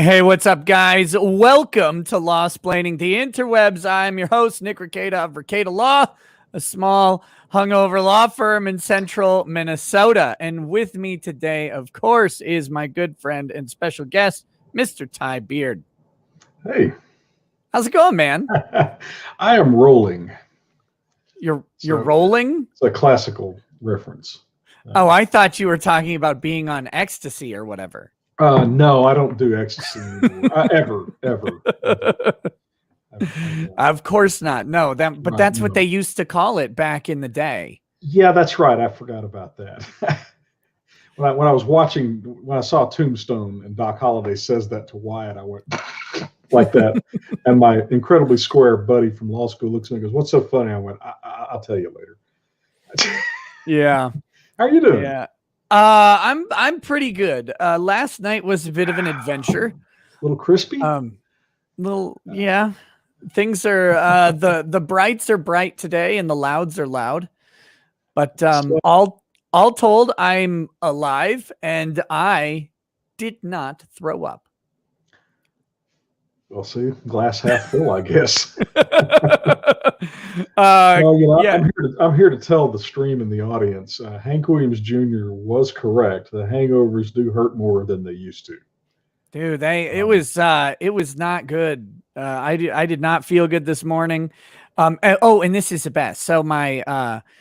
Hey, what's up, guys? Welcome to Law-Splaining the Interwebs. I'm your host, Nick Rekieta of Rekieta Law, a small hungover law firm in central Minnesota. And with me today, of course, is my good friend and special guest, Mr. Ty Beard. Hey. How's it going, man? I am rolling. You're rolling? It's a classical reference. Oh, I thought you were talking about being on ecstasy or whatever. No, I don't do ecstasy anymore. Ever. Of course not. No, but that's what they used to call it back in the day. Yeah, that's right. I forgot about that. when I saw Tombstone and Doc Holliday says that to Wyatt, I went like that. And my incredibly square buddy from law school looks at me and goes, "What's so funny?" I went, I'll tell you later. Yeah. How are you doing? Yeah. I'm pretty good. Last night was a bit of an adventure. A little crispy? Yeah. Things are the brights are bright today and the louds are loud. But all told, I'm alive and I did not throw up. Well, see, glass half full, I guess. Yeah. I'm here to tell the stream and the audience. Hank Williams Jr. was correct. The hangovers do hurt more than they used to. Dude, it was not good. I did not feel good this morning. And this is the best. So my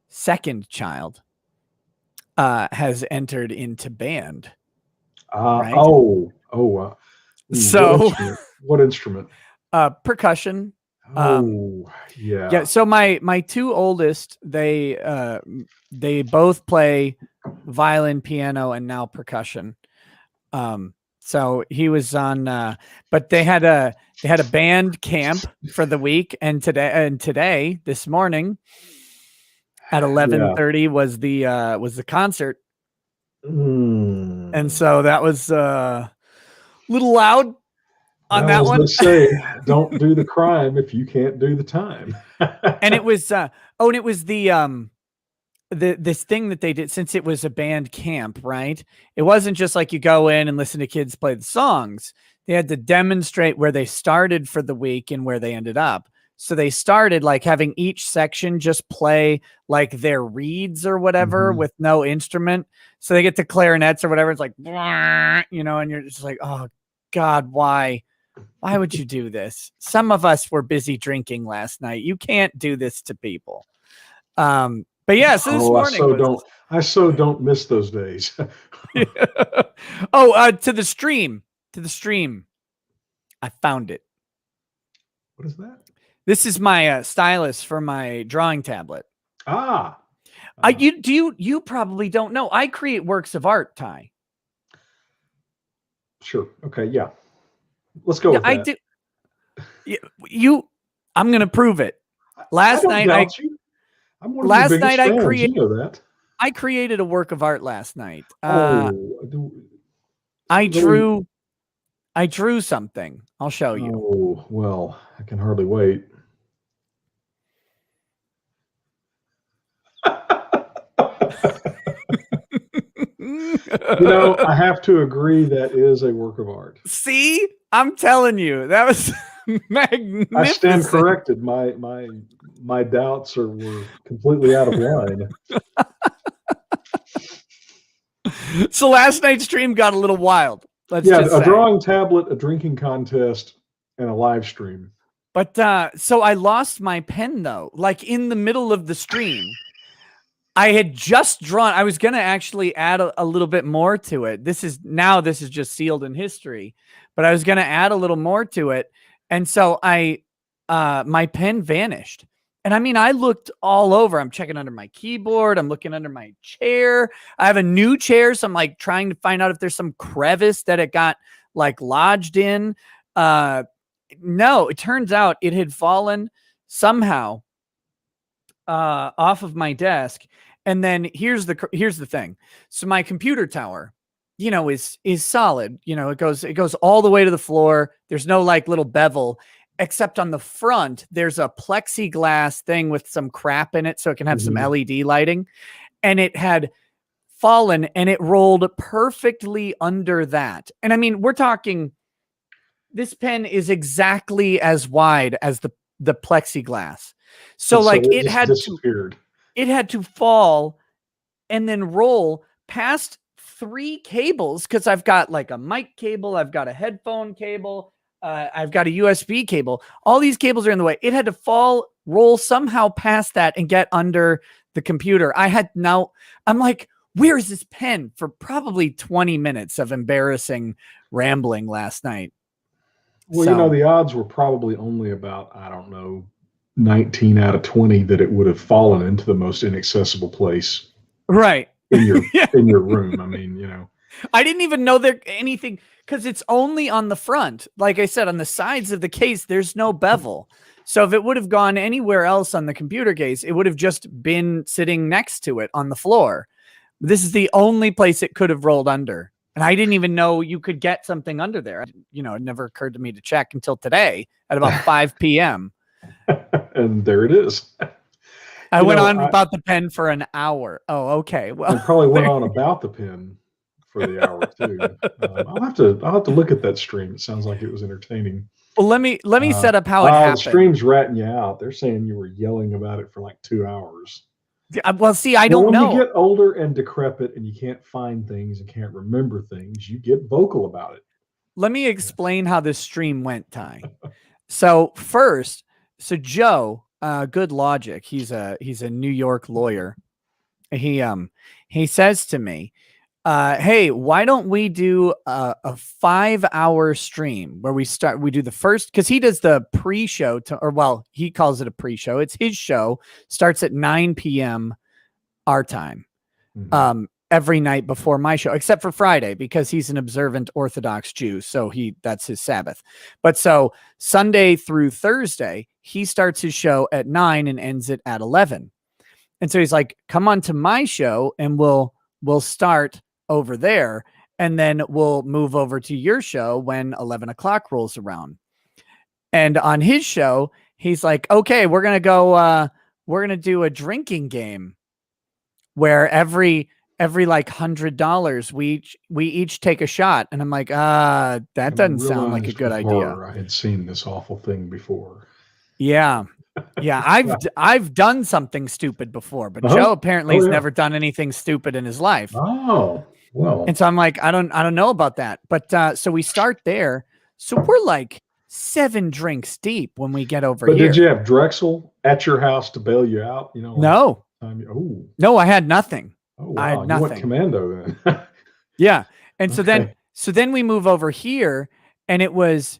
second child has entered into band. Right? So what instrument? Percussion. Yeah. So my two oldest, they both play violin, piano, and now percussion. So he was on, but they had a band camp for the week, and today this morning at 11:30 was the concert, and so that was little loud on that one. Say, don't do the crime if you can't do the time. And it was this thing that they did, since it was a band camp, right? It wasn't just like you go in and listen to kids play the songs. They had to demonstrate where they started for the week and where they ended up. So they started like having each section just play like their reeds or whatever with no instrument. So they get the clarinets or whatever. It's like, and you're just like, oh God, why would you do this? Some of us were busy drinking last night. You can't do this to people. But yeah, so this morning I so don't miss those days. To the stream. I found it. What is that? This is my stylus for my drawing tablet. You probably don't know. I create works of art, Ty. Sure. Okay. Yeah. Let's go with that. I do. I'm gonna prove it. Last night I created a work of art last night. I drew something. I'll show you. Oh, well, I can hardly wait. I have to agree that is a work of art. See? I'm telling you, that was magnificent. I stand corrected. My doubts were completely out of line. So last night's stream got a little wild. A drawing tablet, a drinking contest, and a live stream. But so I lost my pen though, like in the middle of the stream. I had just drawn. I was going to actually add a little bit more to it. This is just sealed in history, but I was going to add a little more to it. And so my pen vanished. And I mean, I looked all over. I'm checking under my keyboard. I'm looking under my chair. I have a new chair. So I'm like trying to find out if there's some crevice that it got like lodged in. No, it turns out it had fallen somehow off of my desk. And then here's the thing. So my computer tower, is solid. It goes all the way to the floor. There's no like little bevel, except on the front, there's a plexiglass thing with some crap in it so it can have some LED lighting. And it had fallen and it rolled perfectly under that. And I mean, we're talking, this pen is exactly as wide as the plexiglass. So like it just disappeared. It had to fall and then roll past 3 cables, because I've got like a mic cable, I've got a headphone cable, I've got a USB cable. All these cables are in the way. It had to roll somehow past that and get under the computer. I'm like, where is this pen? For probably 20 minutes of embarrassing rambling last night. Well, the odds were probably only about, I don't know, 19 out of 20 that it would have fallen into the most inaccessible place. Right. In your room. I mean, I didn't even know there anything, because it's only on the front. Like I said, on the sides of the case, there's no bevel. So if it would have gone anywhere else on the computer case, it would have just been sitting next to it on the floor. This is the only place it could have rolled under. And I didn't even know you could get something under there. It never occurred to me to check until today at about 5 p.m. And there it is. I went on about the pen for an hour. Oh, okay. Well, I probably went on about the pen for the hour too. I'll have to look at that stream. It sounds like it was entertaining. Well, let me set up how it happened. The stream's ratting you out. They're saying you were yelling about it for like 2 hours. Well, see, I don't know. When you get older and decrepit and you can't find things and can't remember things, you get vocal about it. Let me explain how this stream went, Ty. So first, Joe, good logic. He's a New York lawyer. He says to me, hey, why don't we do a 5-hour stream where we do the first, because he does the pre-show he calls it a pre-show. It's his show, starts at 9 p.m. our time, every night before my show, except for Friday, because he's an observant Orthodox Jew. So that's his Sabbath. But so Sunday through Thursday, he starts his show at 9 and ends it at 11. And so he's like, come on to my show and we'll start over there, and then we'll move over to your show when 11 o'clock rolls around. And on his show, he's like, okay, we're going to do a drinking game where every like $100 we each take a shot. And I'm like, that doesn't sound like a good idea. I had seen this awful thing before. Yeah. I've done something stupid before, but Joe apparently has never done anything stupid in his life. Oh, well. And so I'm like, I don't know about that. But so we start there. So we're like 7 drinks deep when we get over here. But did you have Drexel at your house to bail you out? No. No, I had nothing. Oh, wow. I had nothing. You went commando then. Yeah. And so then we move over here, and it was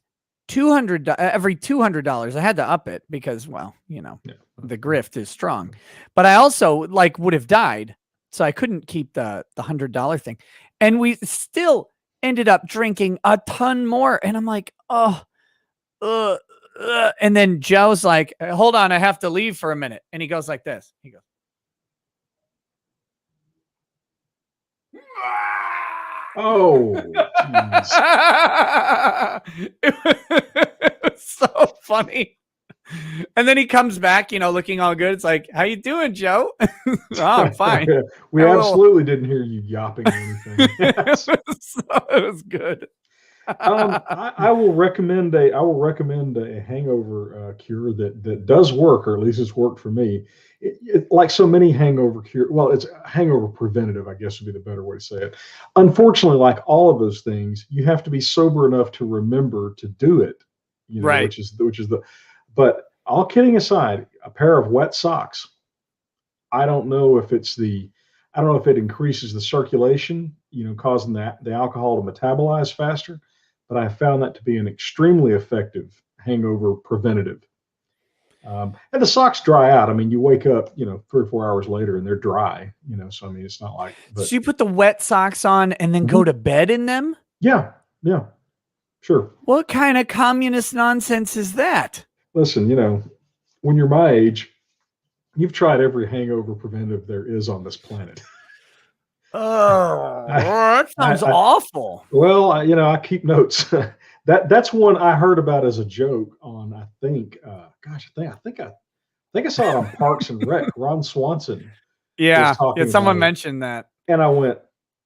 every $200. I had to up it because, the grift is strong. But I also would have died, so I couldn't keep the $100 thing. And we still ended up drinking a ton more. And I'm like, and then Joe's like, hold on, I have to leave for a minute. And he goes like this. He goes, oh, it was so funny. And then he comes back, looking all good. It's like, how you doing, Joe? Oh, I'm fine. We absolutely didn't hear you yapping or anything. It was good. I will recommend a hangover cure that does work, or at least it's worked for me. Like so many hangover cure, it's hangover preventative, I guess would be the better way to say it. Unfortunately, like all of those things, you have to be sober enough to remember to do it. Right. Which is the. But all kidding aside, a pair of wet socks. I don't know if it increases the circulation, causing the alcohol to metabolize faster. But I found that to be an extremely effective hangover preventative. And the socks dry out. I mean, you wake up, 3 or 4 hours later and they're dry, so, I mean, it's not like. But, so you put the wet socks on and then go to bed in them? Yeah. Yeah. Sure. What kind of communist nonsense is that? Listen, when you're my age, you've tried every hangover preventive there is on this planet. Oh, that sounds awful. Well, I keep notes. That's one I heard about as a joke on, I think I saw it on Parks and Rec. Ron Swanson. Yeah, someone mentioned that. And I went,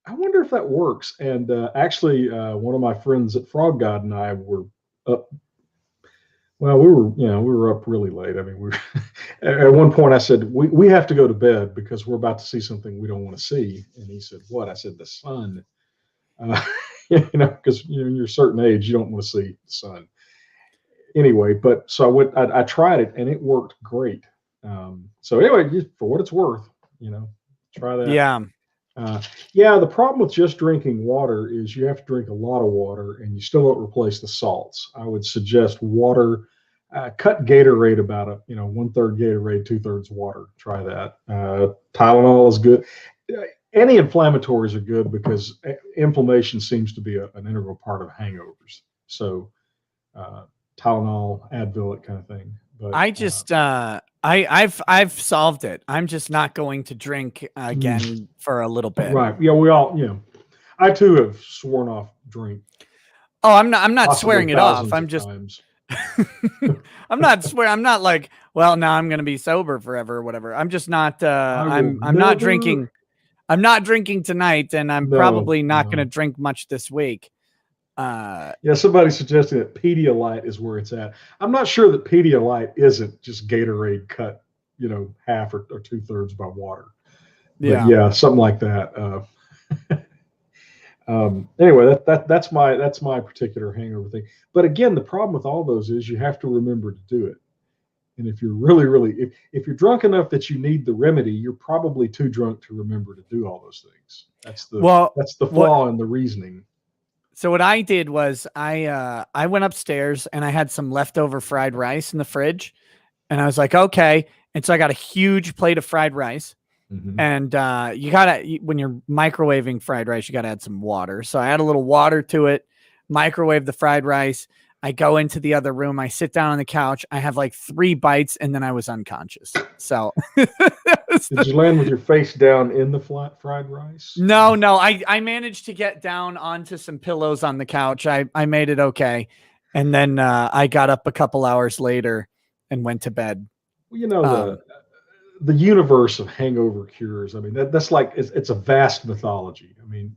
I wonder if that works. And actually, one of my friends at Frog God and I were up. Well, we were up really late. I mean, we were, at one point I said, we have to go to bed because we're about to see something we don't want to see. And he said, what? I said, the sun. Because you're a certain age, you don't want to see the sun. Anyway, but so I tried it and it worked great. So anyway, for what it's worth, try that. Yeah. Yeah, the problem with just drinking water is you have to drink a lot of water and you still don't replace the salts. I would suggest water, cut Gatorade about 1/3 Gatorade, 2/3 water. Try that. Tylenol is good. Anti-inflammatories are good because inflammation seems to be an integral part of hangovers. So Tylenol, Advil, that kind of thing. But I just I've solved it. I'm just not going to drink again for a little bit. Right. Yeah, we all, I too have sworn off drink. Oh, I'm not swearing it off. I'm just I'm not like, well, now I'm going to be sober forever or whatever. I'm just not I'm not drinking. I'm not drinking tonight, and I'm probably not going to drink much this week. Yeah, somebody suggested that Pedialyte is where it's at. I'm not sure that Pedialyte isn't just Gatorade cut, half or 2/3 by water. But yeah, something like that. Anyway, that's my particular hangover thing. But again, the problem with all those is you have to remember to do it. And if you're really, if you're drunk enough that you need the remedy, you're probably too drunk to remember to do all those things. That's the flaw in the reasoning. So what I did was I went upstairs and I had some leftover fried rice in the fridge, and I was like, okay. And so I got a huge plate of fried rice. Mm-hmm. And when you're microwaving fried rice, you gotta add some water. So I add a little water to it, microwave the fried rice. I go into the other room. I sit down on the couch. I have like 3 bites, and then I was unconscious. So did you land with your face down in the fried rice? No. I managed to get down onto some pillows on the couch. I made it okay. And then I got up a couple hours later and went to bed. Well, the universe of hangover cures. I mean, that's like, it's a vast mythology. I mean,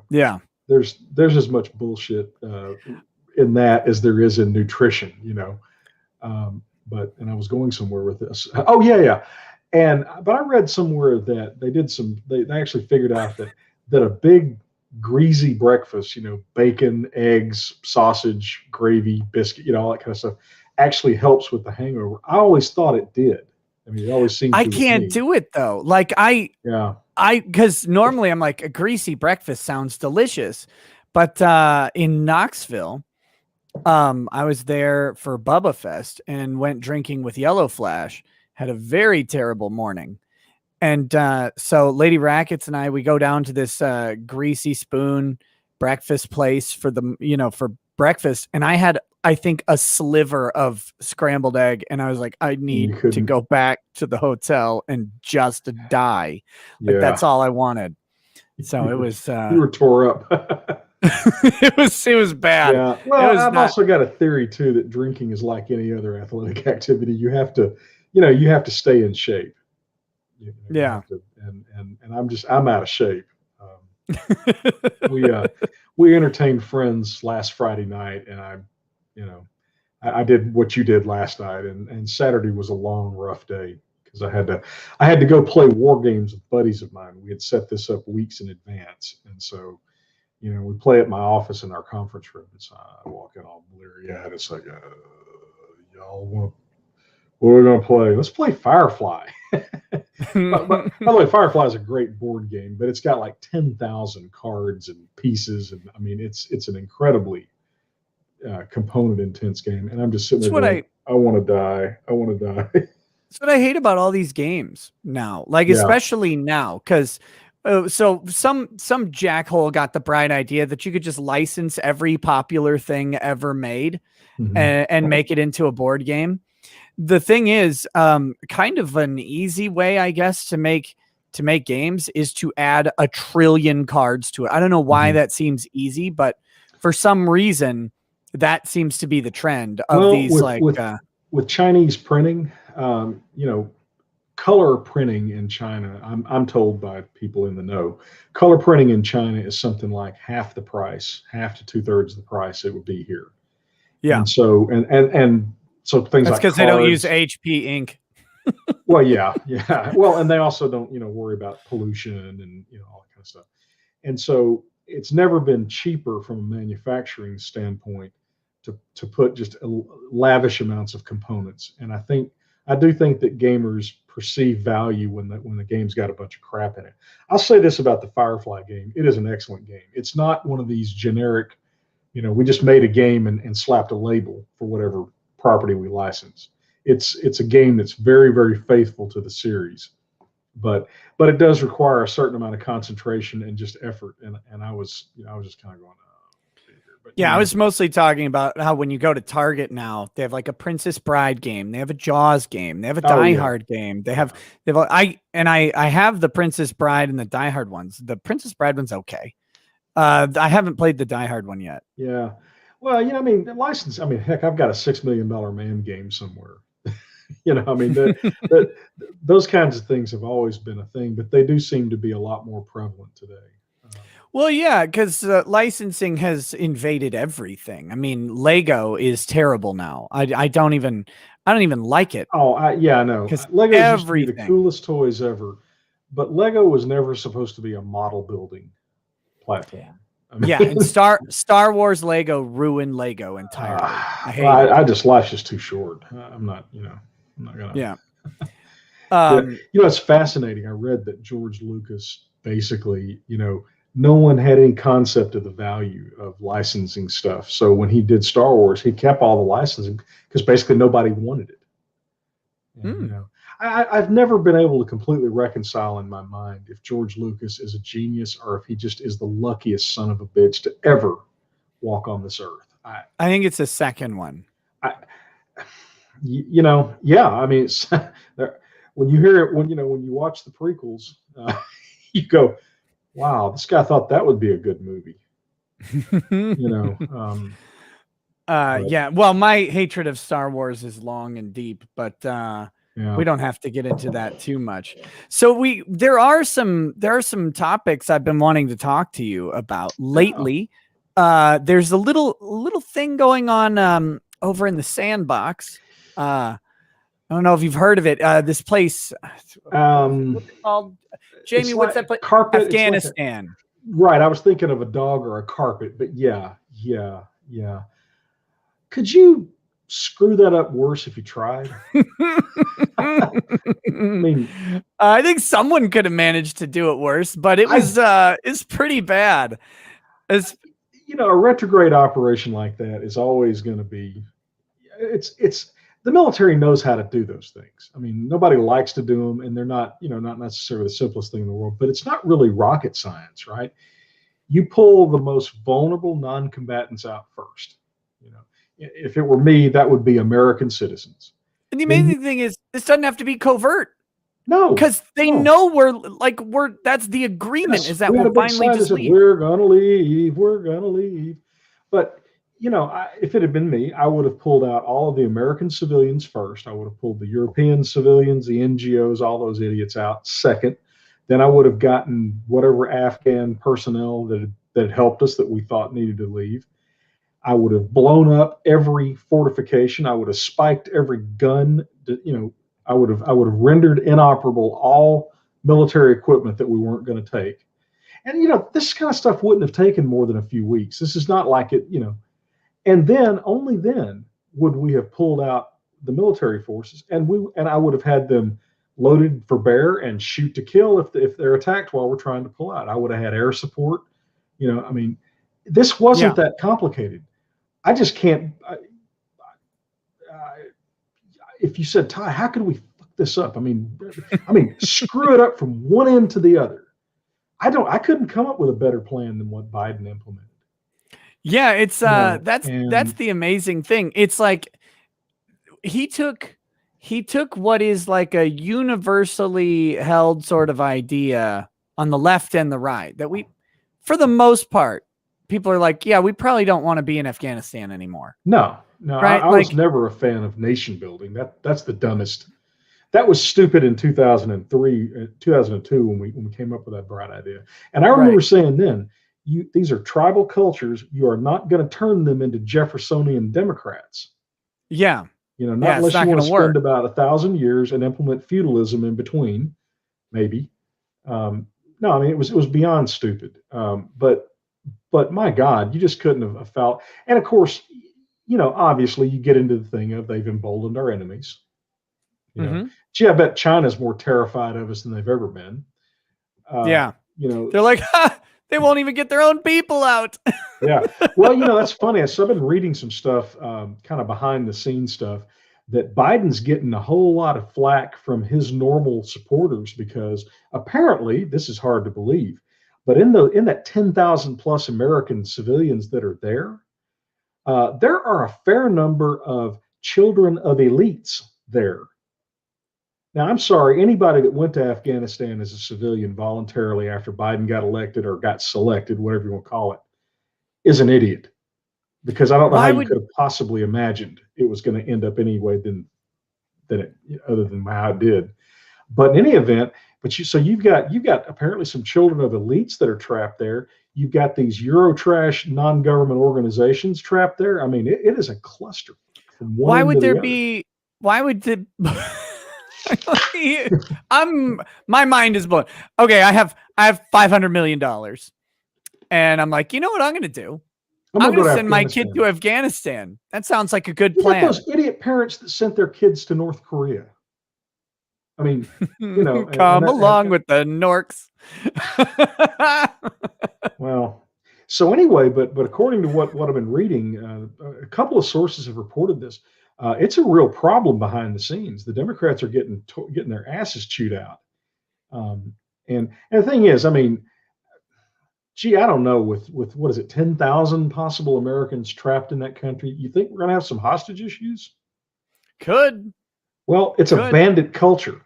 yeah, there's as much bullshit in that as there is in nutrition, and I was going somewhere with this. Oh yeah. But I read somewhere that they actually figured out that a big greasy breakfast, bacon, eggs, sausage, gravy, biscuit, all that kind of stuff actually helps with the hangover. I always thought it did. I mean, it always seems I can't do it though. Like because normally I'm like, a greasy breakfast sounds delicious, but in Knoxville, I was there for Bubba Fest and went drinking with Yellow Flash. Had a very terrible morning. And so Lady Rackets and we go down to this Greasy Spoon breakfast place for breakfast. And I had, I think, a sliver of scrambled egg. And I was like, I need to go back to the hotel and just die. Like, that's all I wanted. So it was, you were tore up. it was bad. Yeah. Well, I've also got a theory too, that drinking is like any other athletic activity. You have to, you have to stay in shape. Yeah. And I'm out of shape. We entertained friends last Friday night, and I did what you did last night, and Saturday was a long, rough day because I had to go play war games with buddies of mine. We had set this up weeks in advance, and so we play at my office in our conference room. And so I walk in all bleary-eyed. It's like, y'all want? What are we going to play? Let's play Firefly. but by the way, Firefly is a great board game, but it's got like 10,000 cards and pieces. And I mean, it's an incredibly component-intense game. And I'm just sitting there going, I want to die. I want to die. That's what I hate about all these games now. Like, especially now, because so some jackhole got the bright idea that you could just license every popular thing ever made and make it into a board game. The thing is, kind of an easy way, I guess, to make games is to add 1 trillion cards to it. I don't know why that seems easy, but for some reason that seems to be the trend of these. With Chinese printing, color printing in China, I'm told by people in the know, color printing in China is something like half the price, half to 2/3 the price it would be here. Yeah. And so so things That's like because they don't use cards. HP ink. Well, yeah. Well, and they also don't, worry about pollution and all that kind of stuff. And so it's never been cheaper from a manufacturing standpoint to put just lavish amounts of components. And I do think that gamers perceive value when the game's got a bunch of crap in it. I'll say this about the Firefly game: it is an excellent game. It's not one of these generic, we just made a game and slapped a label for whatever property we license. It's a game that's very, very faithful to the series, but it does require a certain amount of concentration and just effort. And I was just kind of going, but yeah, I was mostly talking about how when you go to Target now, they have like a Princess Bride game, they have a Jaws game, they have a Die Hard game, they have I have the Princess Bride and the Die Hard ones. The Princess Bride one's okay. I haven't played the Die Hard one yet. Yeah. Well, the license, heck, I've got a $6 million man game somewhere. Those kinds of things have always been a thing, but they do seem to be a lot more prevalent today. Well, yeah, because licensing has invaded everything. I mean, Lego is terrible now. I don't even like it. Oh, I know. Lego used to be the coolest toys ever, but Lego was never supposed to be a model building platform. Yeah, and Star Wars Lego ruined Lego entirely. I just life's just too short. I'm not gonna. Yeah. It's fascinating. I read that George Lucas basically, no one had any concept of the value of licensing stuff. So when he did Star Wars, he kept all the licensing because basically nobody wanted it. And, I've never been able to completely reconcile in my mind if George Lucas is a genius or if he just is the luckiest son of a bitch to ever walk on this earth. I think it's the second one. Yeah. When you hear it, when you watch the prequels, you go, wow, this guy thought that would be a good movie. Yeah. Well, my hatred of Star Wars is long and deep, but we don't have to get into that too much. So there are some topics I've been wanting to talk to you about lately. There's a little thing going on over in the Sandbox. I don't know if you've heard of it. This place, what's it called? Jamie, what's that place? Carpet. Afghanistan. Right. I was thinking of a dog or a carpet, but yeah. Could you screw that up worse if you tried? I think someone could have managed to do it worse, but it's pretty bad. A retrograde operation like that is always going to be. It's the military knows how to do those things. Nobody likes to do them, and they're not necessarily the simplest thing in the world. But it's not really rocket science, right? You pull the most vulnerable non-combatants out first. If it were me, that would be American citizens. And the amazing thing is, this doesn't have to be covert. No, because they know we're that's the agreement. Yes, is that we'll finally just leave. We're gonna leave. But if it had been me, I would have pulled out all of the American civilians first. I would have pulled the European civilians, the NGOs, all those idiots out second. Then I would have gotten whatever Afghan personnel that had helped us that we thought needed to leave. I would have blown up every fortification. I would have spiked every gun. I would have rendered inoperable all military equipment that we weren't going to take. And this kind of stuff wouldn't have taken more than a few weeks. This is not like it, And then only then would we have pulled out the military forces, and I would have had them loaded for bear and shoot to kill if they're attacked while we're trying to pull out. I would have had air support. This wasn't that complicated. I just can't. If you said, Ty, how could we fuck this up? Screw it up from one end to the other. I couldn't come up with a better plan than what Biden implemented. Yeah, it's that's the amazing thing. It's like he took what is like a universally held sort of idea on the left and the right that we, for the most part, people are like, yeah, we probably don't want to be in Afghanistan anymore. No, right? I was never a fan of nation building. That's the dumbest. that was stupid in 2003, 2002 when we came up with that bright idea. And I Right. remember saying then, these are tribal cultures. You are not going to turn them into Jeffersonian Democrats. Yeah. Not Yeah, it's unless not you want to gonna work. spend about 1,000 years and implement feudalism in between, maybe. No, I mean it was beyond stupid. But my God, you just couldn't have felt. And of course, obviously you get into the thing of they've emboldened our enemies. Mhm. Gee, I bet China's more terrified of us than they've ever been. Yeah. You know, They're like, "Ha, they won't even get their own people out." yeah. Well, that's funny. So I've been reading some stuff, kind of behind the scenes stuff, that Biden's getting a whole lot of flack from his normal supporters because apparently, this is hard to believe, but in that 10,000 plus American civilians that are there are a fair number of children of elites there. Now, I'm sorry, anybody that went to Afghanistan as a civilian voluntarily after Biden got elected or got selected, whatever you want to call it, is an idiot, because I don't know how Why you would could have possibly imagined it was going to end up any way than it, other than how it did. But in any event, you've got apparently some children of elites that are trapped there. You've got these Eurotrash non-government organizations trapped there. I mean, it is a cluster from one why end would to there the other. be why would the my mind is blown. Okay, I have $500 million. And I'm like, you know what I'm gonna do? I'm Go gonna to send my kid Afghanistan. to Afghanistan. That sounds like a good You got plan. those idiot parents that sent their kids to North Korea. I mean, Come along with the Norks. well, so anyway, but according to what I've been reading, a couple of sources have reported this. It's a real problem behind the scenes. The Democrats are getting their asses chewed out. And the thing is, I mean, gee, I don't know, with what is it, 10,000 possible Americans trapped in that country, you think we're going to have some hostage issues? Could. Well, it's a bandit culture.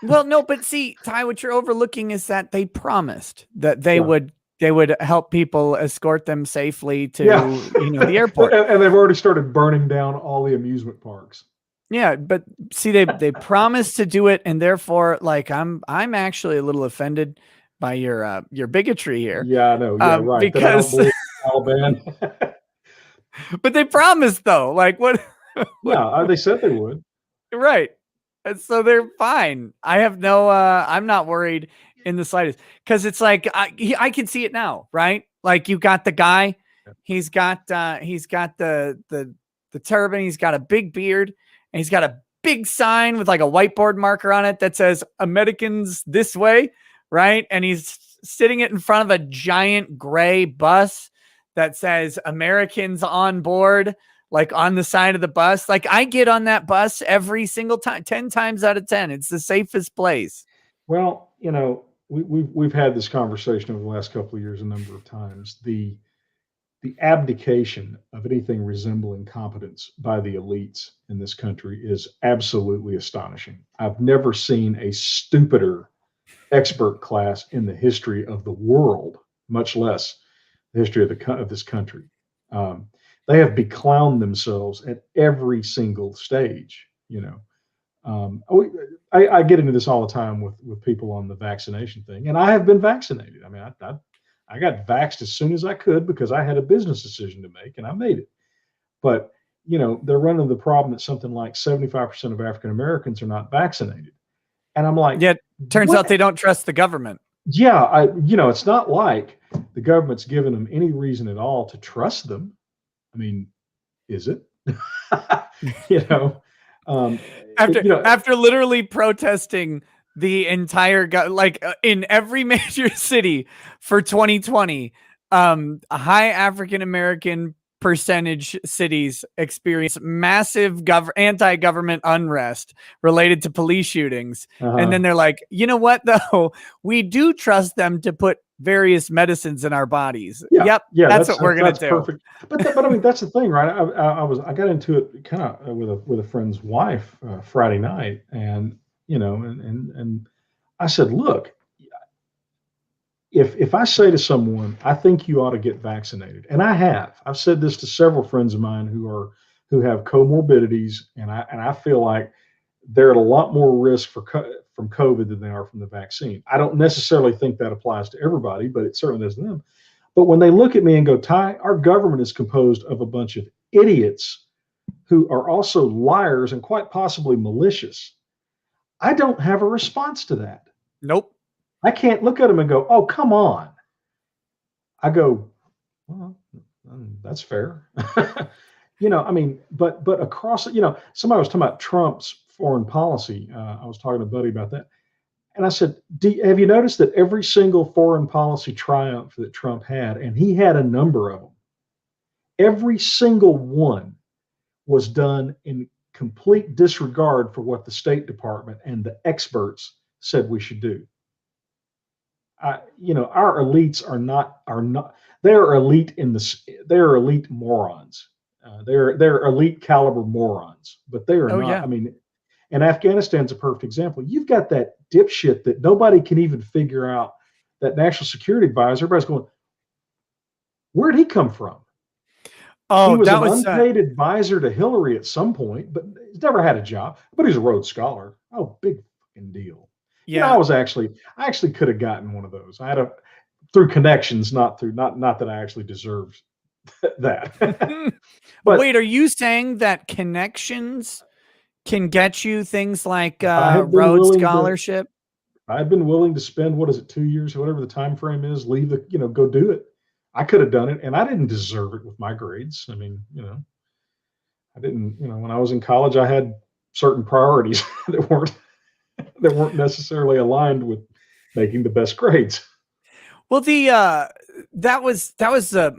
Well, no, but see, Ty, what you're overlooking is that they promised that they Yeah. would help people escort them safely to the airport. And they've already started burning down all the amusement parks. Yeah, but see, they promised to do it, and therefore, like, I'm actually a little offended by your bigotry here. Yeah, I know. Yeah, right. Because that I don't believe Taliban. but they promised though, like what? Yeah, they said they would. Right. And so they're fine. I have no I'm not worried in the slightest, because it's like I can see it now, right? Like, you got the guy, he's got the turban, he's got a big beard, and he's got a big sign with like a whiteboard marker on it that says Americans this way, right? And he's sitting it in front of a giant gray bus that says Americans on board, like on the side of the bus. Like, I get on that bus every single time, 10 times out of 10. It's the safest place. Well, we've had this conversation over the last couple of years a number of times. The abdication of anything resembling competence by the elites in this country is absolutely astonishing. I've never seen a stupider expert class in the history of the world, much less the history of this country. They have beclowned themselves at every single stage. I get into this all the time with people on the vaccination thing, and I have been vaccinated. I mean, I got vaxxed as soon as I could because I had a business decision to make, and I made it. But they're running the problem that something like 75% of African Americans are not vaccinated, and I'm like, yeah, turns out they don't trust the government. Yeah, it's not like the government's given them any reason at all to trust them. I mean, is it? After literally protesting the entire in every major city for 2020, high African American percentage cities experience massive anti-government unrest related to police shootings. And then they're like, you know what, though? We do trust them to put various medicines in our bodies. Yeah, that's what we're going to do. Perfect. But I mean, that's the thing, right? I got into it kind of with a friend's wife Friday night, and and I said, look, if I say to someone, I think you ought to get vaccinated, and I've said this to several friends of mine who have comorbidities, and I feel like they're at a lot more risk from COVID than they are from the vaccine. I don't necessarily think that applies to everybody, but it certainly does to them. But when they look at me and go, Ty, our government is composed of a bunch of idiots who are also liars and quite possibly malicious, I don't have a response to that. Nope. I can't look at them and go, oh, come on. I go, well, that's fair. I mean, but across, somebody was talking about Trump's foreign policy. I was talking to a buddy about that. And I said, have you noticed that every single foreign policy triumph that Trump had, and he had a number of them, every single one was done in complete disregard for what the State Department and the experts said we should do. Our elites are not, they are elite they are elite morons. They're elite caliber morons, but they are not. Yeah. I mean, and Afghanistan's a perfect example. You've got that dipshit that nobody can even figure out, that national security advisor. Everybody's going, where'd he come from? Oh, he was that an was unpaid advisor to Hillary at some point, but he's never had a job. But he's a Rhodes Scholar. Oh, big fucking deal. Yeah. I actually could have gotten one of those. I had through connections, not that I actually deserved that. But wait, are you saying that connections can get you things like Rhodes Scholarship? I've been willing to spend, 2 years, whatever the time frame is, go do it. I could have done it, and I didn't deserve it with my grades. I mean, I didn't, when I was in college, I had certain priorities that weren't necessarily aligned with making the best grades. Well, that was a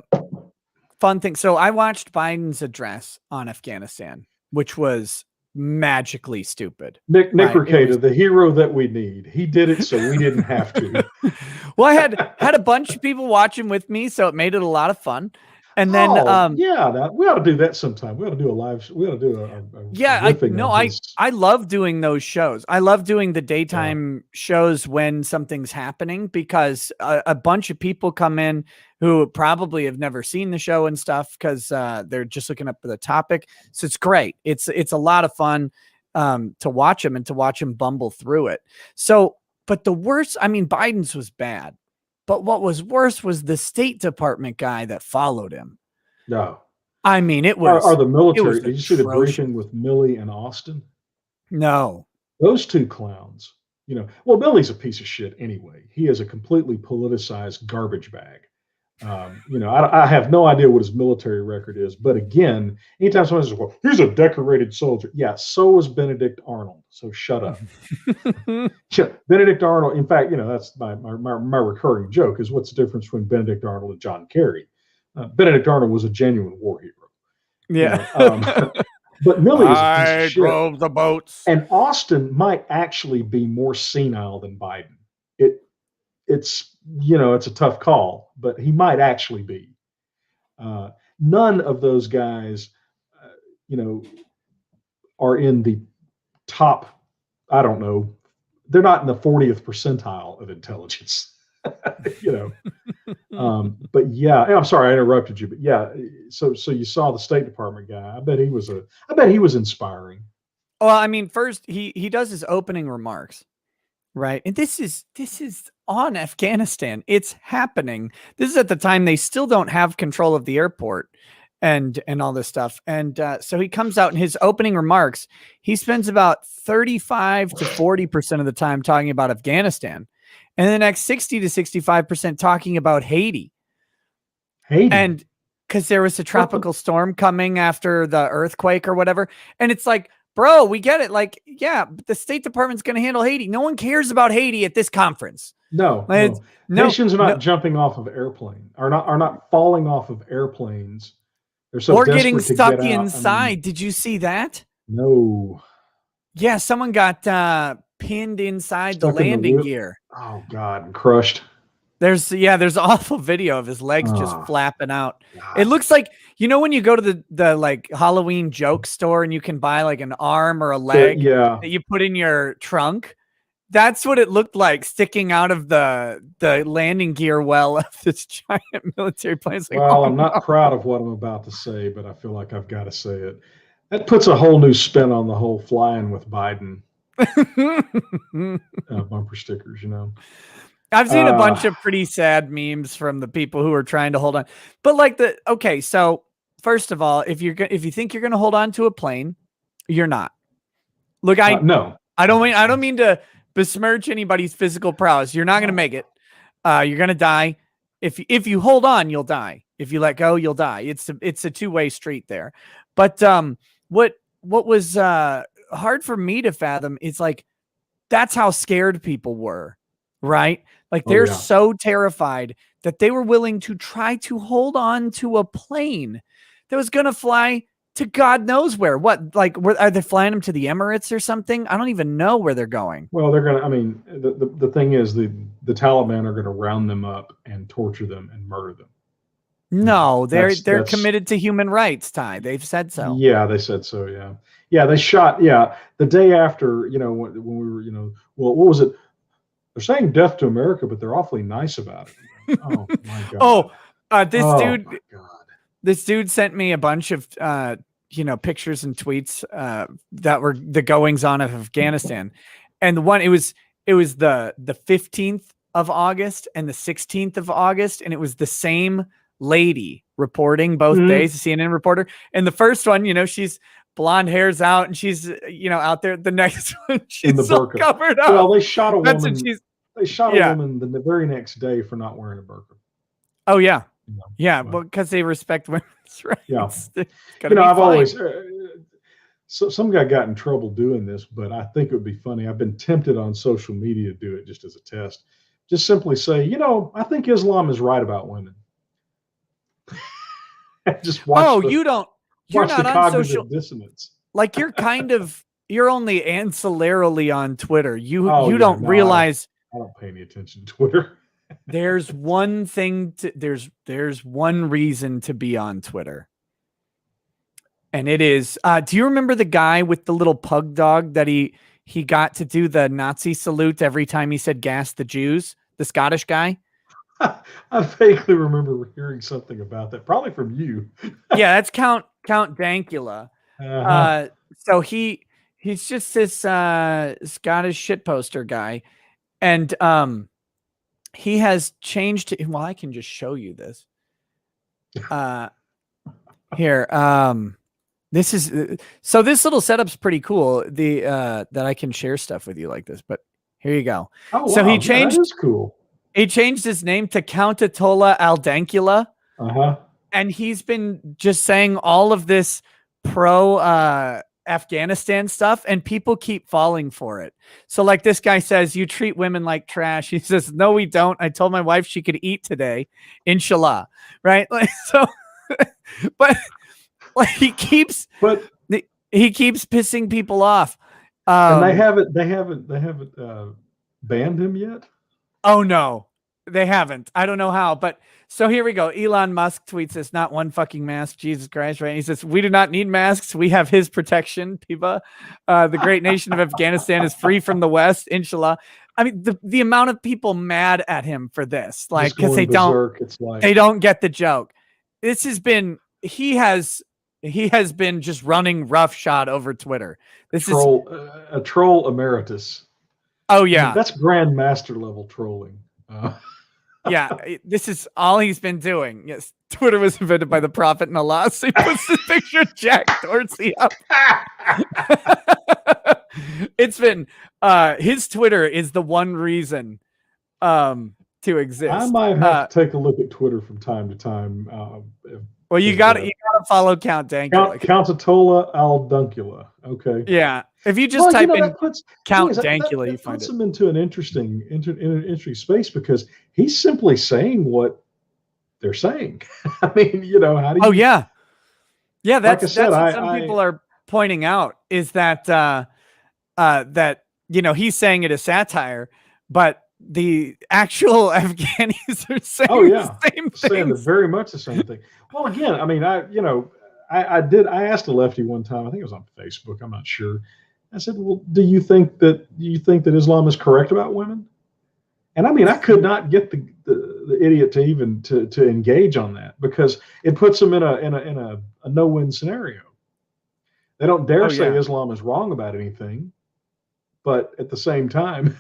fun thing. So I watched Biden's address on Afghanistan, which was magically stupid. Nick Recato, the hero that we need. He did it so we didn't have to. Well, I had a bunch of people watching with me, so it made it a lot of fun. And then, we ought to do that sometime. We ought to do a live. We ought to do I love doing those shows. I love doing the daytime shows when something's happening, because a bunch of people come in who probably have never seen the show and stuff, because they're just looking up for the topic. So it's great. It's a lot of fun to watch them and to watch them bumble through it. So, but the worst, I mean, Biden's was bad. But what was worse was the State Department guy that followed him. No. I mean, it was... Are the military... Did you see the briefing with Milley and Austin? No. Those two clowns, Milley's a piece of shit anyway. He is a completely politicized garbage bag. I have no idea what his military record is. But again, anytime someone says, well, he's a decorated soldier. Yeah, so was Benedict Arnold. So shut up. Benedict Arnold, in fact, that's my recurring joke is, what's the difference between Benedict Arnold and John Kerry? Benedict Arnold was a genuine war hero. Yeah. But Milley is a piece of drove shit. The boats. And Austin might actually be more senile than Biden. It's a tough call, but he might actually be. None of those guys, are in the top, I don't know, they're not in the 40th percentile of intelligence, but yeah, I'm sorry, I interrupted you, but yeah, so you saw the State Department guy. I bet he was inspiring. Well, I mean, first he does his opening remarks, right? And this is on Afghanistan. It's happening. This is at the time they still don't have control of the airport and all this stuff. And so he comes out in his opening remarks. He spends about 35 to 40% of the time talking about Afghanistan, and the next 60 to 65% talking about Haiti. And because there was a tropical storm coming after the earthquake or whatever. And it's like, bro, we get it. Like, yeah, the State Department's going to handle Haiti. No one cares about Haiti at this conference. No. Haitians are not jumping off of airplanes, are not falling off of airplanes. They're so desperate getting stuck get inside. I mean, did you see that? No. Yeah, someone got pinned inside the landing gear. Oh God, and crushed. There's awful video of his legs just flapping out. God. It looks like, when you go to the like Halloween joke store and you can buy like an arm or a leg that you put in your trunk. That's what it looked like, sticking out of the landing gear well of this giant military plane. Like, well, I'm not proud of what I'm about to say, but I feel like I've got to say it. That puts a whole new spin on the whole flying with Biden bumper stickers, you know. I've seen a bunch of pretty sad memes from the people who are trying to hold on. But like okay, so first of all, if you think you're going to hold on to a plane, you're not. Look, no. I don't mean to besmirch anybody's physical prowess. You're not going to make it. You're going to die. If you hold on, you'll die. If you let go, you'll die. It's a two-way street there. But what was hard for me to fathom is like that's how scared people were, right? Like they're so terrified that they were willing to try to hold on to a plane that was going to fly to God knows where. What, like, are they flying them to the Emirates or something? I don't even know where they're going. Well, they're going to, I mean, the thing is the Taliban are going to round them up and torture them and murder them. No, they're committed to human rights, Ty. They've said so. Yeah, they said so. Yeah. Yeah. They shot. Yeah. The day after, you know, when we were, you know, well, what was it? They're saying death to America, but they're awfully nice about it. Oh my God. This dude sent me a bunch of, you know, pictures and tweets that were the goings on of Afghanistan. And the one, it was the 15th of August and the 16th of August. And it was the same lady reporting both days, the CNN reporter. And the first one, you know, she's blonde hair's out and she's, you know, out there. The next one, she's all covered up. Well, they shot a woman. They shot a woman the very next day for not wearing a burqa. Oh yeah. Yeah, well, because they respect women's rights. Yeah. You know, I've always, so some guy got in trouble doing this, but I think it would be funny. I've been tempted on social media to do it just as a test. Just simply say, you know, I think Islam is right about women. Just watch you're not on social dissonance. Like you're only ancillarily on Twitter. You don't realize. I don't pay any attention to Twitter. There's one thing there's one reason to be on Twitter. And it is, do you remember the guy with the little pug dog that he got to do the Nazi salute every time he said gas the Jews? The Scottish guy? I vaguely remember hearing something about that, probably from you. Yeah, that's Countdankula. So he's just this Scottish shitposter guy. And he has changed. Well, I can just show you this. Here. This is so this little setup's pretty cool. That I can share stuff with you like this. But here you go. Oh, so wow. he changed. That is cool. He changed his name to Countdankula. Uh-huh. And he's been just saying all of this pro Afghanistan stuff, and people keep falling for it. So like this guy says, you treat women like trash. He says, no, we don't. I told my wife she could eat today. Inshallah. Right. Like, so, but like he keeps pissing people off. And they haven't banned him yet. Oh no, they haven't. I don't know how, but so here we go. Elon Musk tweets this, not one fucking mask. Jesus Christ, right? He says, we do not need masks. We have his protection. Piba, the great nation of Afghanistan is free from the West. Inshallah. I mean, the amount of people mad at him for this, like, because they don't get the joke. This has been, he has been just running roughshod over Twitter. This is a troll emeritus. Oh yeah. I mean, that's grandmaster level trolling. Yeah, this is all he's been doing. Yes, Twitter was invented by the Prophet and Allah, so he puts this picture of Jack Dorsey up. It's been his Twitter is the one reason to exist. I might have to take a look at Twitter from time to time. Well, you got to follow Countdankula. Countdankula Aldunkula. Okay. Yeah. If you just type in Countdankula, you find it. Puts him into an interesting space because he's simply saying what they're saying. I mean, you know, how do you? Oh yeah, yeah. That's what some people are pointing out is that that you know he's saying it as satire, but the actual Afghanis are saying the same thing. Saying very much the same thing. Well, again, I mean, I asked a lefty one time, I think it was on Facebook, I'm not sure. I said, well, do you think that Islam is correct about women? And I mean, I could not get the idiot to even to engage on that because it puts them in a no-win scenario. They don't dare say yeah. Islam is wrong about anything, but at the same time,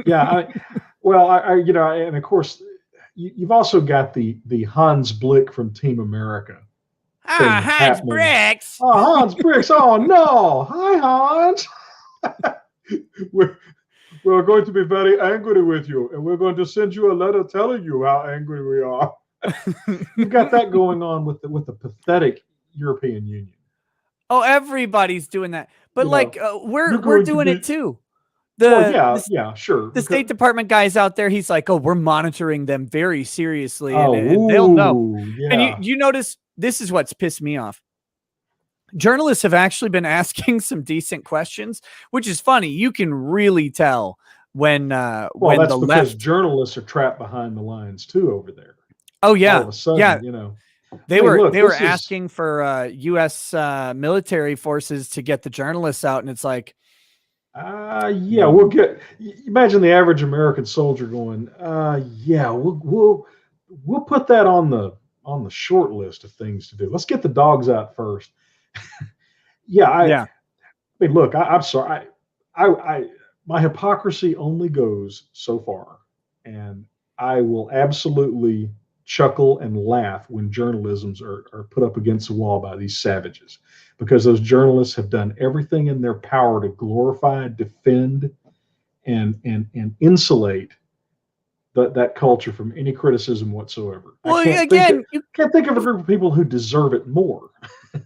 yeah. And of course, you've also got the Hans Blick from Team America thing Hans happening. Bricks. Oh, Hans Bricks. Oh no. Hi, Hans. we're going to be very angry with you, and we're going to send you a letter telling you how angry we are. You've got that going on with the pathetic European Union. Oh, everybody's doing that. But we're doing it too. Sure. The State Department guys out there, he's like, oh, we're monitoring them very seriously, and they'll know. Yeah. And you notice this is what's pissed me off. Journalists have actually been asking some decent questions, which is funny. You can really tell when that's the because left journalists are trapped behind the lines too over there. Oh yeah, all of a sudden, they were asking for U.S. military forces to get the journalists out, and it's like, we'll get. Imagine the average American soldier going, we'll put that on the short list of things to do. Let's get the dogs out first. I mean, look, I'm sorry. My hypocrisy only goes so far, and I will absolutely chuckle and laugh when journalisms are put up against the wall by these savages, because those journalists have done everything in their power to glorify, defend, and insulate that culture from any criticism whatsoever. Well, you can't think of a group of people who deserve it more.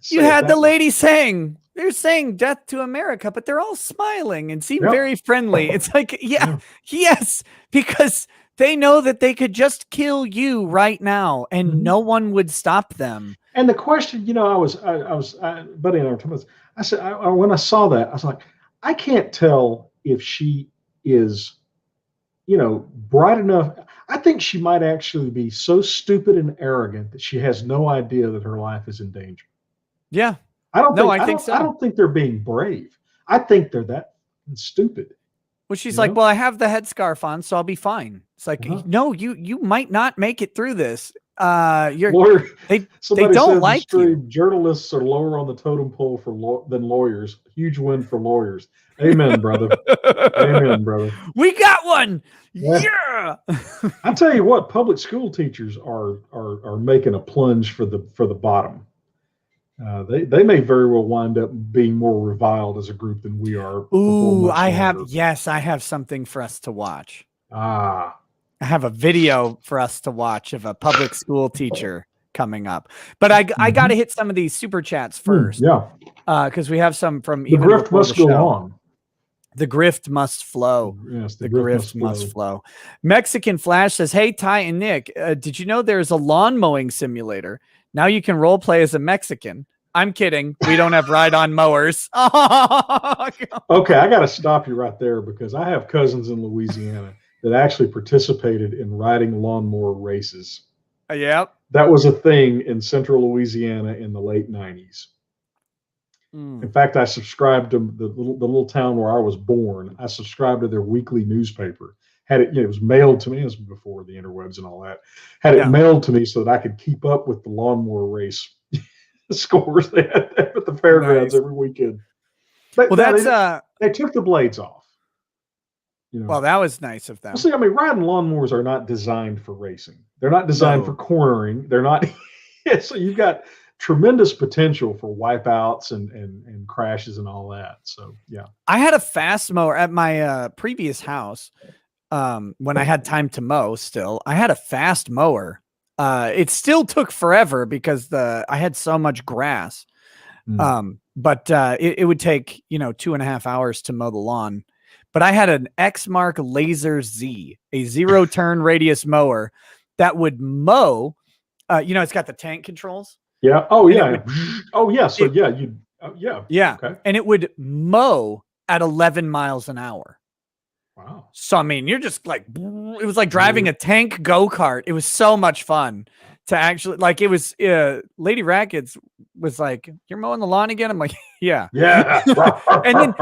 You had the lady saying, they're saying death to America, but they're all smiling and seem very friendly. It's like, yes, because they know that they could just kill you right now and no one would stop them. And the question, Buddy and I were talking about this. I said, when I saw that, I was like, I can't tell if she is, bright enough. I think she might actually be so stupid and arrogant that she has no idea that her life is in danger. Yeah. I don't think they're being brave. I think they're that stupid. Well, she's like, well, I have the headscarf on, so I'll be fine. It's like, no, you might not make it through this. They don't like you. Journalists are lower on the totem pole than lawyers. Huge win for lawyers. Amen, brother. Amen, brother. We got one. Yeah. I tell you what, public school teachers are making a plunge for the bottom. They may very well wind up being more reviled as a group than we are. Ooh, I have something for us to watch. I have a video for us to watch of a public school teacher coming up. But I got to hit some of these super chats first. Because we have some from the grift must go on. The grift must flow. Yes, the grift must flow. Mexican Flash says, hey, Ty and Nick, did you know there's a lawn mowing simulator? Now you can role play as a Mexican. I'm kidding. We don't have ride-on mowers. Okay, I got to stop you right there because I have cousins in Louisiana that actually participated in riding lawnmower races. Yep. That was a thing in central Louisiana in the late 90s. In fact, I subscribed to the little town where I was born. I subscribed to their weekly newspaper. Had it, it was mailed to me. This was before the interwebs and all that. Had it mailed to me so that I could keep up with the lawnmower race scores they had at the fairgrounds every weekend. They took the blades off. Well, that was nice of them. Well, see, I mean, riding lawnmowers are not designed for racing. They're not designed for cornering. They're not. So you've got tremendous potential for wipeouts and crashes and all that. So yeah, I had a fast mower at my previous house. When I had time to mow, I had a fast mower. It still took forever because I had so much grass. But it would take 2.5 hours to mow the lawn. But I had an Exmark Laser Z, a 0-turn radius mower that would mow. It's got the tank controls. Yeah. Oh yeah. So yeah. Okay. And it would mow at 11 miles an hour. Wow. So, I mean, you're just like, it was like driving a tank go-kart. It was so much fun to actually, like, it was, Lady Rackets was like, you're mowing the lawn again? I'm like, yeah. Yeah. And then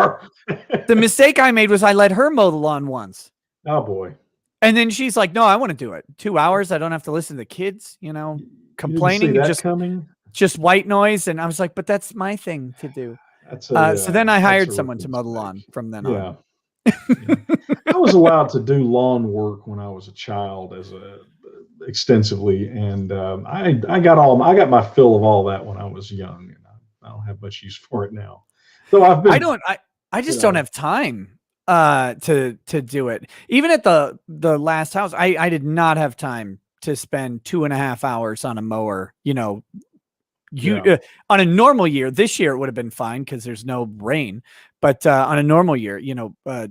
the mistake I made was I let her mow the lawn once. Oh, boy. And then she's like, no, I want to do it. 2 hours. I don't have to listen to the kids, complaining. You didn't see that coming? just white noise. And I was like, but that's my thing to do. So then I hired someone to mow the lawn from then on. Yeah. I was allowed to do lawn work when I was a child extensively, and I got my fill of all that when I was young, and I don't have much use for it now. So I just don't have time to do it. Even at the last house, I did not have time to spend 2.5 hours on a mower. On a normal year, this year it would have been fine because there's no rain, but on a normal year,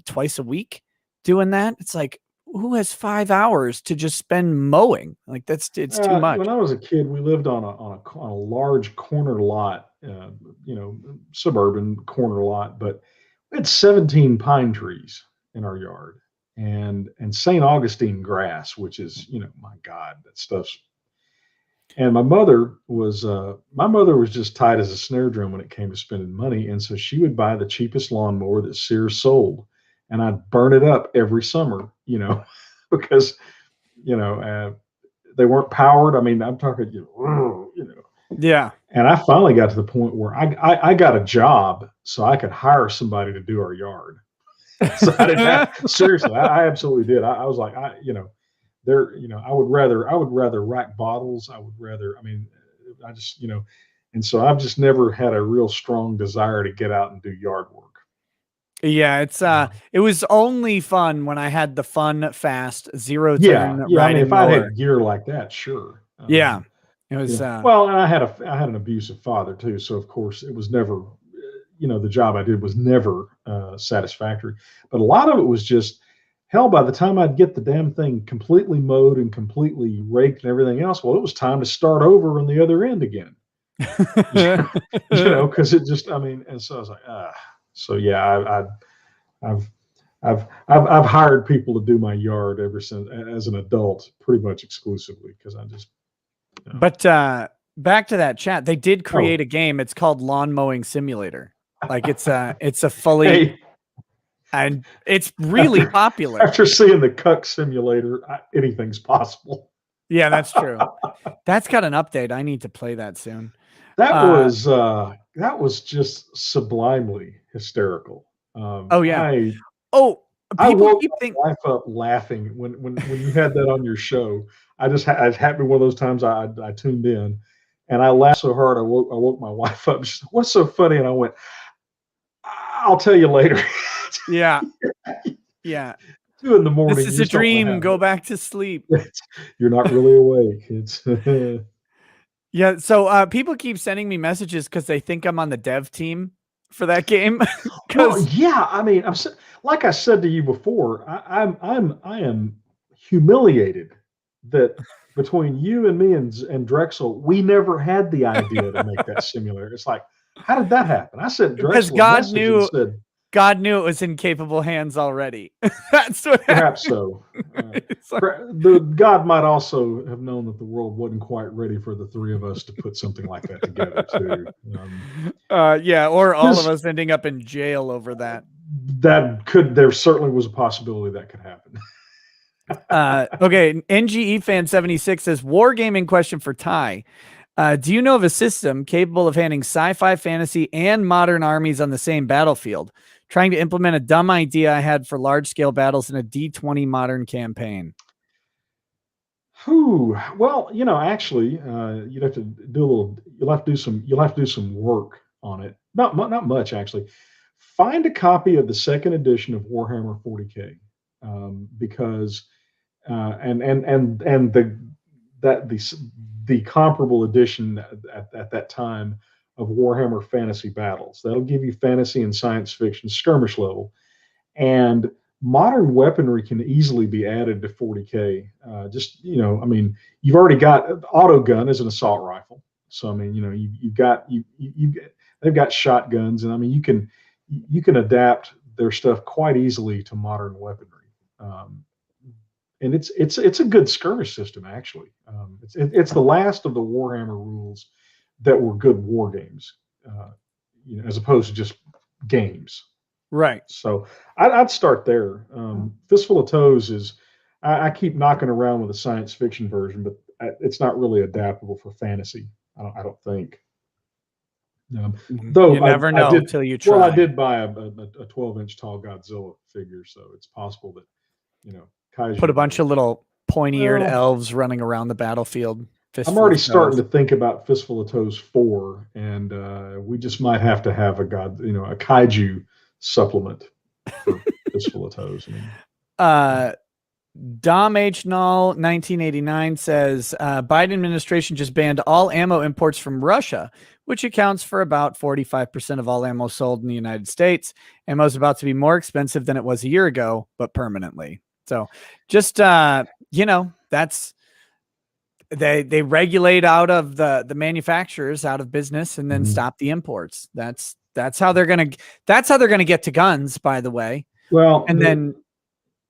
twice a week doing that, it's like, who has 5 hours to just spend mowing? Like it's too much. When I was a kid, we lived on a large corner lot, suburban corner lot, but we had 17 pine trees in our yard, and St. Augustine grass, which is, my God, that stuff's. And my mother was just tight as a snare drum when it came to spending money, and so she would buy the cheapest lawnmower that Sears sold, and I'd burn it up every summer, because they weren't powered. I mean, I'm talking, Yeah. And I finally got to the point where I got a job so I could hire somebody to do our yard. So I didn't have, seriously, I absolutely did. I was like, I would rather rack bottles. And so I've just never had a real strong desire to get out and do yard work. Yeah, it was only fun when I had the fun, fast, zero turn. Yeah. I mean, if I had gear like that, sure. Yeah, it was. Well, and I had an abusive father too, so of course it was never, the job I did was never satisfactory. But a lot of it was just, hell, by the time I'd get the damn thing completely mowed and completely raked and everything else, well, it was time to start over on the other end again. Because it just, and so I was like, So yeah, I've hired people to do my yard ever since as an adult, pretty much exclusively, because I just. But back to that chat, they did create a game. It's called Lawn Mowing Simulator. Like it's a fully. Hey. And it's really popular. After seeing the Cuck Simulator, anything's possible. Yeah, that's true. That's got an update. I need to play that soon. That was just sublimely hysterical. I woke my wife up laughing when you had that on your show. It happened one of those times I tuned in, and I laughed so hard I woke my wife up. She said, "What's so funny?" And I went, "I'll tell you later." Yeah. Yeah. 2 in the morning. This is a dream. Go back to sleep. You're not really awake. It's yeah. So people keep sending me messages because they think I'm on the dev team for that game. Well, yeah. I mean, like I said to you before, I am humiliated that between you and me and Drexel, we never had the idea to make that simulator. It's like, how did that happen? I said Drexel, because God knew it was in capable hands already. That's what perhaps so. God might also have known that the world wasn't quite ready for the 3 of us to put something like that together too. Or all of us ending up in jail over that. There certainly was a possibility that could happen. Okay, NGE fan 76 says wargaming question for Ty. Do you know of a system capable of handling sci-fi, fantasy, and modern armies on the same battlefield? Trying to implement a dumb idea I had for large-scale battles in a D20 modern campaign. Well, actually, you'll have to do some work on it. Not much, actually. Find a copy of the 2nd edition of Warhammer 40K, because the comparable edition at that time of Warhammer Fantasy Battles. That'll give you fantasy and science fiction skirmish level. And modern weaponry can easily be added to 40K. You've already got auto gun as an assault rifle. So, they've got shotguns, and you can adapt their stuff quite easily to modern weaponry. And it's a good skirmish system, actually. It's the last of the Warhammer rules that were good war games, as opposed to just games. Right. So I'd start there. Fistful of Toes is, I keep knocking around with a science fiction version, but it's not really adaptable for fantasy. I don't think. You never know until you try. Well, I did buy a 12-inch tall Godzilla figure, so it's possible that, kaiju put a bunch of little pointy-eared elves running around the battlefield. I'm already starting to think about Fistful of Toes 4, and we just might have to have a kaiju supplement for Fistful of Toes. Dom H. Null 1989 says Biden administration just banned all ammo imports from Russia, which accounts for about 45% of all ammo sold in the United States. Ammo is about to be more expensive than it was a year ago, but permanently. So just, that's, they regulate out of the manufacturers out of business and then stop the imports. That's how they're going to get to guns, by the way. Well, and then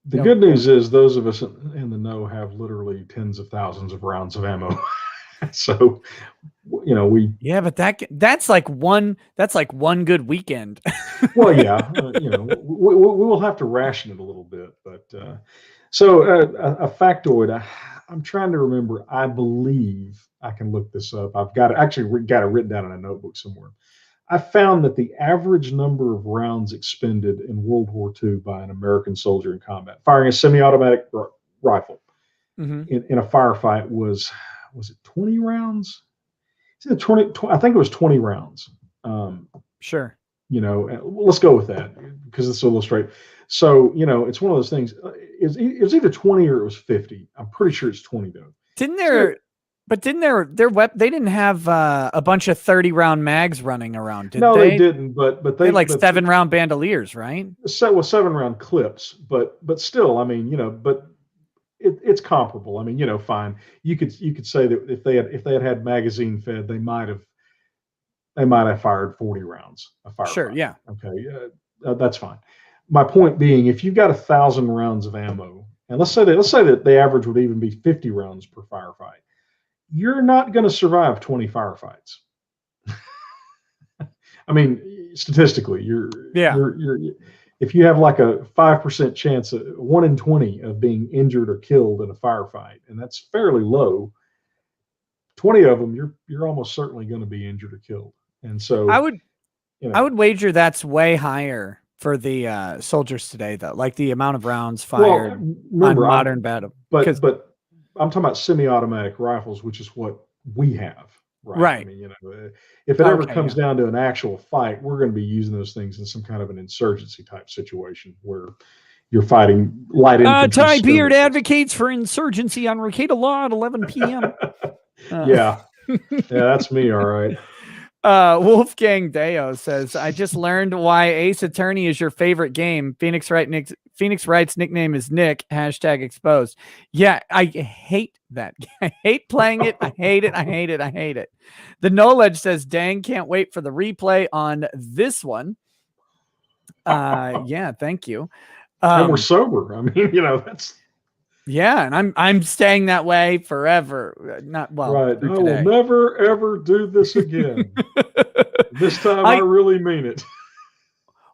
the good news is those of us in the know have literally tens of thousands of rounds of ammo. So, but that's like one good weekend. Well, yeah, we will have to ration it a little bit, but so a factoid. I'm trying to remember. I believe I can look this up. I've got it written down in a notebook somewhere. I found that the average number of rounds expended in World War II by an American soldier in combat, firing a semi-automatic rifle in a firefight, was it 20 rounds? Is it 20? I think it was 20 rounds. Sure. Let's go with that because it's a little straight. So, it's one of those things. It was either 20 or it was 50. I'm pretty sure it's 20 though. They didn't have a bunch of 30-round mags running around, did they? No, they didn't. But they had 7-round bandoliers, right? So, 7-round clips, but still, I mean, but it's comparable. I mean, fine. You could say that if they had magazine fed, they might have fired 40 rounds. Sure, yeah. Okay, that's fine. My point being, if you've got 1,000 rounds of ammo, and let's say that the average would even be 50 rounds per firefight, you're not going to survive 20 firefights. I mean, statistically, if you have like a 5% chance, 1 in 20 of being injured or killed in a firefight, and that's fairly low, 20 of them, you're almost certainly going to be injured or killed. And so I would wager that's way higher for the soldiers today, though, like the amount of rounds fired on modern battle. But I'm talking about semi-automatic rifles, which is what we have. Right. I mean, if it ever comes down to an actual fight, we're going to be using those things in some kind of an insurgency type situation where you're fighting light infantry. Ty Beard advocates for insurgency on Rekieta Law at 11 p.m. Yeah, that's me. All right. Wolfgang Deo says, I just learned why Ace Attorney is your favorite game. Phoenix Wright's nickname is Nick, #exposed. Yeah, I hate that. I hate playing it. I hate it. I hate it. I hate it. The Knowledge says, dang, can't wait for the replay on this one. Yeah, thank you. And we're sober. I mean, that's... Yeah, and I'm staying that way forever. Not well. Right. I will never ever do this again. This time I really mean it.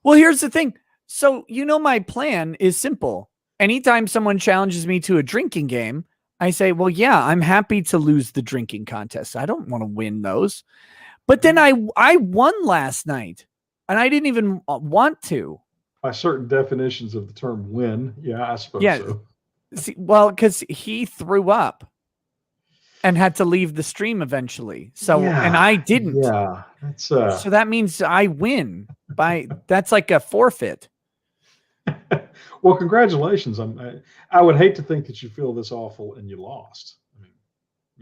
Well, here's the thing. So, my plan is simple. Anytime someone challenges me to a drinking game, I say, well, yeah, I'm happy to lose the drinking contest. I don't want to win those. But then I won last night, and I didn't even want to. By certain definitions of the term win, yeah, I suppose so. See, well, because he threw up and had to leave the stream eventually. So, and I didn't. Yeah, so that means I win that's like a forfeit. Well, congratulations. I would hate to think that you feel this awful and you lost. I mean,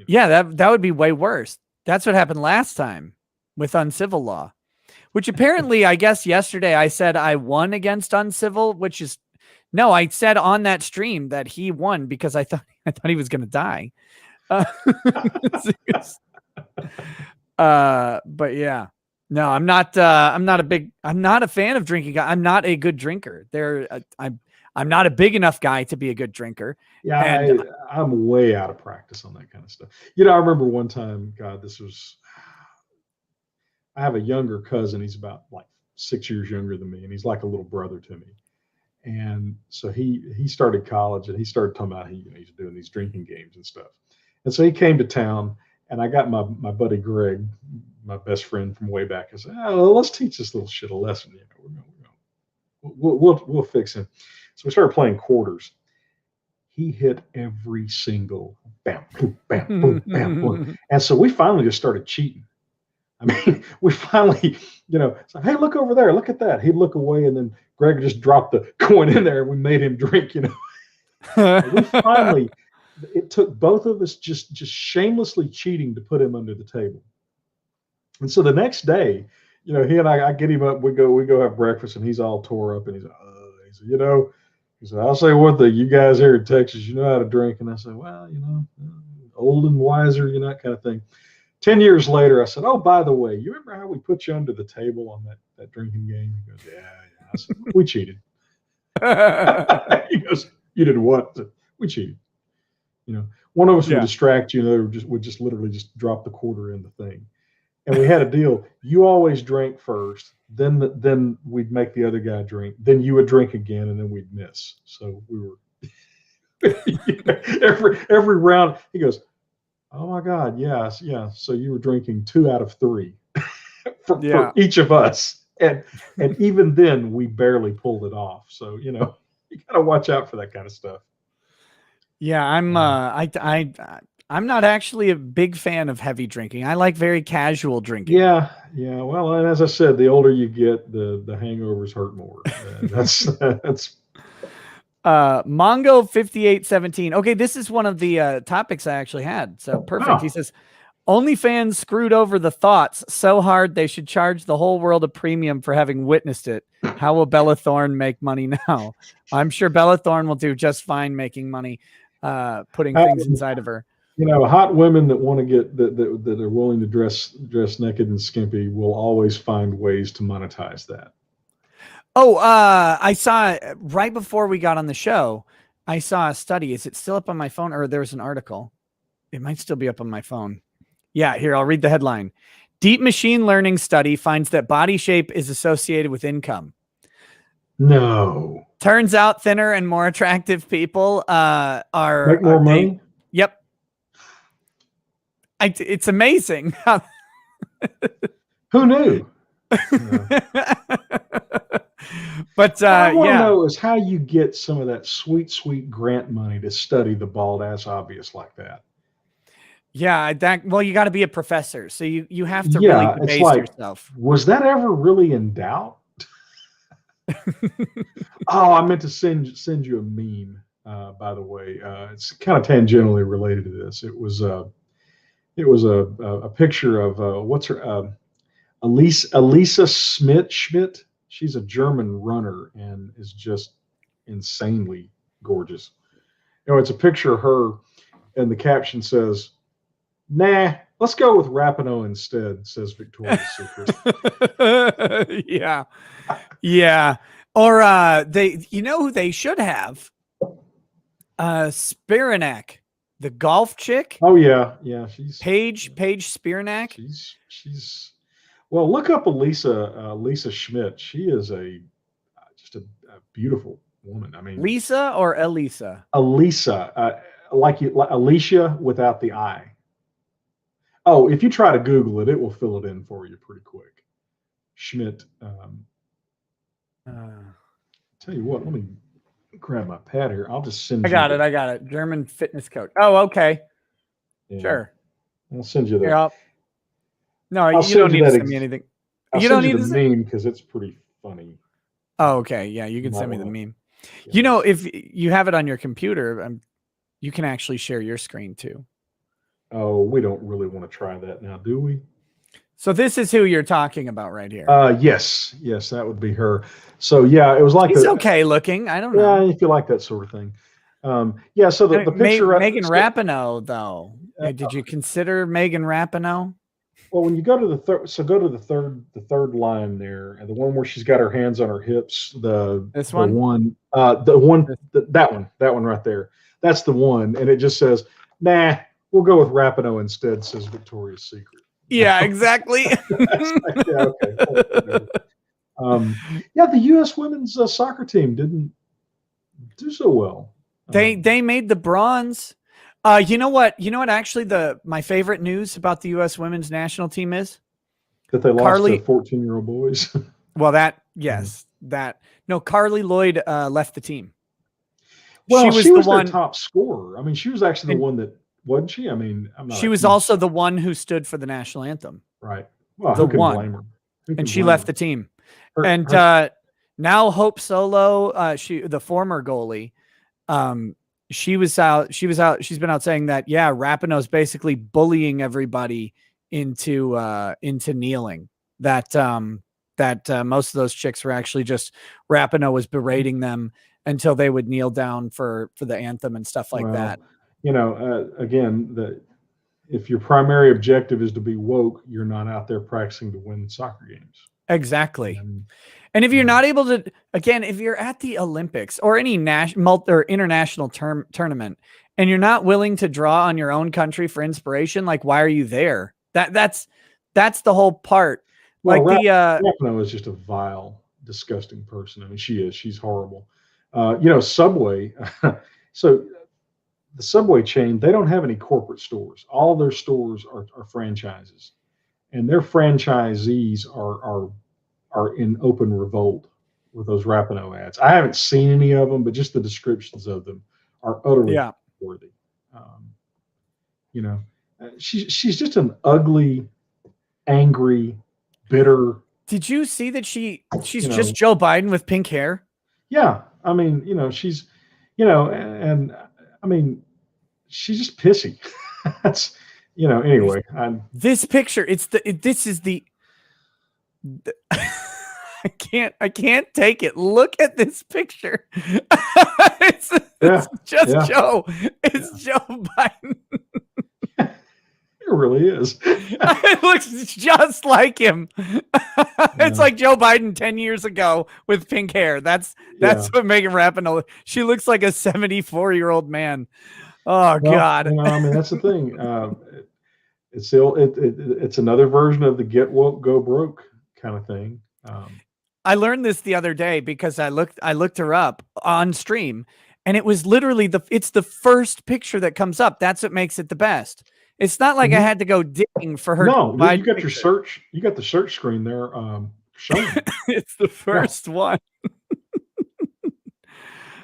yeah, that would be way worse. That's what happened last time with Uncivil Law, which apparently, I guess yesterday I said I won against Uncivil, which is. No, I said on that stream that he won because I thought he was going to die. But yeah, no, I'm not a fan of drinking. I'm not a good drinker. I'm not a big enough guy to be a good drinker. Yeah, and I'm way out of practice on that kind of stuff. I remember one time, God, I have a younger cousin. He's about like 6 years younger than me, and he's like a little brother to me. And so he started college and he started talking about he's doing these drinking games and stuff. And so he came to town And I got my buddy Greg, my best friend from way back. I said, oh, let's teach this little shit a lesson. We'll fix him. So we started playing quarters. He hit every single bam, boom, bam, boom, bam, boom. And so we finally just started cheating. I mean, we finally, so, hey, look over there, look at that. He'd look away, and then Greg just dropped the coin in there, and we made him drink. We finally, it took both of us just shamelessly cheating to put him under the table. And so the next day, he and I get him up, we go have breakfast, and he's all tore up, and he's like, he said, I'll say one thing, you guys here in Texas, you know how to drink. And I said, well, old and wiser, that kind of thing. 10 years later, I said, oh, by the way, you remember how we put you under the table on that drinking game? He goes, yeah. I said, we cheated. He goes, you did what? I said, we cheated. One of us would distract you, and the other would just literally just drop the quarter in the thing. And we had a deal. You always drank first, then we'd make the other guy drink. Then you would drink again, and then we'd miss. So we were every round. He goes, oh my God, yeah. So you were drinking 2 out of 3 for each of us, and even then we barely pulled it off. So you gotta watch out for that kind of stuff. Yeah, I'm not actually a big fan of heavy drinking. I like very casual drinking. Yeah. Well, and as I said, the older you get, the hangovers hurt more. That's Mongo 5817. Okay, this is one of the topics I actually had. So perfect. Oh. He says, OnlyFans screwed over the thoughts so hard they should charge the whole world a premium for having witnessed it. How will Bella Thorne make money now? I'm sure Bella Thorne will do just fine making money putting things inside of her. Hot women that want to get that are willing to dress naked and skimpy will always find ways to monetize that. Oh, I saw right before we got on the show, I saw a study. Is it still up on my phone, or there's an article? It might still be up on my phone. Yeah, here, I'll read the headline. Deep machine learning study finds that body shape is associated with income. No. Turns out thinner and more attractive people are make more money. Yep. It's amazing. Who knew? But what I want to know is how you get some of that sweet grant money to study the bald ass obvious like that. Yeah, well, you got to be a professor, so you have to really debase yourself. Was that ever really in doubt? Oh, I meant to send you a meme. By the way, it's kind of tangentially related to this. It was a picture of what's her Elisa Schmidt. She's a German runner and is just insanely gorgeous. It's a picture of her, and the caption says, "Nah, let's go with Rapinoe instead," says Victoria's Secret. Yeah. Or who they should have? Spiranak, the golf chick. Oh yeah, she's Paige Spiranak. She's well. Look up Lisa Schmidt. She is just a beautiful woman. I mean, Lisa or Elisa? Elisa, like Alicia without the I. Oh, if you try to Google it, it will fill it in for you pretty quick. Schmidt. Tell you what, let me grab my pad here. I'll just send. I got it. German fitness coach. Oh, okay. Yeah. Sure. I'll send you that. No, you don't need to send me anything. You don't need the meme because it's pretty funny. Oh, okay. Yeah, you can send me the meme. Yeah. If you have it on your computer, you can actually share your screen too. Oh, we don't really want to try that now, do we? So this is who you're talking about right here. Yes, that would be her. So yeah, it was like she's okay looking. I don't know. Yeah, if you like that sort of thing. Yeah. So the picture. Megan Rapinoe, though. Did you consider Megan Rapinoe? Well, when you go to the third line there, and the one where she's got her hands on her hips. That one right there. That's the one, and it just says, "Nah, we'll go with Rapinoe instead," says Victoria's Secret. Yeah, exactly. The U.S. women's soccer team didn't do so well. They made the bronze. You know what? You know what? Actually, my favorite news about the U.S. women's national team is That they lost Carly. to 14-year-old boys. Well, no, Carly Lloyd left the team. Well, she was the one their top scorer. I mean, she was actually the one that, wasn't she? I mean, I'm not. She was also the one who stood for the national anthem. Right. Well, the who can one, blame her? And she left the team. And now Hope Solo, the former goalie, she was out. She's been out saying that Rapinoe's basically bullying everybody into kneeling. That most of those chicks were actually just Rapinoe was berating them until they would kneel down for the anthem and stuff like that. You know, again, if your primary objective is to be woke, you're not out there practicing to win soccer games. Exactly. And if you're not able to, again, if you're at the Olympics or any national or international tournament and you're not willing to draw on your own country for inspiration, like, why are you there? That's the whole part. Well, like Rapinoe is just a vile, disgusting person. I mean, she's horrible. Subway. So the Subway chain, they don't have any corporate stores. All their stores are franchises, and their franchisees are in open revolt with those Rapinoe ads. I haven't seen any of them, but just the descriptions of them are utterly worthy. She's just an ugly, angry, bitter. Did you see that she's just Joe Biden with pink hair? Yeah, I mean, she's, and I mean, she's just pissy. That's, anyway. This picture, this is the I can't take it. Look at this picture. It's just Joe. It's Joe Biden. It really is. It looks just like him. It's like Joe Biden 10 years ago with pink hair. That's what Megan Rapinoe. She looks like a 74-year-old man. Oh, God. I mean, that's the thing. It's another version of the get woke, go broke kind of thing. I learned this the other day because I looked her up on stream, and it was literally it's the first picture that comes up. That's what makes it the best. It's not like I had to go digging for her. No, you got your search. You got the search screen there. Showing. It's the first one.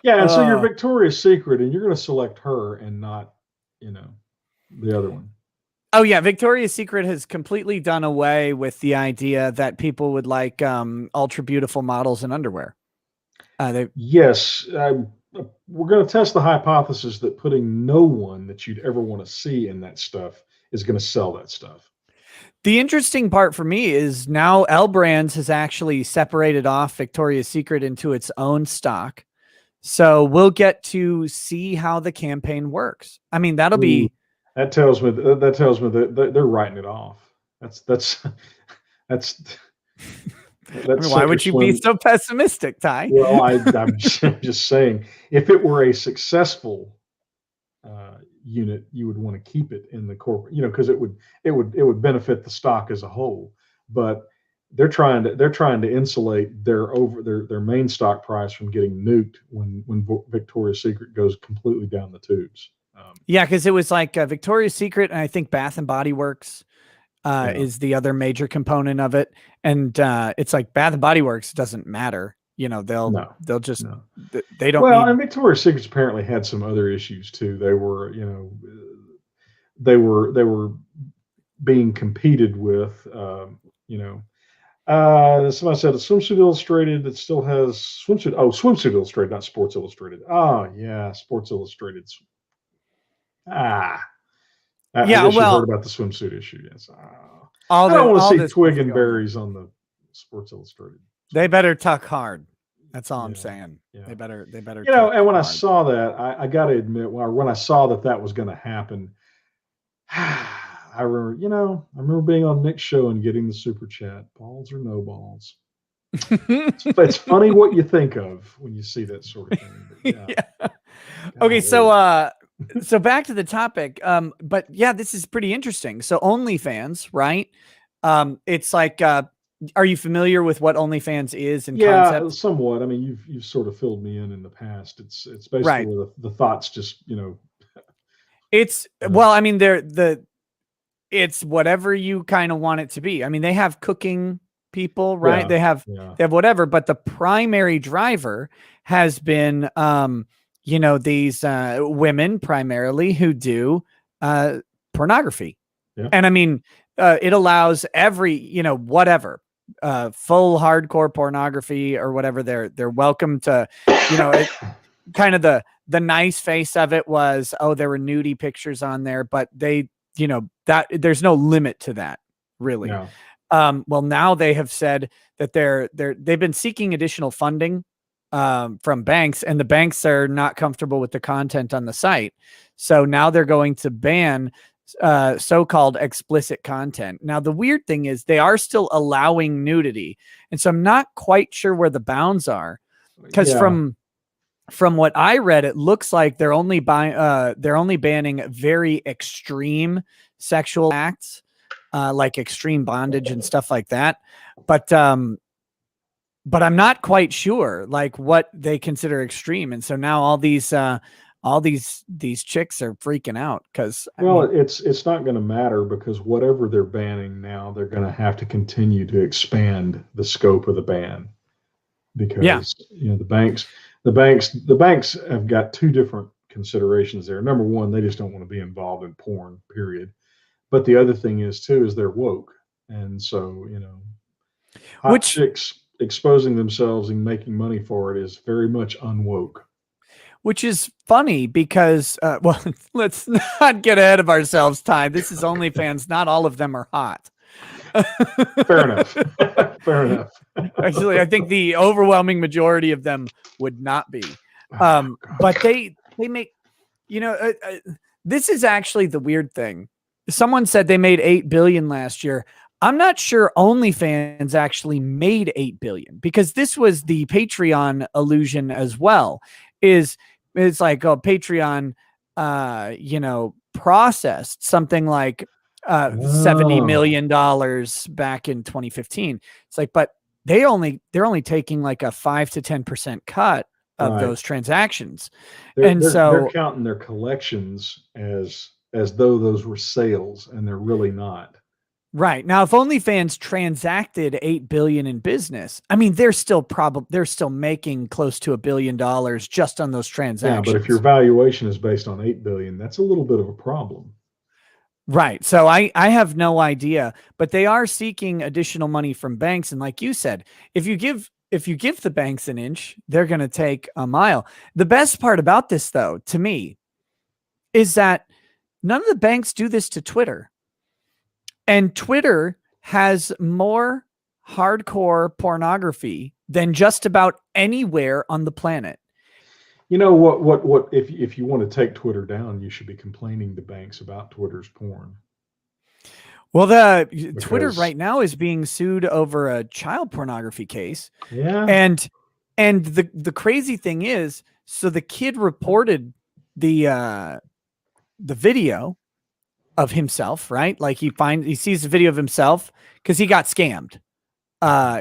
Yeah, and so you're Victoria's Secret, and you're going to select her and not, the other one. Oh yeah, Victoria's Secret has completely done away with the idea that people would like ultra beautiful models in underwear. Yes, we're going to test the hypothesis that putting no one that you'd ever want to see in that stuff is going to sell that stuff. The interesting part for me is now L Brands has actually separated off Victoria's Secret into its own stock. So we'll get to see how the campaign works. I mean, that'll be. That tells me that they're writing it off. That's why would you be so pessimistic, Ty? Well, I'm just saying, if it were a successful unit, you would want to keep it in the corporate, because it would benefit the stock as a whole. But they're trying to insulate their main stock price from getting nuked when Victoria's Secret goes completely down the tubes. Yeah, because it was like Victoria's Secret, and I think Bath and Body Works is the other major component of it. And it's like Bath and Body Works doesn't matter. They'll just they don't. Well, and Victoria's Secret apparently had some other issues too. They were being competed with. Somebody said a Swimsuit Illustrated that still has Swimsuit Illustrated, not Sports Illustrated. Oh yeah, Sports Illustrated. I guess you heard about the swimsuit issue. Yes. I don't want to see twig and berries on the Sports Illustrated. They better tuck hard. That's all I'm saying. Yeah. They better. And when I saw that, I got to admit, when I saw that was going to happen, I remember being on Nick's show and getting the super chat. Balls or no balls. It's funny what you think of when you see that sort of thing. Yeah. Okay, so back to the topic. But yeah, this is pretty interesting. So OnlyFans, right? It's like, are you familiar with what OnlyFans is and concept? Yeah, somewhat. I mean, you've sort of filled me in the past. It's basically where the thoughts just It's well, I mean, it's whatever you kind of want it to be. I mean, they have cooking people, right? Yeah, They have whatever, but the primary driver has been, these women primarily who do pornography. yeah. And I mean, it allows every, whatever, full hardcore pornography or whatever. They're welcome to, it kind of the nice face of it was, oh, there were nudie pictures on there, but they, that there's no limit to that really. Yeah. Well, now they have said that they've been seeking additional funding from banks, and the banks are not comfortable with the content on the site. So now they're going to ban so-called explicit content. Now, the weird thing is they are still allowing nudity. And so I'm not quite sure where the bounds are, because from what I read, it looks like they're only banning very extreme sexual acts, like extreme bondage and stuff like that. But I'm not quite sure like what they consider extreme. And so now all these chicks are freaking out because it's not going to matter, because whatever they're banning now, they're going to have to continue to expand the scope of the ban, because the banks have got two different considerations there. Number one, they just don't want to be involved in porn, period. But the other thing is too, is they're woke. And so, hot chicks exposing themselves and making money for it is very much unwoke. Which is funny because, well, let's not get ahead of ourselves, Ty. This is OnlyFans. Not all of them are hot. Fair enough. Fair enough. Actually, I think the overwhelming majority of them would not be. But they make, this is actually the weird thing. Someone said they made 8 billion last year. I'm not sure OnlyFans actually made 8 billion, because this was the Patreon illusion as well. It's like, oh, Patreon, processed something like $70 million back in 2015. It's like, but they're only taking like a 5 to 10% cut of those transactions. They're counting their collections as though those were sales, and they're really not. Right. Now, if OnlyFans transacted 8 billion in business, I mean, they're still making close to $1 billion just on those transactions. Yeah, but if your valuation is based on 8 billion, that's a little bit of a problem. Right. So I have no idea, but they are seeking additional money from banks. And like you said, if you give the banks an inch, they're going to take a mile. The best part about this, though, to me, is that none of the banks do this to Twitter. And Twitter has more hardcore pornography than just about anywhere on the planet. You know what if you want to take Twitter down, you should be complaining to banks about Twitter's porn. Well, Twitter right now is being sued over a child pornography case. Yeah. And the crazy thing is, so the kid reported the video of himself, right? Like he sees the video of himself because he got scammed.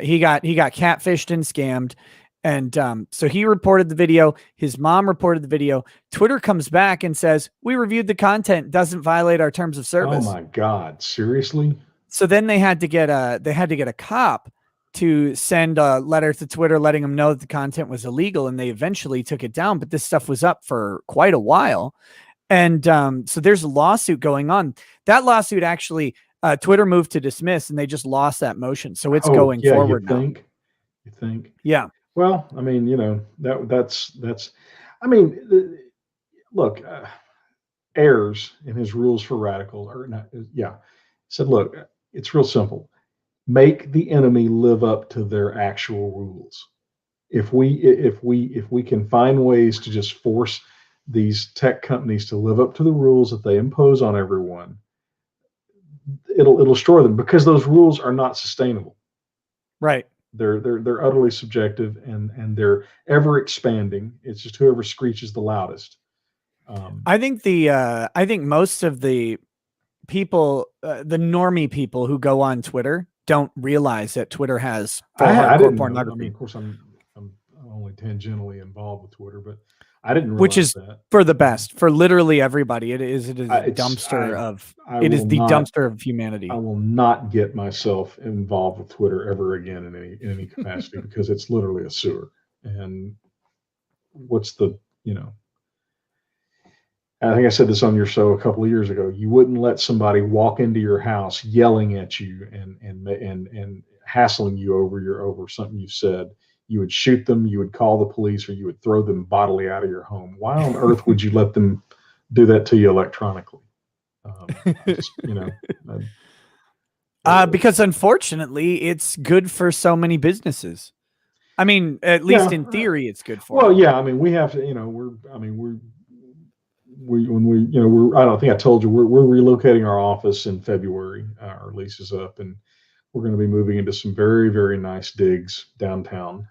He got catfished and scammed. And so he reported the video. His mom reported the video. Twitter comes back and says, we reviewed the content, doesn't violate our terms of service. Oh my God. Seriously? So then they had to get a cop to send a letter to Twitter letting them know that the content was illegal, and they eventually took it down. But this stuff was up for quite a while. And so there's a lawsuit going on. That lawsuit actually, Twitter moved to dismiss, and they just lost that motion. So it's going forward now. You think? Yeah. Well, I mean, that's. I mean, look, Ayers in his rules for radicals, or not? Yeah, said, look, it's real simple. Make the enemy live up to their actual rules. If we can find ways to just force these tech companies to live up to the rules that they impose on everyone, it'll destroy them, because those rules are not sustainable. Right. They're utterly subjective, and they're ever expanding. It's just whoever screeches the loudest. I think most of the people, the normie people who go on Twitter, don't realize that Twitter has hardcore pornography. I mean, of course, I'm only tangentially involved with Twitter, but I didn't realize which is that. for the best for literally everybody. It is a dumpster it is the dumpster of humanity. I will not get myself involved with Twitter ever again in any capacity because it's literally a sewer. And what's the, I think I said this on your show a couple of years ago. You wouldn't let somebody walk into your house yelling at you and hassling you over something you said. You would shoot them, you would call the police, or you would throw them bodily out of your home. Why on earth would you let them do that to you electronically? Because unfortunately, it's good for so many businesses. I mean, at least in theory, it's good for. Well, yeah. I mean, we have to. I don't think I told you we're relocating our office in February. Our lease is up, and we're going to be moving into some very, very nice digs downtown.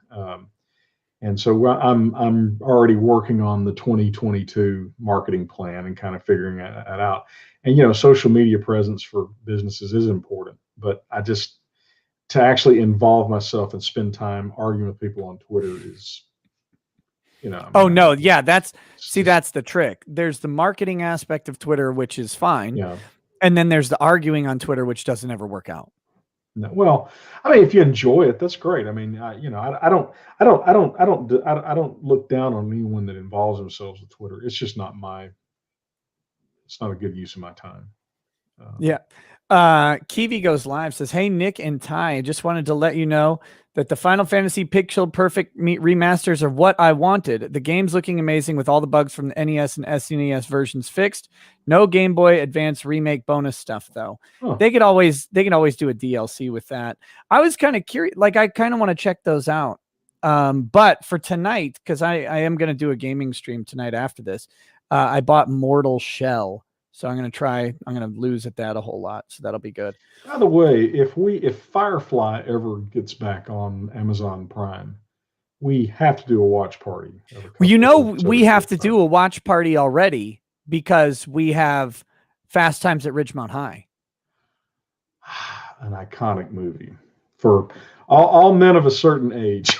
And so I'm already working on the 2022 marketing plan and kind of figuring that out. And, social media presence for businesses is important, but to actually involve myself and spend time arguing with people on Twitter is, no. Yeah. That's the trick. There's the marketing aspect of Twitter, which is fine. Yeah. And then there's the arguing on Twitter, which doesn't ever work out. No, well, I mean, if you enjoy it, that's great. I mean, I don't look down on anyone that involves themselves with Twitter. It's just not it's not a good use of my time. Yeah. Kiwi Goes Live says, "Hey, Nick and Ty, I just wanted to let you know that the Final Fantasy Pixel Perfect remasters are what I wanted. The game's looking amazing with all the bugs from the NES and SNES versions fixed. No Game Boy Advance remake bonus stuff though. Huh. They can always do a DLC with that. I was kind of curious, like I kind of want to check those out. But for tonight, because I am going to do a gaming stream tonight after this, I bought Mortal Shell. So I'm going to lose at that a whole lot. So that'll be good. By the way, if Firefly ever gets back on Amazon Prime, we have to do a watch party. Well, we have to do a watch party already because we have Fast Times at Ridgemont High. An iconic movie for all men of a certain age.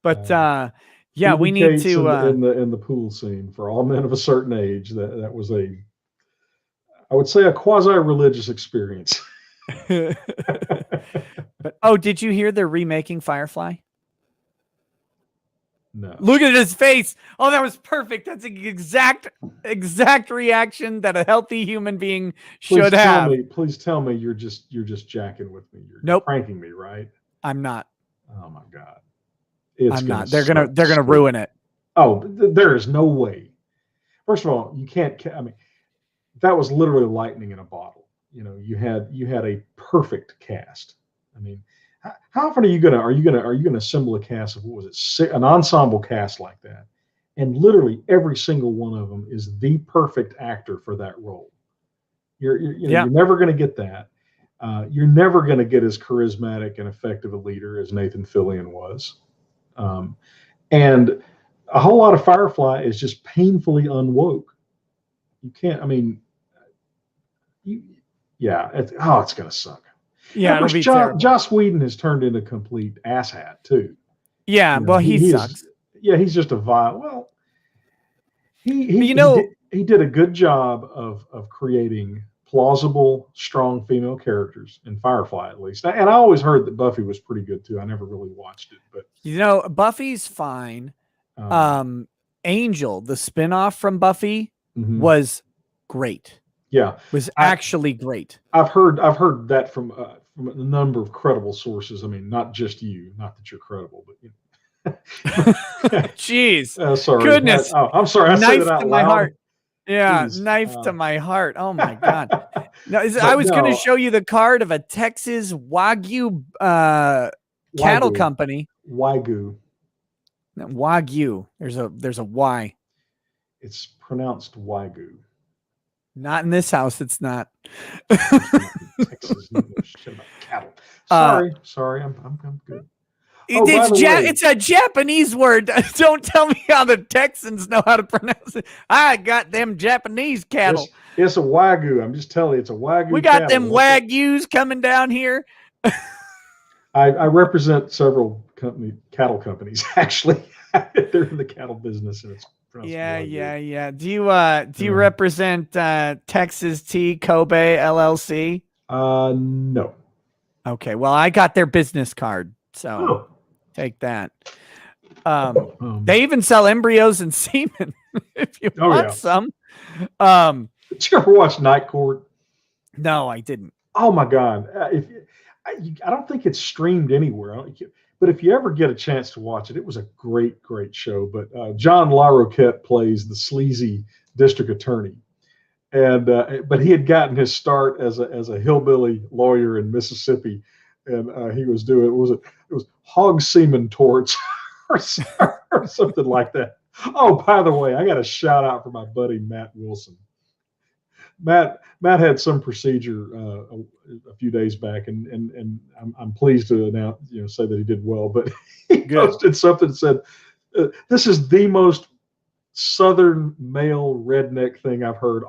But, yeah, we need to in the pool scene for all men of a certain age. That was I would say a quasi-religious experience. But did you hear they're remaking Firefly? No. Look at his face. Oh, that was perfect. That's the exact reaction that a healthy human being should have. Please tell me you're just jacking with me. You're pranking me, right? I'm not. Oh my God. I'm not. They're gonna ruin it. Oh, there is no way. First of all, you can't. I mean, that was literally lightning in a bottle. You had a perfect cast. I mean, how often are you gonna assemble a cast of what was it, an ensemble cast like that, and literally every single one of them is the perfect actor for that role. You're never gonna get that. You're never gonna get as charismatic and effective a leader as Nathan Fillion was. And a whole lot of Firefly is just painfully unwoke. You can't, I mean, it's going to suck. Yeah, it'll be terrible. Joss Whedon has turned into a complete asshat too. Yeah, he sucks. He's just a vile. Well, he did a good job of creating plausible, strong female characters in Firefly, at least. And I always heard that Buffy was pretty good too. I never really watched it, but Buffy's fine. Angel, the spinoff from Buffy, was great. Yeah, was actually great. I've heard that from a number of credible sources. I mean, not just you. Not that you're credible, but Jeez, sorry, goodness. I'm sorry. I said it out to loud. My heart. Yeah, Jeez. Knife to my heart. Oh my God. I was going to show you the card of a Texas Wagyu cattle company. Wagyu. Wagyu. There's a Y. It's pronounced Wagyu. Not in this house. It's not. Texas English cattle. Sorry. I'm good. It's a Japanese word. Don't tell me how the Texans know how to pronounce it. I got them Japanese cattle. It's a Wagyu. I'm just telling you, it's a Wagyu. We got cattle. them Wagyus coming down here. I represent several cattle companies, actually. They're in the cattle business, and it's yeah. Do you represent Texas Tea Kobe LLC? No. Okay, well, I got their business card, so take that. They even sell embryos and semen if you want some. Did you ever watch Night Court? No, I didn't. Oh my God! I don't think it's streamed anywhere. But if you ever get a chance to watch it, it was a great show. But John LaRoquette plays the sleazy district attorney, and but he had gotten his start as a hillbilly lawyer in Mississippi, and he was doing it was hog semen torts or something like that. Oh, by the way, I got a shout out for my buddy Matt Wilson. Matt had some procedure a few days back, and I'm pleased to announce, say that he did well. But he posted something that said, "This is the most Southern male redneck thing I've heard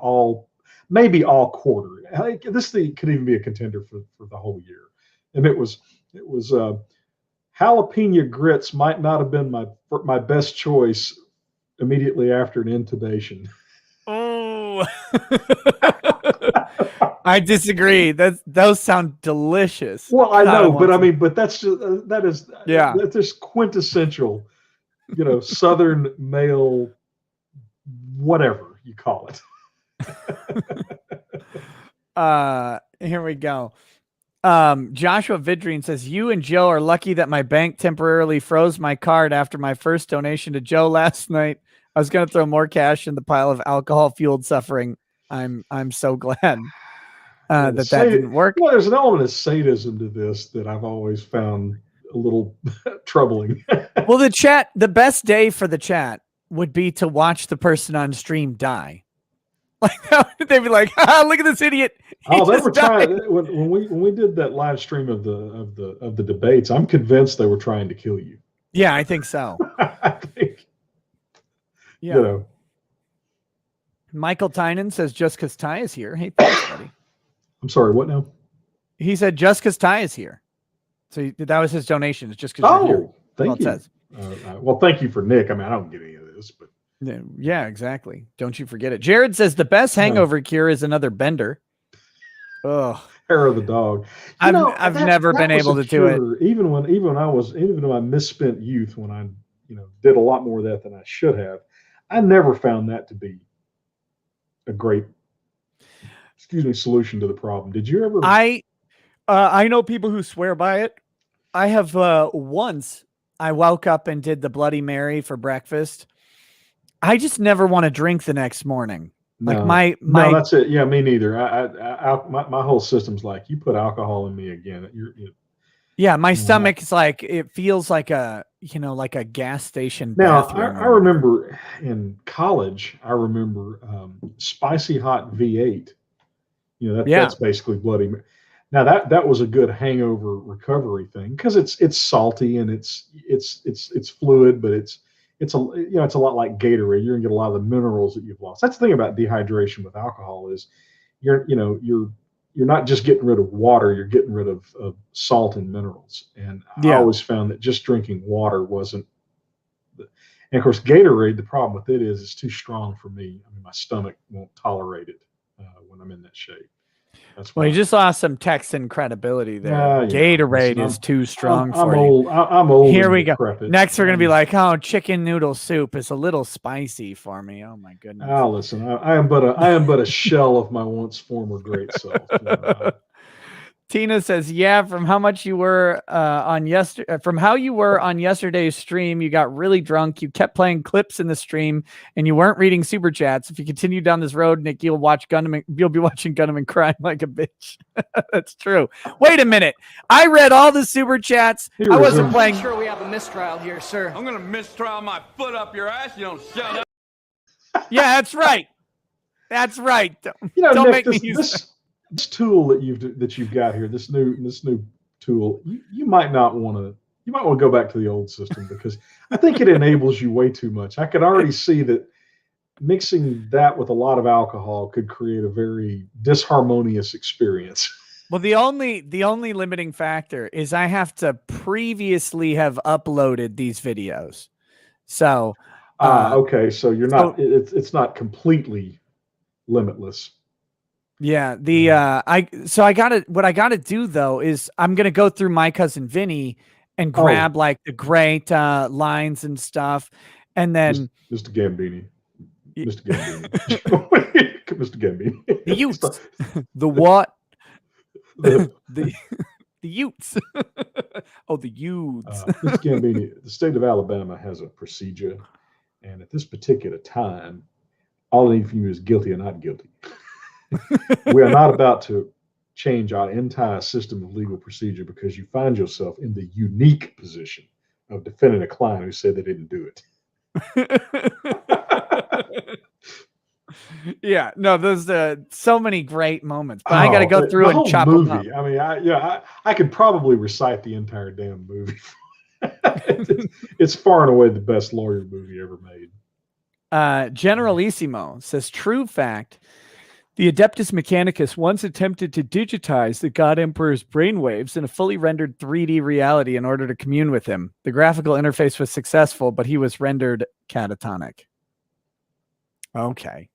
maybe all quarter. This thing could even be a contender for the whole year." And it was jalapeno grits might not have been my best choice immediately after an intubation. Oh, I disagree. Those sound delicious. Well, I know, but that's just that's just quintessential, Southern male, whatever you call it. Here we go. Joshua Vidrine says, "You and Joe are lucky that my bank temporarily froze my card after my first donation to Joe last night. I was going to throw more cash in the pile of alcohol-fueled suffering. I'm so glad that didn't work." Well, there's an element of sadism to this that I've always found a little troubling. Well, the best day for the chat would be to watch the person on stream die. Like they'd be like, "Look at this idiot." They were trying when we did that live stream of the debates. I'm convinced they were trying to kill you. Yeah, I think so. I think. Yeah. Michael Tynan says, "Just because Ty is here." Hey, thanks, buddy. I'm sorry, what now? He said, "Just because Ty is here." So that was his donation. It's just because you're here. Thank you. Well, thank you for Nick. I mean, I don't get any of this, but. Yeah, exactly. Don't you forget it. Jared says the best hangover cure is another bender. Oh, hair of the dog. I've never been able to do it. Even in my misspent youth, when I did a lot more of that than I should have, I never found that to be a great solution to the problem. Did you ever? I know people who swear by it. I have once I woke up and did the Bloody Mary for breakfast. I just never want to drink the next morning. Like no, that's it. Yeah, me neither. My whole system's like, you put alcohol in me again. Yeah, my stomach is like, it feels like a gas station. Now, I remember in college, spicy hot V8. That's basically Bloody Mary. Now that was a good hangover recovery thing because it's salty and it's fluid, but it's a lot like Gatorade. You're gonna get a lot of the minerals that you've lost. That's the thing about dehydration with alcohol is you're not just getting rid of water, you're getting rid of salt and minerals. And I always found that just drinking water wasn't. And of course, Gatorade, the problem with it is it's too strong for me. I mean, my stomach won't tolerate it when I'm in that shape. That's well, you just lost some Texan credibility there. Gatorade is too strong for you. I'm old. Here we go. Next, we're going to be like, "Oh, chicken noodle soup is a little spicy for me." Oh my goodness. Listen, I am but a shell of my once former great self. Tina says, "Yeah, from how you were on yesterday's stream, you got really drunk. You kept playing clips in the stream, and you weren't reading super chats. If you continue down this road, Nick, you'll be watching Gunnaman crying like a bitch." That's true. Wait a minute. I read all the super chats. I wasn't playing. Sure, we have a mistrial here, sir. I'm gonna mistrial my foot up your ass. You don't shut up. Yeah, that's right. That's right. Don't Nick, make me use this tool that you've got here, this new tool, you might want to go back to the old system because I think it enables you way too much. I could already see that mixing that with a lot of alcohol could create a very disharmonious experience. Well, the only limiting factor is I have to previously have uploaded these videos. So, okay, so you're not. It's not completely limitless. yeah, what I gotta do though is I'm gonna go through My Cousin Vinny and grab like the great lines and stuff, and then Mr. Gambini, Mr. Gambini, Mr. Gambini, the Utes, the what, the Utes, oh the Utes. Mr. Gambini, the state of Alabama has a procedure, and at this particular time, all I need from you is guilty or not guilty. We are not about to change our entire system of legal procedure because you find yourself in the unique position of defending a client who said they didn't do it. Yeah, no, there's so many great moments, but I got to go through and chop them up. I mean, I could probably recite the entire damn movie. It's far and away the best lawyer movie ever made. Generalissimo says, true fact, the Adeptus Mechanicus once attempted to digitize the God Emperor's brainwaves in a fully rendered 3D reality in order to commune with him. The graphical interface was successful, but he was rendered catatonic. Okay.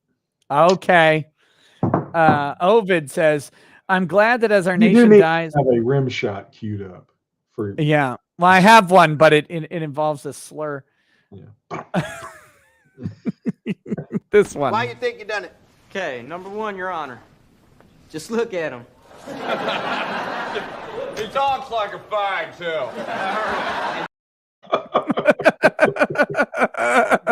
Ovid says, I'm glad that as our nation dies... have a rim shot queued up. Yeah. Well, I have one, but it involves a slur. Yeah. This one. Why you think you done it? Okay, number one, Your Honor. Just look at him. He talks like a fag, too.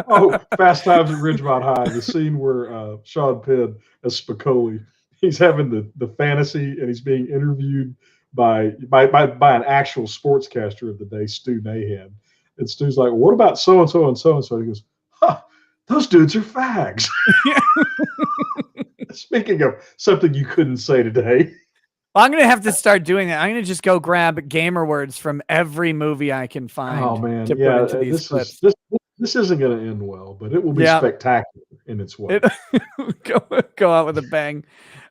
Oh, Fast Times at Ridgemont High, the scene where Sean Penn as Spicoli, he's having the fantasy and he's being interviewed by an actual sportscaster of the day, Stu Nahan. And Stu's like, well, what about so-and-so and so-and-so? He goes, those dudes are fags. Speaking of something you couldn't say today. Well, I'm going to have to start doing that. I'm going to just go grab gamer words from every movie I can find. Oh, man. To put into these clips. This isn't going to end well, but it will be spectacular in its way. Go out with a bang.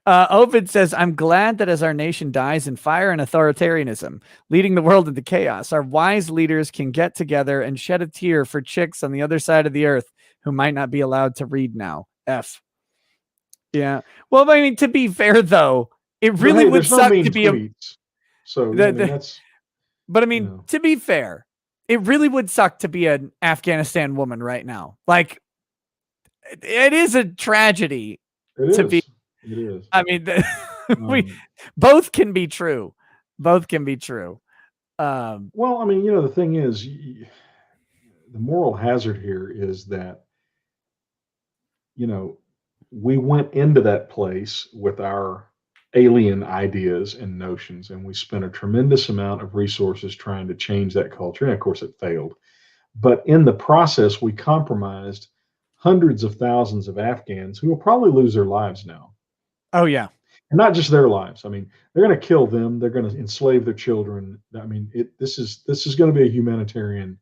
Ovid says, I'm glad that as our nation dies in fire and authoritarianism, leading the world into chaos, our wise leaders can get together and shed a tear for chicks on the other side of the earth who might not be allowed to read now. F. Yeah. Well, I mean, to be fair, though, it really would suck to be tweets. But I mean, to be fair, it really would suck to be an Afghanistan woman right now. Like, it is a tragedy be. It is. I mean, both can be true. Both can be true. Well, I mean, the thing is, the moral hazard here is that, we went into that place with our alien ideas and notions, and we spent a tremendous amount of resources trying to change that culture. And of course, it failed. But in the process, we compromised hundreds of thousands of Afghans who will probably lose their lives now. Oh, yeah. And not just their lives. I mean, they're going to kill them. They're going to enslave their children. I mean, this is going to be a humanitarian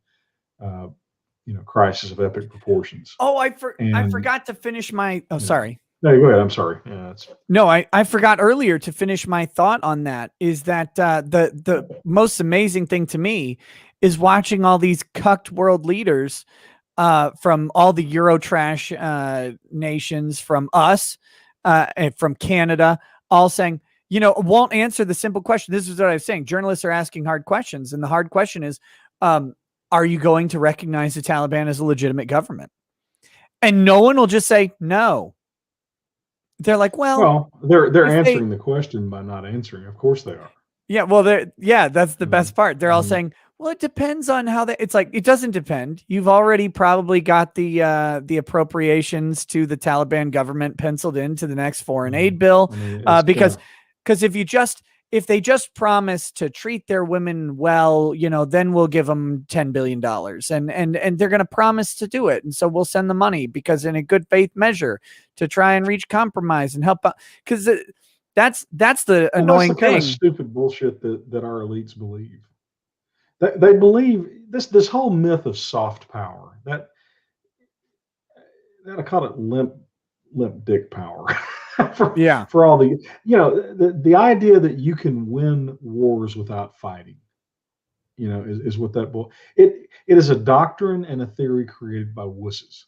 crisis of epic proportions. Oh, I forgot to finish my. Oh, sorry. No, go ahead. I'm sorry. Yeah, no, I forgot earlier to finish my thought on that. Is that the most amazing thing to me is watching all these cucked world leaders from all the Eurotrash nations, from us, and from Canada, all saying, won't answer the simple question. This is what I was saying. Journalists are asking hard questions, and the hard question is, are you going to recognize the Taliban as a legitimate government? And no one will just say no. They're like, well, they're answering the question by not answering. Of course they are. Yeah, well, that's the best part. They're all saying, well, it depends on how it's like, it doesn't depend. You've already probably got the appropriations to the Taliban government penciled into the next foreign aid bill. Because if they just promise to treat their women well, then we'll give them $10 billion and they're going to promise to do it. And so we'll send the money because in a good faith measure to try and reach compromise and help out. Because that's the annoying thing. Kind of stupid bullshit that our elites believe. They believe this whole myth of soft power, that I call it limp dick power. For all the the idea that you can win wars without fighting. is what that book. It is a doctrine and a theory created by wusses,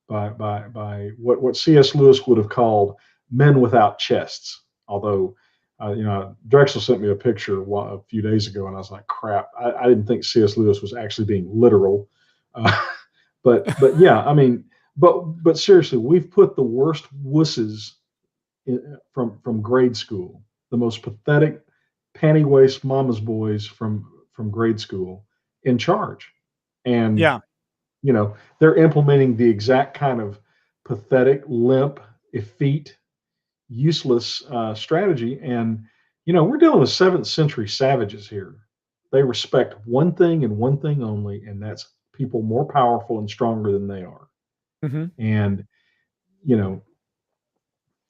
by what C.S. Lewis would have called men without chests. Although, Drexel sent me a picture a few days ago, and I was like, crap, I didn't think C.S. Lewis was actually being literal. But yeah, I mean, but seriously, we've put the worst wusses from grade school, the most pathetic panty waist mama's boys from grade school in charge. And they're implementing the exact kind of pathetic, limp, effete, useless strategy. And we're dealing with 7th century savages here. They respect one thing and one thing only, and that's people more powerful and stronger than they are. And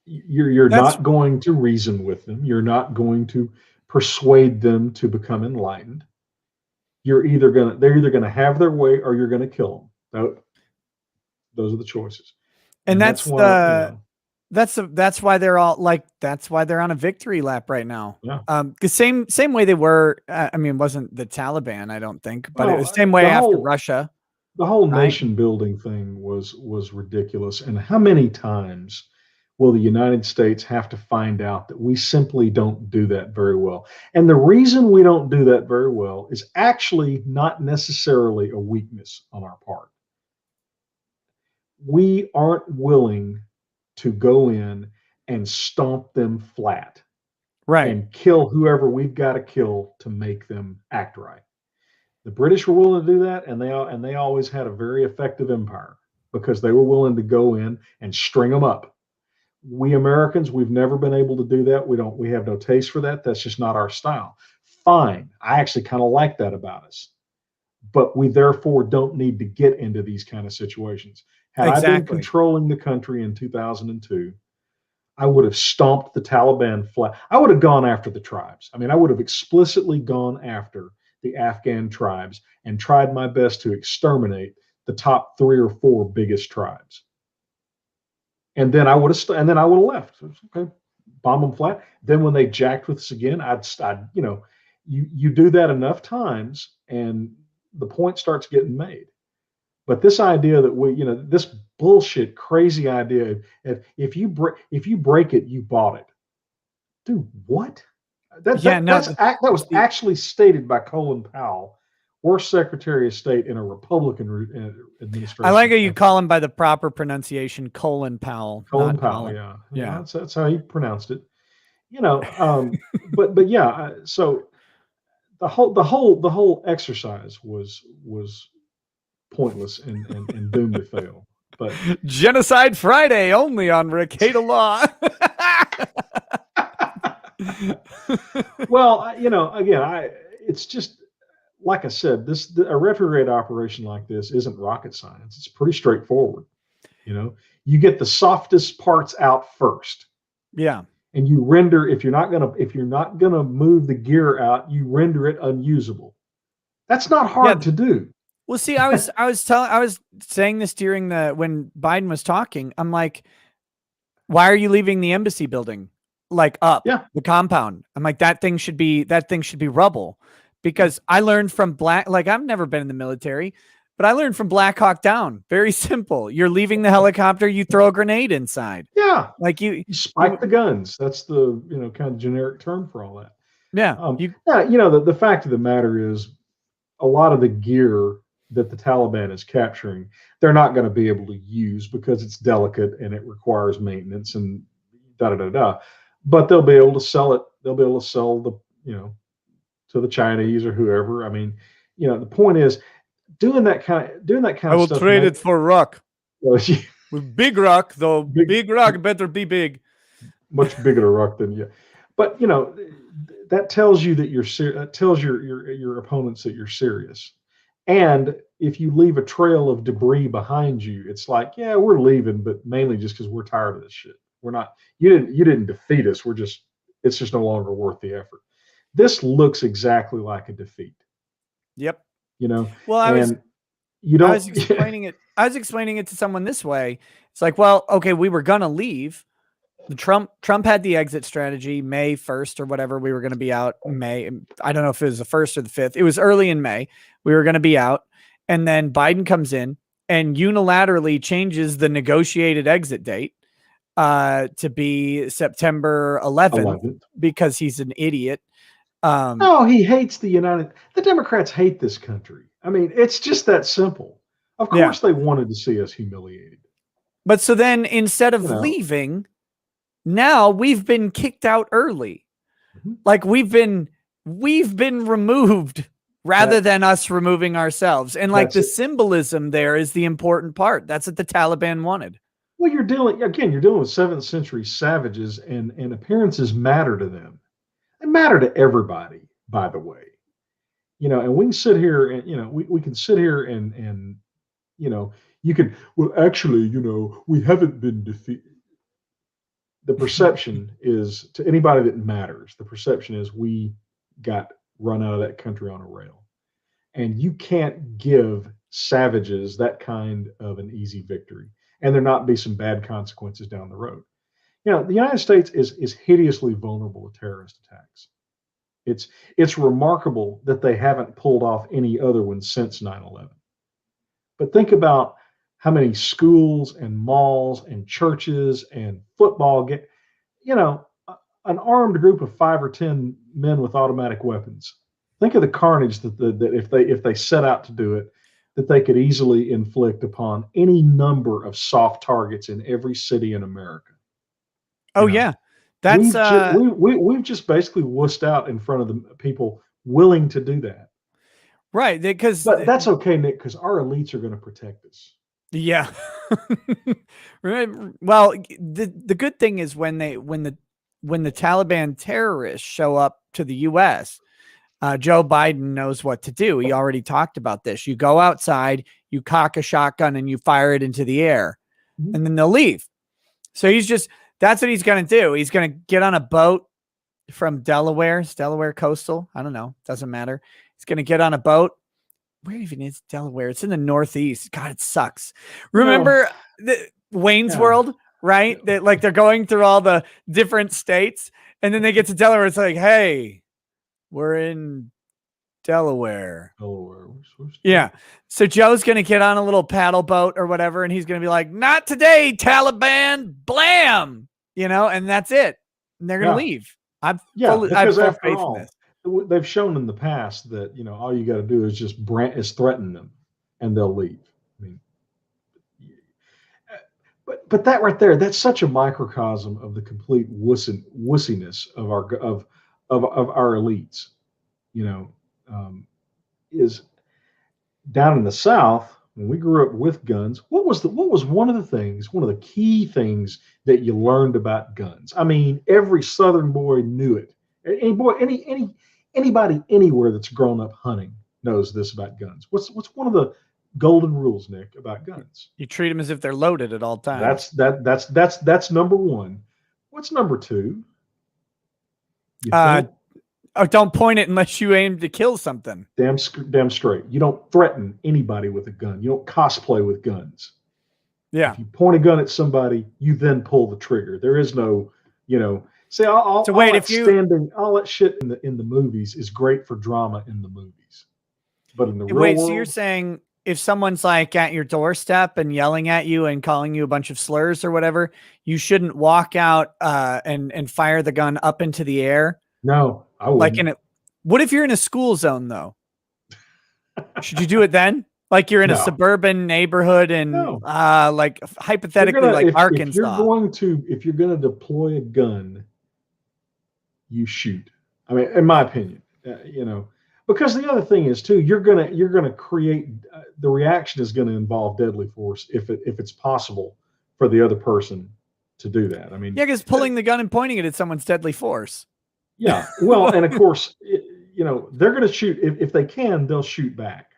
you're not going to reason with them. You're not going to persuade them to become enlightened. They're either gonna have their way, or you're gonna kill them. Those are the choices. And that's why they're all like, that's why they're on a victory lap right now. Yeah. The same way they were. I mean, it wasn't the Taliban, I don't think, but it was the same way after Russia. The whole nation building thing was ridiculous. And how many times will the United States have to find out that we simply don't do that very well? And the reason we don't do that very well is actually not necessarily a weakness on our part. We aren't willing to go in and stomp them flat, and kill whoever we've got to kill to make them act right. The British were willing to do that, and they always had a very effective empire because they were willing to go in and string them up. We Americans, we've never been able to do that. We have no taste for that. That's just not our style. Fine. I actually kind of like that about us. But we therefore don't need to get into these kind of situations. Had I been controlling the country in 2002, I would have stomped the Taliban flat. I would have gone after the tribes. I mean, I would have explicitly gone after the Afghan tribes and tried my best to exterminate the top 3 or 4 biggest tribes. And then I would have left. Okay, bomb them flat. Then when they jacked with us again, I'd you do that enough times, and the point starts getting made. But this idea that this bullshit, crazy idea, if you break it, you bought it. Dude, what? That was actually stated by Colin Powell, worst Secretary of State in a Republican administration. I like how you call him by the proper pronunciation, Colin Powell. Colin Powell, yeah. That's how he pronounced it. But yeah. So the whole exercise was pointless and doomed to fail. But Genocide Friday only on Ricada Law. Well, again, it's just. Like I said, a retrograde operation like this isn't rocket science. It's pretty straightforward. You get the softest parts out first. Yeah. And you render, if you're not gonna move the gear out, you render it unusable. That's not hard to do. Well, see, I was saying this during when Biden was talking. I'm like, why are you leaving the embassy building the compound? I'm like, that thing should be rubble. Because I learned from I've never been in the military, but I learned from Black Hawk Down. Very simple. You're leaving the helicopter, you throw a grenade inside. Yeah. Like you spike the guns. That's the, kind of generic term for all that. Yeah. The fact of the matter is a lot of the gear that the Taliban is capturing, they're not going to be able to use because it's delicate and it requires maintenance and da-da-da-da. But they'll be able to sell it. They'll be able to sell the, to the Chinese or whoever. I mean, the point is doing that kind of stuff. I will trade it for rock. Well, with big rock, though. Big rock better be big. Much bigger rock than you. But that tells you that tells your opponents that you're serious. And if you leave a trail of debris behind you, it's like, yeah, we're leaving, but mainly just because we're tired of this shit. We're not. You didn't defeat us. It's just no longer worth the effort. This looks exactly like a defeat. Yep. Well, I was explaining it. I was explaining it to someone this way. It's like, well, okay, we were gonna leave. Trump had the exit strategy May 1st or whatever. We were going to be out in May. I don't know if it was the 1st or the 5th. It was early in May. We were going to be out. And then Biden comes in and unilaterally changes the negotiated exit date to be September 11th because he's an idiot. No, he hates the Democrats hate this country. I mean, it's just that simple. Of course they wanted to see us humiliated. But so then instead of leaving, now we've been kicked out early. Like we've been removed rather than us removing ourselves. And like the symbolism there is the important part. That's what the Taliban wanted. Well, you're dealing with 7th century savages, and appearances matter to them. They matter to everybody, by the way. And we can sit here and, we can sit here and you could, well, actually, we haven't been defeated. The perception is, to anybody that matters, the perception is we got run out of that country on a rail. And you can't give savages that kind of an easy victory, and there not be some bad consequences down the road. The United States is hideously vulnerable to terrorist attacks. It's remarkable that they haven't pulled off any other ones since 9/11. But think about how many schools and malls and churches and football an armed group of 5 or 10 men with automatic weapons. Think of the carnage that if they set out to do it, that they could easily inflict upon any number of soft targets in every city in America. Oh yeah, that's we've just basically wussed out in front of the people willing to do that. Right, but that's okay, Nick, because our elites are going to protect us. Yeah. Well, the good thing is when the Taliban terrorists show up to the U.S., Joe Biden knows what to do. He already talked about this. You go outside, you cock a shotgun, and you fire it into the air, and then they'll leave. So that's what he's going to do. He's going to get on a boat from Delaware coastal. I don't know. Doesn't matter. He's going to get on a boat. Where even is Delaware? It's in the Northeast. God, it sucks. Remember the Wayne's World, right? That like they're going through all the different states, and then they get to Delaware. It's like, hey, we're in Delaware. Yeah. So Joe's going to get on a little paddle boat or whatever, and he's going to be like, not today, Taliban, blam, and that's it. And they're going to leave. I have full faith in this. They've shown in the past that, all you got to do is just threaten them and they'll leave. I mean, but that right there, that's such a microcosm of the complete wussiness of our elites, is down in the South. When we grew up with guns, what was one of the key things that you learned about guns? I mean, every Southern boy knew it. Anybody anywhere that's grown up hunting knows this about guns. What's one of the golden rules, Nick, about guns? You treat them as if they're loaded at all times. That's number one. What's number two? Don't point it unless you aim to kill something. Damn straight. You don't threaten anybody with a gun. You don't cosplay with guns. Yeah. If you point a gun at somebody, you then pull the trigger. There is no, See, all that shit in the movies is great for drama in the movies, but in the real world. So you're saying if someone's like at your doorstep and yelling at you and calling you a bunch of slurs or whatever, you shouldn't walk out and fire the gun up into the air? No, I wouldn't. What if you're in a school zone though? Should you do it then? Like you're in a suburban neighborhood and like hypothetically Arkansas. If you're going to deploy a gun, you shoot. I mean, in my opinion, because the other thing is too, you're gonna create the reaction is going to involve deadly force if it's possible for the other person to do that. I mean, because pulling the gun and pointing it at someone's deadly force. Yeah, well, and of course, they're going to shoot if they can. They'll shoot back.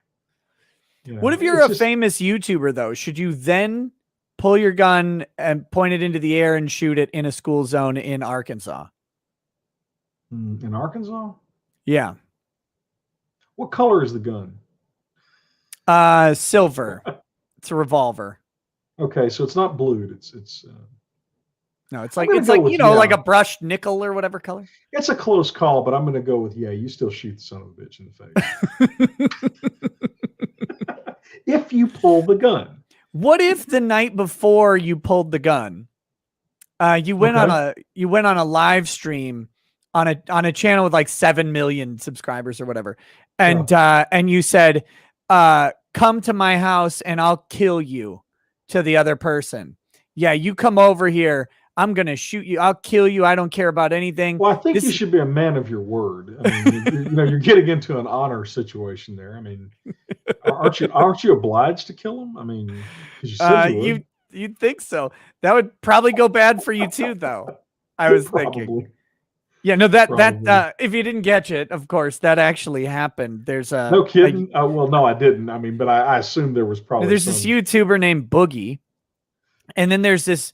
What if you're a famous YouTuber though? Should you then pull your gun and point it into the air and shoot it in a school zone in Arkansas? In Arkansas? Yeah. What color is the gun? Silver. It's a revolver. Okay, so it's not blued. It's No, it's I'm like gonna go with like yeah. a brushed nickel or whatever color. It's a close call, but I'm going to go with yeah. You still shoot the son of a bitch in the face if you pull the gun. What if the night before you pulled the gun, you went on a live stream on a channel with like 7 million subscribers or whatever, and you said, "Come to my house and I'll kill you," to the other person. Yeah, you come over here. I'm gonna shoot you. I'll kill you. I don't care about anything. Well, I think you should be a man of your word. I mean, you're getting into an honor situation there. I mean, aren't you obliged to kill him? I mean, because you said you would. You'd think so. That would probably go bad for you too, though. I was thinking. Yeah, no, that if you didn't catch it, of course, that actually happened. There's a no kidding. Well, no, I didn't. I mean, but I assumed there was probably this YouTuber named Boogie, and then there's this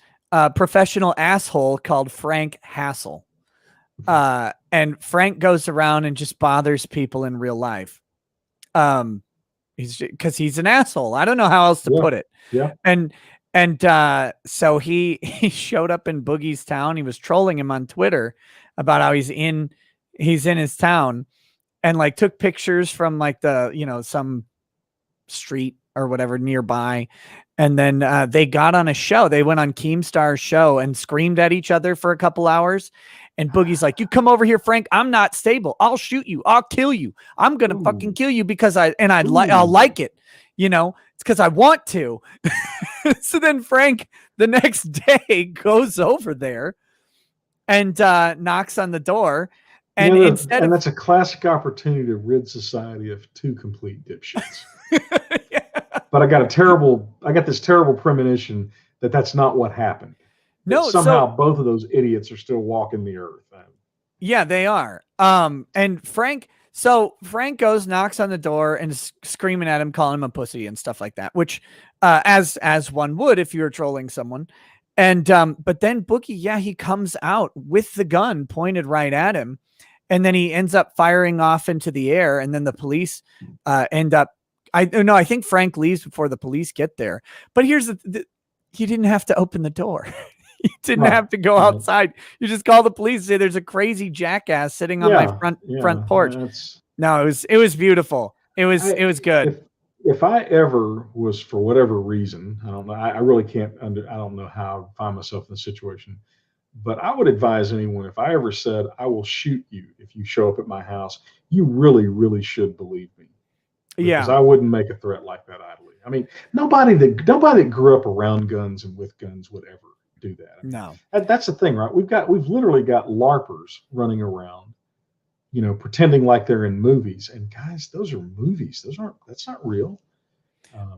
professional asshole called Frank Hassel. And Frank goes around and just bothers people in real life. Because he's an asshole. I don't know how else to put it. Yeah. And so he showed up in Boogie's town. He was trolling him on Twitter about how he's in his town, and like took pictures from like the some street or whatever nearby. And then they got on a show. They went on Keemstar's show and screamed at each other for a couple hours. And Boogie's like, "You come over here, Frank. I'm not stable. I'll shoot you. I'll kill you. I'm gonna fucking kill you because I'll like it. It's because I want to." So then Frank the next day goes over there and knocks on the door. And and that's a classic opportunity to rid society of two complete dipshits. Yeah. But I got this terrible premonition that that's not what happened. No, somehow both of those idiots are still walking the earth. Yeah, they are. And Frank goes, knocks on the door and is screaming at him, calling him a pussy and stuff like that, which as one would if you were trolling someone. And but then Boogie, he comes out with the gun pointed right at him, and then he ends up firing off into the air, and then the police end up. I think Frank leaves before the police get there. But here's you didn't have to open the door. You didn't have to go outside. You just call the police and say there's a crazy jackass sitting on my front porch. No, it was beautiful. It was good. If I ever was, for whatever reason, I don't know, I really can't I don't know how I find myself in the situation, but I would advise anyone, if I ever said, "I will shoot you if you show up at my house," you really, really should believe me. Because I wouldn't make a threat like that idly. I mean, nobody that grew up around guns and with guns would ever do that. No. That's the thing, right? We've literally got LARPers running around, pretending like they're in movies. And guys, those are movies. That's not real.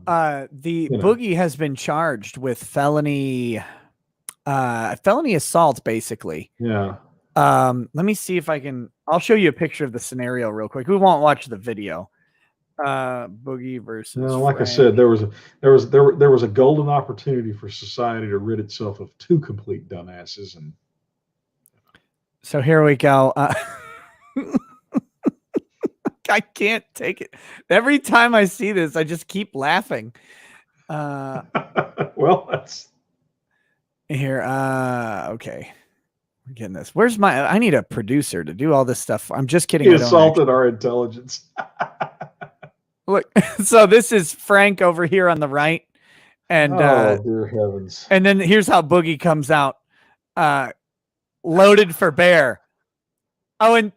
Boogie has been charged with felony assault, basically. Yeah. Let me see if I'll show you a picture of the scenario real quick. We won't watch the video. Boogie versus like Frank. I said, there was a golden opportunity for society to rid itself of two complete dumbasses. And so here we go. I can't take it. Every time I see this, I just keep laughing. Well, that's here. Okay. We're getting this. I need a producer to do all this stuff. I'm just kidding. He assaulted our intelligence. Look, so this is Frank over here on the right. And dear heavens. And then here's how Boogie comes out. Loaded for bear. Oh, and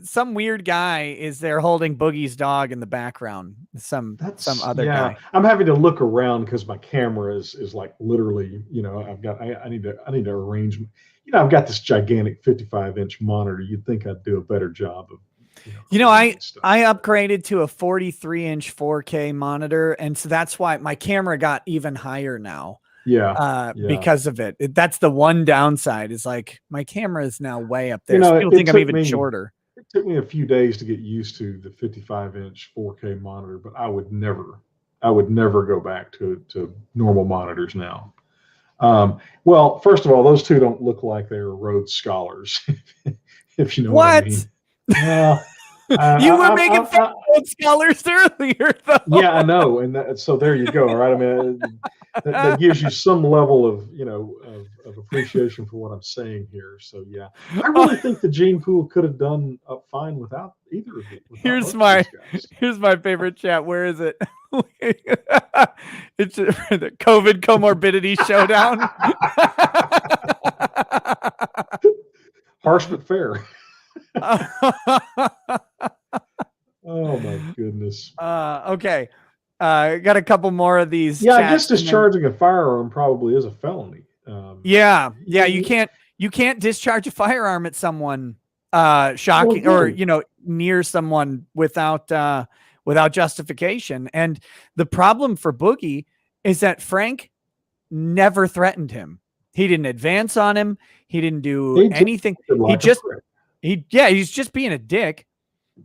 some weird guy is there holding Boogie's dog in the background. Some other guy. I'm having to look around because my camera is like literally, I need to arrange. I've got this gigantic 55-inch monitor. You'd think I'd do a better job of. I upgraded to a 43-inch 4K monitor, and so that's why my camera got even higher now. Yeah. Because of it. That's the one downside, is like my camera is now way up there. So people think I'm even shorter. It took me a few days to get used to the 55-inch 4K monitor, but I would never go back to normal monitors now. Well, first of all, those two don't look like they're Rhodes Scholars, if you know what I mean. Yeah. You were making fun of scholars earlier, though. Yeah, I know, and so there you go. Right? I mean, that gives you some level of of appreciation for what I'm saying here. So yeah, I really think the gene pool could have done fine without either of it. Here's my favorite chat. Where is it? It's the COVID comorbidity showdown. Harsh but fair. Oh my goodness. Okay. Got a couple more of these. Yeah, I guess discharging a firearm probably is a felony. Yeah. You can't discharge a firearm at someone shocking or near someone without justification. And the problem for Boogie is that Frank never threatened him. He didn't advance on him. He didn't do anything. He's just being a dick.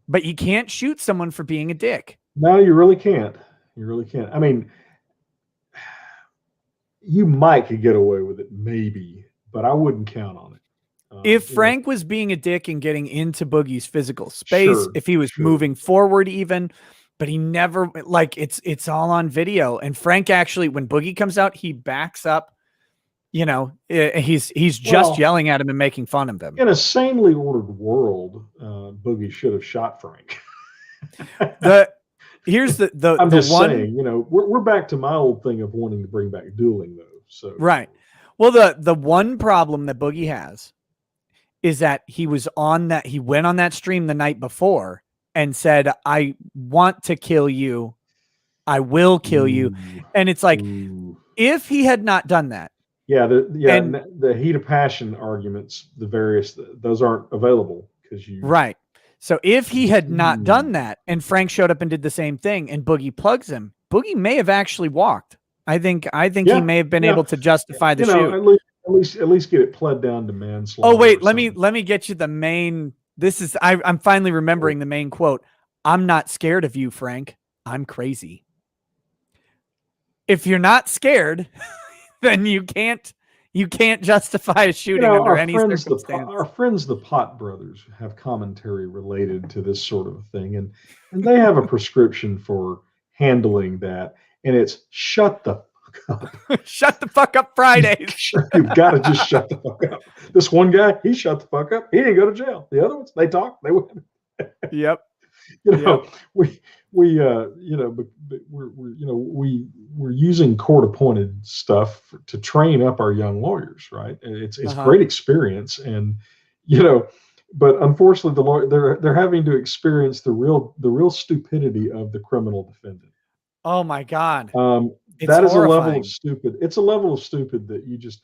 But you can't shoot someone for being a dick. No, you really can't. You really can't. I mean, you might could get away with it, maybe, but I wouldn't count on it. If Frank was being a dick and getting into Boogie's physical space, if he was moving forward even, but he never, like, it's all on video. And Frank actually, when Boogie comes out, he backs up. He's just yelling at him and making fun of him. In a sanely ordered world, Boogie should have shot Frank. Here's the I'm the just one, saying, we're back to my old thing of wanting to bring back dueling, though. So right. Well, the one problem that Boogie has is that he went on that stream the night before and said, "I want to kill you. I will kill you." And it's like, if he had not done that. Yeah, the heat of passion arguments, those aren't available because you right. So if he had not done that, and Frank showed up and did the same thing, and Boogie plugs him, Boogie may have actually walked. I think he may have been able to justify the shoot. At least get it pled down to manslaughter. Oh wait, let me get you the main. I'm finally remembering the main quote. "I'm not scared of you, Frank. I'm crazy." If you're not scared, then you can't justify a shooting under any circumstance. Our friends, the Pot Brothers, have commentary related to this sort of thing, and they have a prescription for handling that, and it's shut the fuck up. Shut the fuck up Fridays. You've got to just shut the fuck up. This one guy, he shut the fuck up. He didn't go to jail. The other ones, they talk, they win. Yep. We're using court-appointed stuff to train up our young lawyers, right? It's great experience, and but unfortunately, the lawyer they're having to experience the real stupidity of the criminal defendant. Oh my God, that is horrifying. A level of stupid. It's a level of stupid that you just,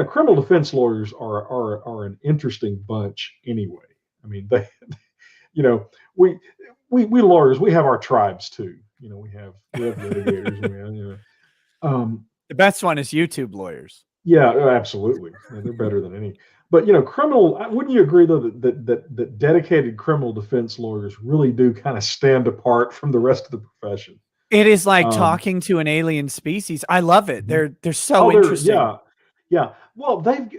criminal defense lawyers are an interesting bunch anyway. I mean, we lawyers, we have our tribes too. We have litigators. The best one is YouTube lawyers. Yeah, absolutely. They're better than any. But criminal. Wouldn't you agree though that dedicated criminal defense lawyers really do kind of stand apart from the rest of the profession? It is like talking to an alien species. I love it. They're so interesting. Yeah. Well, they've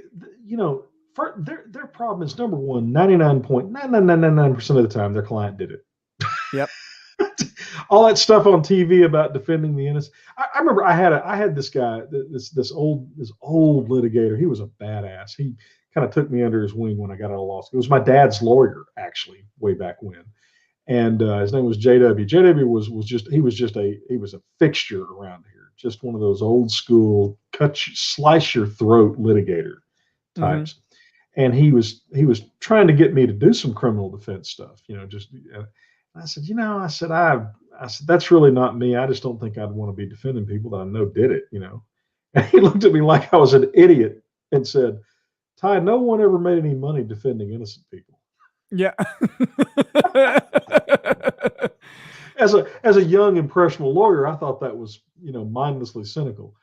their problem is, number one, 99.9999% of the time their client did it. Yep. All that stuff on TV about defending the innocent. I remember I had this guy, this old litigator. He was a badass. He kind of took me under his wing when I got out of law school. It was my dad's lawyer, actually, way back when. And his name was JW. JW was a fixture around here. Just one of those old school slice your throat litigator types. And he was trying to get me to do some criminal defense stuff, I said, I said, that's really not me. I just don't think I'd want to be defending people that I know did it, And he looked at me like I was an idiot and said, "Ty, no one ever made any money defending innocent people." Yeah. As a young impressionable lawyer, I thought that was, mindlessly cynical.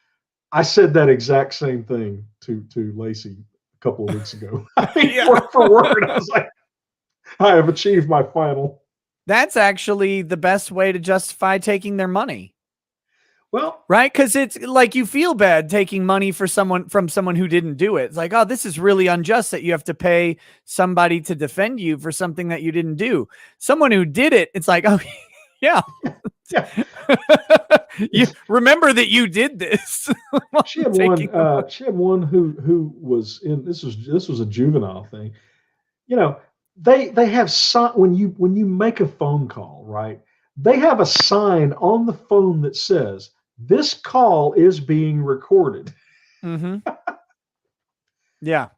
I said that exact same thing to Lacey a couple of weeks ago. Word for word. I was like, I have achieved my final. That's actually the best way to justify taking their money. Well, right? Because it's like you feel bad taking money from someone who didn't do it. It's like, oh, this is really unjust that you have to pay somebody to defend you for something that you didn't do. Someone who did it, it's like, oh, yeah. yeah. You remember that you did this. She had one. She had one who was in. This was a juvenile thing. You know, they have when you make a phone call, right? They have a sign on the phone that says this call is being recorded. Mm-hmm. Yeah.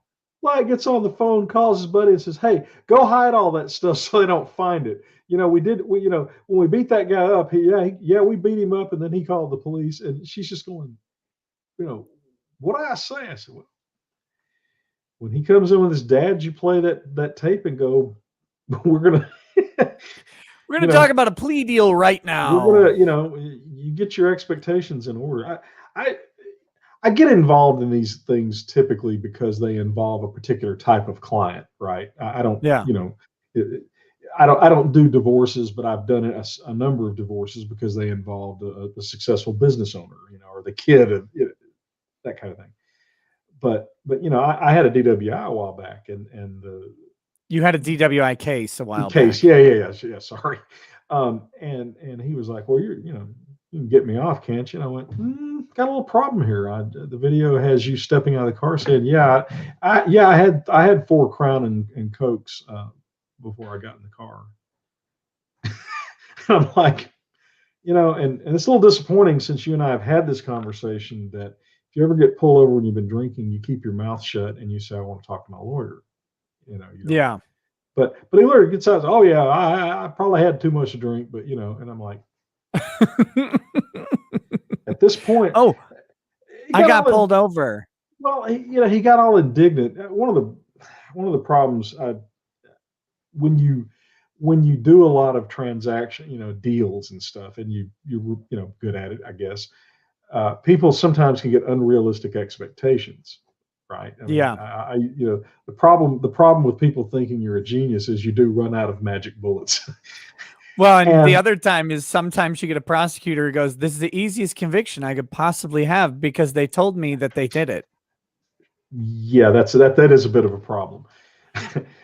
Like gets on the phone, calls his buddy, and says, "Hey, go hide all that stuff so they don't find it." You know, when we beat that guy up, we beat him up, and then he called the police, and she's just going, what did I say? I said, well, when he comes in with his dad, you play that tape and go, we're gonna talk about a plea deal right now. We're gonna, you get your expectations in order. I get involved in these things typically because they involve a particular type of client, right? I don't, I don't do divorces, but I've done a number of divorces because they involved a successful business owner, or the kid of that kind of thing. But I had a DWI a while back, and you had a DWI case a while back. Yeah. Sorry. And he was like, well, you can get me off, can't you? And I went, got a little problem here. The video has you stepping out of the car saying, I had 4 Crown and Cokes before I got in the car. I'm like, and it's a little disappointing since you and I have had this conversation that if you ever get pulled over when you've been drinking, you keep your mouth shut and you say, I want to talk to my lawyer. Yeah. But he literally gets out, oh yeah, I probably had too much to drink, but and I'm like, at this point, I got pulled over. Well, he got all indignant. One of the problems when you do a lot of transaction, deals and stuff, and you're good at it, I guess. People sometimes can get unrealistic expectations, right? I mean, the problem with people thinking you're a genius is you do run out of magic bullets. Well, and the other time is sometimes you get a prosecutor who goes, this is the easiest conviction I could possibly have because they told me that they did it. Yeah, that is a bit of a problem.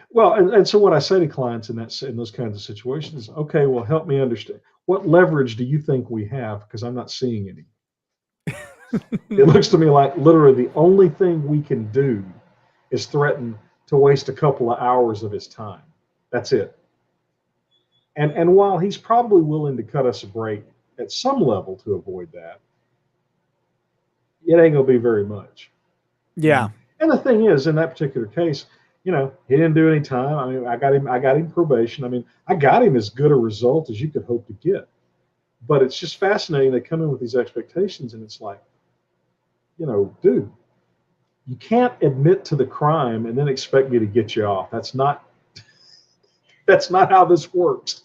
Well, and so what I say to clients in those kinds of situations is, okay, well, help me understand. What leverage do you think we have? Because I'm not seeing any. It looks to me like literally the only thing we can do is threaten to waste a couple of hours of his time. That's it. And while he's probably willing to cut us a break at some level to avoid that, it ain't gonna be very much. Yeah. And the thing is, in that particular case, he didn't do any time. I mean, I got him probation. I mean, I got him as good a result as you could hope to get. But it's just fascinating. They come in with these expectations, and it's like, dude, you can't admit to the crime and then expect me to get you off. That's not how this works.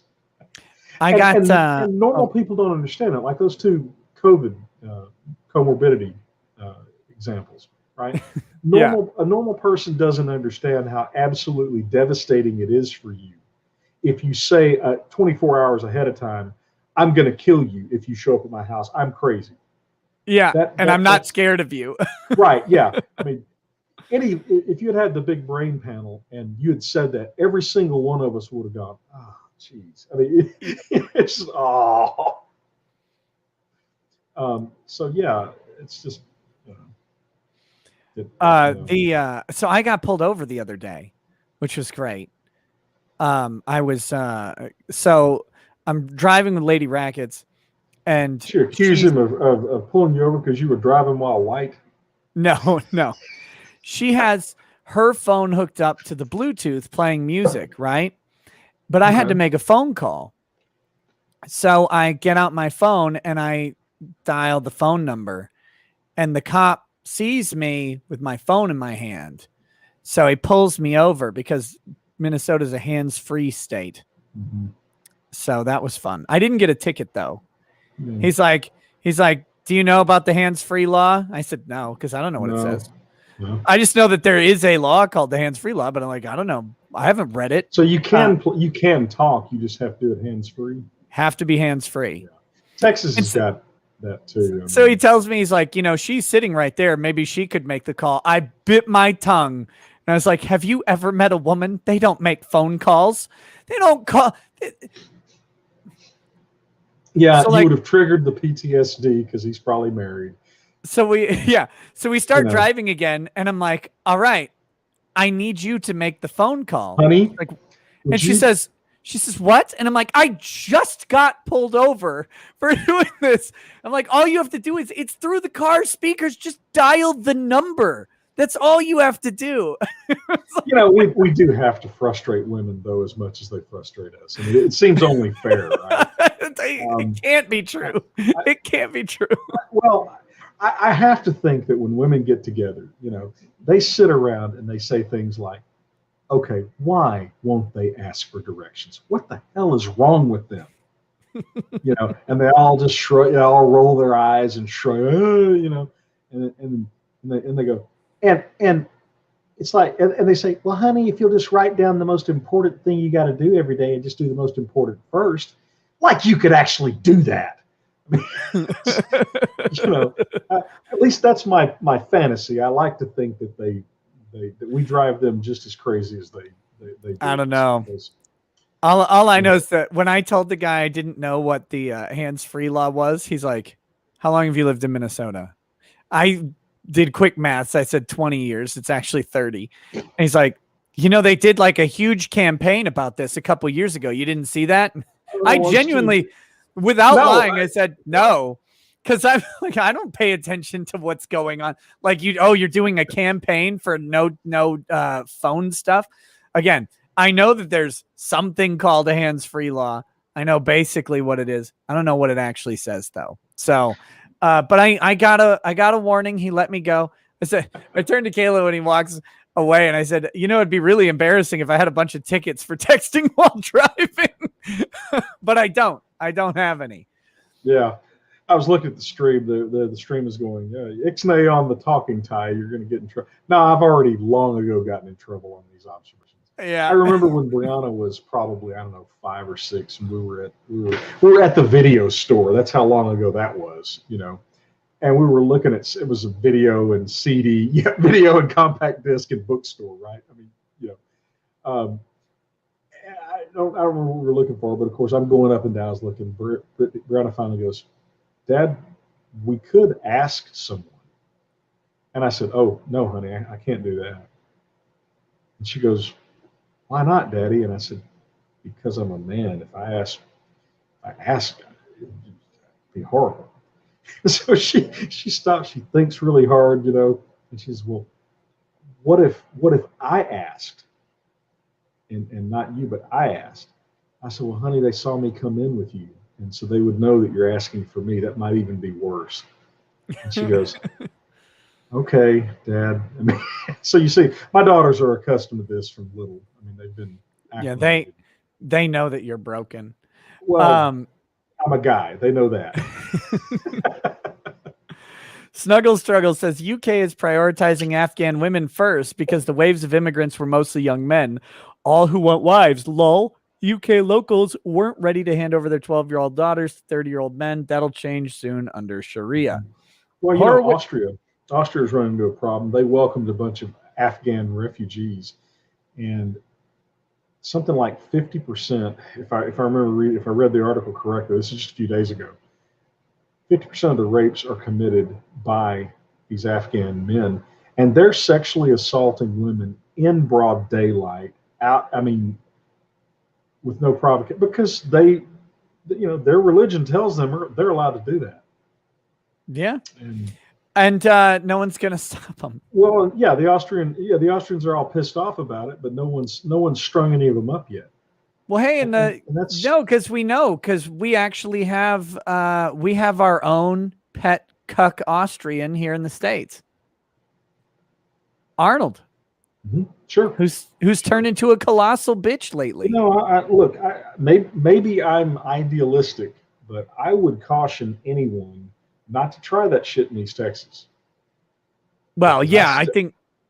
And normal people don't understand it. Like those 2 COVID comorbidity examples, right? A normal person doesn't understand how absolutely devastating it is for you if you say 24 hours ahead of time, I'm going to kill you if you show up at my house. I'm crazy. Yeah, I'm not scared of you. Right, yeah. I mean, if you had the big brain panel and you had said that, every single one of us would have gone, oh, jeez. I mean, it's just, oh. So, yeah, it's just, so I got pulled over the other day, which was great. I was so I'm driving with Lady Rackets, and she accused him of pulling you over because you were driving while white. No. She has her phone hooked up to the Bluetooth playing music, right? But I had to make a phone call. So I get out my phone and I dial the phone number, and the cop sees me with my phone in my hand. So he pulls me over because Minnesota's a hands-free state. Mm-hmm. So that was fun. I didn't get a ticket though. Mm. He's like, do you know about the hands-free law? I said, no, because I don't know what it says. No. I just know that there is a law called the hands-free law, but I'm like, I don't know. I haven't read it. So you can talk. You just have to do it hands-free. Have to be hands-free. Yeah. Texas has got that too. So he tells me, he's like, she's sitting right there. Maybe she could make the call. I bit my tongue. And I was like, have you ever met a woman? They don't make phone calls. They don't call. Yeah, So, he like, would have triggered the PTSD because he's probably married. So we start driving again, and I'm like, all right, I need you to make the phone call. Honey, like, and she says, what? And I'm like, I just got pulled over for doing this. I'm like, all you have to do is, it's through the car speakers. Just dial the number. That's all you have to do. We do have to frustrate women, though, as much as they frustrate us. I mean, it seems only fair, right? It can't be true. It can't be true. Well, I have to think that when women get together, they sit around and they say things like, okay, why won't they ask for directions? What the hell is wrong with them? And they all just shrug, all roll their eyes and shrug, and they go, and it's like, and they say, well, honey, if you'll just write down the most important thing you got to do every day and just do the most important first, like you could actually do that. At least that's my fantasy. I like to think that that we drive them just as crazy as they do. I don't know. All I know is that when I told the guy I didn't know what the hands-free law was, he's like, how long have you lived in Minnesota? I did quick maths. I said 20 years. It's actually 30. And he's like, they did like a huge campaign about this a couple years ago. You didn't see that? I genuinely, without lying, I said no. Because I'm like, I don't pay attention to what's going on. Like you're doing a campaign for no phone stuff. Again, I know that there's something called a hands-free law. I know basically what it is. I don't know what it actually says though. So, but I got a warning. He let me go. I turned to Kayla when he walks away, and I said, it'd be really embarrassing if I had a bunch of tickets for texting while driving, but I don't have any. Yeah. I was looking at the stream. The stream is going, Ixnay on the talking tie. You're going to get in trouble. No, I've already long ago gotten in trouble on these observations. Yeah. I remember when Brianna was probably, 5 or 6, and we were at the video store. That's how long ago that was, and we were looking at, it was a video and CD, video and compact disc and bookstore, right? I mean, I don't remember what we were looking for, but of course I'm going up and down. I was looking. Brianna finally goes, Dad, we could ask someone. And I said, oh, no, honey, I can't do that. And she goes, why not, Daddy? And I said, because I'm a man. If I ask, it'd be horrible. So she stops. She thinks really hard, and she says, well, what if I asked? And not you, but I asked. I said, well, honey, they saw me come in with you. And so they would know that you're asking for me. That might even be worse. And she goes, okay, Dad. I mean, so you see, my daughters are accustomed to this from little. I mean, they've been. Yeah, they know that you're broken. Well, I'm a guy. They know that. Snuggle Struggle says UK is prioritizing Afghan women first because the waves of immigrants were mostly young men, all who want wives. Lol. UK locals weren't ready to hand over their 12-year-old daughters to 30-year-old men. That'll change soon under Sharia. Well, Austria is running into a problem. They welcomed a bunch of Afghan refugees, and something like 50%, if I read the article correctly, this is just a few days ago, 50% of the rapes are committed by these Afghan men, and they're sexually assaulting women in broad daylight, with no provocation, because their religion tells them they're allowed to do that. Yeah. And no one's gonna stop them. Well, yeah, the Austrians are all pissed off about it, but no one's strung any of them up yet. Well, hey, because we actually have our own pet cuck Austrian here in the States. Arnold. Mm-hmm. Sure. Who's turned into a colossal bitch lately. Look, maybe I'm idealistic, but I would caution anyone not to try that shit in East Texas. Well, yeah,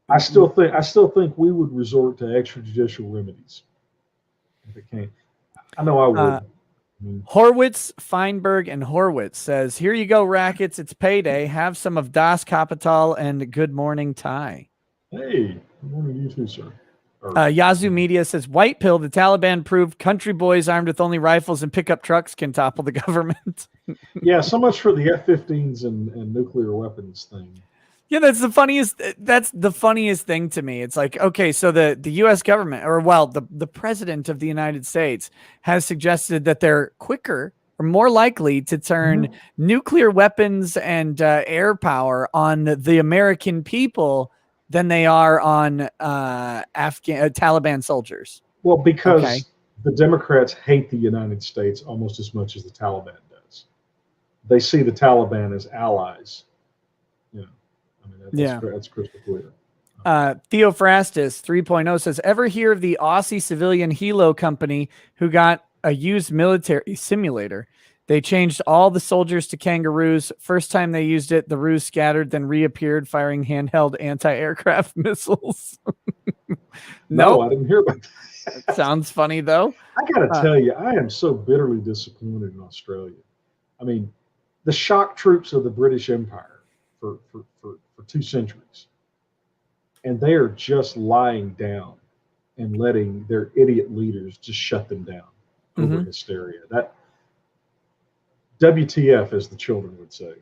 I still think we would resort to extrajudicial remedies if it came. I know I would. Horwitz, Feinberg, and Horwitz says, "Here you go, rackets. It's payday. Have some of Das Kapital and Good Morning Thai." Hey, good morning to you too, sir. Yazoo Media says, "White pill. The Taliban proved country boys armed with only rifles and pickup trucks can topple the government." Yeah, so much for the F-15s and nuclear weapons thing. Yeah, that's the funniest thing to me. It's like, okay, so the US government, or well, the president of the United States has suggested that they're quicker or more likely to turn nuclear weapons and air power on the American people than they are on Taliban soldiers. Well, because the Democrats hate the United States almost as much as the Taliban does. They see the Taliban as allies. That's crystal clear. Theophrastus 3.0 says, "Ever hear of the Aussie civilian helo company who got a used military simulator? They changed all the soldiers to kangaroos. First time they used it, the roos scattered, then reappeared firing handheld anti-aircraft missiles." No, I didn't hear about that. Sounds funny, though. I got to tell you, I am so bitterly disappointed in Australia. I mean, the shock troops of the British Empire for 2 centuries. And they are just lying down and letting their idiot leaders just shut them down over hysteria. That WTF, as the children would say.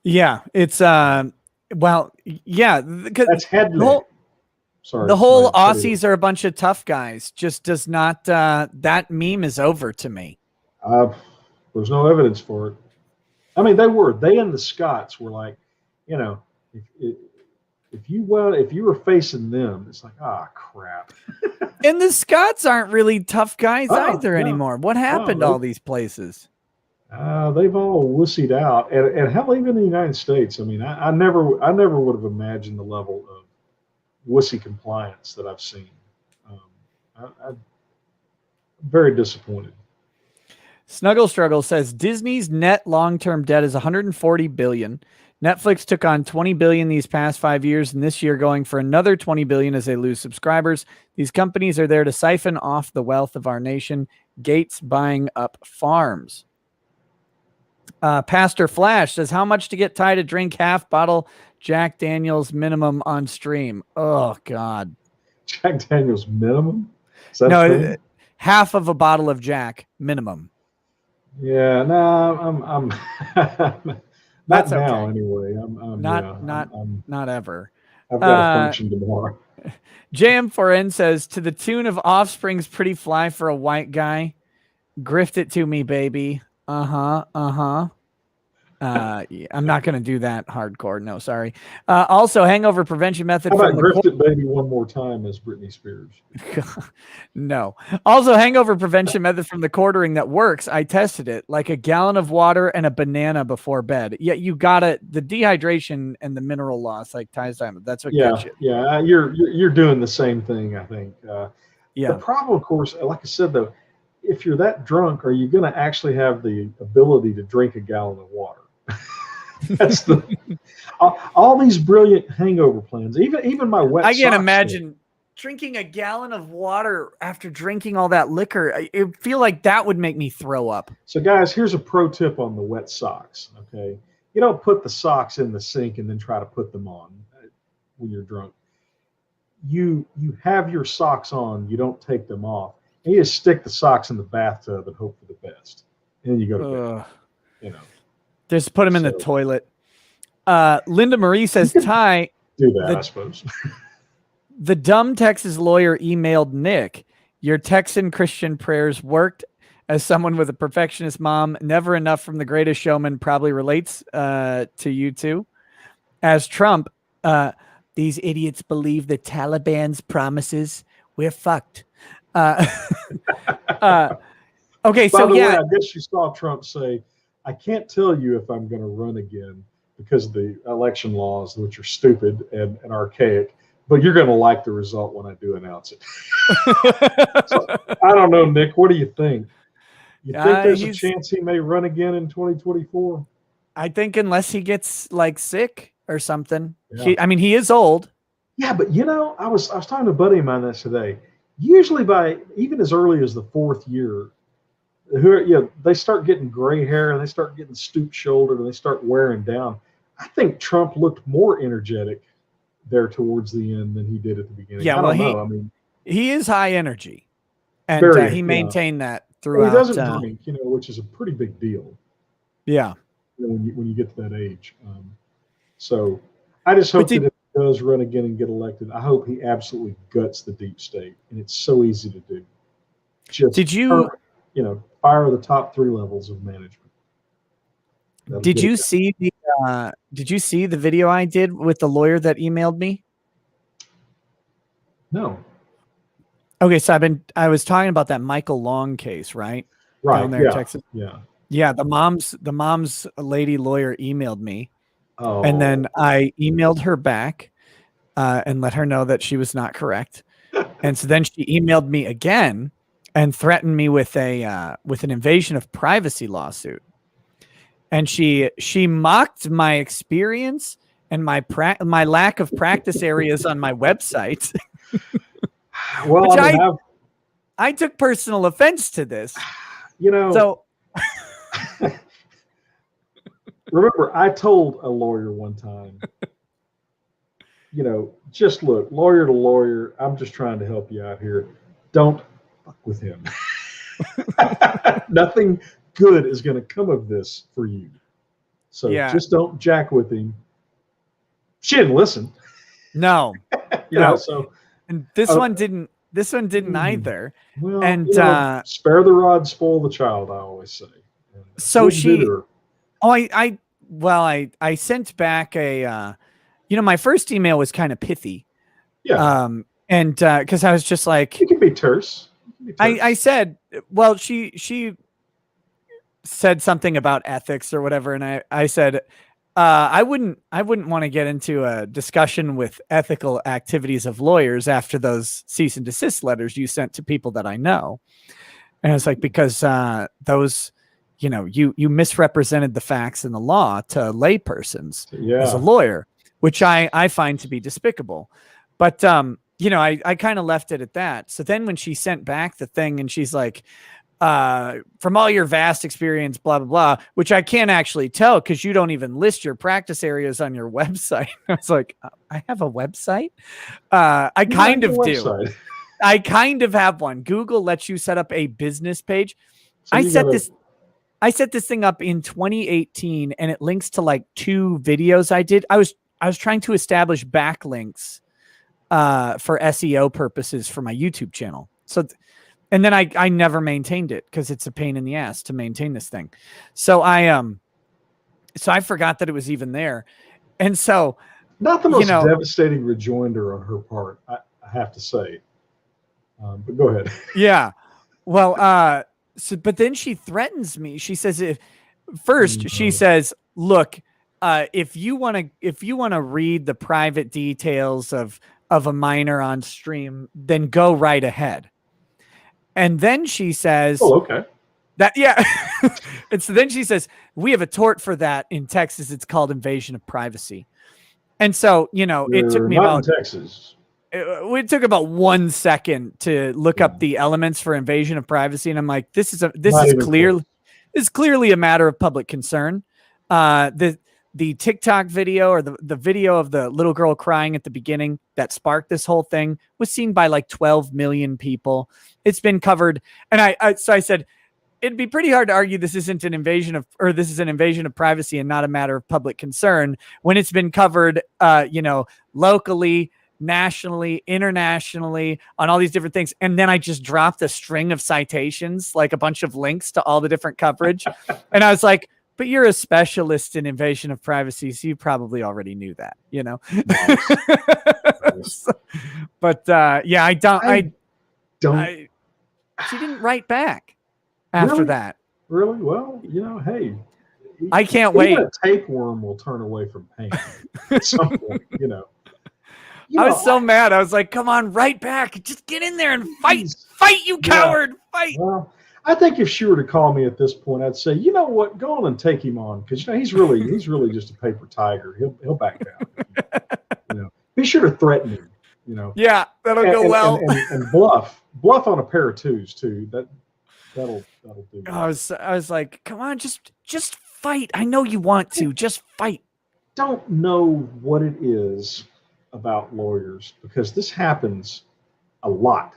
Yeah, it's well, yeah, that's headline. Sorry, the whole Aussies are a bunch of tough guys. Just does not. That meme is over to me. There's no evidence for it. I mean, they and the Scots were like, if you were facing them, it's like, crap. And the Scots aren't really tough guys either anymore. What happened to all these places? They've all wussied out, and hell, even in the United States. I mean, I never would have imagined the level of wussy compliance that I've seen. I'm very disappointed. Snuggle Struggle says Disney's net long-term debt is $140 billion. Netflix took on $20 billion these past 5 years, and this year going for another $20 billion as they lose subscribers. These companies are there to siphon off the wealth of our nation. Gates buying up farms. Pastor Flash says, "How much to get Ty to drink half bottle Jack Daniels minimum on stream?" Oh God, Jack Daniels minimum? No, half of a bottle of Jack minimum. Yeah, no, I'm That's not now okay. Anyway. Not ever. I've got a function tomorrow. JM4N says, "To the tune of Offspring's Pretty Fly for a White Guy. Grift it to me, baby." Yeah, I'm not going to do that hardcore. No, sorry. Also, hangover prevention method. How about grift it, baby, one more time as Britney Spears? No. Also, hangover prevention method from the quartering that works. I tested it, like a gallon of water and a banana before bed. Yeah, you got it. The dehydration and the mineral loss, like Ty's time. That's what gets you. Yeah, you're doing the same thing, I think. Yeah. The problem, of course, like I said, though, if you're that drunk, are you going to actually have the ability to drink a gallon of water? That's all these brilliant hangover plans. Even my wet. I can't imagine drinking a gallon of water after drinking all that liquor. I feel like that would make me throw up. So, guys, here's a pro tip on the wet socks. Okay, you don't put the socks in the sink and then try to put them on when you're drunk. You have your socks on. You don't take them off. And you just stick the socks in the bathtub and hope for the best. And then you go to bed. Just put them in the toilet. Linda Marie says, "Ty, do that, I suppose." The dumb Texas lawyer emailed Nick, "Your Texan Christian prayers worked." As someone with a perfectionist mom, never enough from The Greatest Showman probably relates to you too. As Trump, these idiots believe the Taliban's promises. We're fucked. Okay, By so the way, yeah, I guess you saw Trump say, "I can't tell you if I'm going to run again because of the election laws, which are stupid and archaic, but you're going to like the result when I do announce it." So, I don't know, Nick. What do you think? You think there's a chance he may run again in 2024? I think unless he gets like sick or something. Yeah. He is old. Yeah, but I was talking to a buddy of mine this today. usually by even as early as the 4th year, they start getting gray hair and they start getting stoop shouldered and they start wearing down. I think Trump looked more energetic there towards the end than he did at the beginning. Yeah, I don't know. I mean, he is high energy, and he maintained that throughout. Well, he doesn't drink, which is a pretty big deal. Yeah, when you get to that age. So I just hope that if he does run again and get elected, I hope he absolutely guts the deep state, and it's so easy to do. Just fire the top 3 levels of management. Did you see the video I did with the lawyer that emailed me? No. Okay, so I was talking about that Michael Long case, right? Down there in Texas. Yeah. Yeah, the mom's lady lawyer emailed me. Oh. And then I emailed her back and let her know that she was not correct. And so then she emailed me again and threatened me with an invasion of privacy lawsuit. And she mocked my experience and my lack of practice areas on my website. Well, I took personal offense to this. So remember, I told a lawyer one time, just look, lawyer to lawyer, I'm just trying to help you out here. Don't fuck with him. Nothing good is going to come of this for you. So just don't jack with him. She didn't listen. No. So and this one didn't either. Well, and spare the rod, spoil the child, I always say. So I sent back my first email was kind of pithy. Yeah. And because I was just like, you can be terse. I said, well, she said something about ethics or whatever, and I said, I wouldn't want to get into a discussion with ethical activities of lawyers after those cease and desist letters you sent to people that I know. And it's like, because those, you misrepresented the facts in the law to laypersons as a lawyer, which I find to be despicable. But I kind of left it at that. So then when she sent back the thing and she's like, from all your vast experience, blah, blah, blah, which I can't actually tell because you don't even list your practice areas on your website. I was like, I have a website? I kind of do. I kind of have one. Google lets you set up a business page. So I set this thing up in 2018 and it links to like 2 videos I did. I was trying to establish backlinks for SEO purposes for my YouTube channel. And then I never maintained it because it's a pain in the ass to maintain this thing. So I forgot that it was even there. And so not the most devastating rejoinder on her part, I have to say. But go ahead. Yeah. Well, but then she threatens me. She says, she says, look, if you want to read the private details of a minor on stream, then go right ahead. And then she says, oh, okay. And so then she says, we have a tort for that in Texas. It's called invasion of privacy. And so, it took me about Texas. It took about 1 second to look up the elements for invasion of privacy. And I'm like, this is clearly a matter of public concern. The TikTok video or the video of the little girl crying at the beginning that sparked this whole thing was seen by like 12 million people. It's been covered. And so I said, it'd be pretty hard to argue this is an invasion of privacy and not a matter of public concern when it's been covered, locally, nationally, internationally, on all these different things. And then I just dropped a string of citations, like a bunch of links to all the different coverage. And I was like, but you're a specialist in invasion of privacy, so you probably already knew that, Nice. But I don't. She didn't write back after that. Really? Well, hey. I can't wait. A tapeworm will turn away from pain at some point, I was so mad. I was like, come on, write back. Just get in there and fight. Fight, you coward. Fight. Well, I think if she were to call me at this point, I'd say, you know what, go on and take him on. Because he's really just a paper tiger. He'll back down. Be sure to threaten him, Yeah, that'll go well. And bluff. bluff on a pair of twos too. That'll do. I was like, come on, just fight. I know you want to. Just fight. Don't know what it is about lawyers, because this happens a lot.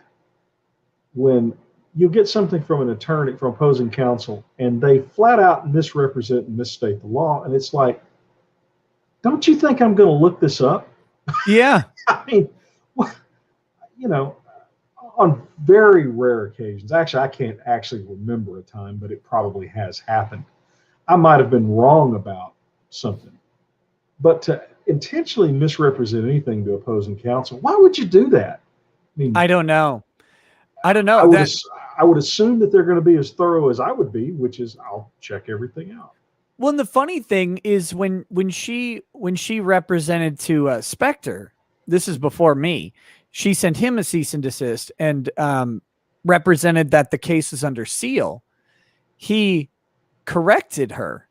When you get something from an attorney, from opposing counsel, and they flat out misrepresent and misstate the law, and it's like, don't you think I'm going to look this up? Yeah. I mean, on very rare occasions, actually, I can't actually remember a time, but it probably has happened. I might have been wrong about something, but to intentionally misrepresent anything to opposing counsel, why would you do that? I mean, I don't know. I would assume that they're going to be as thorough as I would be, which is I'll check everything out. Well, and the funny thing is when she represented to Spectre, this is before me, she sent him a cease and desist and represented that the case is under seal. He corrected her,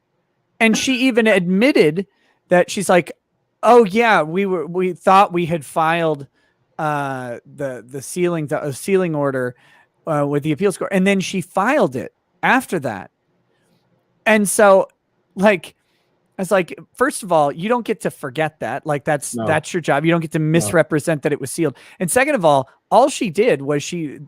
and she even admitted that she's like, "Oh yeah, we thought we had filed the sealing order with the appeals court," and then she filed it after that. And so, like, I was like, first of all, you don't get to forget that. Like, that's your job. You don't get to misrepresent that it was sealed. And second of all she did was she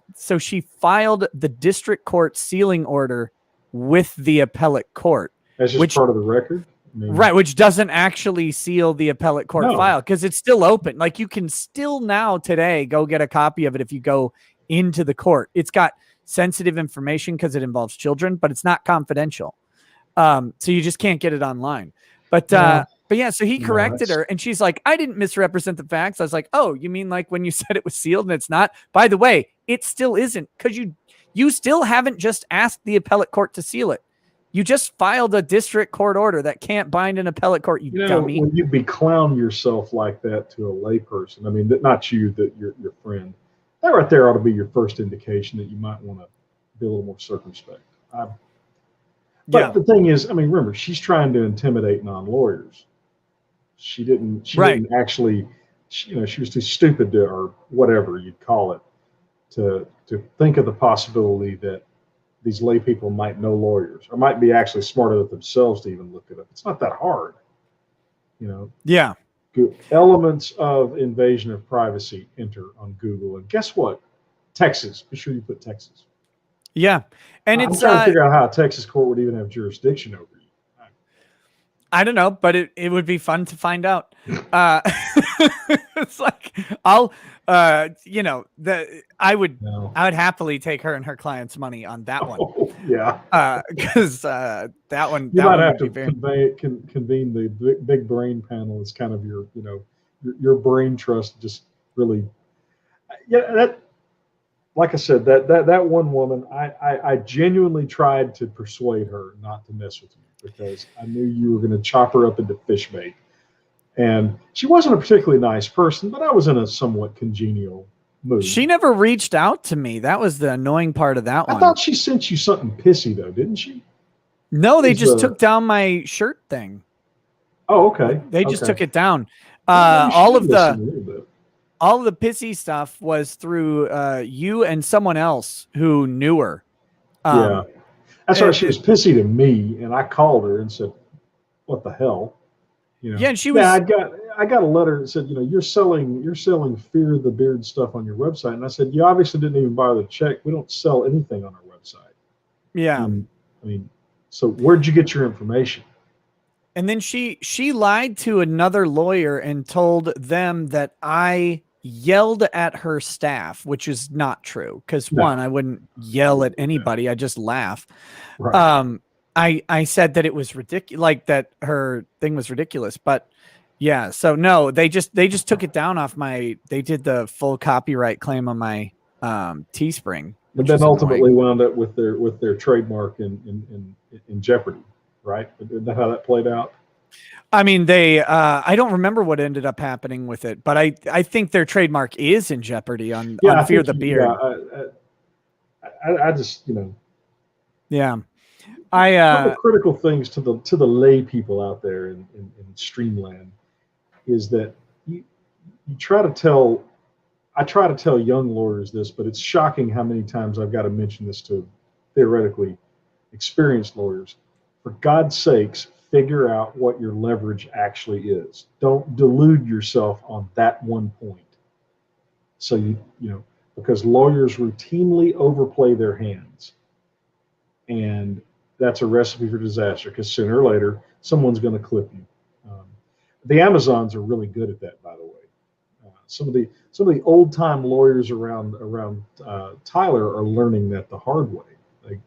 filed the district court sealing order with the appellate court. That's just part of the record? Right, which doesn't actually seal the appellate court file because it's still open. Like, you can still now today go get a copy of it if you go into the court. It's got sensitive information because it involves children, but it's not confidential. So you just can't get it online. But yeah, so he corrected her, and she's like, I didn't misrepresent the facts. I was like, oh, you mean like when you said it was sealed and it's not? By the way, it still isn't, because you still haven't just asked the appellate court to seal it. You just filed a district court order that can't bind an appellate court, you dummy. When you beclown yourself like that to a layperson, I mean, not you, that your friend, that right there ought to be your first indication that you might want to be a little more circumspect. But the thing is, I mean, remember, she's trying to intimidate non-lawyers. She didn't actually, she was too stupid to, or whatever you'd call it, to think of the possibility that these lay people might know lawyers, or might be actually smart enough themselves to even look it up. It's not that hard, Yeah. Elements of invasion of privacy, enter on Google, and guess what? Texas. Be sure you put Texas. Yeah, and I'm it's trying to figure out how a Texas court would even have jurisdiction over you. I don't know, but it would be fun to find out. It's like I would happily take her and her clients' money on that one. Oh, yeah, because that one you might have to convene the big brain panel as kind of your brain trust. Just really, that. Like I said, that one woman, I genuinely tried to persuade her not to mess with you, because I knew you were going to chop her up into fish bait. And she wasn't a particularly nice person, but I was in a somewhat congenial mood. She never reached out to me. That was the annoying part of that one. I thought she sent you something pissy, though, didn't she? No, they just took down my shirt thing. Oh, okay. They just took it down. All of the pissy stuff was through you and someone else who knew her. Yeah. That's why she was pissy to me, and I called her and said, what the hell? Yeah, and she was. Yeah, I got a letter that said, you're selling Fear the Beard stuff on your website. And I said, you obviously didn't even bother to check. We don't sell anything on our website. Yeah. I mean, so where'd you get your information? And then she lied to another lawyer and told them that I yelled at her staff, which is not true. Because one, I wouldn't yell at anybody. I just laugh. Right. I said that it was ridiculous, like that her thing was ridiculous. But yeah, so no, they just took it down off they did the full copyright claim on my Teespring. But then ultimately wound up with their trademark in jeopardy, right? Isn't that how that played out? I mean, they I don't remember what ended up happening with it, but I think their trademark is in jeopardy on Fear the Beard. Yeah, I just yeah. One of the critical things to the lay people out there in Streamland is that you try to tell. I try to tell young lawyers this, but it's shocking how many times I've got to mention this to theoretically experienced lawyers. For God's sakes, figure out what your leverage actually is. Don't delude yourself on that one point. So because lawyers routinely overplay their hands, and that's a recipe for disaster. Because sooner or later, someone's going to clip you. The Amazons are really good at that, by the way. Some of the old time lawyers around Tyler are learning that the hard way. Like,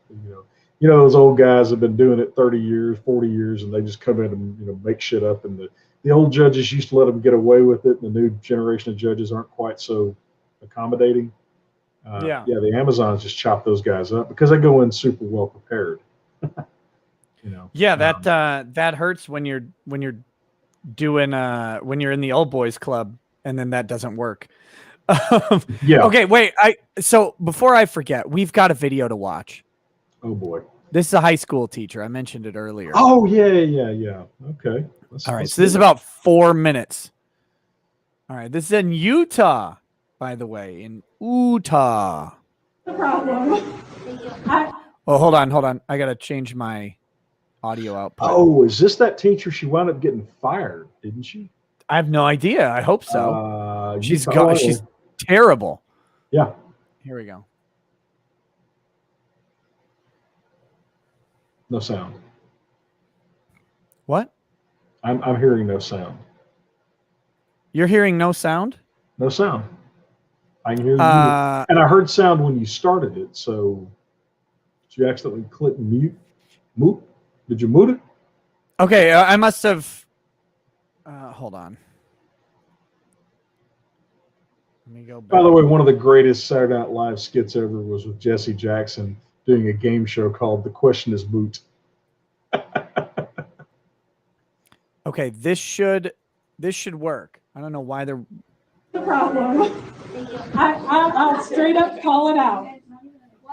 those old guys have been doing it 30 years, 40 years, and they just come in and make shit up. And the old judges used to let them get away with it, and the new generation of judges aren't quite so accommodating. The Amazons just chop those guys up because they go in super well prepared. Yeah, that hurts when you're doing when you're in the old boys club and then that doesn't work. Yeah. Okay, wait. So before I forget, we've got a video to watch. Oh boy. This is a high school teacher. I mentioned it earlier. Oh yeah. Okay. All right. So this is about 4 minutes. All right. This is in Utah, by the way, in Utah. The problem. Oh, hold on. I gotta change my audio output. Oh, is this that teacher? She wound up getting fired, didn't she? I have no idea. I hope so. She's terrible. Yeah. Here we go. No sound. What? I'm hearing no sound. You're hearing no sound? No sound. I can hear you. And I heard sound when you started it. So did you accidentally click mute? Mute? Did you mute it? Okay, I must have. Hold on. Let me go back. By the way, one of the greatest Saturday Night Live skits ever was with Jesse Jackson doing a game show called "The Question Is Moot." Okay, this should work. I don't know why they're. The problem. I'll straight up call it out.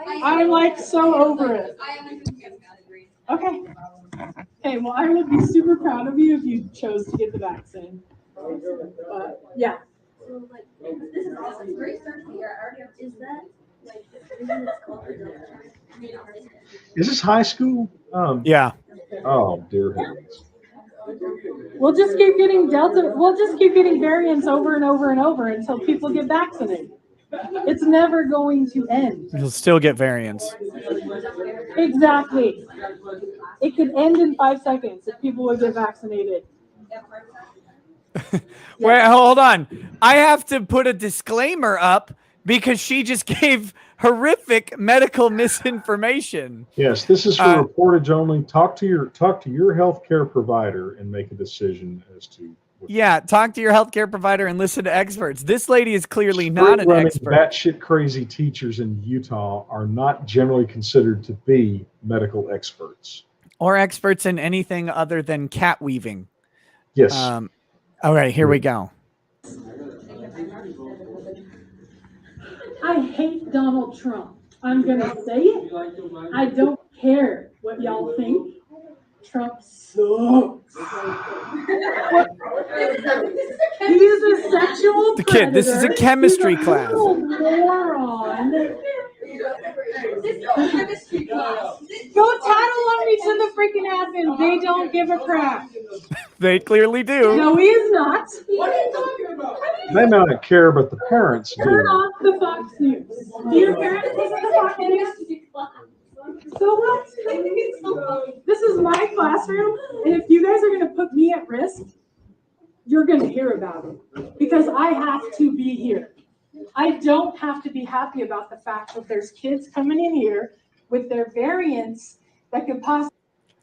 I'm like so over it. Okay. Okay, well, I would be super proud of you if you chose to get the vaccine. But yeah. So, like, this is awesome. Great start to the year. I already have, is that, like, isn't this called Is this high school? Yeah. Oh, dear heavens. We'll just keep getting Delta. We'll just keep getting variants over and over and over until people get vaccinated. It's never going to end. You'll still get variants. Exactly. It could end in 5 seconds if people would get vaccinated. Wait, hold on. I have to put a disclaimer up because she just gave horrific medical misinformation. Yes, this is for reportage only. Talk to your healthcare provider and make a decision as to. Yeah, talk to your healthcare provider and listen to experts. This lady is clearly not an expert. Batshit crazy teachers in Utah are not generally considered to be medical experts. Or experts in anything other than cat weaving. Yes. All right, here we go. I hate Donald Trump. I'm going to say it. I don't care what y'all think. Trump sucks. He is a sexual The kid, this is a predator. chemistry He's a class. total moron. Go tattle on me to the freaking admin. They don't give a crap. They clearly do. No, he is not. What are you talking about? They may not care, but the parents Turn do. off the Fox News. Do your parents listen to Fox News? So what? This is my classroom, and if you guys are going to put me at risk, you're going to hear about it because I have to be here. I don't have to be happy about the fact that there's kids coming in here with their variants that could possibly.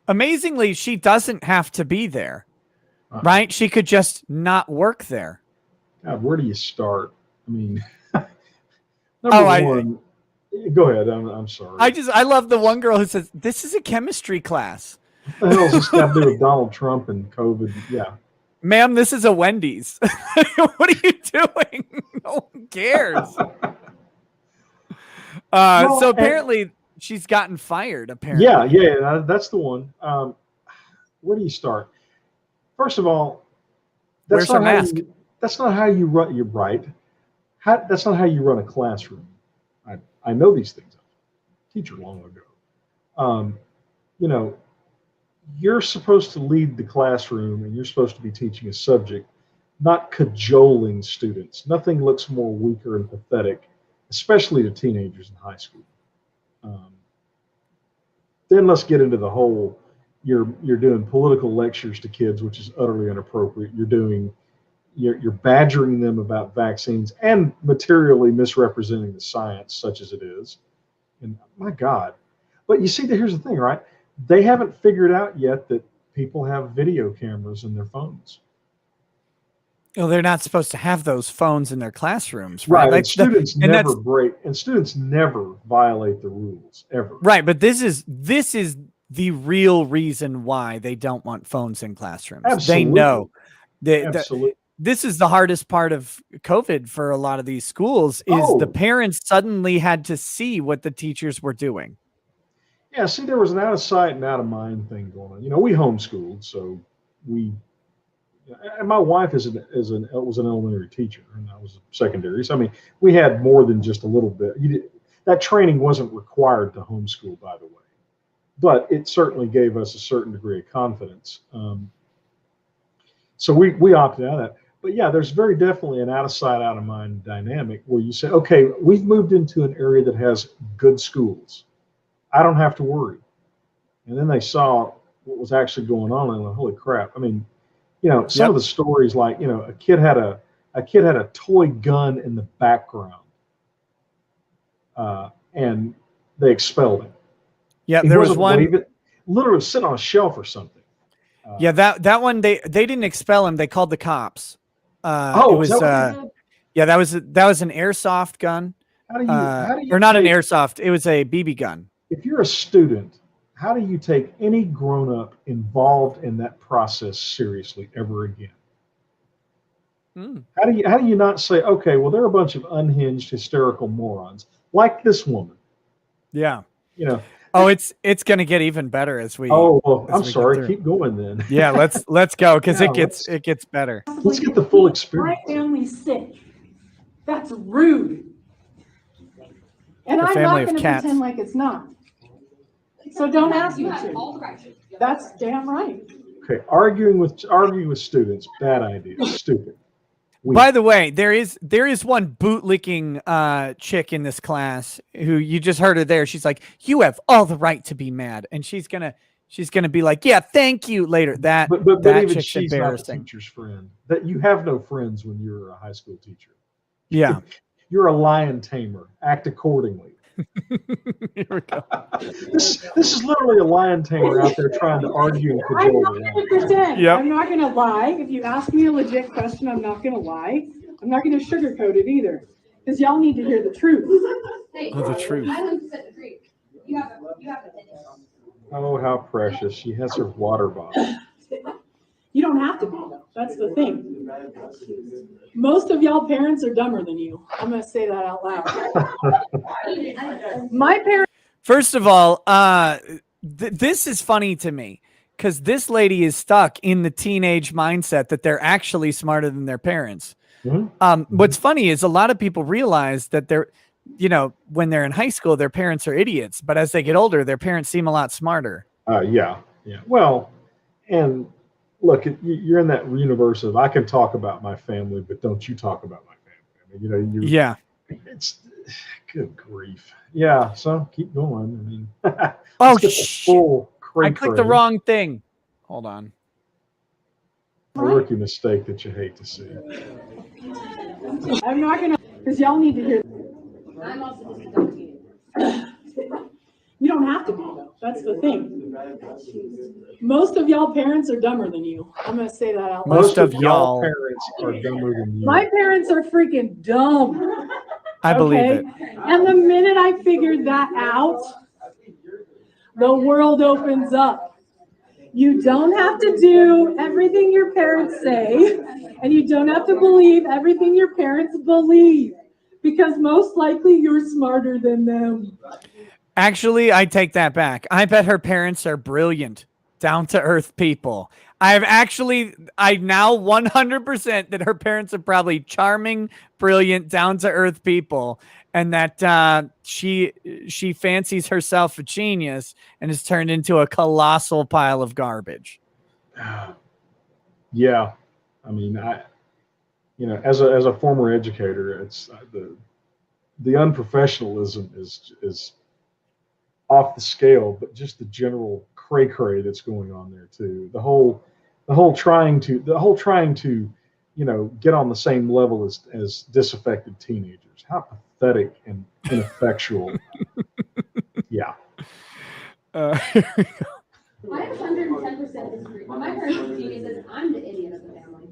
Amazingly, she doesn't have to be there, right? She could just not work there. God, where do you start? I mean, one. Go ahead. I'm sorry. I love the one girl who says, this is a chemistry class. What the hell does this got to do with Donald Trump and COVID? Yeah. Ma'am, this is a Wendy's. What are you doing? No one cares. So apparently she's gotten fired, apparently. Yeah, that's the one. Where do you start? First of all, Where's her mask? That's not how you run. You're right. That's not how you run a classroom. I know these things. I'm a teacher long ago. You know, you're supposed to lead the classroom and you're supposed to be teaching a subject, not cajoling students. Nothing looks more weaker and pathetic, especially to teenagers in high school. Then let's get into the whole, you're doing political lectures to kids, which is utterly inappropriate. You're badgering them about vaccines and materially misrepresenting the science, such as it is. And my God. But you see, here's the thing, right? They haven't figured out yet that people have video cameras in their phones. Well, they're not supposed to have those phones in their classrooms, Right. right? And students never violate the rules ever. Right, but this is the real reason why they don't want phones in classrooms. Absolutely. They know Absolutely. This is the hardest part of COVID for a lot of these schools is the parents suddenly had to see what the teachers were doing. Yeah, see, there was an out of sight and out of mind thing going on. You know, we homeschooled, so and my wife was an elementary teacher, and I was a secondary. So I mean, we had more than just a little bit. That training wasn't required to homeschool, by the way, but it certainly gave us a certain degree of confidence. So we opted out of that. But yeah, there's very definitely an out of sight, out of mind dynamic where you say, okay, we've moved into an area that has good schools. I don't have to worry. And then they saw what was actually going on and like, holy crap. I mean, you know, some of the stories like, you know, a kid had a toy gun in the background and they expelled him. Yeah, there was one literally sitting on a shelf or something. Yeah, that one they didn't expel him. They called the cops. It was that was an airsoft gun. How do you or not an airsoft? It was a BB gun. If you're a student, how do you take any grown-up involved in that process seriously ever again? How do you not say, okay, well, they're a bunch of unhinged, hysterical morons like this woman? Yeah. You know. Oh, it's going to get even better as we. Oh, well, I'm sorry. Keep going then. Yeah, let's go because it gets better. Let's get the full experience. My family's sick. That's rude. And I'm not going to pretend like it's not. So don't ask me to. That's damn right. Okay, arguing with students, bad idea. Stupid. By the way, there is one bootlicking chick in this class who you just heard her there. She's like, "You have all the right to be mad," and she's gonna be like, "Yeah, thank you" later. That even chick's she's embarrassing. Not the teacher's friend. That you have no friends when you're a high school teacher. Yeah, you're a lion tamer. Act accordingly. Here we go. This is literally a lion tamer out there trying to argue and cajole. I'm not going to pretend. Yep. I'm not going to lie. If you ask me a legit question, I'm not going to lie. I'm not going to sugarcoat it either, because y'all need to hear the truth. The truth. Oh, how precious! She has her water bottle. You don't have to be, though. That's the thing. Most of y'all parents are dumber than you. I'm going to say that out loud. My parents. First of all, this is funny to me because this lady is stuck in the teenage mindset that they're actually smarter than their parents. What's funny is a lot of people realize that they're, you know, when they're in high school, their parents are idiots, but as they get older, their parents seem a lot smarter. Yeah. Well, and look, you're in that universe of I can talk about my family, but don't you talk about my family. I mean, you know, it's good grief. Yeah, so keep going. I mean, oh, I clicked the wrong thing. Hold on. A rookie mistake that you hate to see. I'm not gonna, because y'all need to hear. I'm also just a dumb teenager. You don't have to be, though. That's the thing. Most of y'all parents are dumber than you. I'm going to say that out loud. Most of y'all parents are dumber than you. My parents are freaking dumb. I believe it. And the minute I figured that out, the world opens up. You don't have to do everything your parents say, and you don't have to believe everything your parents believe, because most likely you're smarter than them. Actually, I take that back. I bet her parents are brilliant, down-to-earth people. I now 100% that her parents are probably charming, brilliant, down to earth people, and that she fancies herself a genius and is turned into a colossal pile of garbage. Yeah, I mean, as a former educator, it's the unprofessionalism is off the scale, but just the general cray that's going on there too. The whole trying to get on the same level as disaffected teenagers. How pathetic and ineffectual. Yeah. I 110% disagree. My parents are geniuses. I'm the idiot of the family.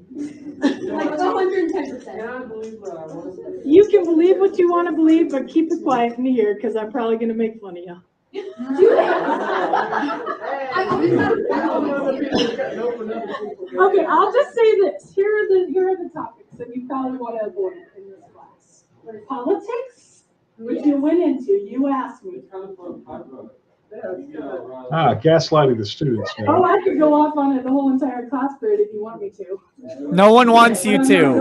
Like 110%. You can believe what you want to believe, but keep it quiet in here because I'm probably going to make fun of you. Okay, I'll just say this. Here are the topics that you probably want to avoid in this class. Politics, which you went into. You asked me. Gaslighting the students. Oh, I could go off on it the whole entire class period if you want me to. No one wants you to.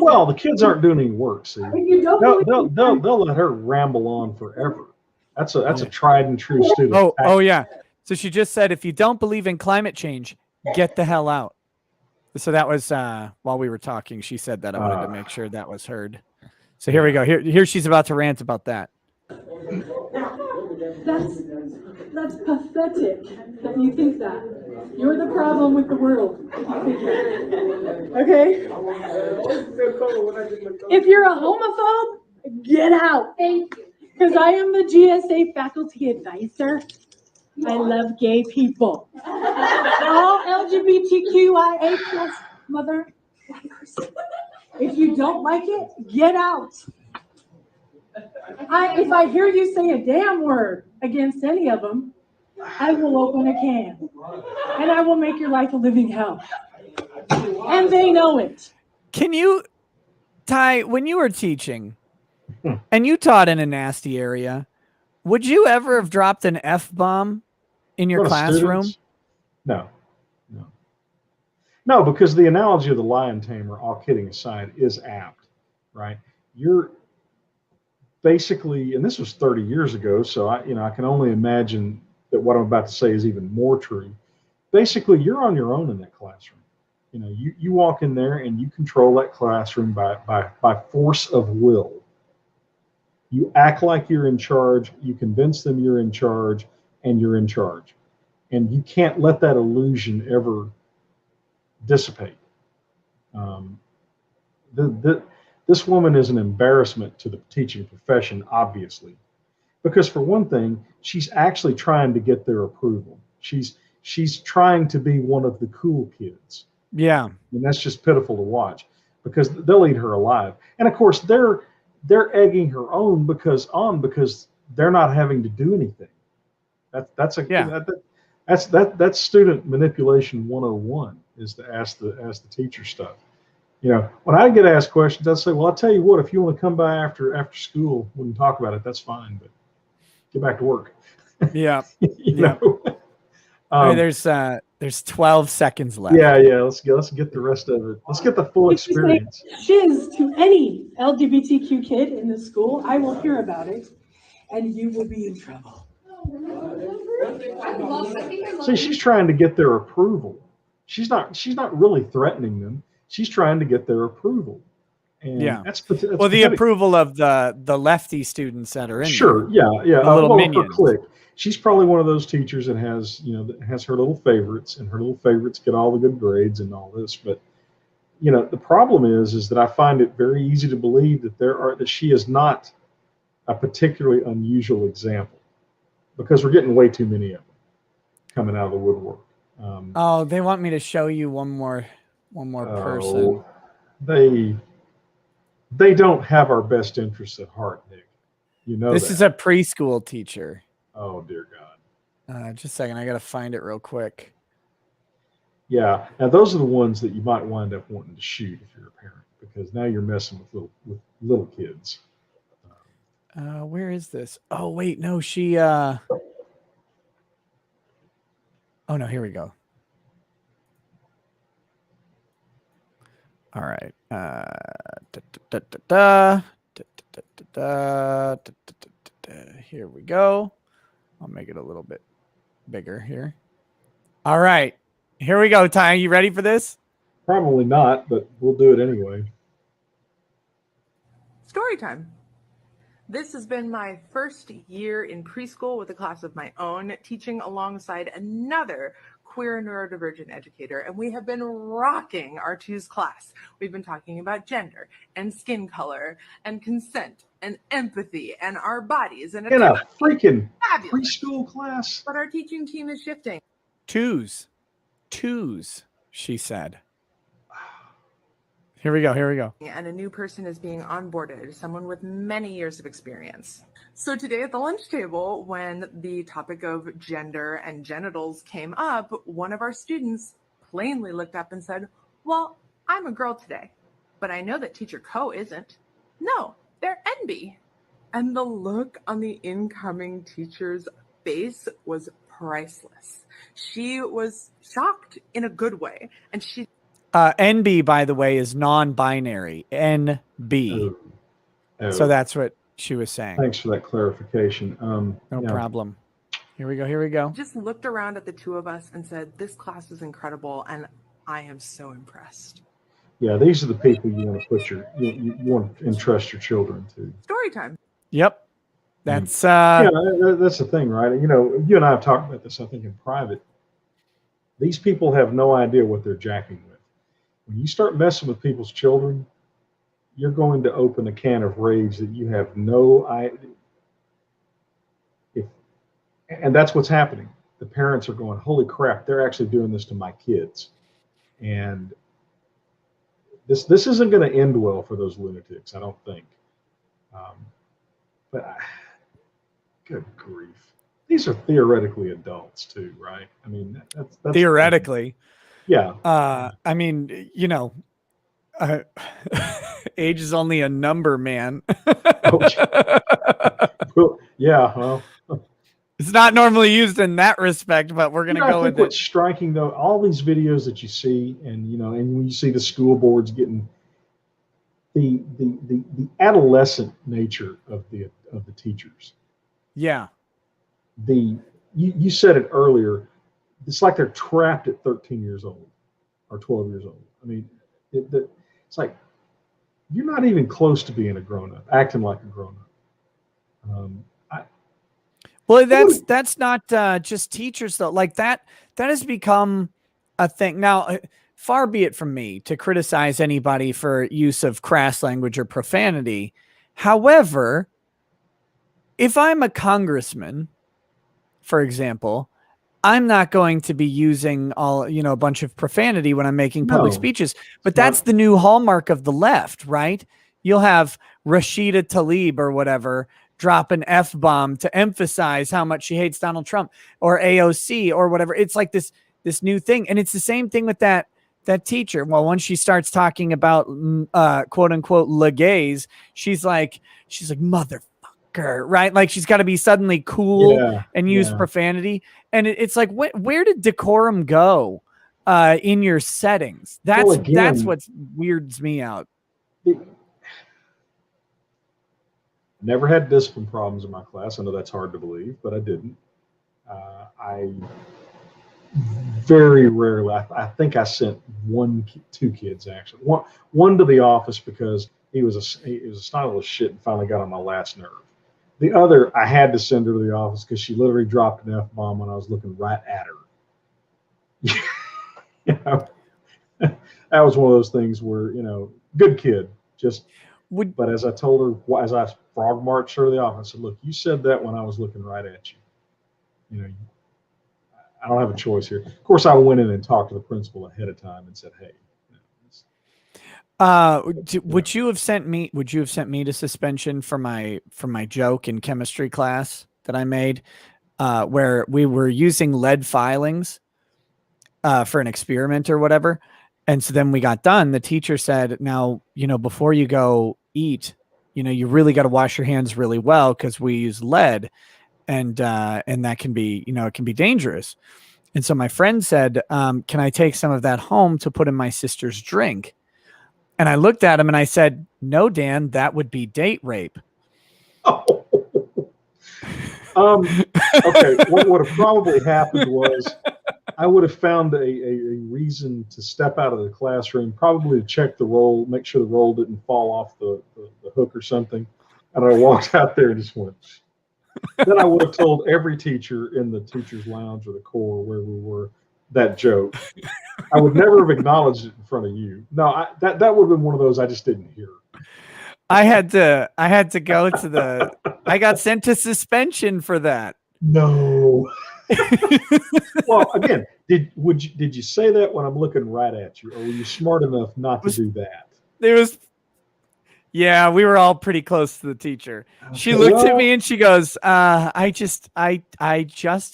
Well, the kids aren't doing any work, see. They'll let her ramble on forever. That's a tried and true student. Oh yeah. So she just said, if you don't believe in climate change, get the hell out. So that was while we were talking. She said that. I wanted to make sure that was heard. So here we go. Here she's about to rant about that. That's pathetic that you think that. You're the problem with the world. Okay? If you're a homophobe, get out. Thank you. Because I am the GSA faculty advisor. I love gay people. All LGBTQIA plus mother. If you don't like it, get out. If I hear you say a damn word against any of them, I will open a can. And I will make your life a living hell. And they know it. Can you, Ty, when you were teaching and you taught in a nasty area, would you ever have dropped an F-bomb in your classroom? No, because the analogy of the lion tamer, all kidding aside, is apt, right? You're basically, and this was 30 years ago, so I can only imagine that what I'm about to say is even more true. Basically, you're on your own in that classroom. You walk in there and you control that classroom by force of will. You act like you're in charge, you convince them you're in charge, and you're in charge. And you can't let that illusion ever dissipate. This woman is an embarrassment to the teaching profession, obviously, because for one thing, she's actually trying to get their approval. She's trying to be one of the cool kids. Yeah, and that's just pitiful to watch because they'll eat her alive. And of course, they're egging her on because they're not having to do anything. That's student manipulation 101 is to ask the teacher stuff. When I get asked questions, I say, well, I'll tell you what, if you want to come by after school, we can talk about it. That's fine, but get back to work. Yeah. There's 12 seconds left. Yeah. Let's get the rest of it. Let's get the full experience. Shiz to any LGBTQ kid in the school, I will hear about it, and you will be in trouble. See, she's trying to get their approval. She's not really threatening them. She's trying to get their approval. And that's the approval of the lefty students that are in Sure, there. Yeah. The little minions. Her clique. She's probably one of those teachers that has her little favorites, and her little favorites get all the good grades and all this. But the problem is that I find it very easy to believe that she is not a particularly unusual example, because we're getting way too many of them coming out of the woodwork. They want me to show you one more person. They don't have our best interests at heart, Nick. This is a preschool teacher. Oh dear God. Just a second, I gotta find it real quick. Yeah, now those are the ones that you might wind up wanting to shoot if you're a parent, because now you're messing with little kids. Where is this? Oh wait, no, she. Oh no, here we go. All right. Da, da, da, da, da, da, da, da, da, da, da. Here we go. I'll make it a little bit bigger here. All right. Here we go, Ty. You ready for this? Probably not, but we'll do it anyway. Story time. This has been my first year in preschool with a class of my own, teaching alongside another queer neurodivergent educator, and we have been rocking our twos class. We've been talking about gender and skin color and consent and empathy and our bodies and In a freaking fabulous. preschool class. But our teaching team is shifting. Twos, she said. Here we go. And a new person is being onboarded, someone with many years of experience. So today at the lunch table, when the topic of gender and genitals came up, one of our students plainly looked up and said, well, I'm a girl today, but I know that teacher Co isn't. No, they're NB. And the look on the incoming teacher's face was priceless. She was shocked in a good way. And she NB, by the way, is non-binary. NB. Oh. So that's what she was saying. Thanks for that clarification. No problem. Here we go. just looked around at the two of us and said, this class is incredible, and I am so impressed. Yeah, these are the people you want to put you want to entrust your children to. Story time. Yep. That's Yeah, that's the thing, right? You know, you and I have talked about this, I think, in private. These people have no idea what they're jacking with. When you start messing with people's children, you're going to open a can of rage that you have no idea. And that's what's happening. The parents are going, holy crap, they're actually doing this to my kids. And this isn't going to end well for those lunatics, I don't think. Good grief. These are theoretically adults too, right? I mean, that's theoretically. Yeah. I mean, you know, age is only a number, man. Well, yeah. Well, it's not normally used in that respect, but we're going to go with it. What's striking though, all these videos that you see, and you know, and when you see the school boards getting the adolescent nature of the teachers. Yeah. You said it earlier. It's like they're trapped at 13 years old or 12 years old. I mean, it's like you're not even close to being a grown-up, acting like a grown-up. Well, that's not just teachers though. Like that has become a thing now. Far be it from me to criticize anybody for use of crass language or profanity. However, if I'm a congressman, for example, I'm not going to be using a bunch of profanity when I'm making public speeches, but that's the new hallmark of the left, right? You'll have Rashida Tlaib or whatever drop an F-bomb to emphasize how much she hates Donald Trump, or AOC or whatever. It's like this new thing. And it's the same thing with that teacher. Well, once she starts talking about quote unquote le gays, she's like motherfucker, right? Like she's got to be suddenly cool and use profanity. And it's like, where did decorum go in your settings? That's what weirds me out. Never had discipline problems in my class. I know that's hard to believe, but I didn't. I very rarely, I think I sent two kids actually. One to the office because he was a stylist shit and finally got on my last nerve. The other, I had to send her to the office because she literally dropped an F-bomb when I was looking right at her. You know, that was one of those things where, you know, good kid, but as I told her, as I frog marched her to the office, I said, look, you said that when I was looking right at you. You know, I don't have a choice here. Of course, I went in and talked to the principal ahead of time and said, hey. Would you have sent me to suspension for my joke in chemistry class that I made, where we were using lead filings for an experiment or whatever? And so then we got done. The teacher said, now, you know, before you go eat, you know, you really got to wash your hands really well because we use lead, and that can be, you know, it can be dangerous. And so my friend said, can I take some of that home to put in my sister's drink? And I looked at him and I said, no, Dan, that would be date rape. Oh. Okay, what would have probably happened was I would have found a reason to step out of the classroom, probably to check the roll, make sure the roll didn't fall off the hook or something. And I walked out there and just went. Then I would have told every teacher in the teacher's lounge or the core where we were that joke. I would never have acknowledged it in front of you. No, that would have been one of those I just didn't hear. I had to go to the. I got sent to suspension for that. No. Well, again, did you say that when I'm looking right at you, or were you smart enough not to do that? There was. Yeah, we were all pretty close to the teacher. Okay, She looked at me and she goes, I just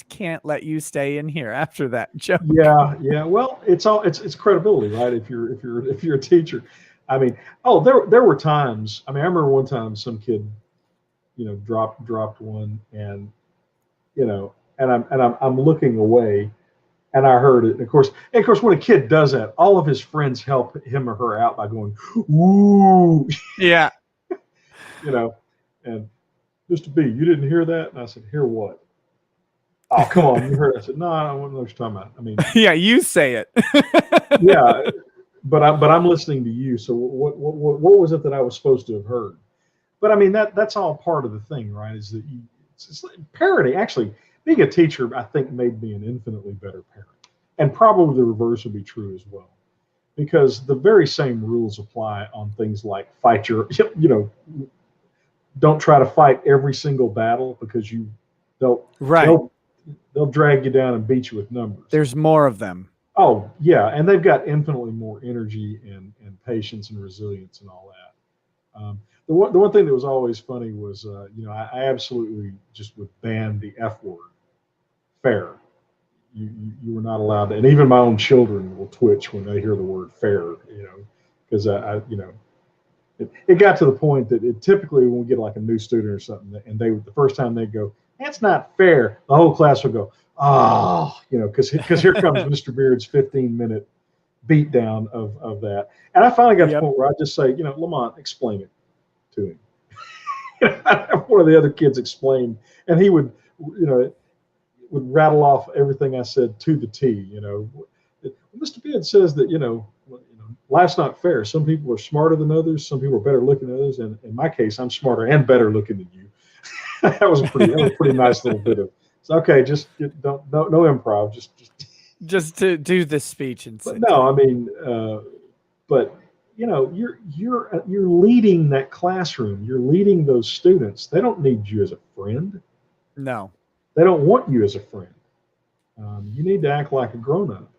can't let you stay in here after that joke. Yeah. Well, it's credibility, right? If you're a teacher. I mean, there were times. I mean, I remember one time some kid, dropped one, and I'm looking away, and I heard it. Of course, when a kid does that, all of his friends help him or her out by going, "Ooh." Yeah. And Mr. B, you didn't hear that? And I said, hear what? Oh, come on, you heard it. I said, no, I don't know what you're talking about. I mean, yeah, you say it. yeah, but I'm listening to you. So what was it that I was supposed to have heard? But I mean, that's all part of the thing, right? Is that it's like parody. Actually, being a teacher, I think, made me an infinitely better parent, and probably the reverse would be true as well, because the very same rules apply on things like don't try to fight every single battle, because they'll drag you down and beat you with numbers. There's more of them. Oh yeah, and they've got infinitely more energy and patience and resilience and all that. The one thing that was always funny was, I absolutely just would ban the F word. Fair. You were not allowed to, and even my own children will twitch when they hear the word fair, because it got to the point that typically when we get like a new student or something, and the first time they go, that's not fair, the whole class will go, because here comes Mr. Beard's 15-minute beatdown of that. And I finally got to the point where I just say, Lamont, explain it to him. One of the other kids explained, and he would rattle off everything I said to the T. Mr. Beard says that, life's not fair. Some people are smarter than others. Some people are better looking than others. And in my case, I'm smarter and better looking than you. that was a pretty nice little bit of. So, okay, just no improv. Just to do this speech and. But no, I mean, you're leading that classroom. You're leading those students. They don't need you as a friend. No. They don't want you as a friend. You need to act like a grown-up.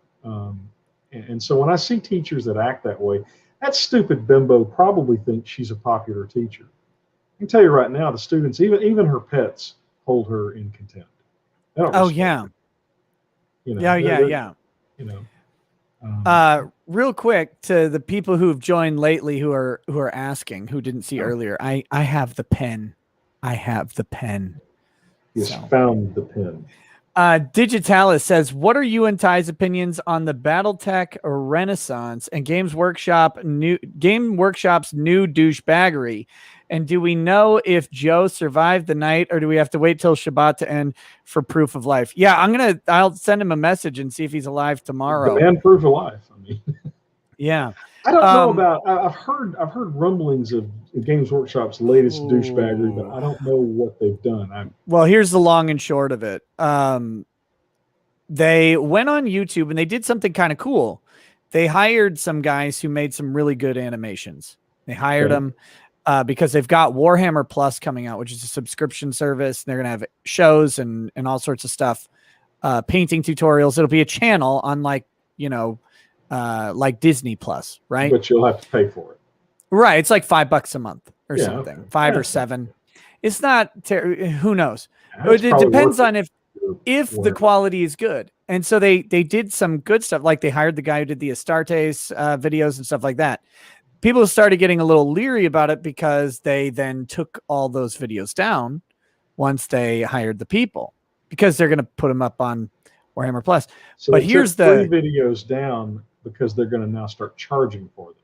And so when I see teachers that act that way, that stupid bimbo probably thinks she's a popular teacher. I can tell you right now, the students, even her pets, hold her in contempt. They don't respect her. Yeah. Real quick, to the people who have joined lately who are asking, who didn't see earlier, I have the pen. I have the pen. He's found the pen. Digitalis says, what are you and Ty's opinions on the BattleTech Renaissance and Games Workshop's new douchebaggery? And do we know if Joe survived the night, or do we have to wait till Shabbat to end for proof of life? Yeah, I'll send him a message and see if he's alive tomorrow. The man proof of life. I mean, yeah. I don't know about. I've heard rumblings of Games Workshop's latest douchebaggery, but I don't know what they've done. Well, here's the long and short of it. They went on YouTube and they did something kind of cool. They hired some guys who made some really good animations. They hired them because they've got Warhammer Plus coming out, which is a subscription service. They're going to have shows and all sorts of stuff, painting tutorials. It'll be a channel on like Disney Plus, right? But you'll have to pay for it. Right. It's like $5 a month or something, okay. 5 or 7. It's not, who knows? It depends on if the quality is good. And so they did some good stuff. Like they hired the guy who did the Astartes videos and stuff like that. People started getting a little leery about it because they then took all those videos down once they hired the people, because they're going to put them up on Warhammer Plus. So but here's the 3 videos down because they're going to now start charging for them.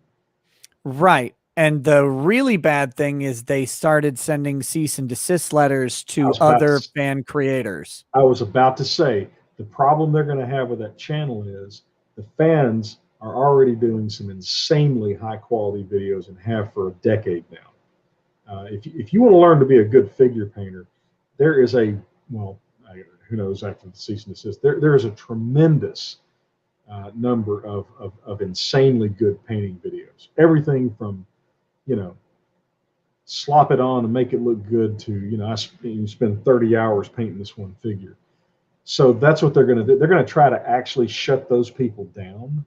Right. And the really bad thing is they started sending cease and desist letters to other fan creators. I was about to say, the problem they're going to have with that channel is the fans are already doing some insanely high quality videos and have for a decade now. If you want to learn to be a good figure painter, there is who knows after the cease and desist, there is a tremendous number of insanely good painting videos. Everything from, slop it on and make it look good to, you spend 30 hours painting this one figure. So that's what they're going to do. They're going to try to actually shut those people down.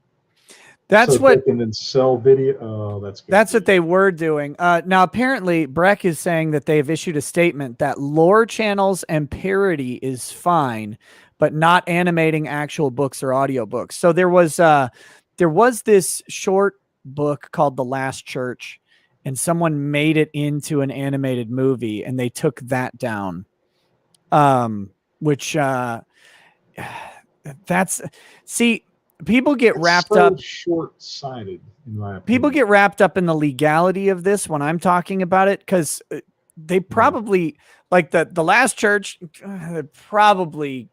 That's so what they can then sell video. Oh, that's good. That's what they were doing. Now, apparently, Breck is saying that they've issued a statement that lore channels and parody is fine, but not animating actual books or audiobooks. So there was this short book called The Last Church, and someone made it into an animated movie, and they took that down. People get wrapped up short-sighted, in my opinion. People get wrapped up in the legality of this when I'm talking about it, because they probably like the Last Church probably,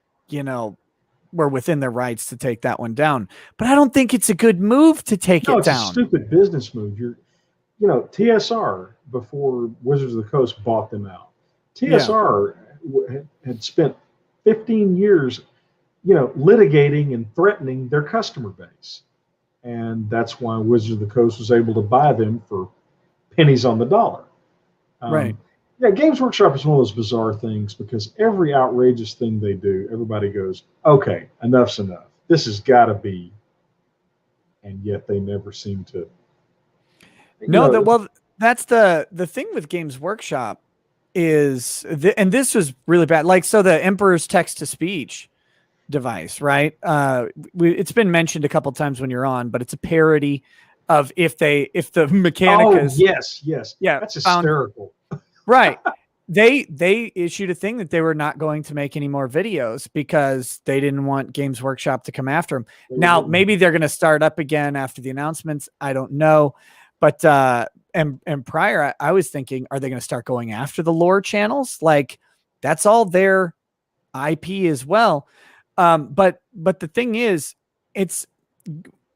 were within their rights to take that one down. But I don't think it's a good move to take it down. It's a stupid business move. TSR, before Wizards of the Coast bought them out, TSR had spent 15 years litigating and threatening their customer base. And that's why Wizards of the Coast was able to buy them for pennies on the dollar. Right. Yeah, Games Workshop is one of those bizarre things because every outrageous thing they do, everybody goes, okay, enough's enough. This has got to be. And yet they never seem to. That's the thing with Games Workshop is, and this was really bad. Like, so the Emperor's text-to-speech device, right? It's been mentioned a couple times when you're on, but it's a parody of if the Mechanicus. Yes. Yeah. That's hysterical. Right. They issued a thing that they were not going to make any more videos because they didn't want Games Workshop to come after them. Now, maybe they're going to start up again after the announcements. I don't know. But, and prior, I was thinking, are they going to start going after the lore channels? Like, that's all their IP as well. But the thing is, it's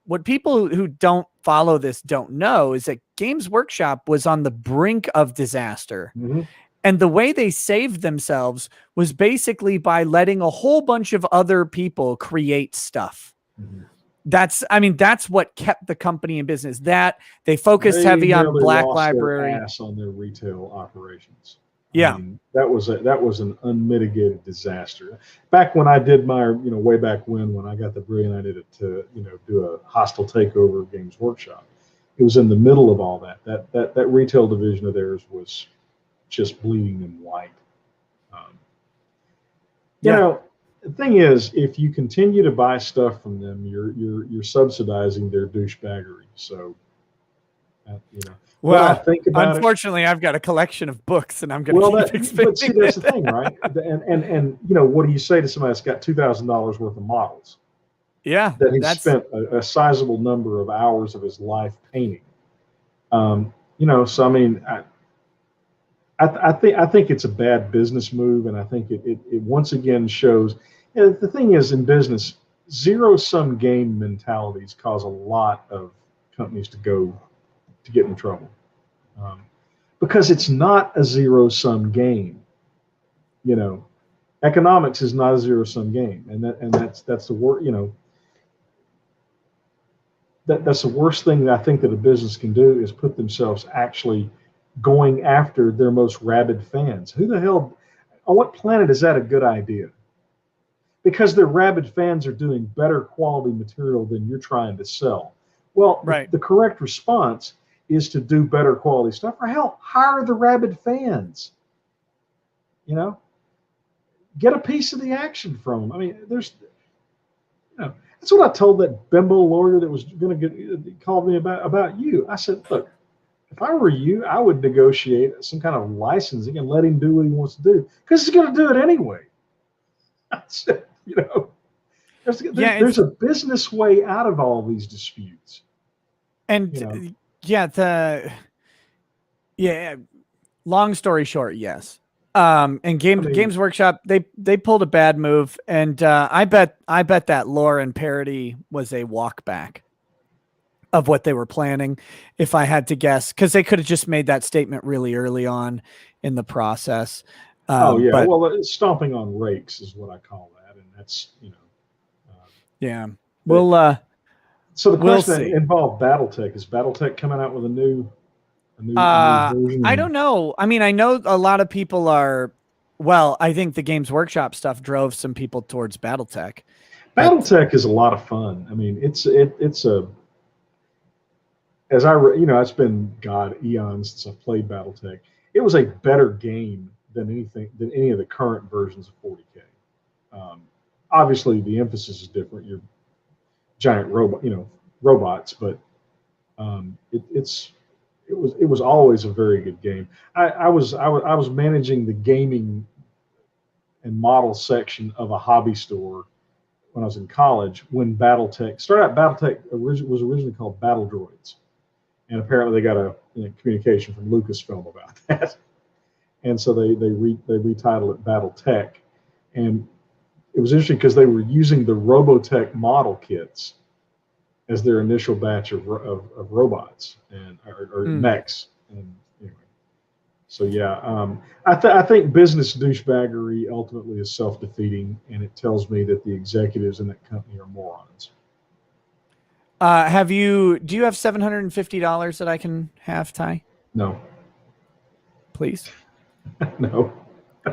what people who don't follow this don't know is that Games Workshop was on the brink of disaster. Mm-hmm. And the way they saved themselves was basically by letting a whole bunch of other people create stuff. Mm-hmm. That's what kept the company in business. That they focused heavy on Black Library. Their ass on their retail operations. Yeah, that was an unmitigated disaster. Back when I did my, way back when I got the brilliant idea to, do a hostile takeover of Games Workshop, it was in the middle of all that. That retail division of theirs was just bleeding them white. The thing is, if you continue to buy stuff from them, you're subsidizing their douchebaggery. So, Well, I think about unfortunately, I've got a collection of books, and I'm going to keep expanding. But see, that's the thing, right? And what do you say to somebody that's got $2,000 worth of models? Yeah, that he spent a sizable number of hours of his life painting. So I mean, I think it's a bad business move, and I think it once again shows. The thing is, in business, zero-sum game mentalities cause a lot of companies to get in trouble, because it's not a zero-sum game. Economics is not a zero-sum game, and that's the worst. That's the worst thing that I think that a business can do is put themselves actually going after their most rabid fans. Who the hell? On what planet is that a good idea? Because their rabid fans are doing better quality material than you're trying to sell. Well, right. The correct response is to do better quality stuff, or hell, hire the rabid fans. Get a piece of the action from them. I mean, that's what I told that bimbo lawyer that was going to call me about you. I said, look, if I were you, I would negotiate some kind of licensing and let him do what he wants to do, because he's going to do it anyway. I said, there's a business way out of all these disputes. And Yeah. Long story short, yes. And Games Workshop, they pulled a bad move, and I bet that lore and parody was a walk back of what they were planning, if I had to guess, because they could have just made that statement really early on in the process. But, well, stomping on rakes is what I call that, and that's yeah. Well, so the we'll question see. involved BattleTech. Is BattleTech coming out with a new version? I don't know. I mean, I know a lot of people are. Well, I think the Games Workshop stuff drove some people towards BattleTech. BattleTech is a lot of fun. I mean, it's a it's been eons since I've played BattleTech. It was a better game than any of the current versions of 40K. Obviously, the emphasis is different. You're giant robots, but it was always a very good game. I was managing the gaming and model section of a hobby store when I was in college. When BattleTech started out, BattleTech was originally called Battle Droids, and apparently they got a communication from Lucasfilm about that, and so they retitled it BattleTech, and it was interesting because they were using the Robotech model kits as their initial batch of robots or mechs. And anyway, so yeah, I think business douchebaggery ultimately is self-defeating, and it tells me that the executives in that company are morons. Do you have $750 that I can have, Ty? No. Please. No.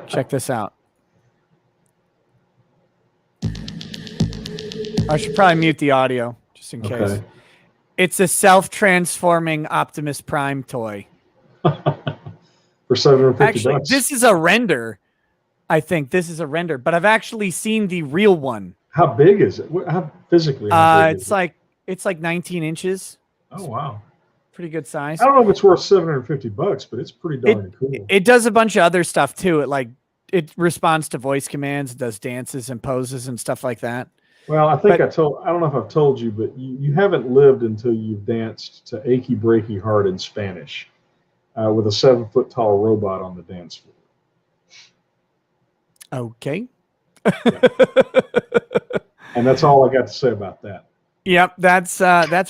Check this out. I should probably mute the audio just in case. Okay. It's a self-transforming Optimus Prime toy. For $750. Actually, this is a render. I think this is a render, but I've actually seen the real one. How big is it? How physically? It's like 19 inches. Oh wow. Pretty good size. I don't know if it's worth $750, but it's pretty darn cool. It does a bunch of other stuff too. It responds to voice commands, does dances and poses and stuff like that. Well, I don't know if I've told you, but you haven't lived until you've danced to Achy Breaky Heart in Spanish with a 7-foot tall robot on the dance floor. Okay. Yeah. And that's all I got to say about that. Yep, that's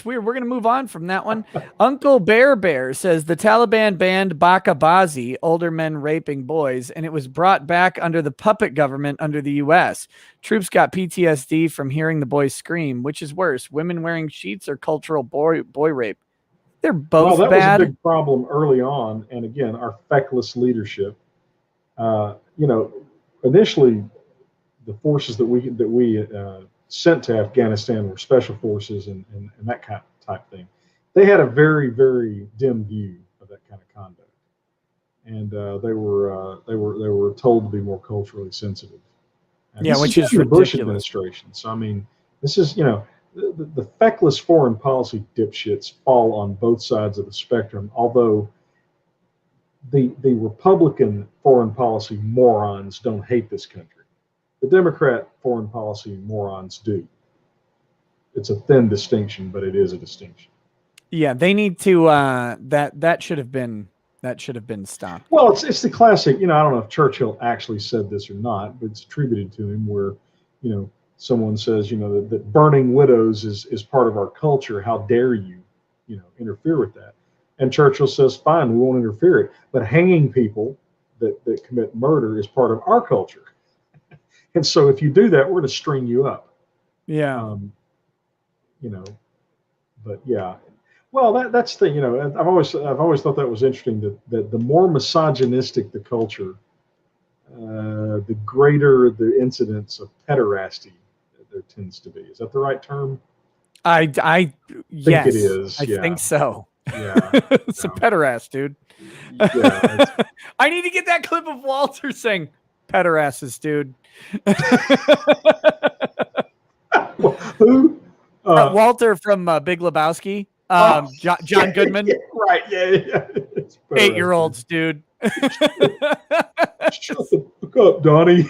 weird. We're gonna move on from that one. Uncle Bear says the Taliban banned Bakabazi, older men raping boys, and it was brought back under the puppet government under the U.S. Troops got PTSD from hearing the boys scream. Which is worse, women wearing sheets or cultural boy rape? They're both that bad. was a big problem early on, and again, our feckless leadership. Initially, the forces that we sent to Afghanistan were special forces and that kind of type thing. They had a very, very dim view of that kind of conduct, and they were told to be more culturally sensitive. And which is the Bush ridiculous. administration. So I mean, this is the feckless foreign policy dipshits fall on both sides of the spectrum. Although the Republican foreign policy morons don't hate this country. The Democrat foreign policy morons do. It's a thin distinction, but it is a distinction. Yeah, they need to. That should have been stopped. Well, it's the classic. I don't know if Churchill actually said this or not, but it's attributed to him. Where, someone says, that burning widows is part of our culture. How dare you, interfere with that? And Churchill says, fine, we won't interfere it. But hanging people that commit murder is part of our culture. And so if you do that, we're going to string you up. Yeah. But yeah. Well, that's the thing. I've always thought that was interesting. That the more misogynistic the culture, the greater the incidence of pederasty there tends to be. Is that the right term? I yes, it is. I think so. Yeah. It's a pederast, dude. Yeah. I need to get that clip of Walter saying pederasses, dude. Who? Walter from Big Lebowski. John Goodman. Yeah, right. Yeah. 8-year-olds, dude. Shut the fuck up, Donnie.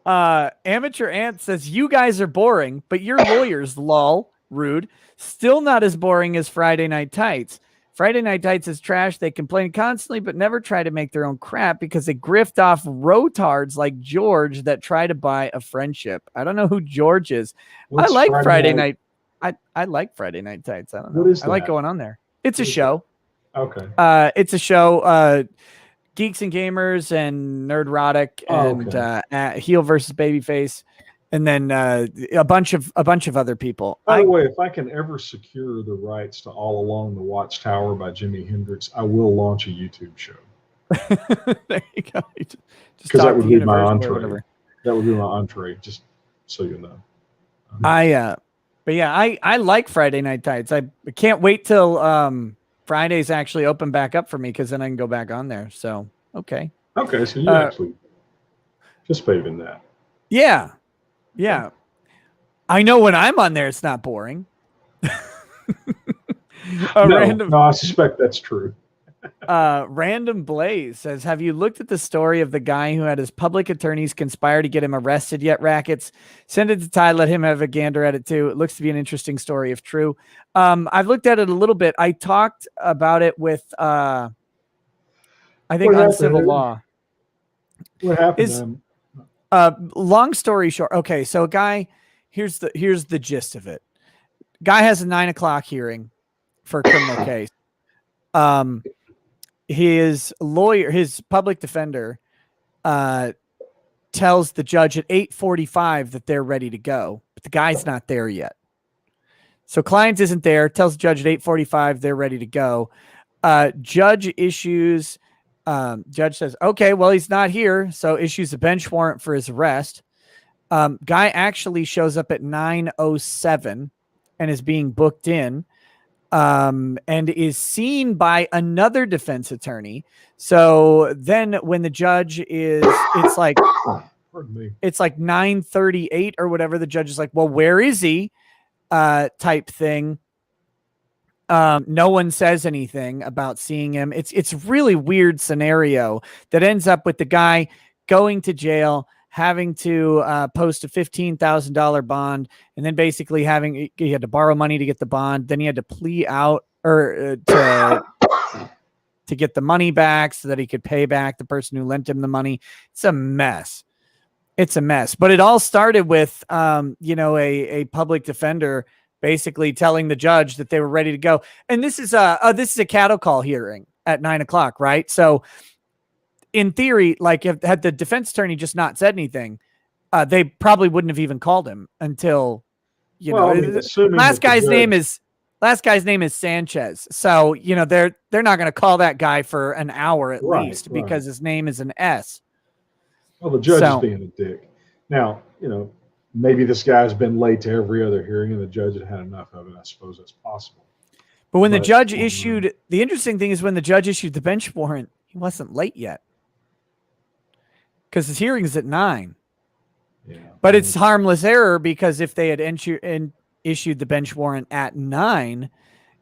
Amateur Ant says, you guys are boring, but you're lawyers, lol. Rude. Still not as boring as Friday Night Tights. Friday Night Tights is trash. They complain constantly, but never try to make their own crap because they grift off rotards like George that try to buy a friendship. I don't know who George is. What's I like Friday Night. I like Friday Night Tights. I don't know. What is I like that? going on there. It's a show. Okay. It's a show. Geeks and Gamers and Nerdrotic and Heel versus Babyface. And then a bunch of other people. By the way, if I can ever secure the rights to All Along the Watchtower by Jimi Hendrix, I will launch a YouTube show. There you go. Because that would be my entree. That would be my entree, just so you know. But yeah, I like Friday Night Tights. I can't wait till Fridays actually open back up for me because then I can go back on there. So, okay. Okay, so you actually participate in that. Yeah. Yeah. I know when I'm on there, it's not boring. No, I suspect that's true. Random Blaze says, have you looked at the story of the guy who had his public attorneys conspire to get him arrested yet, Rackets? Send it to Ty, let him have a gander at it too. It looks to be an interesting story if true. I've looked at it a little bit. I talked about it with I think on civil law. What happened? Long story short. Okay, so a guy, here's the gist of it. Guy has a 9 o'clock hearing for a criminal case. His lawyer, his public defender, tells the judge at 8:45 that they're ready to go, but the guy's not there yet. So client isn't there, tells the judge at 8:45 they're ready to go. Judge issues, judge says, okay, well, he's not here, so issues a bench warrant for his arrest. Guy actually shows up at 9:07 and is being booked in. And is seen by another defense attorney. So then when the judge is, it's like 9:38 or whatever. The judge is like, well, where is he? Type thing. No one says anything about seeing him. It's really weird scenario that ends up with the guy going to jail, having to post a $15,000 bond, and then basically he had to borrow money to get the bond. Then he had to plea out or to get the money back so that he could pay back the person who lent him the money. It's a mess. It's a mess. But it all started with, a public defender basically telling the judge that they were ready to go. And this is a cattle call hearing at 9 o'clock, right? So in theory, like had the defense attorney just not said anything, they probably wouldn't have even called him until, last guy's name is Sanchez. So, they're not going to call that guy for an hour at least because his name is an S. Well, the judge is being a dick. Now, maybe this guy's been late to every other hearing and the judge had enough of it. I suppose that's possible. But when the judge issued, the interesting thing is when the judge issued the bench warrant, he wasn't late yet. Because his hearing is at 9. Yeah. But it's harmless error because if they had issued the bench warrant at 9,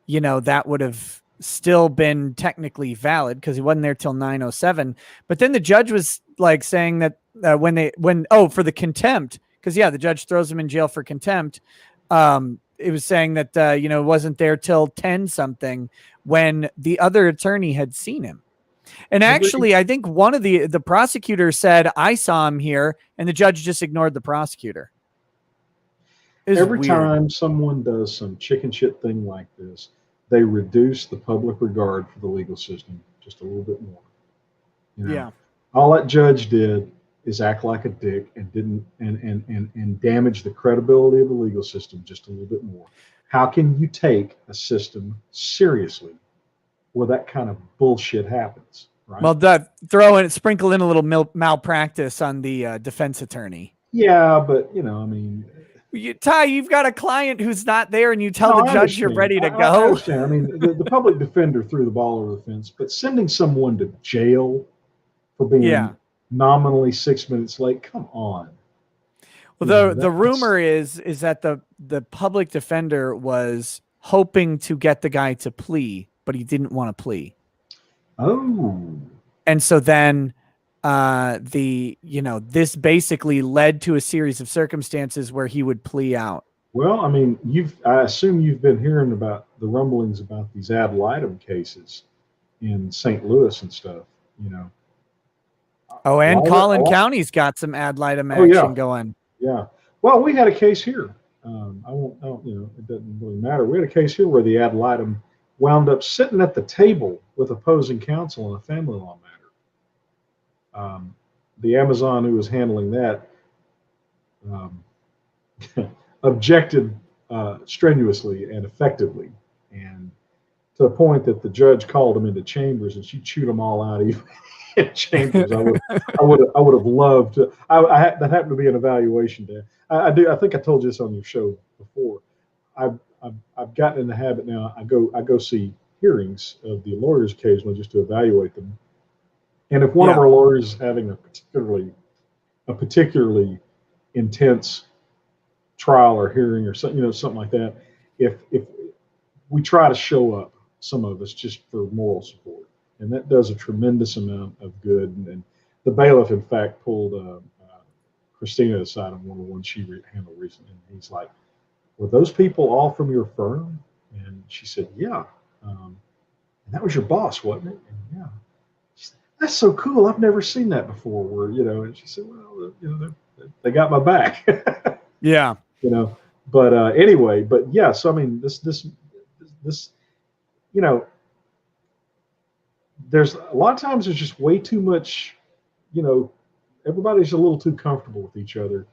that would have still been technically valid because he wasn't there till 9:07. But then the judge was like saying that for the contempt, because the judge throws him in jail for contempt. It was saying that wasn't there till 10 something when the other attorney had seen him. And actually, I think one of the prosecutors said, I saw him here, and the judge just ignored the prosecutor. Every time someone does some chicken shit thing like this, they reduce the public regard for the legal system just a little bit more. Yeah. All that judge did is act like a dick and didn't and damage the credibility of the legal system just a little bit more. How can you take a system seriously where that kind of bullshit happens, right? Well, sprinkle in a little malpractice on the defense attorney. Yeah, but Ty, you've got a client who's not there, and you tell the judge you're ready to go. I understand. The public defender threw the ball over the fence, but sending someone to jail for being nominally 6 minutes late, come on. Well, the rumor is that the public defender was hoping to get the guy to plea, but he didn't want to plea. Oh. And so then this basically led to a series of circumstances where he would plea out Well, I mean, I assume you've been hearing about the rumblings about these ad litem cases in St. Louis and stuff. You know, Oh, a and lot of it, a Collin lot, County's got some ad litem oh yeah, action going. yeah. Well, we had a case here. I don't, you know, it doesn't really matter. We had a case here where the ad litem wound up sitting at the table with opposing counsel on a family law matter. The Amazon who was handling that um, objected strenuously and effectively, and to the point that the judge called him into chambers, and she chewed them all out even in chambers. I would have loved to. That happened to be an evaluation day. I do. I think I told you this on your show before. I've gotten in the habit now. I go see hearings of the lawyers occasionally just to evaluate them. And if one of Yeah. our lawyers is having a particularly intense trial or hearing or something, you know, something like that, if we try to show up, some of us, just for moral support, and that does a tremendous amount of good. And the bailiff, in fact, pulled Christina aside on one of the ones she handled recently, and he's like, "Were those people all from your firm?" And she said, "Yeah." And that was your boss, wasn't it? And yeah. She said, "That's so cool. I've never seen that before." Where, you know, and she said, "Well, you know, they got my back." Yeah. You know, but anyway, but yeah. So I mean, this, you know, there's a lot of times there's just way too much. You know, everybody's a little too comfortable with each other,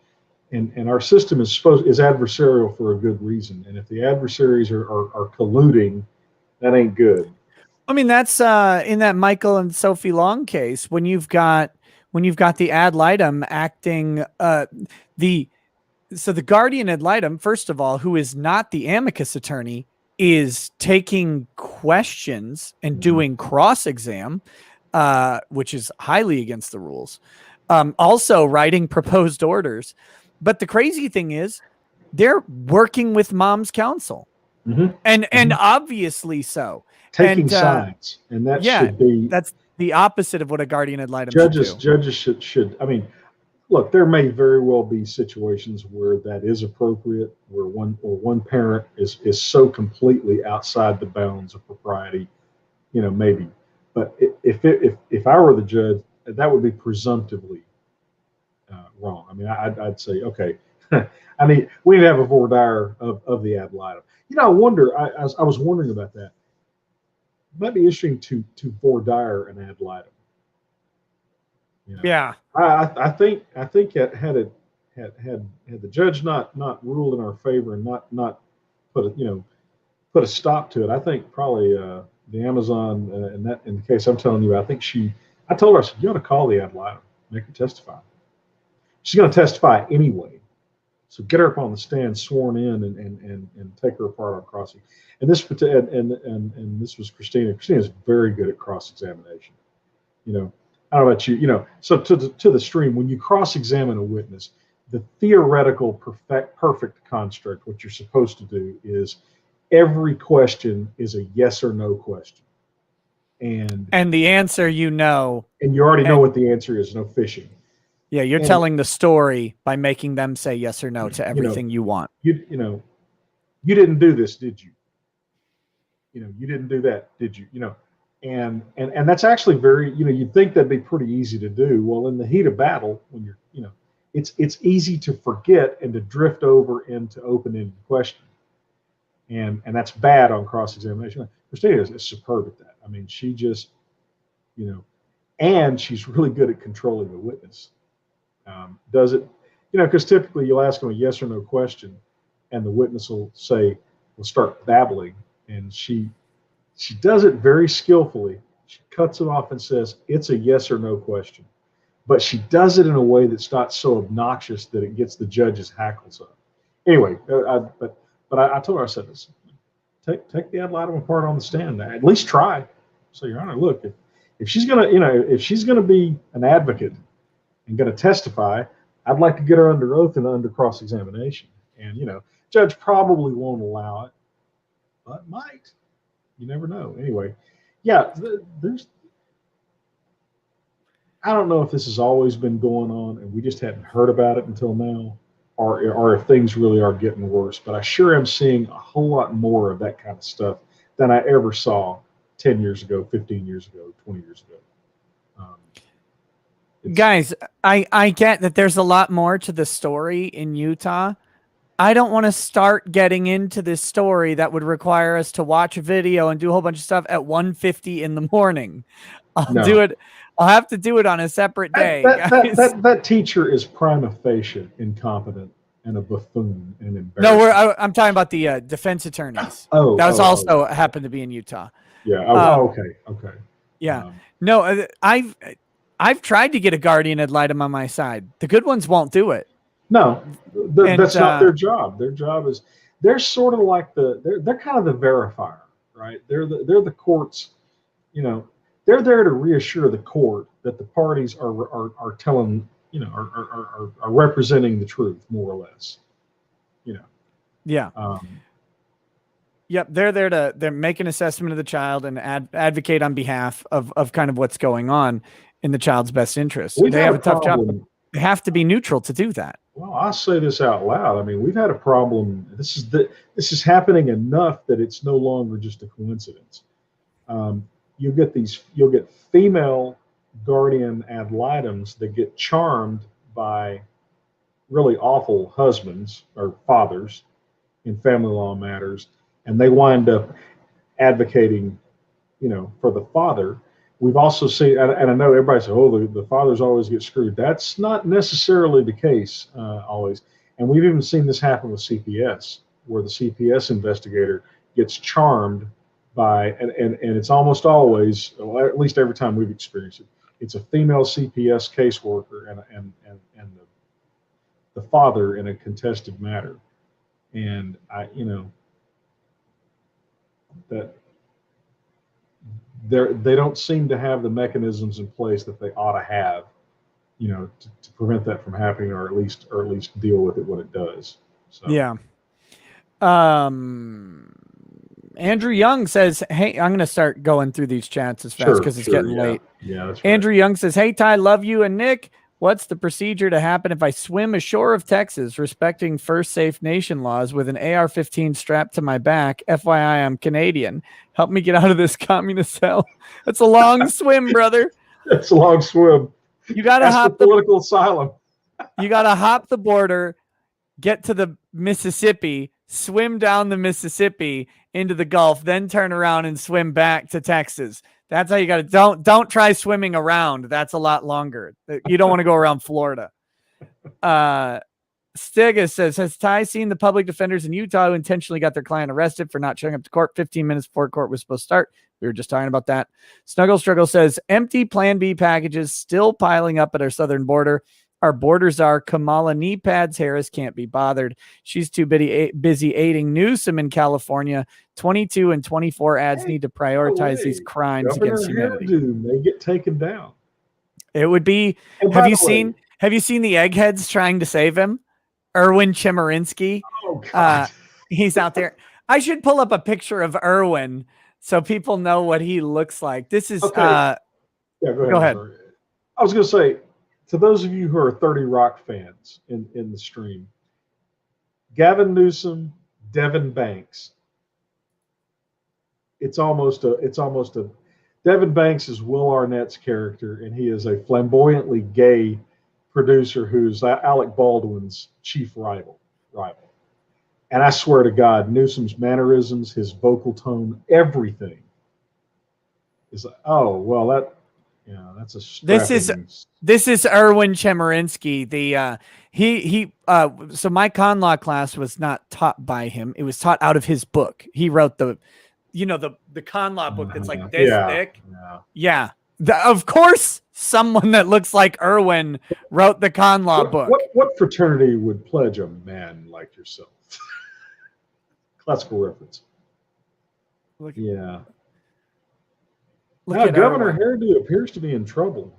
and our system is adversarial for a good reason. And if the adversaries are colluding, that ain't good. I mean, that's in that Michael and Sophie Long case, when you've got the ad litem acting the guardian ad litem, first of all, who is not the amicus attorney, is taking questions and doing cross-exam, which is highly against the rules. Also writing proposed orders. But the crazy thing is they're working with mom's counsel. And obviously so. Taking sides. And that should be, that's the opposite of what a guardian ad litem judges should do. judges should, I mean, look, there may very well be situations where that is appropriate, where one parent is so completely outside the bounds of propriety, you know, maybe. But if I were the judge, that would be presumptively wrong. I mean, I'd say, okay, I mean, we need to have a voir dire of the ad litem. You know, I wonder. I was wondering about that. It might be interesting to voir dire an ad litem. You know? Yeah. I think had the judge not ruled in our favor and not put a stop to it, I think probably the Amazon in the case I'm telling you, I told her, I said, you ought to call the ad litem, make her testify. She's going to testify anyway, so get her up on the stand, sworn in, and take her apart on crossing. And this was Christina. Christina's very good at cross examination. You know, I don't know about you. You know, so to the stream, when you cross-examine a witness, the theoretical perfect construct, what you're supposed to do is every question is a yes or no question, and the answer, you know, and you already know what the answer is. No fishing. Yeah, you're telling the story by making them say yes or no to everything you want. You know, you didn't do this, did you? You know, you didn't do that, did you? You know. And that's actually very, you know, you'd think that'd be pretty easy to do. Well, in the heat of battle, when you're, you know, it's easy to forget and to drift over into open-ended questioning. And that's bad on cross-examination. Christina is superb at that. I mean, she just, you know, and she's really good at controlling the witness. Does it, you know, because typically you'll ask them a yes or no question, and the witness will start babbling, and she does it very skillfully. She cuts it off and says, it's a yes or no question. But she does it in a way that's not so obnoxious that it gets the judge's hackles up. Anyway, I told her, I said, take the ad litem apart on the stand. At least try. So, Your Honor, look, if she's gonna be an advocate and gonna testify, I'd like to get her under oath and under cross-examination. And, you know, judge probably won't allow it, but might. You never know. Anyway, yeah, I don't know if this has always been going on and we just hadn't heard about it until now, or if things really are getting worse. But I sure am seeing a whole lot more of that kind of stuff than I ever saw 10 years ago, 15 years ago, 20 years ago. Guys, I get that there's a lot more to the story in Utah. I don't want to start getting into this story that would require us to watch a video and do a whole bunch of stuff at 1:50 in the morning. I'll do it. I'll have to do it on a separate day. That teacher is prima facie incompetent and a buffoon and embarrassing. No, I'm talking about the defense attorneys. That was also happened to be in Utah. Yeah. Okay. Yeah. No, I've tried to get a guardian ad litem on my side. The good ones won't do it. No, that's not their job. Their job is they're sort of like they're kind of the verifier, right? They're the courts, they're there to reassure the court that the parties are telling, are representing the truth more or less, Yeah. Yep, they're there to make an assessment of the child and advocate on behalf of kind of what's going on in the child's best interest. They have a tough job. They have to be neutral to do that. Well, I'll say this out loud. I mean, we've had a problem. This is happening enough that it's no longer just a coincidence. You'll get female guardian ad litems that get charmed by really awful husbands or fathers in family law matters, and they wind up advocating, for the father. We've also seen, and I know everybody says, "Oh, the fathers always get screwed." That's not necessarily the case always, and we've even seen this happen with CPS, where the CPS investigator gets charmed by, and it's almost always, well, at least every time we've experienced it, it's a female CPS caseworker and the father in a contested matter, and that. They don't seem to have the mechanisms in place that they ought to have, to prevent that from happening, or at least deal with it when it does. So. Yeah. Andrew Young says, "Hey, I'm going to start going through these chats as fast because it's getting late." Yeah, that's right. Andrew Young says, "Hey, Ty, love you and Nick. What's the procedure to happen if I swim ashore of Texas, respecting First Safe Nation laws, with an AR-15 strapped to my back? FYI, I'm Canadian. Help me get out of this communist hell." That's a long swim, brother. It's a long swim. You got to hop political asylum. You got to hop the border, get to the Mississippi, swim down the Mississippi into the Gulf, then turn around and swim back to Texas. That's how you got to. Don't try swimming around. That's a lot longer. You don't want to go around Florida. Stiga says, "Has Ty seen the public defenders in Utah who intentionally got their client arrested for not showing up to court 15 minutes before court was supposed to start?" We were just talking about that. Snuggle Struggle says, "Empty Plan B packages still piling up at our southern border. Our borders are Kamala knee pads. Harris can't be bothered. She's too busy aiding Newsom in California. 22 and 24 ads need to prioritize these crimes against humanity." They get taken down. It would be. Have you seen the eggheads trying to save him? Erwin Chemerinsky. Oh, God. He's out there. I should pull up a picture of Erwin so people know what he looks like. This is. Okay. Yeah, go ahead. I was going to say, to those of you who are 30 Rock fans in the stream, Gavin Newsom, Devin Banks. It's almost a Devin Banks is Will Arnett's character, and he is a flamboyantly gay producer who's Alec Baldwin's chief rival. And I swear to God, Newsom's mannerisms, his vocal tone, everything is like, oh, well, that's a strapping. This is Erwin Chemerinsky. So my con law class was not taught by him. It was taught out of his book. He wrote the con law book that's like this thick. Yeah. Of course, someone that looks like Erwin wrote the con law book. What fraternity would pledge a man like yourself? Classical reference. Now, Governor Hairdo appears to be in trouble.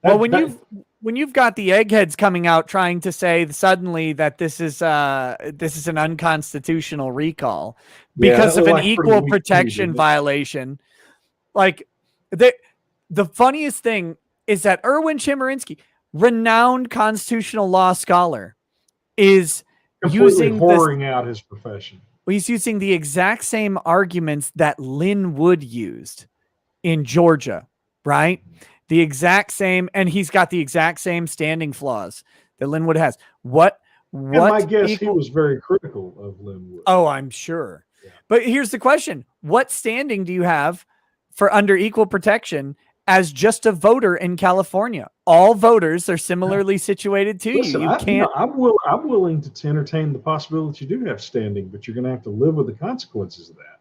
When you've got the eggheads coming out trying to say suddenly that this is an unconstitutional recall because of an equal protection violation, like the funniest thing is that Erwin Chemerinsky, renowned constitutional law scholar, is Completely using this. whoring out his profession. He's using the exact same arguments that Lynn Wood used in Georgia, right? The exact same, and he's got the exact same standing flaws that Lynn Wood has. What And my guess, he equal- was very critical of Lynn Wood. Oh, I'm sure. Yeah. But here's the question. What standing do you have for under equal protection as just a voter in California? All voters are similarly situated to Listen, you. You can't. I'm willing to entertain the possibility that you do have standing, but you're going to have to live with the consequences of that.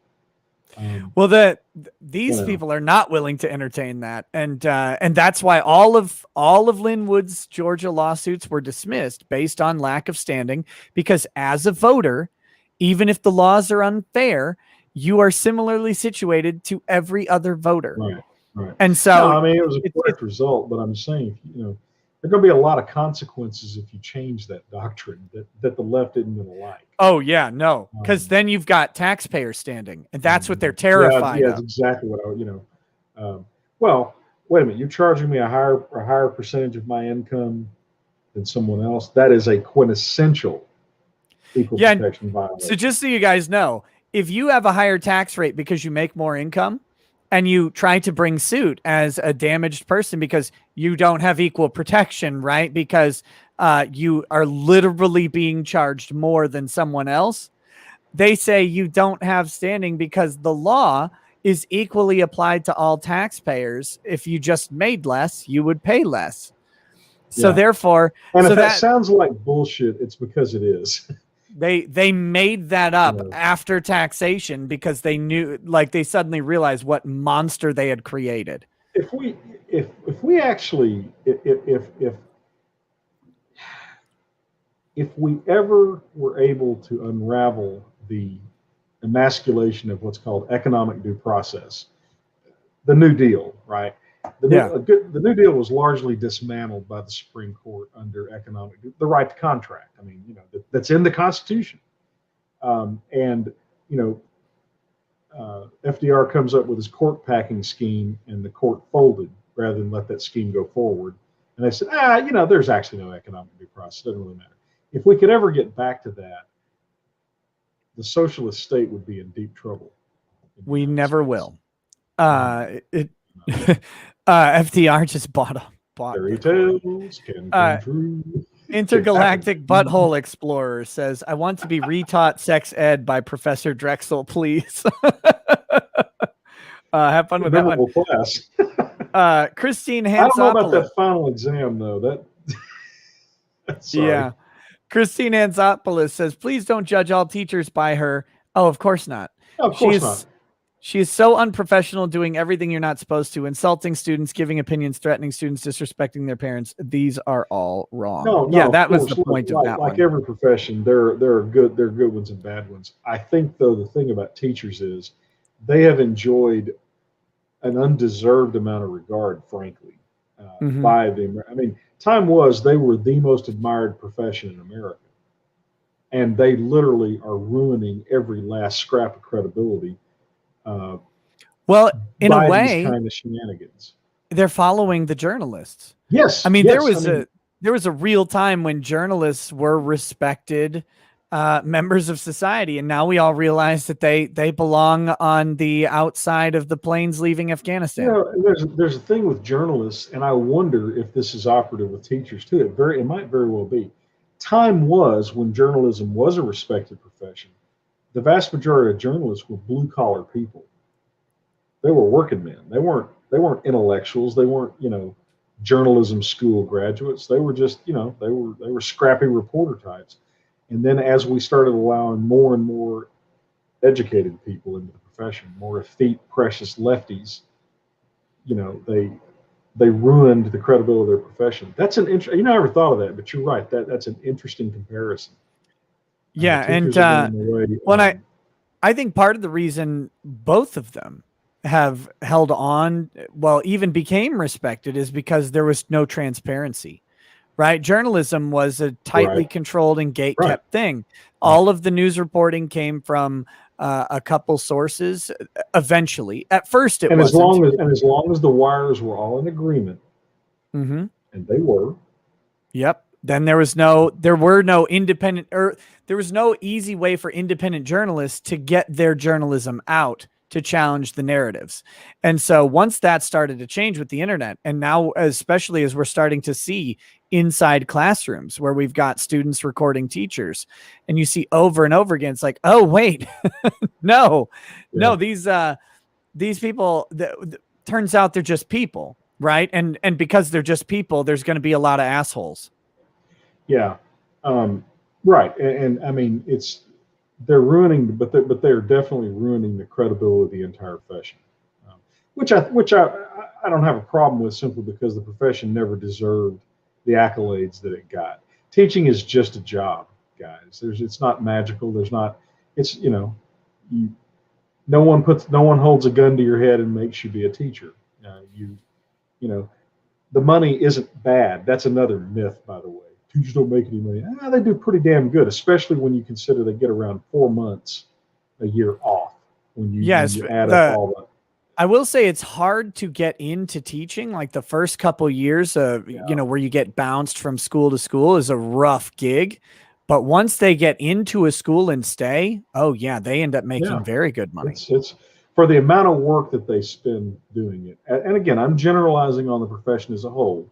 Well, these people are not willing to entertain that, and that's why all of Lynn Wood's Georgia lawsuits were dismissed based on lack of standing. Because as a voter, even if the laws are unfair, you are similarly situated to every other voter. Right. And so, No, I mean, it was a correct result, but I'm saying, there are going to be a lot of consequences if you change that doctrine that the left isn't going to like. oh yeah, no, because then you've got taxpayer standing, and that's what they're terrified Yeah, of. that's exactly what well, wait a minute, you're charging me a higher percentage of my income than someone else. That is a quintessential equal protection violation. So just so you guys know, if you have a higher tax rate because you make more income, and you try to bring suit as a damaged person because you don't have equal protection, right? Because you are literally being charged more than someone else. They say you don't have standing because the law is equally applied to all taxpayers. If you just made less, you would pay less. So therefore, and so if that sounds like bullshit, it's because it is. They made that up after taxation because they knew, like, they suddenly realized what monster they had created. If we actually if we ever were able to unravel the emasculation of what's called economic due process, the New Deal, right? The New Deal was largely dismantled by the Supreme Court under the right to contract. I mean, that's in the Constitution. FDR comes up with his court packing scheme, and the court folded rather than let that scheme go forward. And they said, there's actually no economic due process. It doesn't really matter. If we could ever get back to that, the socialist state would be in deep trouble. We never will. FDR just bought Fairy tales can come true. Intergalactic Butthole Explorer says, I want to be retaught sex ed by Professor Drexel, please. Have fun with that one. Class. Christine Hansopoulos. I don't know about that final exam, though. Yeah. Christine Hansopoulos says, please don't judge all teachers by her. Oh, of course not. No, of course not. She is so unprofessional, doing everything you're not supposed to, insulting students, giving opinions, threatening students, disrespecting their parents. These are all wrong. No, that was the point of that one. Like every profession, there are good ones and bad ones. I think, though, the thing about teachers is they have enjoyed an undeserved amount of regard, frankly, by them. I mean, time was they were the most admired profession in America, and they literally are ruining every last scrap of credibility. Well, in a way, kind of shenanigans. They're following the journalists. Yes, I mean, there was a real time when journalists were respected members of society, and now we all realize that they belong on the outside of the planes leaving Afghanistan. There's a thing with journalists, and I wonder if this is operative with teachers too. It might very well be. Time was when journalism was a respected profession. The vast majority of journalists were blue collar people. They were working men. They weren't intellectuals. They weren't, journalism school graduates. They were just, they were scrappy reporter types. And then as we started allowing more and more educated people into the profession, more effete, precious lefties, they ruined the credibility of their profession. That's an interesting. I never thought of that, but you're right. That's an interesting comparison. Yeah, and I think part of the reason both of them have held on, even became respected, is because there was no transparency, right? Journalism was a tightly controlled and gate-kept thing. All of the news reporting came from a couple sources. Eventually, at first, it wasn't. As long as the wires were all in agreement, and they were, Yep. Then there was no easy way for independent journalists to get their journalism out to challenge the narratives. And so once that started to change with the internet, and now especially as we're starting to see inside classrooms where we've got students recording teachers, and you see over and over again, it's like, oh wait, no, these people, turns out they're just people, right? And because they're just people, there's going to be a lot of assholes. Yeah, right. And I mean, they're ruining, but they're definitely ruining the credibility of the entire profession, which I don't have a problem with, simply because the profession never deserved the accolades that it got. Teaching is just a job, guys. It's not magical. No one holds a gun to your head and makes you be a teacher. The money isn't bad. That's another myth, by the way. Teachers don't make any money. They do pretty damn good, especially when you consider they get around 4 months a year off when you add up all that. I will say it's hard to get into teaching. Like the first couple years of, where you get bounced from school to school is a rough gig. But once they get into a school and stay, they end up making very good money. It's for the amount of work that they spend doing it. And again, I'm generalizing on the profession as a whole.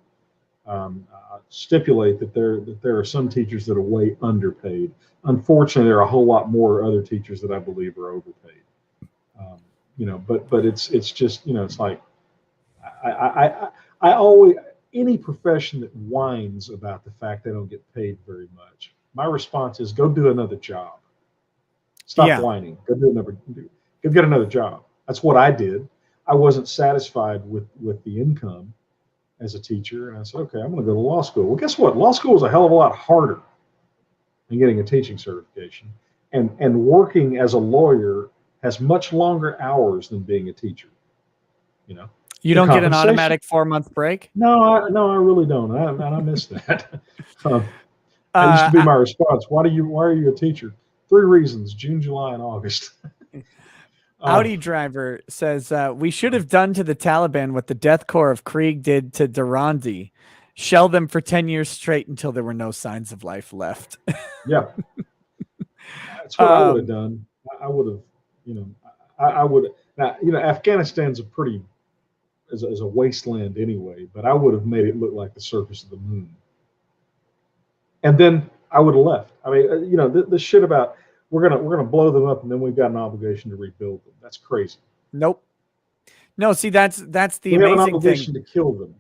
Stipulate that there are some teachers that are way underpaid. Unfortunately, there are a whole lot more other teachers that I believe are overpaid. But it's just, it's like I always, any profession that whines about the fact they don't get paid very much, my response is go do another job. Stop whining. Go get another job. That's what I did. I wasn't satisfied with the income as a teacher, and I said, okay, I'm going to go to law school. Well, guess what? Law school is a hell of a lot harder than getting a teaching certification, and working as a lawyer has much longer hours than being a teacher. You don't get an automatic 4-month break? No, I really don't. I miss that. That used to be my response. Why are you a teacher? 3 reasons: June, July, and August. Audi driver says, we should have done to the Taliban what the death corps of Krieg did to Durrandi. Shell them for 10 years straight until there were no signs of life left. Yeah. That's what I would have done. I would have, I would. Now, Afghanistan's is a wasteland anyway, but I would have made it look like the surface of the moon. And then I would have left. I mean, the shit about, we're gonna blow them up and then we've got an obligation to rebuild them. That's crazy. Nope. No, see, that's the we have an amazing obligation thing. to kill them.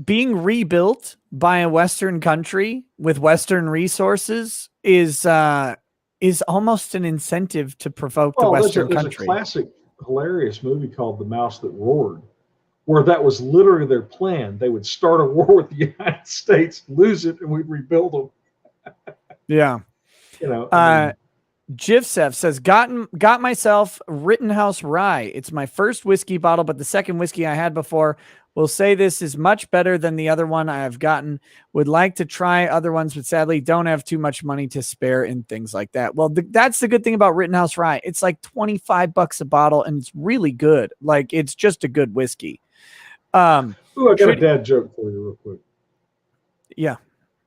Being rebuilt by a Western country with Western resources is almost an incentive to provoke the Western country. There's a classic, hilarious movie called The Mouse That Roared, where that was literally their plan. They would start a war with the United States, lose it, and we'd rebuild them. Yeah. Jivsef says, got myself Rittenhouse Rye. It's my first whiskey bottle, but the second whiskey I had before. Will say this is much better than the other one I have gotten. Would like to try other ones, but sadly don't have too much money to spare and things like that. Well, that's the good thing about Rittenhouse Rye. It's like $25 a bottle, and it's really good. Like, it's just a good whiskey. I got a dad joke for you real quick. Yeah.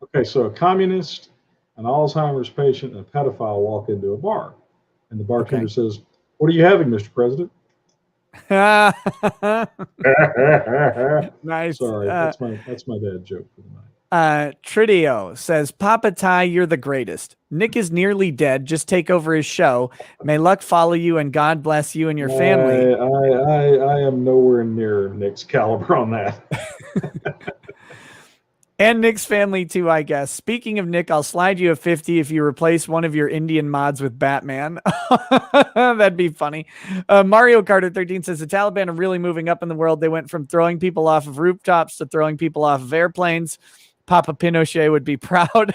Okay, so a communist, an Alzheimer's patient, and a pedophile walk into a bar. And the bartender says, "What are you having, Mr. President?" Nice. Sorry, that's my dad joke for the night. Tridio says, Papa Ty, you're the greatest. Nick is nearly dead. Just take over his show. May luck follow you and God bless you and your family. I am nowhere near Nick's caliber on that. And Nick's family too, I guess. Speaking of Nick, I'll slide you a 50 if you replace one of your Indian mods with Batman. That'd be funny. Mario Carter 13 says the Taliban are really moving up in the world. They went from throwing people off of rooftops to throwing people off of airplanes. Papa Pinochet would be proud.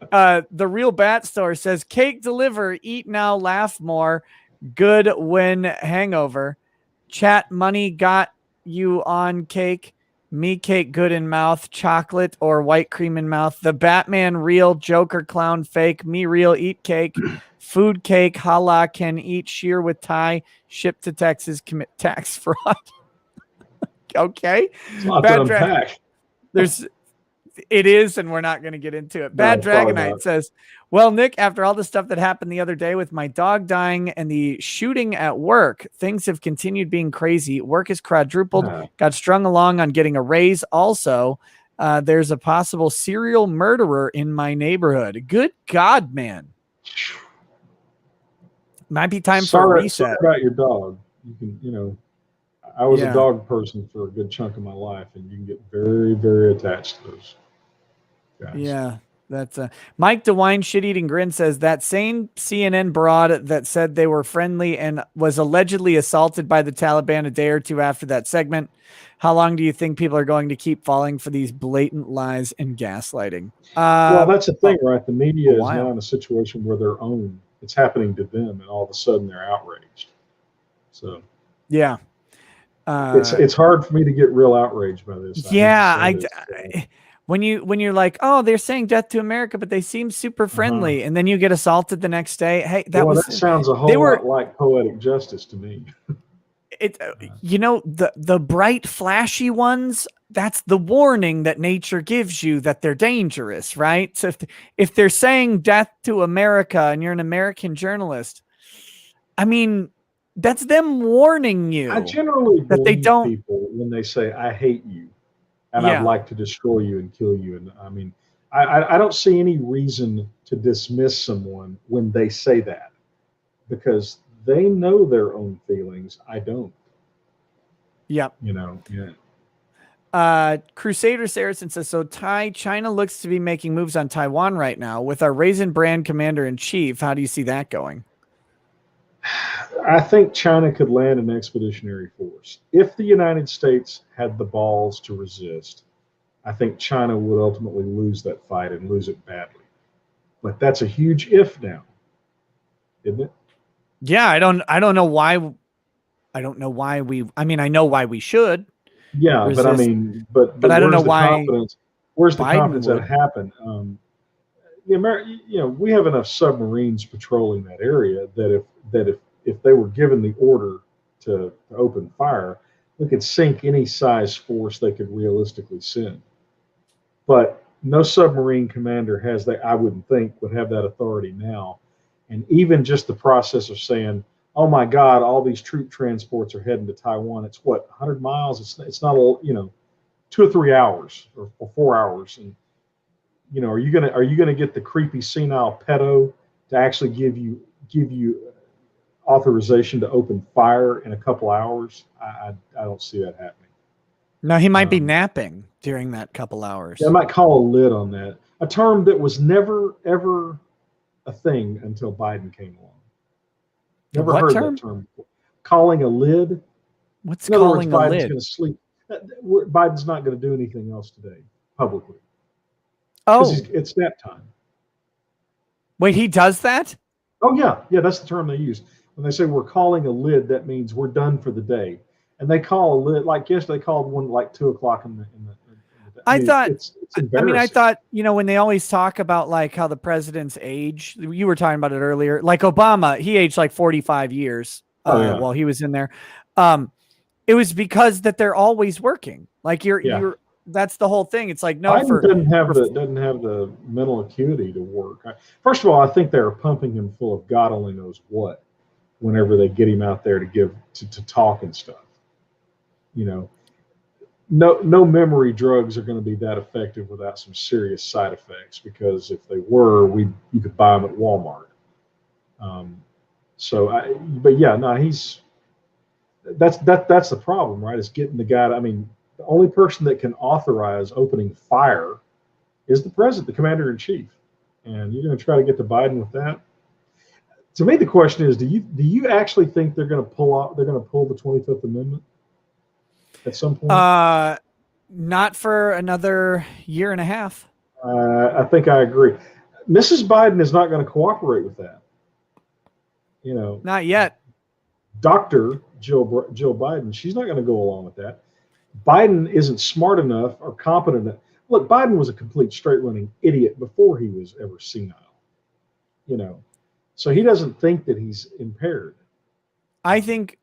The Real Bat Store says cake deliver, eat now, laugh more. Good win hangover. Chat money got you on cake. Me cake good in mouth, chocolate or white cream in mouth. The Batman real, Joker clown fake. Me real, eat cake. Food cake, hala can eat. Shear with tie. Ship to Texas, commit tax fraud. Okay. It's a lot to unpack. It is, and we're not going to get into it. Bad Dragonite says, well, Nick, after all the stuff that happened the other day with my dog dying and the shooting at work, things have continued being crazy. Work is quadrupled, got strung along on getting a raise. Also, there's a possible serial murderer in my neighborhood. Good God, man. Might be time for a reset. Sorry about your dog. You can, I was a dog person for a good chunk of my life, and you can get very, very attached to those guys. Yeah, that's Mike DeWine Shit-Eating Grin says that same CNN broad that said they were friendly and was allegedly assaulted by the Taliban a day or two after that segment. How long do you think people are going to keep falling for these blatant lies and gaslighting? Well, that's the thing, right? The media is now in a situation where they're owned. It's happening to them, and all of a sudden they're outraged. So yeah. It's hard for me to get real outraged by this. When you're like, oh, they're saying death to America, but they seem super friendly, and then you get assaulted the next day. Hey, that sounds a whole lot like poetic justice to me. The bright, flashy ones, that's the warning that nature gives you that they're dangerous, right? So if they're saying death to America and you're an American journalist, I mean, that's them warning you. I generally that they don't people when they say I hate you and I'd like to destroy you and kill you. And I mean, I don't see any reason to dismiss someone when they say that, because they know their own feelings. I don't. Yep. Crusader Saracen says, so China looks to be making moves on Taiwan right now with our Raisin Brand Commander-in-Chief. How do you see that going? I think China could land an expeditionary force. If the United States had the balls to resist, I think China would ultimately lose that fight and lose it badly. But that's a huge if now, isn't it? Yeah, I don't know why. I don't know why I know why we should. Yeah, resist, but I mean, but I don't know why. Where's the confidence that it happened? We have enough submarines patrolling that area that if they were given the order to open fire, we could sink any size force they could realistically send. But no submarine commander has that. I wouldn't think would have that authority now. And even just the process of saying, "Oh my God, all these troop transports are heading to Taiwan." It's what, 100 miles? It's not all 2 or 3 hours or 4 hours. And are you gonna get the creepy senile pedo to actually give you authorization to open fire in a couple hours? I don't see that happening. No, he might be napping during that couple hours. I might call a lid on that. A term that was never ever a thing until Biden came along. Never heard that term before. Calling a lid. What's calling a lid? Biden's going to sleep. Biden's not going to do anything else today publicly. Oh, it's nap time. Wait, he does that? Oh yeah, that's the term they use when they say we're calling a lid. That means we're done for the day. And they call a lid, like yesterday, they called one like 2:00 in the I thought it's embarrassing. I thought, when they always talk about like how the president's age, you were talking about it earlier, like Obama, he aged like 45 years while he was in there. It was because that they're always working. Like you're that's the whole thing. It's like, no, Biden doesn't have the mental acuity to work. First of all, I think they're pumping him full of God only knows what whenever they get him out there to talk and stuff. No memory drugs are going to be that effective without some serious side effects, because if they were, you could buy them at Walmart. That's the problem, right? Is getting the guy. The only person that can authorize opening fire is the president, the commander-in-chief, and you're going to try to get to Biden with that. To me, the question is: do you actually think they're going to pull the 25th Amendment at some point? Not for another year and a half. I think I agree. Mrs. Biden is not going to cooperate with that. Not yet. Dr. Jill Biden, she's not going to go along with that. Biden isn't smart enough or competent enough. Look, Biden was a complete straight-running idiot before he was ever senile. So he doesn't think that he's impaired. I think,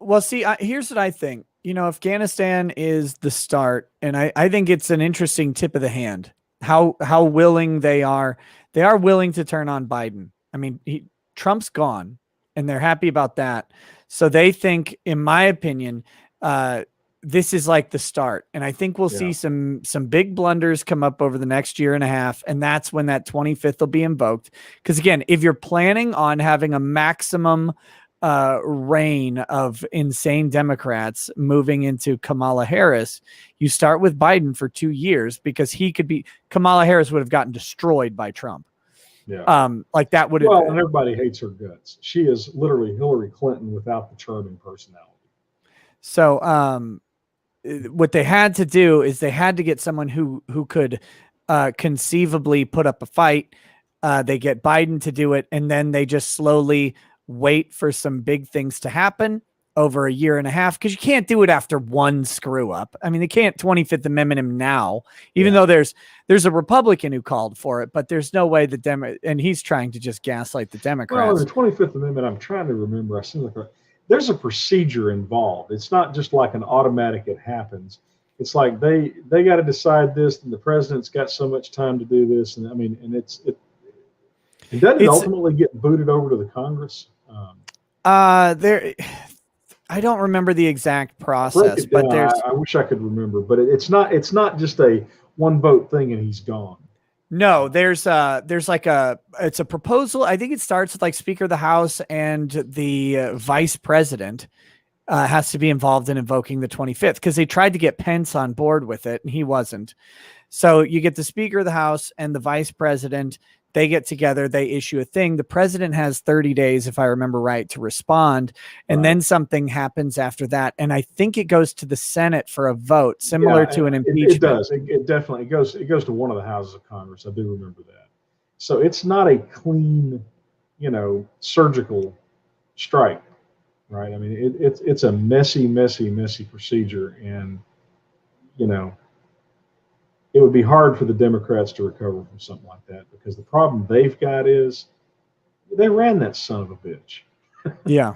here's what I think. Afghanistan is the start, and I think it's an interesting tip of the hand. How willing they are. They are willing to turn on Biden. I mean, Trump's gone, and they're happy about that. So they think, in my opinion, this is like the start. And I think we'll see some big blunders come up over the next year and a half. And that's when that 25th will be invoked. Because again, if you're planning on having a maximum reign of insane Democrats moving into Kamala Harris, you start with Biden for 2 years, because Kamala Harris would have gotten destroyed by Trump. Yeah. Like that would have. Well, and everybody hates her guts. She is literally Hillary Clinton without the charming personality. So, what they had to do is they had to get someone who could conceivably put up a fight. They get Biden to do it, and then they just slowly wait for some big things to happen over a year and a half, because you can't do it after one screw up. I mean, they can't 25th Amendment him now, even though there's a Republican who called for it, but there's no way and he's trying to just gaslight the Democrats. Well, in the 25th Amendment, I'm trying to remember. I seem like there's a procedure involved. It's not just like an automatic, it happens. It's like they got to decide this, and the president's got so much time to do this. And I mean, and doesn't it ultimately get booted over to the Congress? I don't remember the exact process, but I wish I could remember, but it's not just a one vote thing and he's gone. No, there's like it's a proposal. I think it starts with like Speaker of the House, and the Vice President has to be involved in invoking the 25th, because they tried to get Pence on board with it and he wasn't. So you get the Speaker of the House and the Vice President. They get together, they issue a thing. The president has 30 days, if I remember right, to respond. And then something happens after that. And I think it goes to the Senate for a vote, similar to an impeachment. It does. It definitely goes to one of the houses of Congress. I do remember that. So it's not a clean, surgical strike, right? I mean, it's a messy procedure. And, it would be hard for the Democrats to recover from something like that, because the problem they've got is they ran that son of a bitch. Yeah.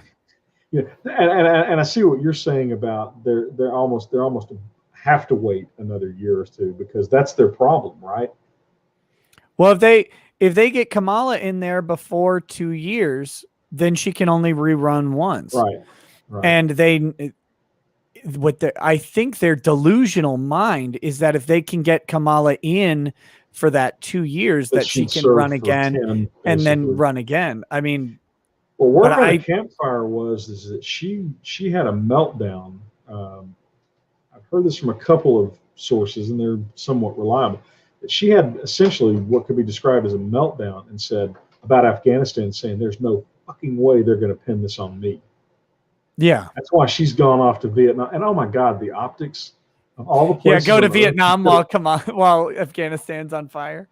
And I see what you're saying about they're almost have to wait another year or two, because that's their problem, right? Well, if they get Kamala in there before 2 years, then she can only rerun once. Right. And I think their delusional mind is that if they can get Kamala in for that 2 years, that she can run again 10, and then run again. I mean, well, word on the campfire is that she had a meltdown. I've heard this from a couple of sources, and they're somewhat reliable. That she had essentially what could be described as a meltdown, and said about Afghanistan, saying, "There's no fucking way they're going to pin this on me." Yeah, that's why she's gone off to Vietnam. And oh my God, the optics of all the places. Yeah, go to Vietnam while Afghanistan's on fire.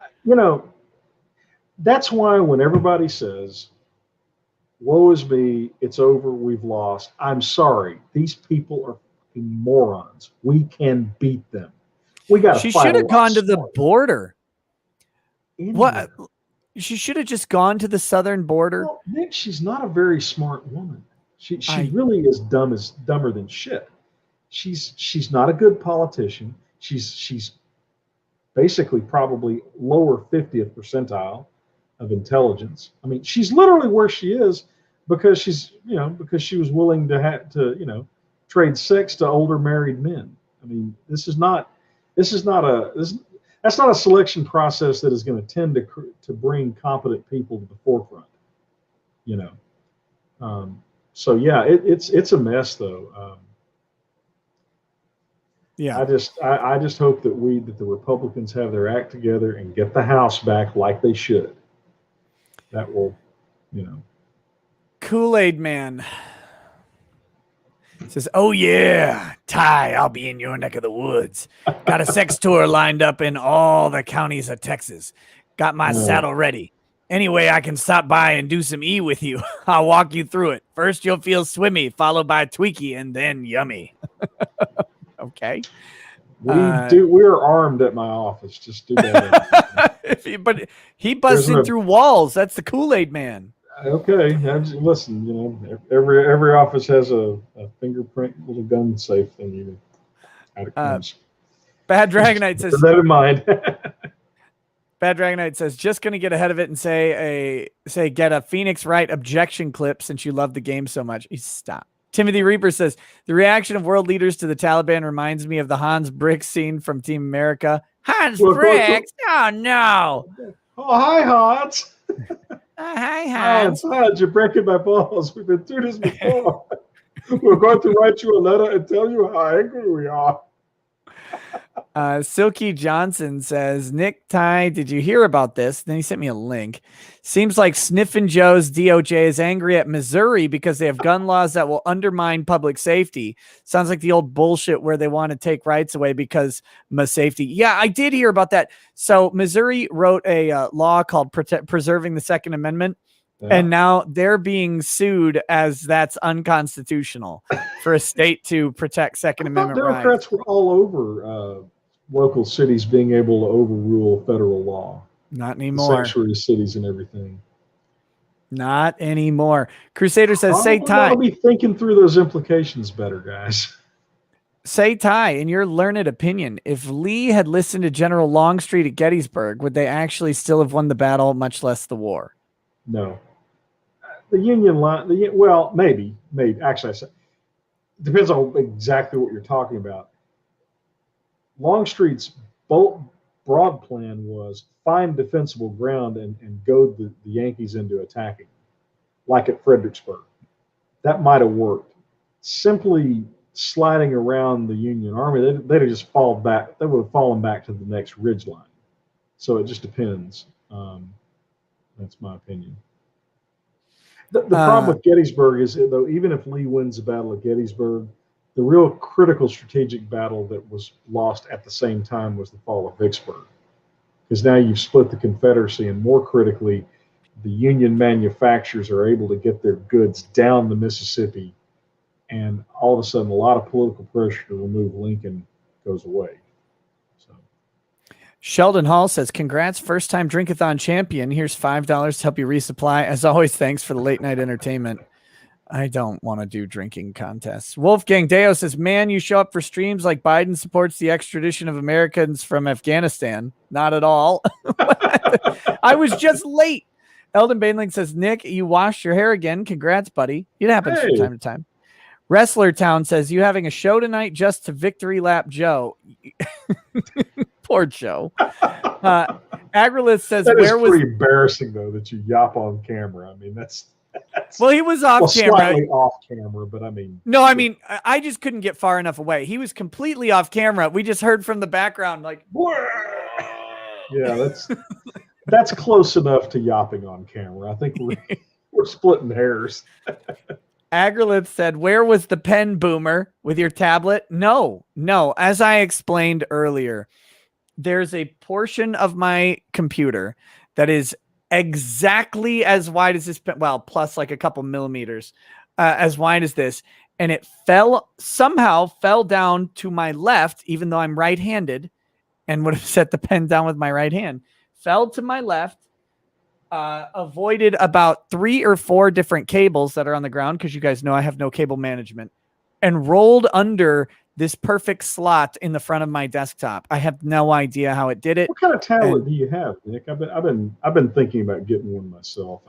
That's why when everybody says, "Woe is me, it's over, we've lost," I'm sorry. These people are fucking morons. We can beat them. We got. She should have gone to the border. What? She should have just gone to the southern border. Well, Nick, she's not a very smart woman. She really is dumber than shit. She's not a good politician. She's basically probably lower 50th percentile of intelligence. I mean, she's literally where she is because because she was willing to trade sex to older married men. I mean, that's not a selection process that is going to tend to bring competent people to the forefront. So yeah, it's a mess though. Yeah, I just hope that the Republicans have their act together and get the House back like they should. That will, Kool-Aid Man says, "Oh yeah, Ty, I'll be in your neck of the woods. Got a sex tour lined up in all the counties of Texas. Got my saddle ready. Anyway, I can stop by and do some E with you. I'll walk you through it. First, you'll feel swimmy, followed by tweaky, and then yummy." Okay. We're armed at my office. Just do that. But he busts in through walls. That's the Kool-Aid Man. Okay, listen. Every office has a fingerprint little gun safe thing. You out it comes. Bad Dragonite says. Keep that in mind. Bad Dragonite says, just going to get ahead of it and get a Phoenix Wright objection clip since you love the game so much. Stop. Timothy Reaper says, the reaction of world leaders to the Taliban reminds me of the Hans Bricks scene from Team America. Hans Bricks? Oh, no. Oh, hi, Hans. Hi, Hans. Hans, you're breaking my balls. We've been through this before. We're going to write you a letter and tell you how angry we are. Silky Johnson says, Nick Ty, did you hear about this? Then he sent me a link. Seems like Sniffin' Joe's DOJ is angry at Missouri because they have gun laws that will undermine public safety. Sounds like the old bullshit where they want to take rights away because of safety. Yeah, I did hear about that. So Missouri wrote a law called Preserving the Second Amendment. Yeah. And now they're being sued as that's unconstitutional for a state to protect Second Amendment rights. Democrats were all over local cities being able to overrule federal law. Not anymore. Sanctuary cities and everything. Not anymore. Crusader says, say Ty. I'll be thinking through those implications better, guys. Say Ty, in your learned opinion, if Lee had listened to General Longstreet at Gettysburg, would they actually still have won the battle, much less the war? No. The Union line, well, maybe. Actually, I said, depends on exactly what you're talking about. Longstreet's broad plan was find defensible ground and goad the Yankees into attacking, like at Fredericksburg. That might have worked. Simply sliding around the Union Army, they'd have just fallen back. They would have fallen back to the next ridge line. So it just depends. That's my opinion. The problem with Gettysburg is, though, even if Lee wins the Battle of Gettysburg, the real critical strategic battle that was lost at the same time was the fall of Vicksburg. Because now you've split the Confederacy, and more critically, the Union manufacturers are able to get their goods down the Mississippi, and all of a sudden a lot of political pressure to remove Lincoln goes away. Sheldon Hall says, congrats, first-time Drinkathon champion. Here's $5 to help you resupply. As always, thanks for the late-night entertainment. I don't want to do drinking contests. Wolfgang Deo says, man, you show up for streams like Biden supports the extradition of Americans from Afghanistan. Not at all. I was just late. Eldon Bainling says, Nick, you washed your hair again. Congrats, buddy. It happens from time to time. Wrestler Town says, you having a show tonight just to victory lap Joe. Poor Joe. Aggrolith says, where was pretty embarrassing though that you yap on camera. I mean, that's well, he was off camera. Slightly off camera, but I mean, no, I mean, I just couldn't get far enough away. He was completely off camera. We just heard from the background, like, yeah, that's close enough to yapping on camera. I think we're splitting hairs. Aggrolith said, where was the pen, Boomer, with your tablet? No. As I explained earlier, there's a portion of my computer that is exactly as wide as this pen, well, plus like a couple millimeters, as wide as this. And it somehow fell down to my left, even though I'm right-handed and would have set the pen down with my right hand. Fell to my left. Avoided about 3 or 4 different cables that are on the ground, because you guys know I have no cable management, and rolled under this perfect slot in the front of my desktop. I have no idea how it did it. What kind of tablet do you have, Nick? I've been thinking about getting one myself.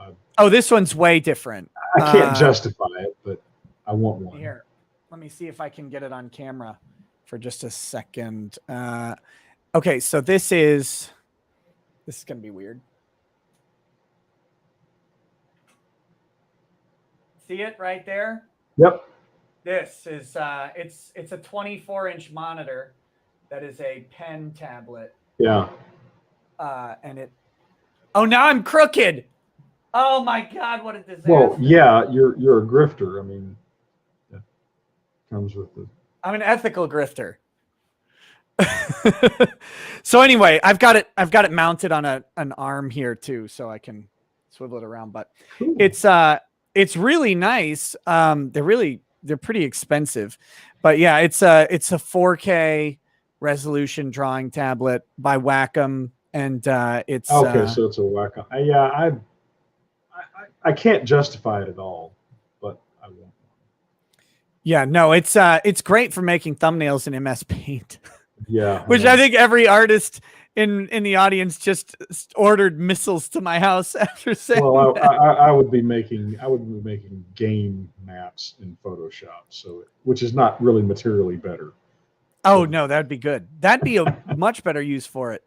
This one's way different. I can't justify it, but I want one. Here, let me see if I can get it on camera for just a second. Okay, so this is gonna be weird. See it right there? Yep. This is it's a 24-inch monitor that is a pen tablet. Yeah. And it. Oh, now I'm crooked. Oh my God, what a disaster. Well, yeah, you're a grifter. I mean, that comes with the. I'm an ethical grifter. So anyway, I've got it mounted on an arm here too, so I can swivel it around. But cool. It's really nice. They're pretty expensive, but yeah, it's a 4K resolution drawing tablet by Wacom, and it's okay. So it's a Wacom. Yeah, I can't justify it at all, but I won't. Yeah, no, it's great for making thumbnails in MS Paint. Yeah. Which I think every artist in the audience just ordered missiles to my house after saying Well, that. I would be making game maps in Photoshop, which is not really materially better. Oh no, that'd be good. That'd be a much better use for it.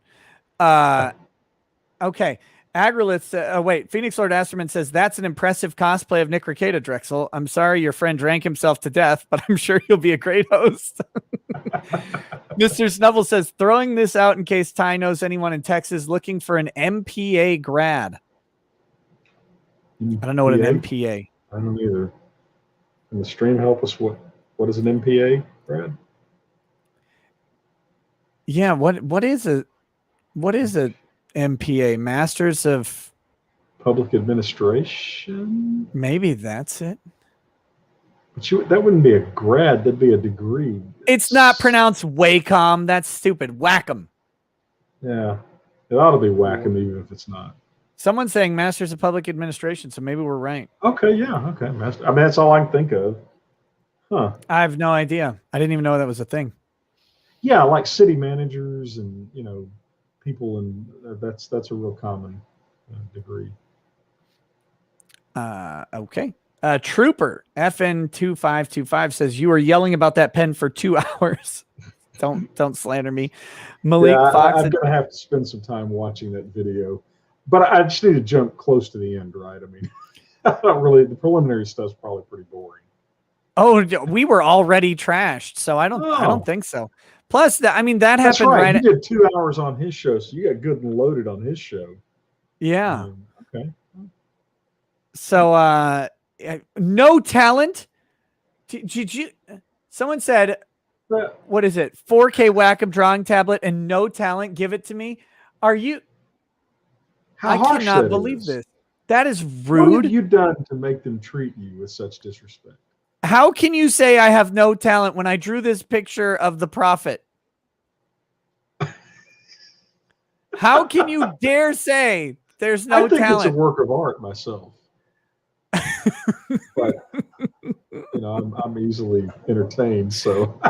Okay. Aggrolith, wait, Phoenix Lord Asterman says that's an impressive cosplay of Nick Rekieta, Drexel. I'm sorry your friend drank himself to death, but I'm sure he'll be a great host. Mr. Snubble says throwing this out in case Ty knows anyone in Texas looking for an MPA grad. I don't know what an MPA. I don't either. Can the stream help us? What is an MPA, Brad? Yeah, what is a MPA? Masters of Public Administration? Maybe that's it. But that wouldn't be a grad, that'd be a degree. It's not pronounced Wacom. That's stupid. Whack 'em. Yeah. It ought to be Wacom even if it's not. Someone's saying Masters of Public Administration, so maybe we're right. Okay, yeah, okay. I mean, that's all I can think of. Huh. I have no idea. I didn't even know that was a thing. Yeah, like city managers and, people, and that's a real common degree. Okay. Trooper FN2525 says you were yelling about that pen for 2 hours. Don't slander me. Malik Fox. I'm gonna have to spend some time watching that video, but I just need to jump close to the end, right? I mean, the preliminary stuff's probably pretty boring. Oh, we were already trashed, so I don't think so. Plus, that That's happened right. right. He did 2 hours on his show, so you got good and loaded on his show. Yeah. Okay. So, no talent. Did you? Someone said, what is it? 4K Wacom drawing tablet and no talent. Give it to me. Are you? How I cannot believe this. That is rude. What have you done to make them treat you with such disrespect? How can you say I have no talent when I drew this picture of the prophet? How can you dare say there's no I think talent? it's a work of art myself. But I'm easily entertained, so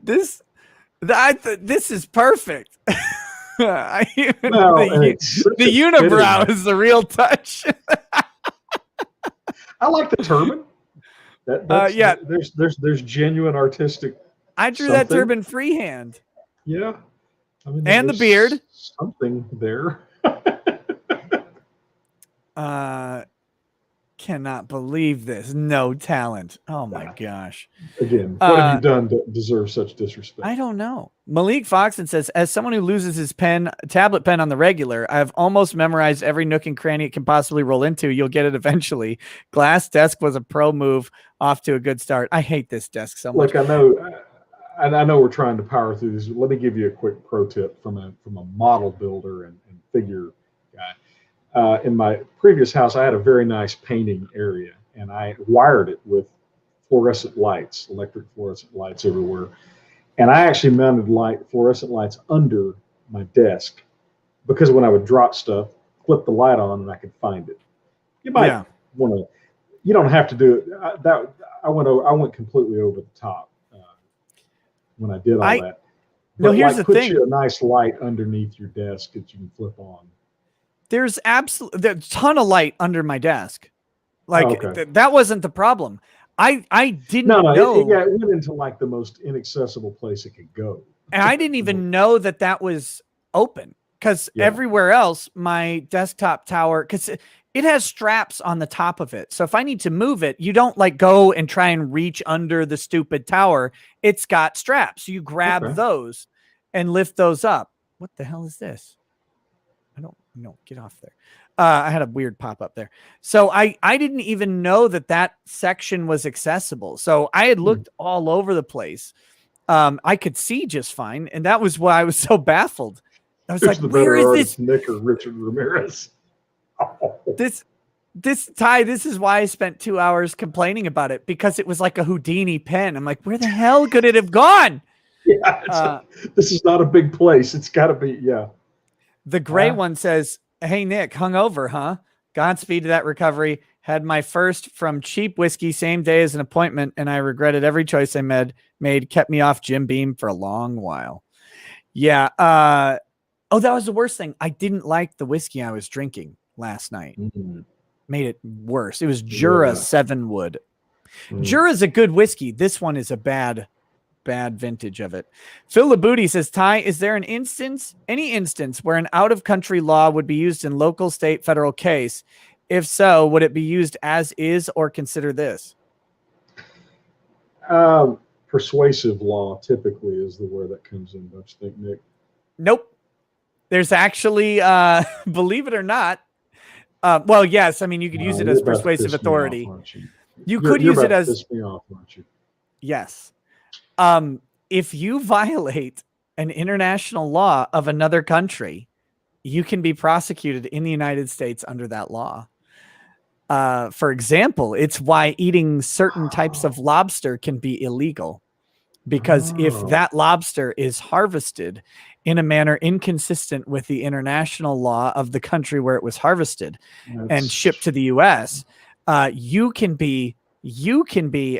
this is perfect. The unibrow is the real touch. I like the turban. Yeah, there's genuine artistic. I drew that turban freehand. Yeah, and the beard. Something there. Cannot believe this. No talent. Oh my gosh. Again, what have you done to deserve such disrespect? I don't know. Malik Foxon says, as someone who loses his tablet pen on the regular, I've almost memorized every nook and cranny it can possibly roll into. You'll get it eventually. Glass desk was a pro move, off to a good start. I hate this desk so much. Look, I know we're trying to power through this. Let me give you a quick pro tip from a model builder and figure guy. In my previous house, I had a very nice painting area, and I wired it with fluorescent lights, electric fluorescent lights everywhere. And I actually mounted fluorescent lights under my desk because when I would drop stuff, flip the light on, and I could find it. You might want to. You don't have to do it. I went completely over the top when I did all that. But no, here's the put thing. you a nice light underneath your desk that you can flip on. There's a ton of light under my desk. That wasn't the problem. I didn't know. It went into like the most inaccessible place it could go. And I didn't even know that was open because everywhere else, my desktop tower, because it has straps on the top of it. So if I need to move it, you don't go and try and reach under the stupid tower. It's got straps. So you grab those and lift those up. What the hell is this? No, get off there. I had a weird pop up there. So I didn't even know that section was accessible. So I had looked all over the place. I could see just fine. And that was why I was so baffled. I was where is this? Nick or Richard Ramirez. Oh. This is why I spent 2 hours complaining about it, because it was like a Houdini pen. I'm like, where the hell could it have gone? Yeah, this is not a big place. It's got to be, The gray one says, Hey, Nick, hungover, huh? Godspeed to that recovery. Had my first from cheap whiskey same day as an appointment, and I regretted every choice I made. Kept me off Jim Beam for a long while. Yeah. Oh, that was the worst thing. I didn't like the whiskey I was drinking last night. Made it worse. It was Jura 7 Wood. Jura's a good whiskey. This one is a bad vintage of it. Phil Labooty says, Ty, is there any instance where an out-of-country law would be used in local, state, federal case? If so, would it be used as is or consider this? Persuasive law typically is the word that comes in, don't you think, Nick? Nope. There's actually, believe it or not, well, yes, I mean, you could use it as persuasive authority. You could use it as... piss me off, aren't you? Yes. If you violate an international law of another country, you can be prosecuted in the United States under that law. For example, it's why eating certain types of lobster can be illegal, because if that lobster is harvested in a manner inconsistent with the international law of the country where it was harvested and shipped to the US, you can be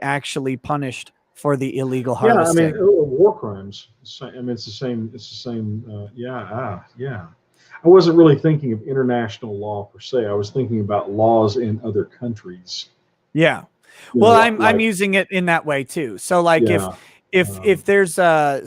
actually punished for the illegal harvesting. Yeah, I mean, war crimes. I mean, it's the same. Yeah. I wasn't really thinking of international law per se. I was thinking about laws in other countries. Yeah. Well, I'm using it in that way too. So like if there's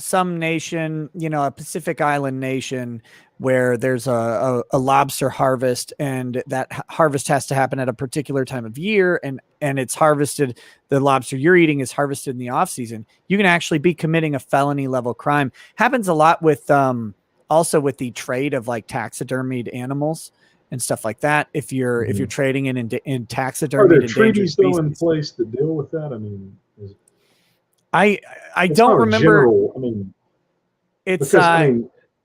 some nation, a Pacific Island nation where there's a lobster harvest, and that harvest has to happen at a particular time of year, and it's harvested, the lobster you're eating is harvested in the off season, you can actually be committing a felony level crime. Happens a lot with also with the trade of like taxidermied animals and stuff like that. If you're trading in taxidermied, are there treaties though in place that deal with that? I mean, I don't remember. General, I mean,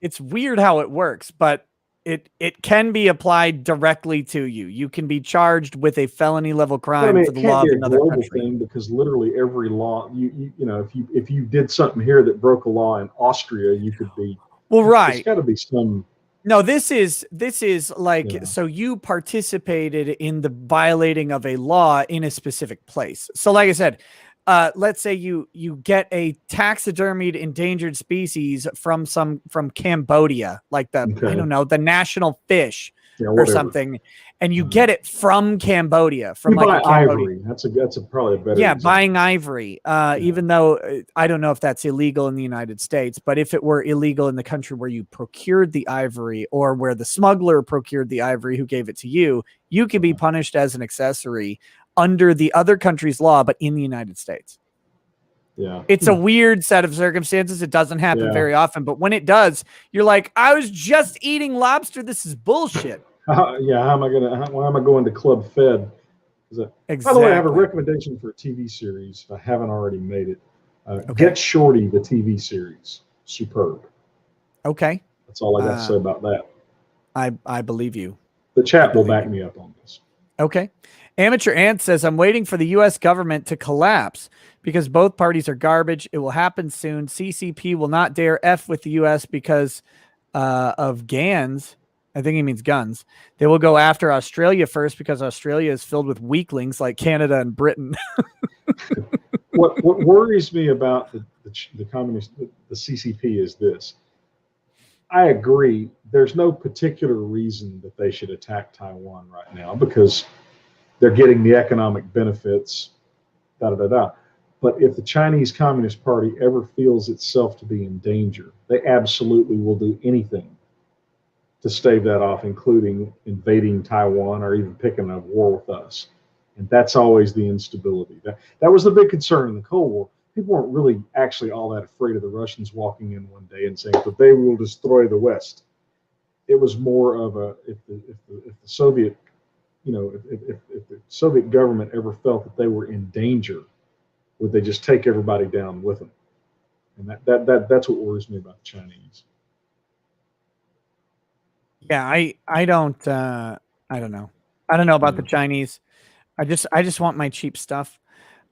it's weird how it works, but it can be applied directly to you. You can be charged with a felony level crime for the law of another country. Thing, because literally every law, if you did something here that broke a law in Austria, you could be. Well, right. There's got to be some. No, this is like, so you participated in the violating of a law in a specific place. So like I said, let's say you get a taxidermied endangered species from Cambodia, like I don't know, the national fish or something, and you get it from Cambodia, from like ivory. That's probably a better example. Buying ivory. Even though I don't know if that's illegal in the United States, but if it were illegal in the country where you procured the ivory, or where the smuggler procured the ivory who gave it to you, you could be punished as an accessory under the other country's law, but in the United States. Yeah. It's a weird set of circumstances. It doesn't happen very often, but when it does, you're like, I was just eating lobster. This is bullshit. Why am I going to Club Fed? Exactly. By the way, I have a recommendation for a TV series. If I haven't already made it. Get Shorty, the TV series. Superb. Okay. That's all I got to say about that. I believe you. The chat will back me up on this. Okay. Amateur Ant says, I'm waiting for the U.S. government to collapse because both parties are garbage. It will happen soon. CCP will not dare F with the U.S. because of GANs. I think he means guns. They will go after Australia first because Australia is filled with weaklings like Canada and Britain. What worries me about the communist, the CCP, is this. I agree. There's no particular reason that they should attack Taiwan right now because they're getting the economic benefits, But if the Chinese Communist Party ever feels itself to be in danger, they absolutely will do anything to stave that off, including invading Taiwan or even picking a war with us. And that's always the instability. That was the big concern in the Cold War. People weren't really actually all that afraid of the Russians walking in one day and saying, but they will destroy the West. It was more of if the Soviet, if the Soviet government ever felt that they were in danger, would they just take everybody down with them? And that's what worries me about the Chinese. Yeah, I don't know. I don't know about the Chinese. I just want my cheap stuff.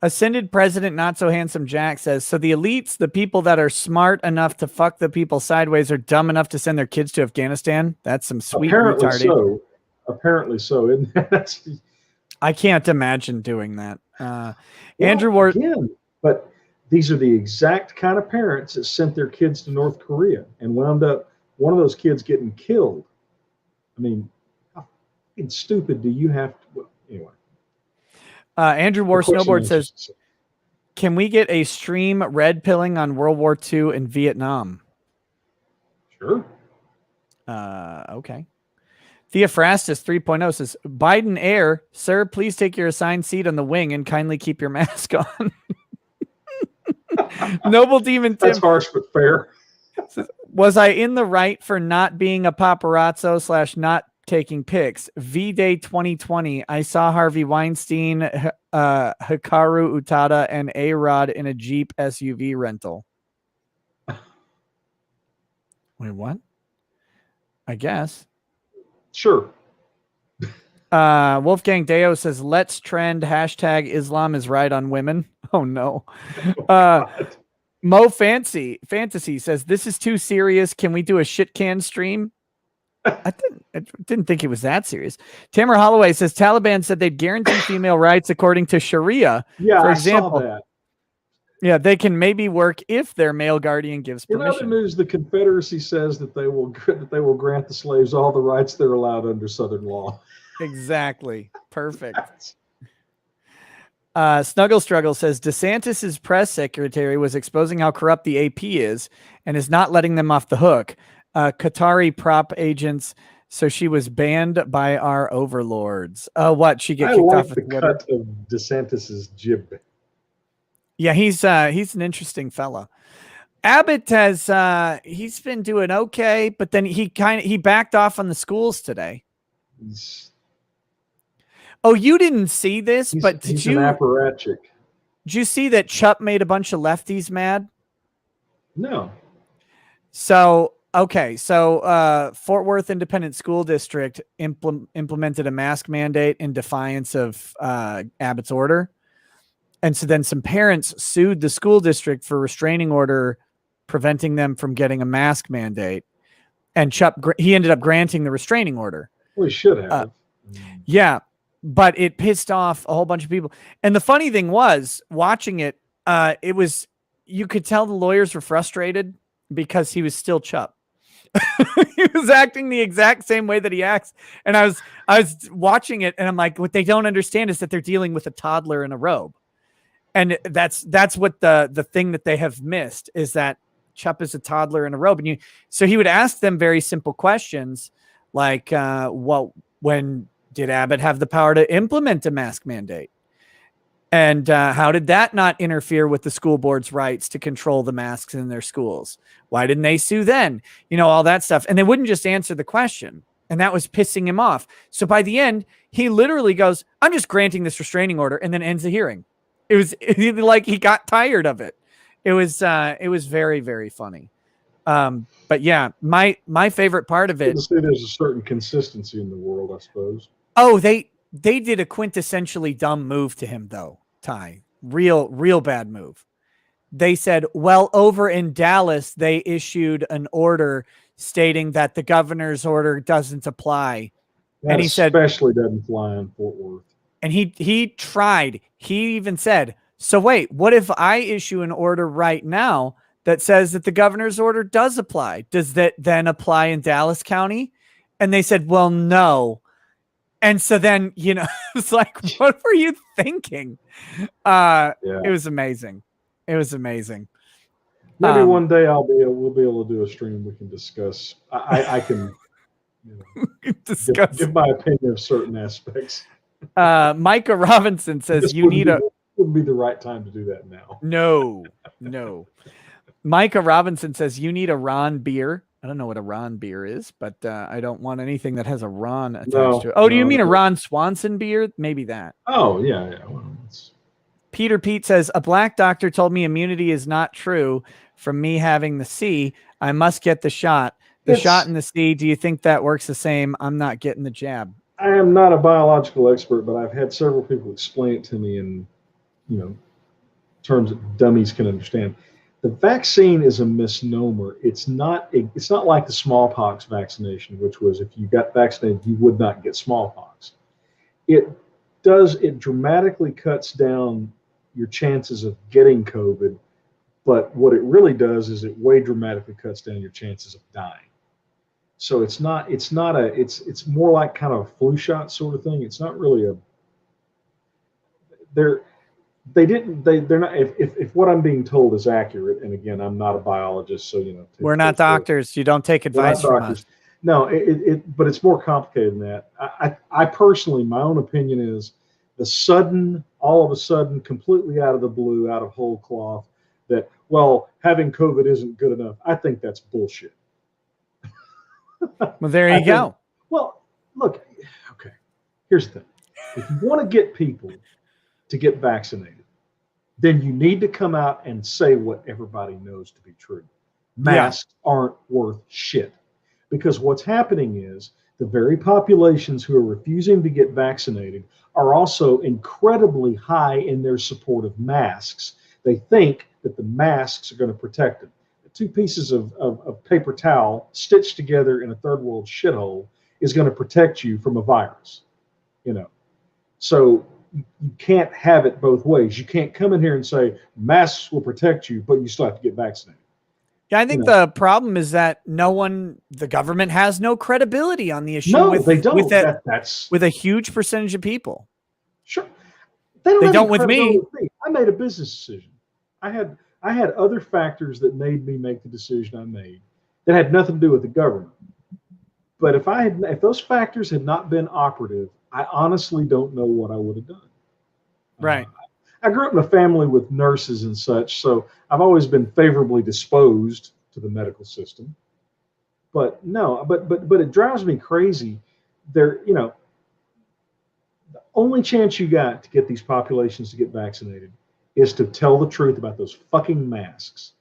Ascended President Not So Handsome Jack says, so the elites, the people that are smart enough to fuck the people sideways, are dumb enough to send their kids to Afghanistan? That's some sweet retarded. So. Apparently so. Isn't that? I can't imagine doing that. Andrew Ward. Again, but these are the exact kind of parents that sent their kids to North Korea and wound up one of those kids getting killed. I mean, how stupid do you have to? Well, anyway. Andrew War Snowboard says, can we get a stream red pilling on World War II in Vietnam? Sure. Okay. Theophrastus 3.0 says, Biden Air, sir, please take your assigned seat on the wing and kindly keep your mask on. Noble Demon Tim. That's harsh but fair. Says, was I in the right for not being a paparazzo / not taking pics? V-Day 2020, I saw Harvey Weinstein, Hikaru Utada, and A-Rod in a Jeep SUV rental. Wait, what? I guess. Sure. Wolfgang Deo says, let's trend hashtag Islam is right on women. Oh no. Mo Fantasy says, this is too serious. Can we do a shit can stream? I didn't think it was that serious. Tamara Holloway says, Taliban said they'd guarantee female rights according to Sharia. Yeah, for I example, saw that. Yeah, they can maybe work if their male guardian gives In permission. other news, the Confederacy says that they will grant the slaves all the rights they're allowed under Southern law. Exactly. Perfect. Snuggle Struggle says DeSantis's press secretary was exposing how corrupt the AP is and is not letting them off the hook. Qatari prop agents, so she was banned by our overlords. What? She get kicked off the cut of DeSantis's jib. Yeah, he's an interesting fella. Abbott has he's been doing okay, but then he backed off on the schools today. Oh, you didn't see this, but did you? An apparatchik. Did you see that Chup made a bunch of lefties mad? No. So okay, so Fort Worth Independent School District implemented a mask mandate in defiance of Abbott's order. And so then some parents sued the school district for restraining order, preventing them from getting a mask mandate. And Chup, he ended up granting the restraining order. Well, he should have. Yeah, but it pissed off a whole bunch of people. And the funny thing was, watching it, you could tell the lawyers were frustrated because he was still Chup. He was acting the exact same way that he acts. And I was watching it, and I'm like, what they don't understand is that they're dealing with a toddler in a robe. And that's what the thing that they have missed is that Chup is a toddler in a robe. And so he would ask them very simple questions like, when did Abbott have the power to implement a mask mandate? And how did that not interfere with the school board's rights to control the masks in their schools? Why didn't they sue then? All that stuff. And they wouldn't just answer the question. And that was pissing him off. So by the end, he literally goes, I'm just granting this restraining order, and then ends the hearing. It was like he got tired of it. It was very, very funny. But yeah, my favorite part of it. There's a certain consistency in the world, I suppose. Oh, they did a quintessentially dumb move to him, though, Ty. Real bad move. They said, well, over in Dallas, they issued an order stating that the governor's order doesn't apply. That and he said, especially doesn't fly in Fort Worth. And he tried. He even said, so wait, what if I issue an order right now that says that the governor's order does apply? Does that then apply in Dallas County? And they said, well, no. And so then, it's like, what were you thinking? It was amazing. It was amazing. Maybe one day we'll be able to do a stream we can discuss. I can discuss. Give my opinion of certain aspects. Micah Robinson says wouldn't be the right time to do that now. No. Micah Robinson says you need a Ron beer. I don't know what a Ron beer is, but I don't want anything that has a Ron attached to it. Oh, do you mean a Ron Swanson beer? Maybe that. Oh, yeah. Well, Peter Pete says, a black doctor told me immunity is not true from me having the C. I must get the shot. The shot in the C, do you think that works the same? I'm not getting the jab. I am not a biological expert, but I've had several people explain it to me in, terms that dummies can understand. The vaccine is a misnomer. It's not like the smallpox vaccination, which was if you got vaccinated, you would not get smallpox. It dramatically cuts down your chances of getting COVID, but what it really does is it way dramatically cuts down your chances of dying. So it's more like kind of a flu shot sort of thing. It's not really they're not, if what I'm being told is accurate, and again, I'm not a biologist, so we're not doctors. You don't take advice from us. No, but it's more complicated than that. I personally, my own opinion is all of a sudden, completely out of the blue, out of whole cloth, that, well, having COVID isn't good enough. I think that's bullshit. Well, there you go. Well, look, okay, here's the thing. If you want to get people to get vaccinated, then you need to come out and say what everybody knows to be true. Masks aren't worth shit. Because what's happening is the very populations who are refusing to get vaccinated are also incredibly high in their support of masks. They think that the masks are going to protect them. The 2 pieces of paper towel stitched together in a third world shithole is going to protect you from a virus. So you can't have it both ways. You can't come in here and say masks will protect you, but you still have to get vaccinated. Yeah, I think the problem is that the government has no credibility on the issue. No, they don't. With a huge percentage of people. Sure. They don't with me. I made a business decision. I had other factors that made me make the decision I made that had nothing to do with the government. But if those factors had not been operative, I honestly don't know what I would have done. Right. I grew up in a family with nurses and such, so I've always been favorably disposed to the medical system. But no, but it drives me crazy. The only chance you got to get these populations to get vaccinated is to tell the truth about those fucking masks.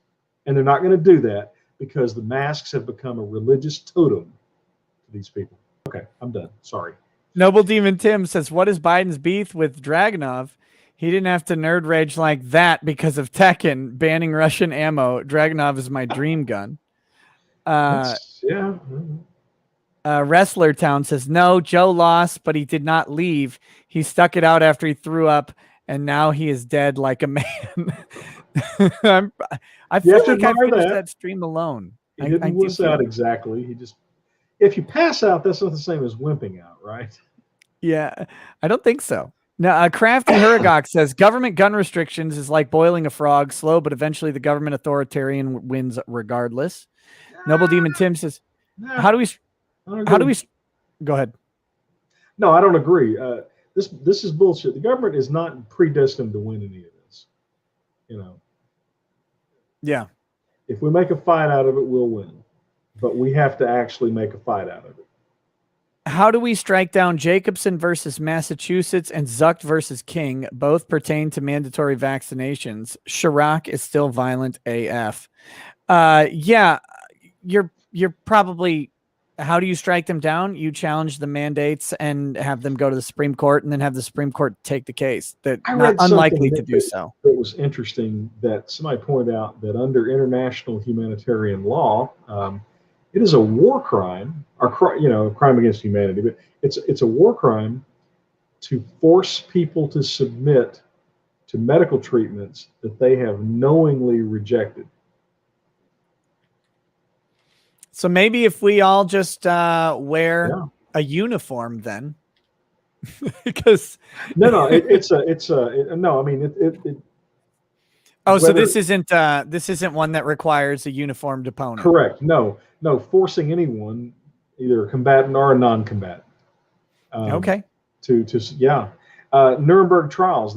And they're not going to do that because the masks have become a religious totem to these people. Okay, I'm done. Sorry. Noble Demon Tim says, what is Biden's beef with Dragunov? He didn't have to nerd rage like that because of Tekken banning Russian ammo. Dragunov is my dream gun. Wrestler Town says, no, Joe lost, but he did not leave. He stuck it out after he threw up, and now he is dead like a man. I feel like I finished that stream alone. He didn't wuss out exactly. If you pass out, that's not the same as wimping out, right? Yeah, I don't think so. Now, Crafty Huragok says, government gun restrictions is like boiling a frog, slow, but eventually the government authoritarian wins regardless. Noble Demon Tim says, how do we go ahead? No, I don't agree. This is bullshit. The government is not predestined to win any of this. Yeah. If we make a fight out of it, we'll win. But we have to actually make a fight out of it. How do we strike down Jacobson versus Massachusetts and Zuck versus King? Both pertain to mandatory vaccinations. Chirac is still violent AF. Yeah, you're probably. How do you strike them down? You challenge the mandates and have them go to the Supreme Court, and then have the Supreme Court take the case. That not unlikely to do so. It was interesting that somebody pointed out that under international humanitarian law, it is a war crime, or a crime against humanity, but it's a war crime to force people to submit to medical treatments that they have knowingly rejected. So maybe if we all just wear a uniform, then, because no, Oh, so this isn't one that requires a uniformed opponent. Correct. No, forcing anyone, either a combatant or a non-combatant. Okay. Nuremberg trials.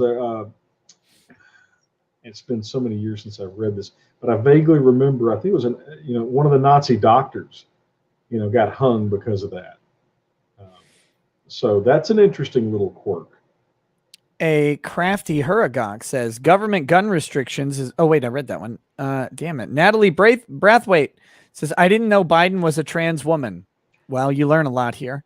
It's been so many years since I've read this, but I vaguely remember. I think it was one of the Nazi doctors, got hung because of that. So that's an interesting little quirk. A Crafty Huragok says government gun restrictions is. Oh wait, I read that one. Damn it. Natalie Brathwaite says I didn't know Biden was a trans woman. Well, you learn a lot here.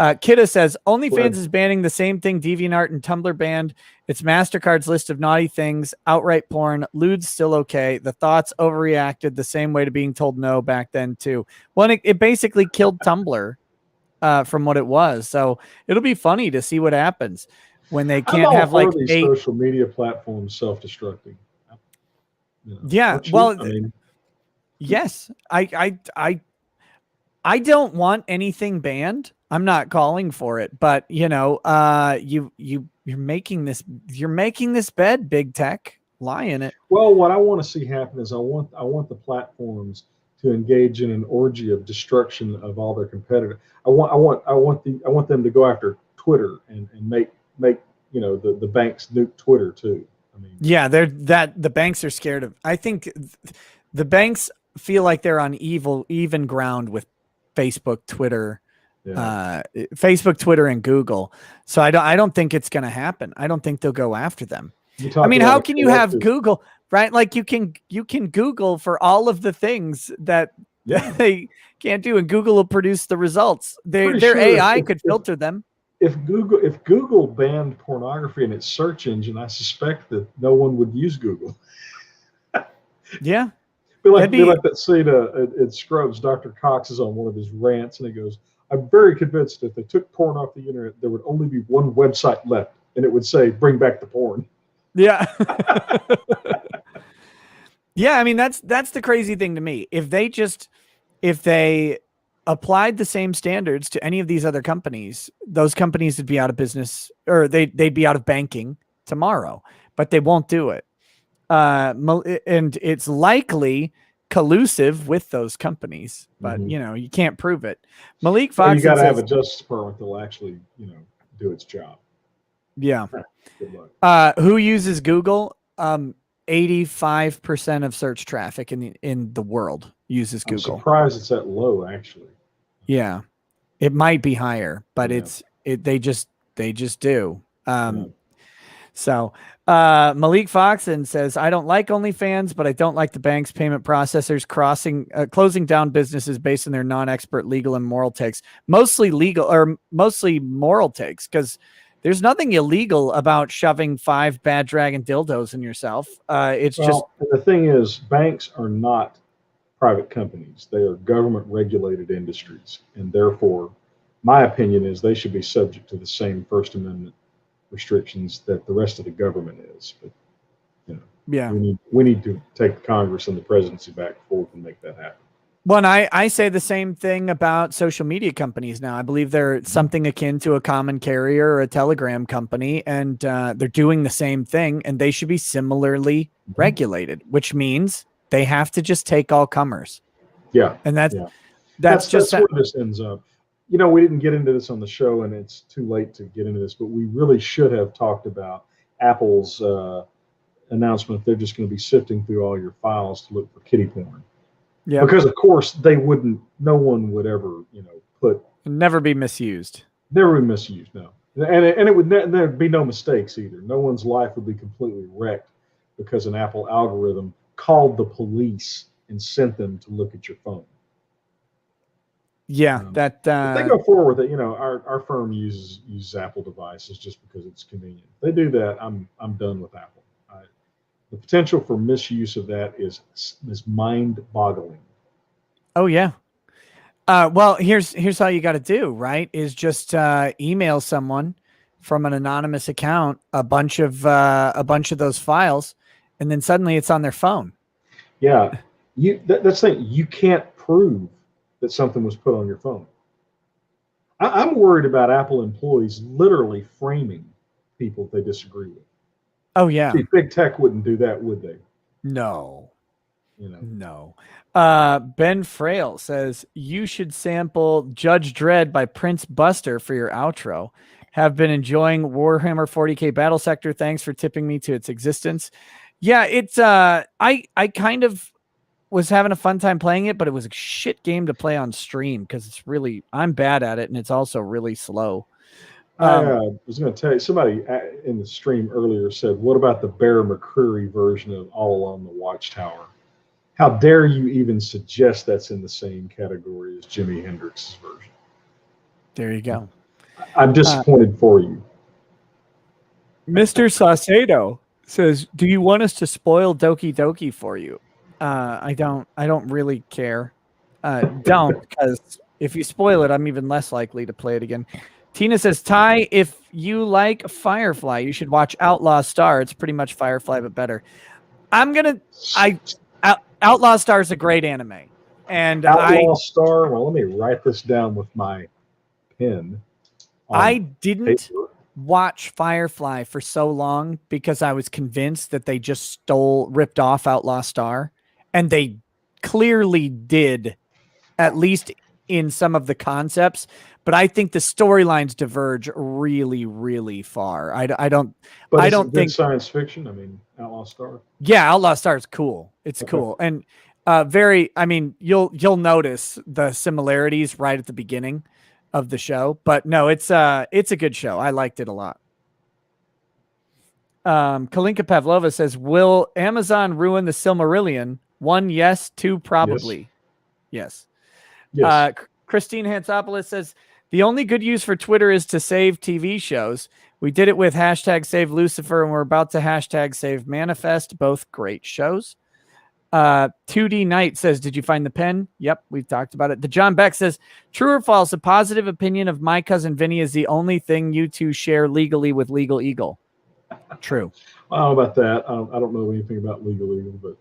Kidda says OnlyFans Right. is banning the same thing DeviantArt and Tumblr banned. It's MasterCard's list of naughty things, outright porn, lewd's still okay. The thoughts overreacted the same way to being told no back then too. Well, it basically killed Tumblr from what it was. So it'll be funny to see what happens when they I'm can't all have for like these social media platforms self-destructing. You know, Yeah, don't you? well, I mean, yes, I don't want anything banned. I'm not calling for it, but you're making this bed, big tech. Lie in it. well, what I want to see happen is I want the platforms to engage in an orgy of destruction of all their competitors. I want them to go after Twitter and make the banks nuke Twitter too. I mean, Yeah, the banks are scared of. I think the banks feel like they're on even ground with Facebook, Twitter, and Google. So I don't think it's going to happen. I don't think they'll go after them. I mean, how can you have Google, right? Like you can Google for all of the things that they can't do, and Google will produce the results. Their AI could filter them. If Google banned pornography in its search engine, I suspect that no one would use Google. Yeah. Be like that scene in Scrubs. Dr. Cox is on one of his rants, and he goes, "I'm very convinced if they took porn off the internet, there would only be one website left, and it would say, 'Bring back the porn.'" Yeah. Yeah, I mean that's the crazy thing to me. If they applied the same standards to any of these other companies, those companies would be out of business, or they'd be out of banking tomorrow, but they won't do it. And it's likely collusive with those companies, but you can't prove it. Malik Fox, you got to have a Justice Department that'll actually do its job. Yeah. Good luck. Who uses Google? 85% of search traffic in the world uses Google. I'm surprised it's that low, actually. Yeah, it might be higher, but they just do. So Malik Foxen says, I don't like OnlyFans, but I don't like the bank's payment processors closing down businesses based on their non-expert legal and moral takes, mostly moral takes, because there's nothing illegal about shoving 5 bad dragon dildos in yourself. And the thing is, banks are not private companies. They are government regulated industries. And therefore, my opinion is they should be subject to the same First Amendment restrictions that the rest of the government is. But, we need to take the Congress and the presidency back before we can make that happen. Well, and I say the same thing about social media companies now. I believe they're something akin to a common carrier or a telegram company, and they're doing the same thing, and they should be similarly regulated, which means they have to just take all comers. Yeah. And that's where this ends up. We didn't get into this on the show, and it's too late to get into this, but we really should have talked about Apple's announcement. They're just going to be sifting through all your files to look for kiddie porn. Yeah. Because of course no one would ever, never be misused. Never be misused, no. And there'd be no mistakes either. No one's life would be completely wrecked because an Apple algorithm called the police and sent them to look at your phone. Yeah, if they go forward with it, our firm uses Apple devices just because it's convenient. If they do that, I'm done with Apple. The potential for misuse of that is mind-boggling. Oh yeah. Well, here's how you got to do, right? Is just email someone from an anonymous account a bunch of those files, and then suddenly it's on their phone. Yeah, that's the thing. You can't prove that something was put on your phone. I'm worried about Apple employees literally framing people they disagree with. Oh yeah. See, big tech wouldn't do that, would they? No. No. Ben Frail says you should sample Judge Dredd by Prince Buster for your outro. Have been enjoying Warhammer 40K Battle Sector. Thanks for tipping me to its existence. Yeah, it's I kind of was having a fun time playing it, but it was a shit game to play on stream because I'm bad at it, and it's also really slow. I was going to tell you, somebody in the stream earlier said, what about the Bear McCreary version of All Along the Watchtower? How dare you even suggest that's in the same category as Jimi Hendrix's version? There you go. I'm disappointed for you. Mr. Saucedo says, "Do you want us to spoil Doki Doki for you?" I don't really care. Don't, because if you spoil it, I'm even less likely to play it again. Tina says, "Ty, if you like Firefly, you should watch Outlaw Star. It's pretty much Firefly, but better." Outlaw Star is a great anime. And Outlaw Star. Well, let me write this down with my pen. I didn't paper. watch Firefly for so long because I was convinced that they just ripped off Outlaw Star, and they clearly did, at least in some of the concepts. But I think the storylines diverge really, really far. I don't think science fiction. I mean, Outlaw Star. Yeah, Outlaw Star is cool. It's cool, and very. I mean, you'll notice the similarities right at the beginning of the show. But no, it's a good show. I liked it a lot. Kalinka Pavlova says, "Will Amazon ruin the Silmarillion? 1, yes. 2, probably. Yes. Christine Hansopoulos says, "The only good use for Twitter is to save TV shows. We did it with hashtag Save Lucifer, and we're about to hashtag Save Manifest. Both great shows." 2D Knight says, "Did you find the pen?" Yep, we've talked about it. The John Beck says, "True or false, a positive opinion of My Cousin Vinny is the only thing you two share legally with Legal Eagle." True. I don't know about that. I don't know anything about Legal Eagle, but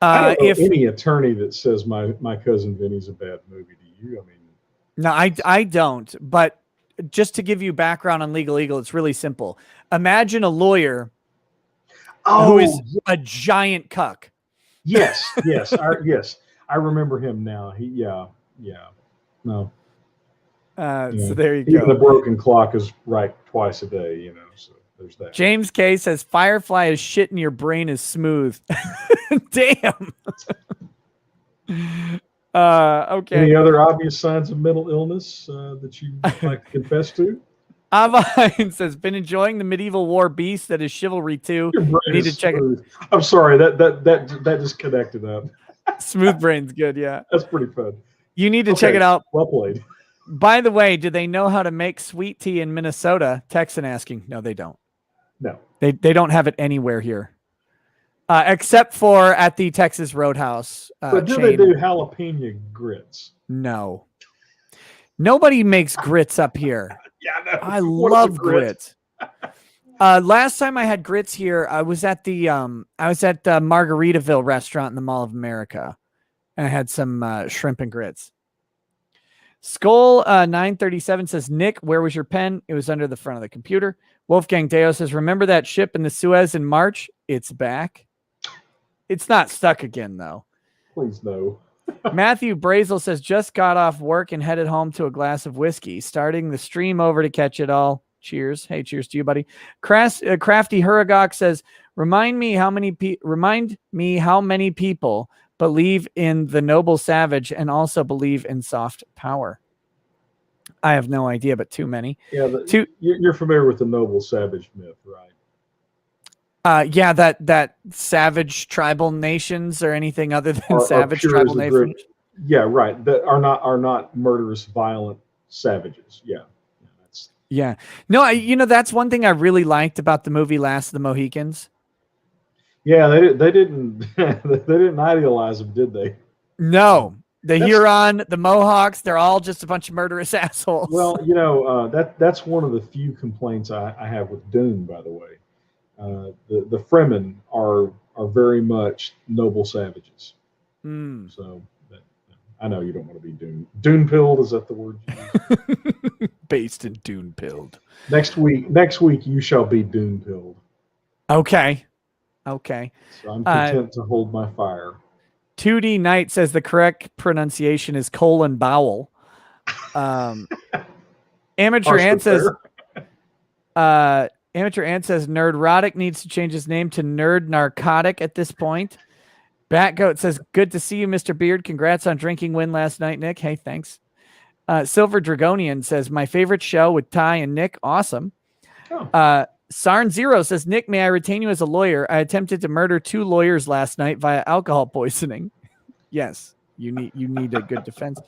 I don't know any attorney that says My Cousin Vinny's a bad movie. Do you? I mean, no, I don't. But just to give you background on Legal Eagle, it's really simple. Imagine a lawyer who is a giant cuck. Yes. I remember him now. No. So there you Even go. the broken clock is right twice a day, so there's that. James K says, "Firefly is shit and your brain is smooth." Damn. Okay. Any other obvious signs of mental illness that you like to confess to? Avine says, "Been enjoying the medieval war beast that is Chivalry 2. Need to check it." I'm sorry, that just connected up. Smooth Brain's good, yeah. That's pretty fun. You need to check it out. Well played. By the way, do they know how to make sweet tea in Minnesota? Texan asking. No, they don't. No. They don't have it anywhere here. Except for at the Texas Roadhouse. But do they do jalapeno grits? No. Nobody makes grits up here. Yeah, no. I love grits. Last time I had grits here, I was at the Margaritaville restaurant in the Mall of America, and I had some shrimp and grits. Skull 937 says, "Nick, where was your pen? It was under the front of the computer." Wolfgang Deo says, "Remember that ship in the Suez in March? It's back." It's not stuck again, though. Please no. Matthew Brazel says, "Just got off work and headed home to a glass of whiskey. Starting the stream over to catch it all. Cheers." Hey, cheers to you, buddy. Crafty Huragok says, remind me how many people believe in the noble savage and also believe in soft power." I have no idea, but too many. Yeah, you're familiar with the noble savage myth, right? Yeah, that savage tribal nations or anything other than savage tribal nations. Yeah, right. That are not murderous, violent savages. Yeah. Yeah. No, that's one thing I really liked about the movie Last of the Mohicans. Yeah, they didn't idealize them, did they? No. The Huron, the Mohawks, they're all just a bunch of murderous assholes. Well, that's one of the few complaints I have with Dune, by the way. The Fremen are very much noble savages. So I know you don't want to be Dune-pilled. Is that the word? Based in Dune-pilled. Next week you shall be Dune-pilled. Okay. So I'm content to hold my fire. 2D Knight says the correct pronunciation is colon bowel. Amateur Ant says Nerdrotic needs to change his name to Nerd Narcotic at this point. Batgoat says, "Good to see you, Mr. Beard. Congrats on drinking win last night, Nick." Hey, thanks. Silver Dragonian says, "My favorite show with Ty and Nick. Awesome." Sarn Zero says, "Nick, may I retain you as a lawyer? I attempted to murder 2 lawyers last night via alcohol poisoning." Yes, You need a good defense.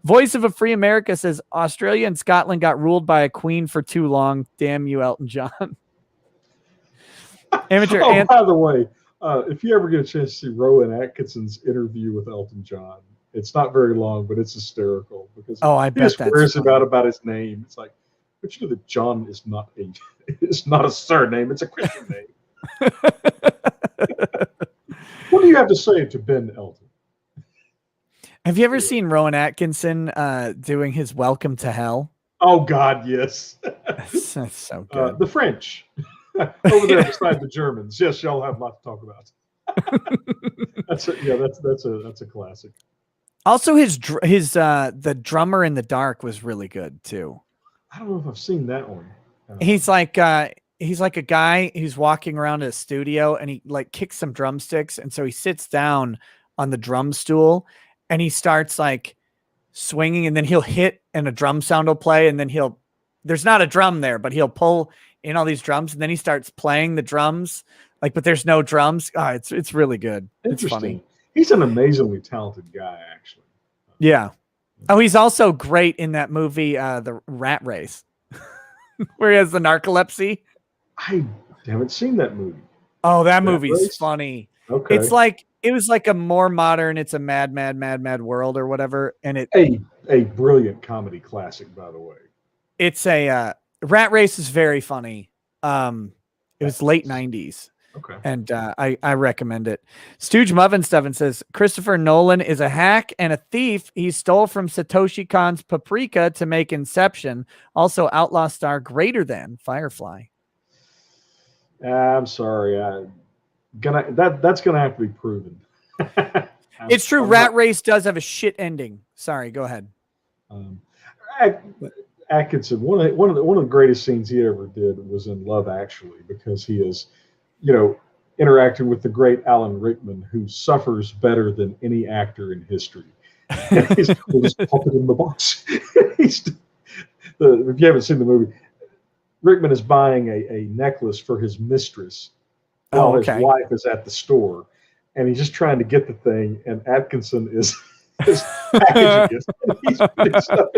Voice of a Free America says Australia and Scotland got ruled by a queen for too long. Damn you, Elton John. Amateur. By the way, if you ever get a chance to see Rowan Atkinson's interview with Elton John, it's not very long, but it's hysterical because I bet he swears about his name. It's like, but you know that John is not a surname; it's a Christian name. What do you have to say to Ben Elton? Have you ever seen Rowan Atkinson doing his Welcome to Hell? Oh God, yes. That's so good. The French over there beside the Germans. Yes, y'all have a lot to talk about. That's a classic. Also, his the drummer in the dark was really good too. I don't know if I've seen that one. He's like a guy who's walking around a studio and he like kicks some drumsticks, and so he sits down on the drum stool and he starts like swinging, and then he'll hit and a drum sound will play, and then there's not a drum there, but he'll pull in all these drums, and then he starts playing the drums but there's no drums. It's really good. It's funny. He's an amazingly talented guy, actually. Yeah. Oh, he's also great in that movie, The Rat Race, where he has the narcolepsy. I haven't seen that movie. Oh, that movie's funny. Okay. It was like a more modern, it's a mad world or whatever. And a brilliant comedy classic, by the way. It's a Rat Race is very funny. It was late 90s. Okay. And I recommend it. Stooge Muffin says Christopher Nolan is a hack and a thief. He stole from Satoshi Kon's Paprika to make Inception. Also, Outlaw Star greater than Firefly. I'm sorry. That's gonna have to be proven. It's true. Rat Race does have a shit ending. Sorry, go ahead. Atkinson, one of the greatest scenes he ever did was in Love Actually, because he is, interacting with the great Alan Rickman, who suffers better than any actor in history. We'll just pop it in the box. If you haven't seen the movie, Rickman is buying a necklace for his mistress while his wife is at the store, and he's just trying to get the thing, and Atkinson is packaging it. And he's putting stuff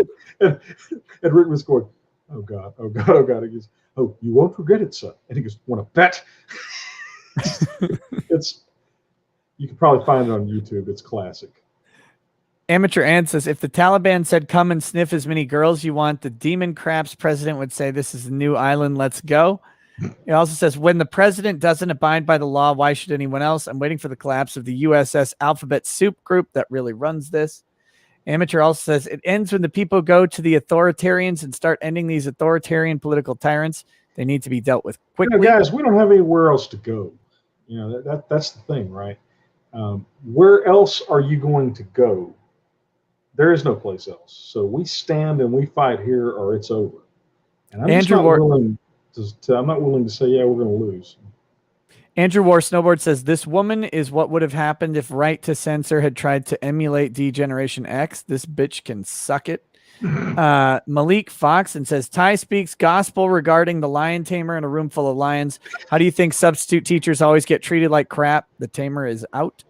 in, and Rickman's going, "Oh God, oh God, oh God." He goes, "Oh, you won't regret it, son." And he goes, "Want to bet?" You can probably find it on YouTube. It's classic. Amateur Ann says, if the Taliban said, come and sniff as many girls you want, the Demon Craps president would say, this is a new island, let's go. It also says, when the president doesn't abide by the law, why should anyone else? I'm waiting for the collapse of the USS Alphabet Soup Group that really runs this. Amateur also says, it ends when the people go to the authoritarians and start ending these authoritarian political tyrants. They need to be dealt with quickly. Guys, we don't have anywhere else to go. That's the thing, right? Where else are you going to go? There is no place else. So we stand and we fight here, or it's over. And I'm not willing to say, yeah, we're going to lose. Andrew War Snowboard says, this woman is what would have happened if Right to Censor had tried to emulate D-Generation X. This bitch can suck it. Malik Fox and says, Ty speaks gospel regarding the lion tamer in a room full of lions. How do you think substitute teachers always get treated like crap? The tamer is out.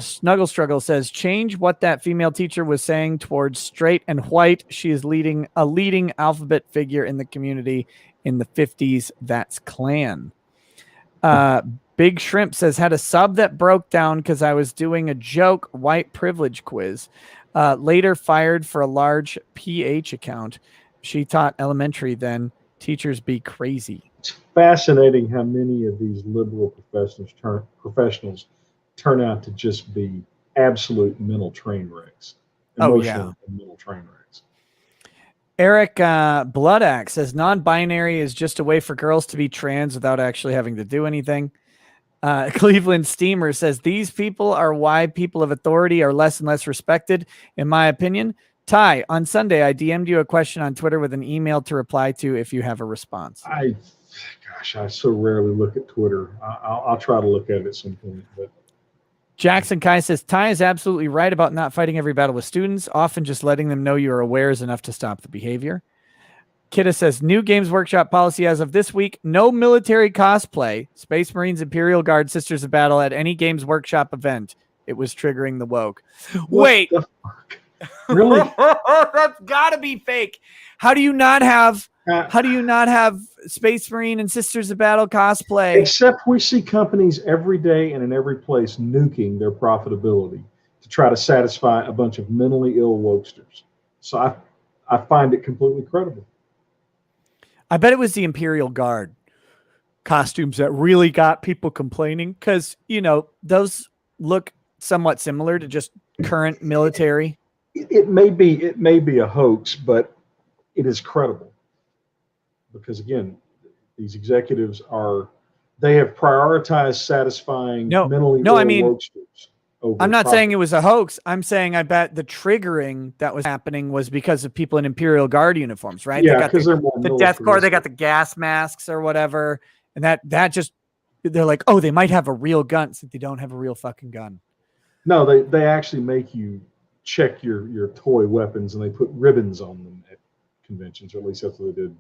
Snuggle Struggle says, change what that female teacher was saying towards straight and white. She is a leading alphabet figure in the community in the 50s. That's Klan. Big Shrimp says, had a sub that broke down because I was doing a joke white privilege quiz. Later fired for a large PH account. She taught elementary then. Teachers be crazy. It's fascinating how many of these liberal professionals turn out to just be absolute mental train wrecks. Emotional and mental train wrecks. Eric Bloodaxe says, non-binary is just a way for girls to be trans without actually having to do anything. Cleveland Steamer says, these people are why people of authority are less and less respected, in my opinion. Ty, on Sunday, I DM'd you a question on Twitter with an email to reply to if you have a response. I so rarely look at Twitter. I'll try to look at it at some point. But Jackson Kai says, Ty is absolutely right about not fighting every battle with students. Often just letting them know you are aware is enough to stop the behavior. Kidda says, new Games Workshop policy as of this week, no military cosplay, Space Marines, Imperial Guard, Sisters of Battle at any Games Workshop event. it was triggering the woke. What Wait, the fuck? Really? that's got to be fake. How do you not have Space Marine and Sisters of Battle cosplay? Except we see companies every day and in every place nuking their profitability to try to satisfy a bunch of mentally ill wokesters. So I find it completely credible. I bet it was the Imperial Guard costumes that really got people complaining because, those look somewhat similar to just current military. It may be a hoax, but it is credible because, again, these executives they have prioritized satisfying mentally ill wokesters. I'm not saying it was a hoax. I'm saying I bet the triggering that was happening was because of people in Imperial Guard uniforms, right? Yeah, because they're more the Death Corps. They got the gas masks or whatever, and that just they're like, oh, they might have a real gun, so they don't have a real fucking gun. No, they actually make you check your toy weapons, and they put ribbons on them at conventions, or at least that's what they did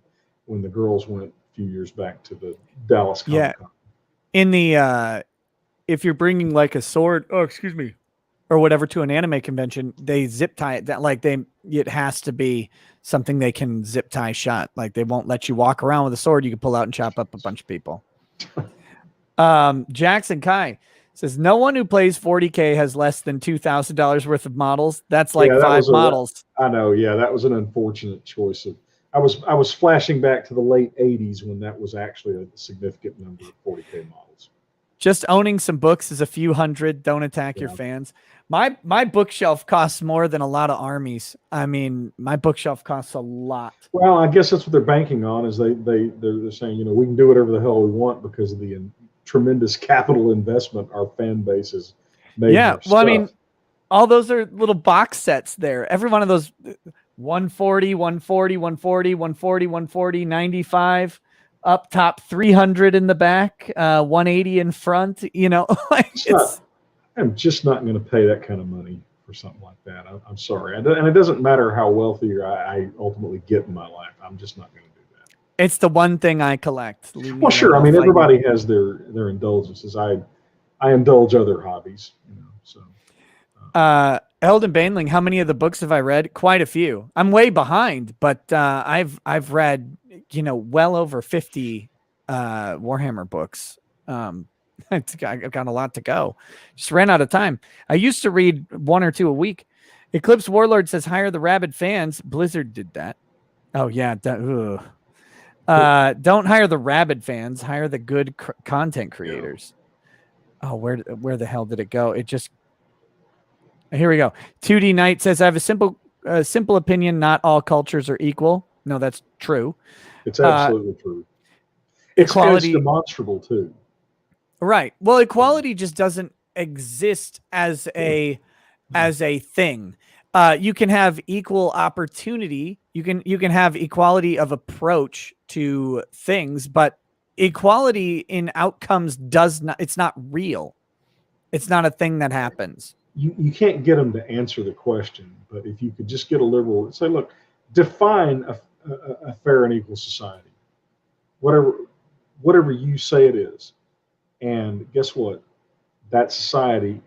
when the girls went a few years back to the Dallas Comic Con. In the if you're bringing like a sword, or whatever to an anime convention, they zip tie it. It has to be something they can zip tie shut. Like they won't let you walk around with a sword you can pull out and chop up a bunch of people. Jackson Kai says no one who plays 40K has less than $2,000 worth of models. That's like 5 models. I know. Yeah, that was an unfortunate choice. I was flashing back to the late 80s when that was actually a significant number of 40K models. Just owning some books is a few hundred. Don't attack your fans. My bookshelf costs more than a lot of armies. I mean, my bookshelf costs a lot. Well, I guess that's what they're banking on is they're saying, we can do whatever the hell we want because of the tremendous capital investment our fan base has made. Yeah, well, I mean, all those are little box sets there. Every one of those 140, 140, 140, 140, 140, 95. Up top, 300 in the back, 180 in front. I'm just not going to pay that kind of money for something like that. I'm sorry, and it doesn't matter how wealthy I ultimately get in my life. I'm just not going to do that. It's the one thing I collect. Well, sure. I mean, everybody has their indulgences. I indulge other hobbies. Eldon Bainling, how many of the books have I read? Quite a few. I'm way behind, but I've read well over 50 Warhammer books. I've got a lot to go. Just ran out of time. I used to read 1 or 2 a week. Eclipse Warlord says hire the rabid fans. Blizzard did that. Oh yeah. Don't hire the rabid fans. Hire the good content creators. Oh, where the hell did it go? It just. Here we go. 2D Knight says I have a simple opinion. Not all cultures are equal. No, that's true. It's absolutely true. It's demonstrable too. Right. Well, equality just doesn't exist as a thing. You can have equal opportunity. You can have equality of approach to things, but equality in outcomes it's not real. It's not a thing that happens. You can't get them to answer the question, but if you could just get a liberal and say, look, define a fair and equal society, whatever you say it is, and guess what? That society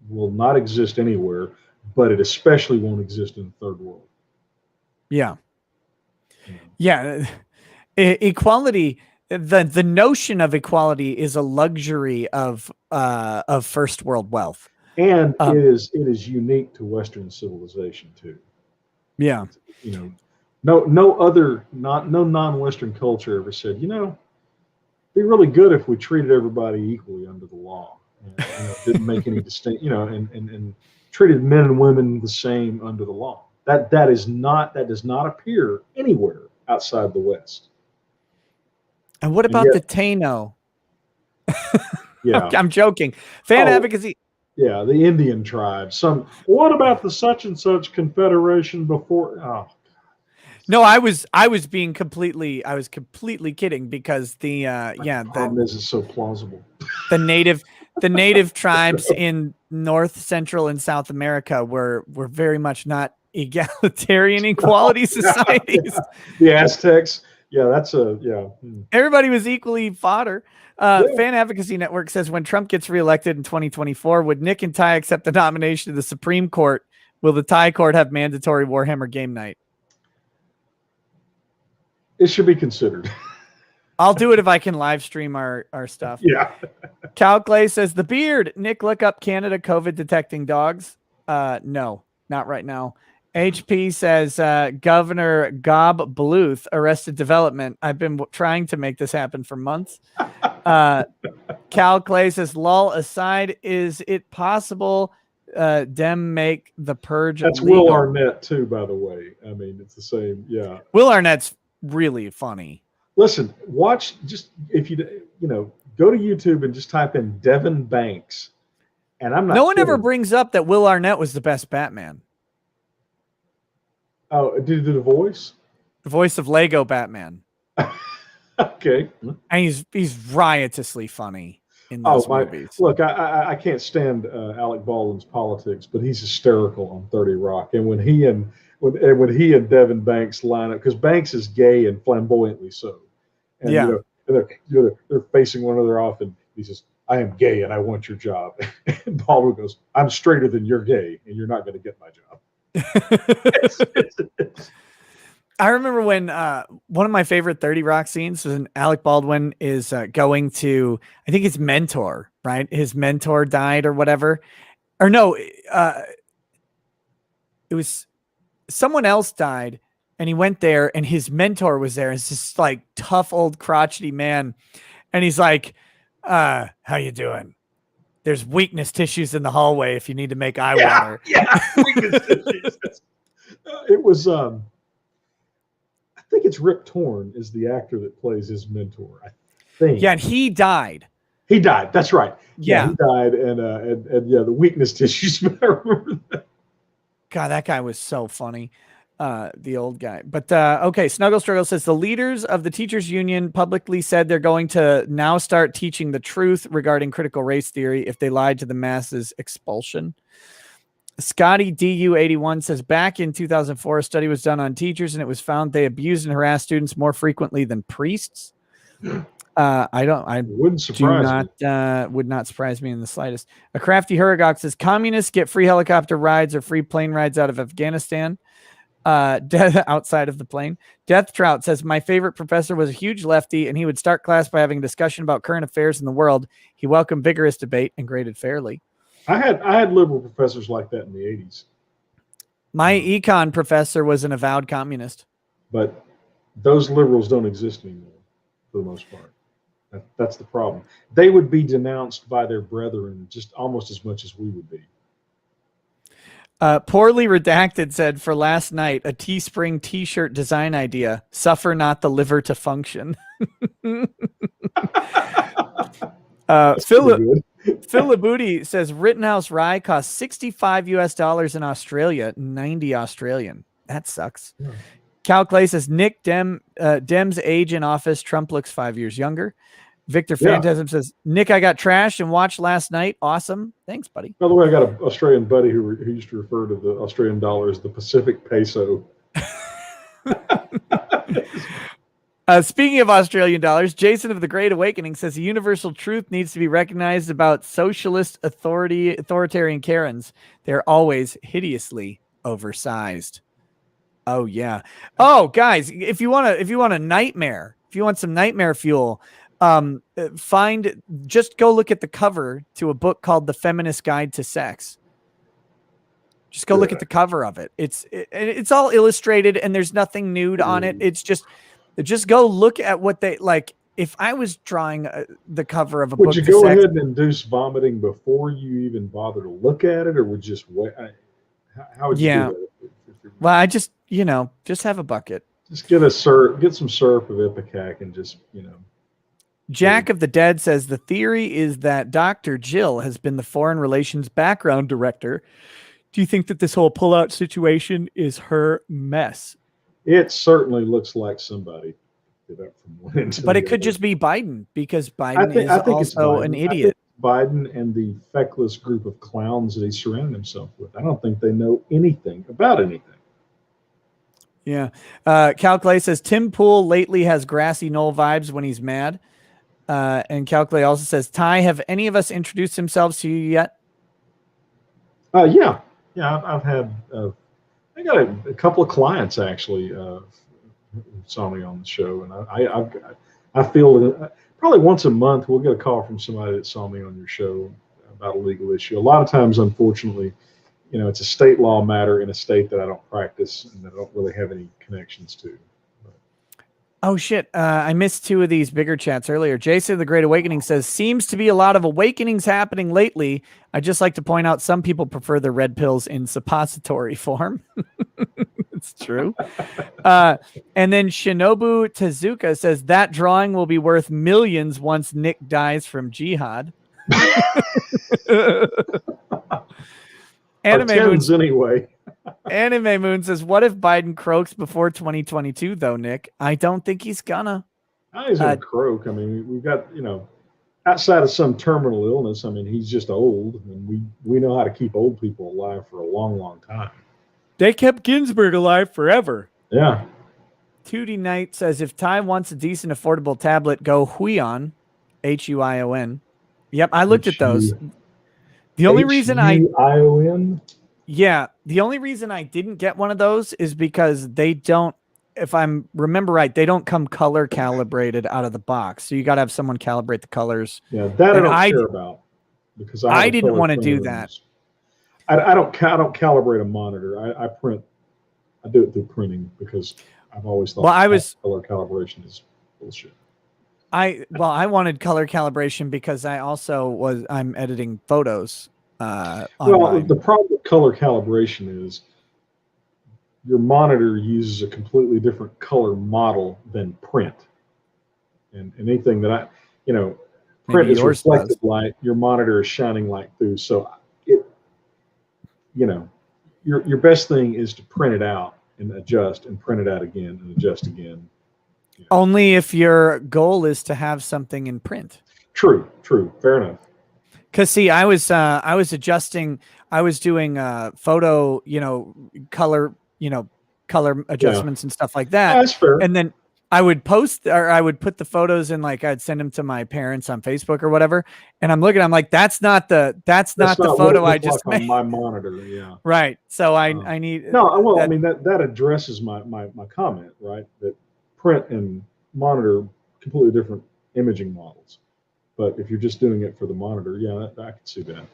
will not exist anywhere, but it especially won't exist in the third world. Yeah. Equality. The notion of equality is a luxury of first world wealth. And it is unique to Western civilization too. Yeah. No non-Western culture ever said, it'd be really good if we treated everybody equally under the law. And, didn't make any distinction, and treated men and women the same under the law. That does not appear anywhere outside the West. And what about the Taino? Yeah. I'm joking. Fan advocacy. Yeah, the Indian tribes. What about the such and such confederation before? Oh, no, I was completely kidding because the problem is it's so plausible. The native tribes in North, Central, and South America were very much not egalitarian equality societies. The Aztecs, Yeah, that's a yeah. Everybody was equally fodder. Yeah. Fan Advocacy Network says when Trump gets reelected in 2024, would Nick and Ty accept the nomination to the Supreme Court? Will the Ty Court have mandatory Warhammer game night? It should be considered. I'll do it if I can live stream our stuff. Yeah. Cal Clay says the beard. Nick, look up Canada COVID detecting dogs. No, not right now. HP says Governor Gob Bluth arrested development. I've been trying to make this happen for months. Cal Clay says, lol aside, is it possible Dem make the purge? That's legal? Will Arnett too, by the way. I mean, it's the same. Yeah. Will Arnett's really funny. Listen, watch, just if you go to YouTube and just type in Devin Banks. And I'm not No one kidding. ever brings up that Will Arnett was the best Batman. Oh, did he do the voice? The voice of Lego Batman. Okay. And he's riotously funny in those movies. Look, I can't stand Alec Baldwin's politics, but he's hysterical on 30 Rock. And when he and Devin Banks line up, because Banks is gay and flamboyantly so. And, yeah. They're facing one another off, and he says, I am gay and I want your job. And Baldwin goes, I'm straighter than you're gay and you're not going to get my job. I remember when one of my favorite 30 Rock scenes was when Alec Baldwin is going to, I think his mentor, right? His mentor died or whatever. Or no, it was someone else died. And he went there and his mentor was there. It's this like tough old crotchety man. And he's like, how you doing? There's weakness tissues in the hallway if you need to make eye water. Yeah, weakness tissues. It was, I think it's Rip Torn is the actor that plays his mentor. I think. Yeah, and he died. He died. That's right. Yeah, he died, and yeah, the weakness tissues. I remember that. God, that guy was so funny. The old guy. But okay, Snuggle Struggle says the leaders of the teachers union publicly said they're going to now start teaching the truth regarding critical race theory if they lied to the masses. Expulsion. Scotty DU81 says back in 2004 a study was done on teachers and it was found they abused and harassed students more frequently than priests. Wouldn't surprise me. Would not surprise me in the slightest. A crafty Huragok says communists get free helicopter rides or free plane rides out of Afghanistan. Outside of the plane. Death Trout says my favorite professor was a huge lefty and he would start class by having a discussion about current affairs in the world. He welcomed vigorous debate and graded fairly. I had liberal professors like that in the 80s. My econ professor was an avowed communist. But those liberals don't exist anymore for the most part. That's the problem. They would be denounced by their brethren just almost as much as we would be. Poorly Redacted said for last night, a Teespring t-shirt design idea, suffer not the liver to function. Phil Labooty says Rittenhouse Rye costs $65 in Australia, 90 Australian. That sucks. Yeah. Cal Clay says Nick Dem's age in office. Trump looks 5 years younger. Victor Phantasm says, Nick, I got trashed and watched last night. Awesome. Thanks, buddy. By the way, I got an Australian buddy who used to refer to the Australian dollar as the Pacific peso. Speaking of Australian dollars, Jason of the Great Awakening says the universal truth needs to be recognized about socialist authoritarian Karens. They're always hideously oversized. Oh, yeah. Oh, guys, if you want a nightmare, if you want some nightmare fuel, just go look at the cover to a book called The Feminist Guide to Sex. Just go look at the cover of it. It's all illustrated and there's nothing nude on it. It's just go look at what they like. If I was drawing the cover of a book, would you go ahead and induce vomiting before you even bother to look at it, or would you just wait? How would you do that? Well, I just have a bucket. Just get some syrup of Ipecac and just Jack of the Dead says the theory is that Dr. Jill has been the foreign relations background director. Do you think that this whole pullout situation is her mess? It certainly looks like somebody did that from one end to But the it could other. just be Biden because Biden I think is it's also Biden. an idiot. Biden and the feckless group of clowns that he surrounded himself with. I don't think they know anything about anything. Yeah. Calclay says Tim Pool lately has grassy knoll vibes when he's mad. And Calclay also says, Ty, have any of us introduced themselves to you yet? Yeah. I've had I got a couple of clients actually who saw me on the show, and I feel probably once a month we'll get a call from somebody that saw me on your show about a legal issue. A lot of times, unfortunately, it's a state law matter in a state that I don't practice and that I don't really have any connections to. Oh, shit. I missed 2 of these bigger chats earlier. Jason of the Great Awakening says, seems to be a lot of awakenings happening lately. I'd just like to point out some people prefer the red pills in suppository form. It's true. And then Shinobu Tezuka says, that drawing will be worth millions once Nick dies from jihad. Anyway. Anime Moon says, what if Biden croaks before 2022, though, Nick? I don't think he's gonna. He's going to croak. I mean, we've got, outside of some terminal illness, I mean, he's just old, and we know how to keep old people alive for a long, long time. They kept Ginsburg alive forever. Yeah. 2D Knight says, if Ty wants a decent, affordable tablet, go Huion, Huion. Yep, I looked at those. The only reason Huion? Yeah, the only reason I didn't get one of those is because they don't, if I remember right, they don't come color calibrated out of the box. So you got to have someone calibrate the colors. Yeah, that I don't care about because I didn't want to do that. I don't calibrate a monitor. I print. I do it through printing because I've always thought color calibration is bullshit. I wanted color calibration because I'm editing photos. Well, the problem with color calibration is your monitor uses a completely different color model than print. And anything that print is reflected light, your monitor is shining light through. So your best thing is to print it out and adjust and print it out again and adjust again. Only if your goal is to have something in print. True. Fair enough. Cause see, I was adjusting, I was doing photo, color adjustments and stuff like that. That's fair. And then I would post, or I would put the photos in, like I'd send them to my parents on Facebook or whatever. And I'm looking, I'm like, that's not the photo I just made on my monitor. Yeah. Right. So I need. No, well, I mean, that addresses my comment, right? That print and monitor completely different imaging models. But if you're just doing it for the monitor, yeah, I can see that.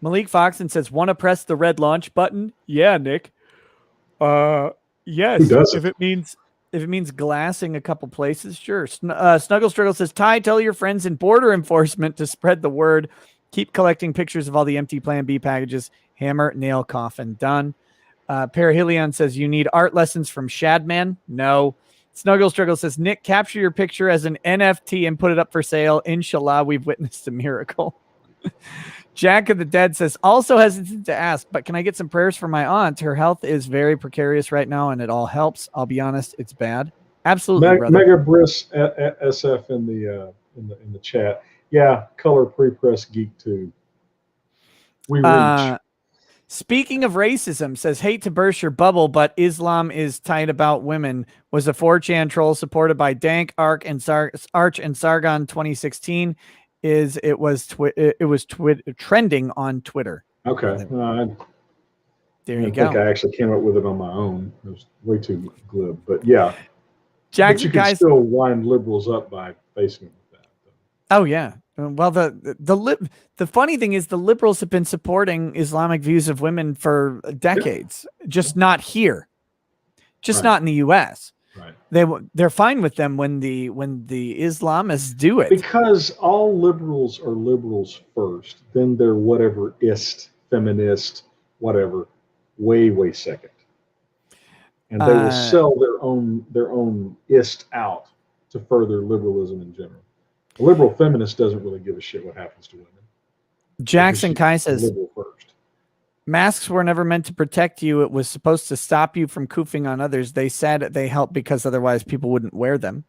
Malik Foxon says, want to press the red launch button? Yeah, Nick. Yes. Who doesn't? If it means glassing a couple places, sure. Snuggle Struggle says, Ty, tell your friends in border enforcement to spread the word. Keep collecting pictures of all the empty Plan B packages. Hammer, nail, coffin, done. Parahelion says, you need art lessons from Shadman? No. Snuggle Struggle says, Nick, capture your picture as an NFT and put it up for sale. Inshallah, we've witnessed a miracle. Jack of the Dead says, also hesitant to ask, but can I get some prayers for my aunt? Her health is very precarious right now, and it all helps. I'll be honest, it's bad. Absolutely, brother. Mega Briss SF in the chat. Yeah, color pre-press geek too. We reach. Speaking of racism, says, hate to burst your bubble, but Islam is tight about women. Was a 4chan troll supported by Dank, Arch, and Sargon 2016. It was trending on Twitter. Okay. There you I go. think I actually came up with it on my own. It was way too glib, but yeah. Jackson, but you can still wind liberals up by facing it with that. Oh yeah. Well, the funny thing is the liberals have been supporting Islamic views of women for decades, just not here, just not in the U.S. Right. They're fine with them when the Islamists do it, because all liberals are liberals first, then they're whatever-ist, feminist, whatever, way second, and they will sell their own ist out to further liberalism in general. A liberal feminist doesn't really give a shit what happens to women. Jackson Kai says, liberal first. Masks were never meant to protect you. It was supposed to stop you from koofing on others. They said they help because otherwise people wouldn't wear them.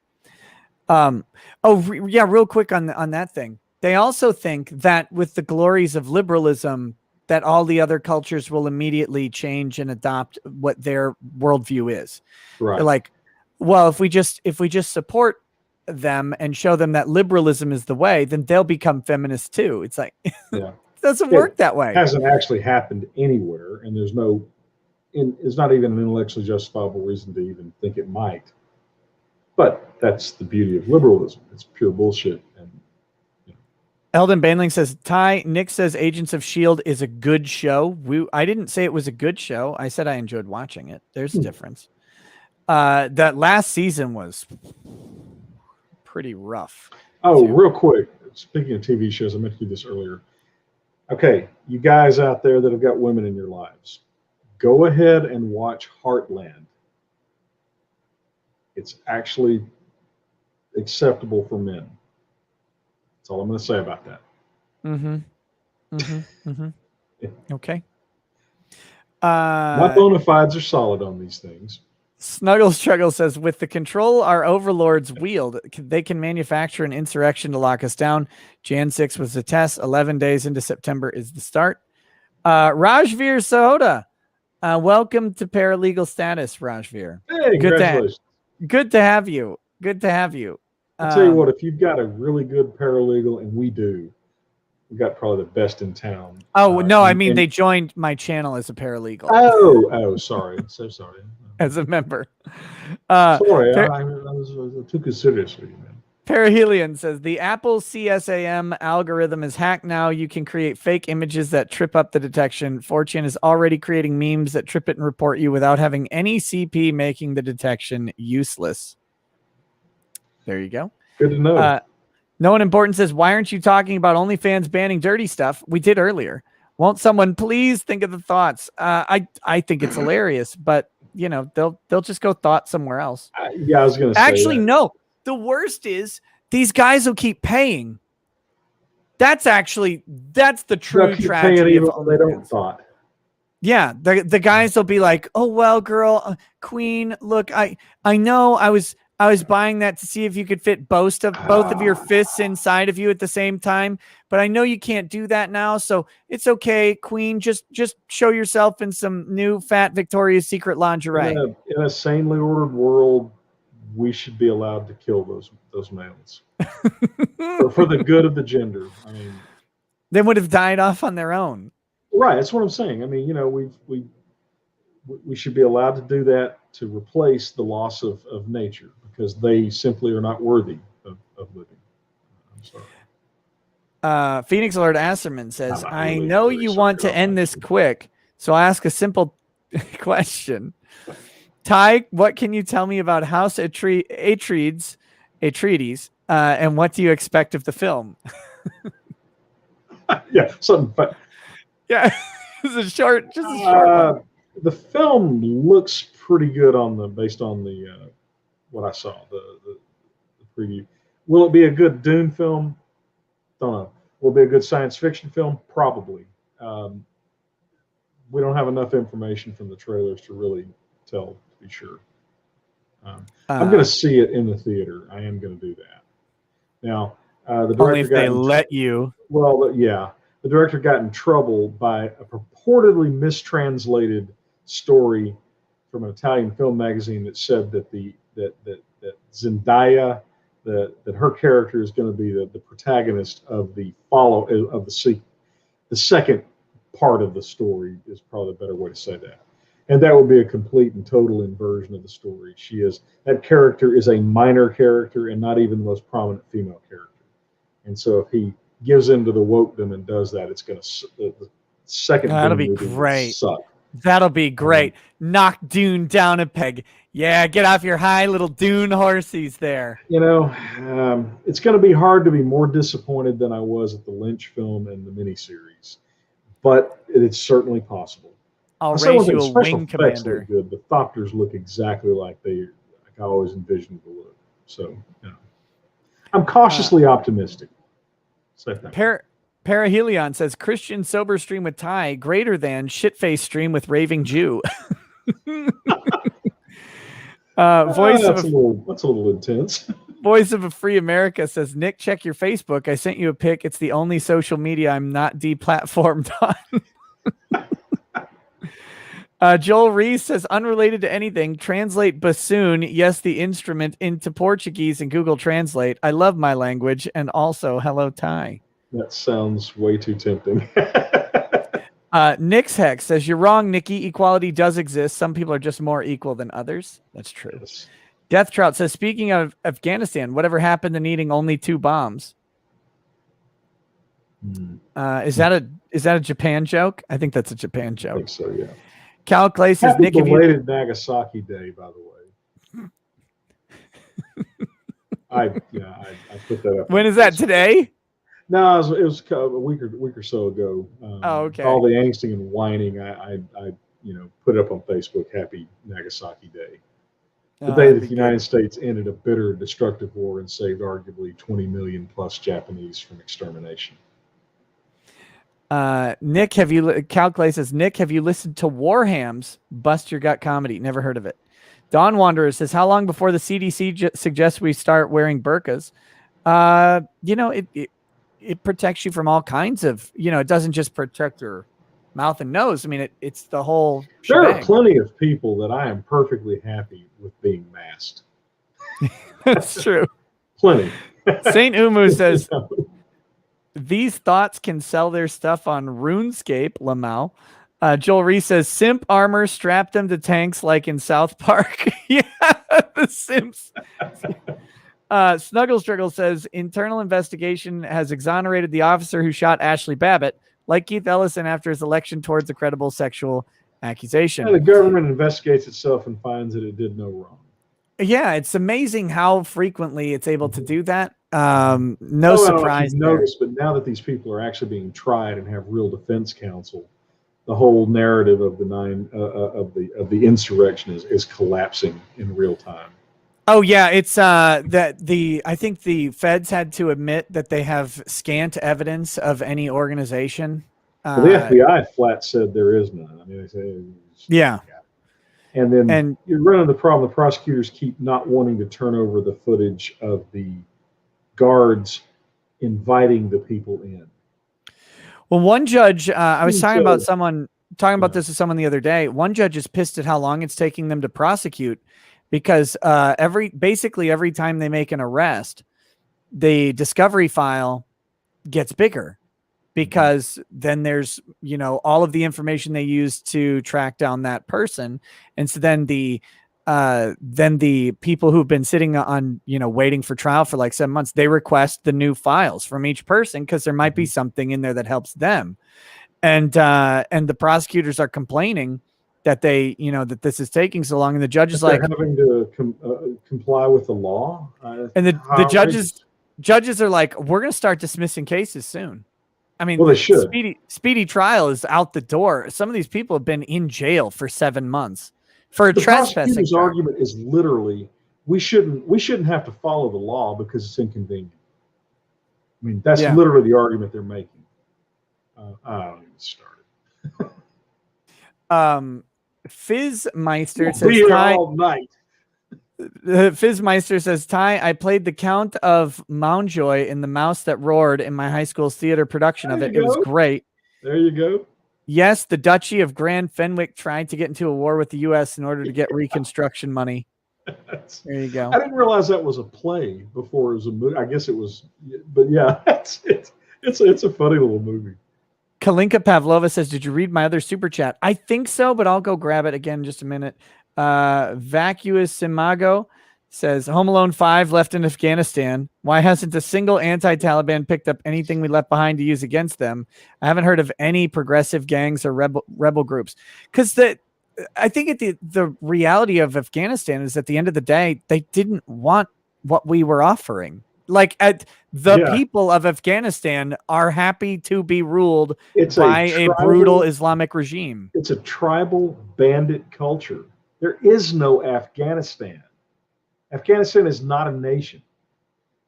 Real quick on that thing. They also think that with the glories of liberalism, that all the other cultures will immediately change and adopt what their worldview is. Right. They're like, well, if we just support them and show them that liberalism is the way, then they'll become feminists too. It's like, Yeah. it doesn't work that way. It hasn't actually happened anywhere, and there's it's not even an intellectually justifiable reason to even think it might. But that's the beauty of liberalism. It's pure bullshit. And Eldon Bainling says, Nick says Agents of S.H.I.E.L.D. is a good show. I didn't say it was a good show. I said I enjoyed watching it. There's a difference. That last season was pretty rough. Oh, real quick. Speaking of TV shows, I meant to do this earlier. Okay, you guys out there that have got women in your lives, go ahead and watch Heartland. It's actually acceptable for men. That's all I'm going to say about that. Okay. My bona fides are solid on these things. Snuggle Struggle says, with the control our overlords wield, they can manufacture an insurrection to lock us down. Jan 6 was the test. 11 days into September is the start. Rajveer Sohoda, welcome to paralegal status, Rajveer. Hey, congratulations. Good to have you. Good to have you. I'll tell you what, if you've got a really good paralegal, and we do, we've got probably the best in town. Oh, no, I mean, they joined my channel as a paralegal. Oh, sorry. So sorry. As a member. Sorry, I was too considerate for you, man. Parahelion says, the Apple CSAM algorithm is hacked now. You can create fake images that trip up the detection. 4chan is already creating memes that trip it and report you without having any CP, making the detection useless. There you go. Good to know. No one important says, why aren't you talking about OnlyFans banning dirty stuff? We did earlier. Won't someone please think of the thoughts? I think it's hilarious, but you know, they'll just go thought somewhere else. Yeah, I was going to say actually, that. no. The worst is these guys will keep paying. That's the true tragedy. Even they don't thought. Yeah, the guys will be like, "Oh well, girl, Queen, look, I know I was buying that to see if you could fit both of your fists inside of you at the same time, but I know you can't do that now, so it's okay, Queen. Just show yourself in some new fat Victoria's Secret lingerie." In a sanely ordered world, we should be allowed to kill those males for the good of the gender. I mean, they would have died off on their own. Right, that's what I'm saying. I mean, you know, we should be allowed to do that to replace the loss of nature, because they simply are not worthy of living. I'm sorry. Phoenix Lord Asserman says, I know you want to end this quick, so I'll ask a simple question. Ty, what can you tell me about House Atreides, and what do you expect of the film? Yeah, something. But yeah, just a short one. The film looks pretty good based on the what I saw, the preview. Will it be a good Dune film? Don't know. Will it be a good science fiction film? Probably. We don't have enough information from the trailers to really tell, to be sure. I'm going to see it in the theater. I am going to do that. Now, the director only if they let you. Well, yeah. The director got in trouble by a purportedly mistranslated story from an Italian film magazine that said that that Zendaya, that her character is going to be the protagonist of the second part of the story is probably a better way to say that. And that would be a complete and total inversion of the story. That character is a minor character and not even the most prominent female character. And so if he gives into the wokedom and does that, it's going to the second. That'll be great. Suck. That'll be great. Knock Dune down a peg. Yeah, get off your high little Dune horsies there. You know, it's going to be hard to be more disappointed than I was at the Lynch film and the miniseries, but it's certainly possible. I'll raise you a wing commander. Good. The Thopters look exactly like I always envisioned the look. So, you know, I'm cautiously optimistic. Parahelion says, Christian sober stream with Ty greater than shitface stream with raving Jew. That's a little intense. Voice of a Free America says, Nick, check your Facebook. I sent you a pic. It's the only social media I'm not deplatformed on. Joel Reese says, unrelated to anything, translate bassoon, yes, the instrument, into Portuguese and Google Translate. I love my language. And also, hello, Thai. That sounds way too tempting. Nick's Hex says, you're wrong, Nikki. Equality does exist. Some people are just more equal than others. That's true. Yes. Death Trout says, speaking of Afghanistan, whatever happened to needing only 2 bombs? Is that a Japan joke? I think that's a Japan I joke. think so, yeah. Cal Clay says, Happy Nick, if you belated Nagasaki Day, by the way. I put that up. when is that, today? No, it was a week or so ago. Oh, okay. All the angsting and whining, I put it up on Facebook. Happy Nagasaki Day, the day that the United States ended a bitter, destructive war and saved arguably 20 million plus Japanese from extermination. Nick, Cal Clay says, Nick, have you listened to Warham's Bust Your Gut Comedy? Never heard of it. Dawn Wanderer says, how long before the CDC suggests we start wearing burqas? It protects you from all kinds of, it doesn't just protect your mouth and nose. I mean, it's the whole There shebang. are plenty of people that I am perfectly happy with being masked. That's true. Plenty. Saint Umu says, these thoughts can sell their stuff on RuneScape, Lamau. Joel Reese says, simp armor strapped them to tanks like in South Park. Yeah, the simps. Snuggle Struggle says, internal investigation has exonerated the officer who shot Ashley Babbitt, like Keith Ellison after his election towards a credible sexual accusation. Yeah, the government investigates itself and finds that it did no wrong. Yeah, it's amazing how frequently it's able to do that. No surprise. surprise. Notice, but now that these people are actually being tried and have real defense counsel, the whole narrative of the insurrection is collapsing in real time. Oh yeah, it's I think the feds had to admit that they have scant evidence of any organization. Well, the FBI flat said there is none. I mean, they say yeah. And then you're running the problem. The prosecutors keep not wanting to turn over the footage of the guards inviting the people in. Well, one judge, I was talking about this with someone the other day. One judge is pissed at how long it's taking them to prosecute because basically every time they make an arrest, the discovery file gets bigger because then there's, all of the information they use to track down that person. And so then the people who've been sitting on, waiting for trial for like 7 months, they request the new files from each person because there might be something in there that helps them. And the prosecutors are complaining that that this is taking so long. And the judge is like having to comply with the law. And the judges are like, we're going to start dismissing cases soon. I mean, well, they should. Speedy trial is out the door. Some of these people have been in jail for 7 months for the trespassing. Prosecutor's argument is literally, we shouldn't have to follow the law because it's inconvenient. I mean, that's literally the argument they're making. I don't even start it. Fizzmeister says, be here all night. Fizzmeister says, Ty, I played the Count of Mountjoy in The Mouse That Roared in my high school's theater production of it. It was great. There you go. Yes, the Duchy of Grand Fenwick tried to get into a war with the U.S. in order to get Reconstruction money. There you go. I didn't realize that was a play before it was a movie. I guess it was, but yeah, it's a funny little movie. Kalinka Pavlova says, did you read my other super chat? I think so, but I'll go grab it again in just a minute. Vacuous Imago says, Home Alone 5 left in Afghanistan. Why hasn't a single anti-Taliban picked up anything we left behind to use against them? I haven't heard of any progressive gangs or rebel groups. Because I think the reality of Afghanistan is at the end of the day, they didn't want what we were offering. Like people of Afghanistan are happy to be ruled by a brutal Islamic regime. It's a tribal bandit culture. There is no Afghanistan. Afghanistan is not a nation.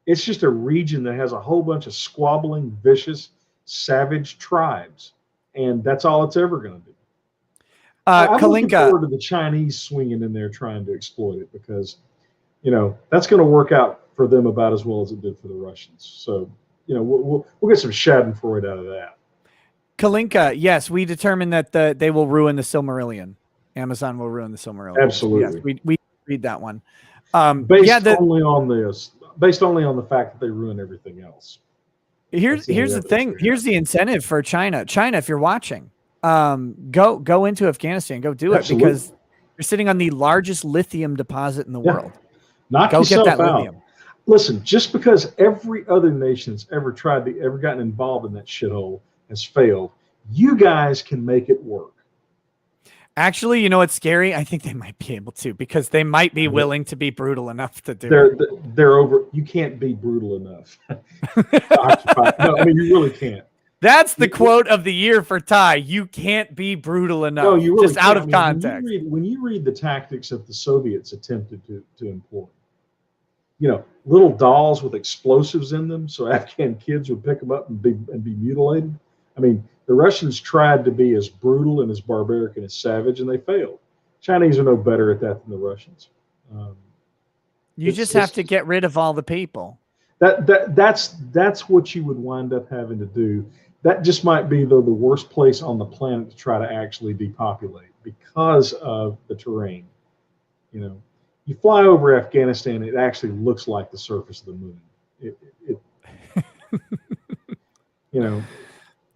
It's just a region that has a whole bunch of squabbling, vicious, savage tribes. And that's all it's ever going to be. I'm looking forward to the Chinese swinging in there trying to exploit it because, that's going to work out for them about as well as it did for the Russians. So, we'll get some Schadenfreude out of that. Kalinka, yes, we determined that they will ruin the Silmarillion. Amazon will ruin the summer Olympics. Absolutely. Yes, we read that one. Based only on this, based only on the fact that they ruin everything else. Here's the thing. Here's the incentive for China. China, if you're watching, go into Afghanistan. Go do it because you're sitting on the largest lithium deposit in the world. Knock go yourself get that out. lithium. Listen, just because every other nation that's ever gotten involved in that shithole has failed, you guys can make it work. Actually, you know what's scary? I think they might be able to because they might be willing to be brutal enough to do it. They're over. You can't be brutal enough to occupy. No, I mean you really can't. That's the quote of the year for Ty. You can't be brutal enough. No, you really just out of context. When you read the tactics that the Soviets attempted to employ, little dolls with explosives in them, so Afghan kids would pick them up and be mutilated. I mean, the Russians tried to be as brutal and as barbaric and as savage, and they failed. Chinese are no better at that than the Russians. You just have to get rid of all the people. That's what you would wind up having to do. That just might be the worst place on the planet to try to actually depopulate because of the terrain. You fly over Afghanistan, it actually looks like the surface of the moon.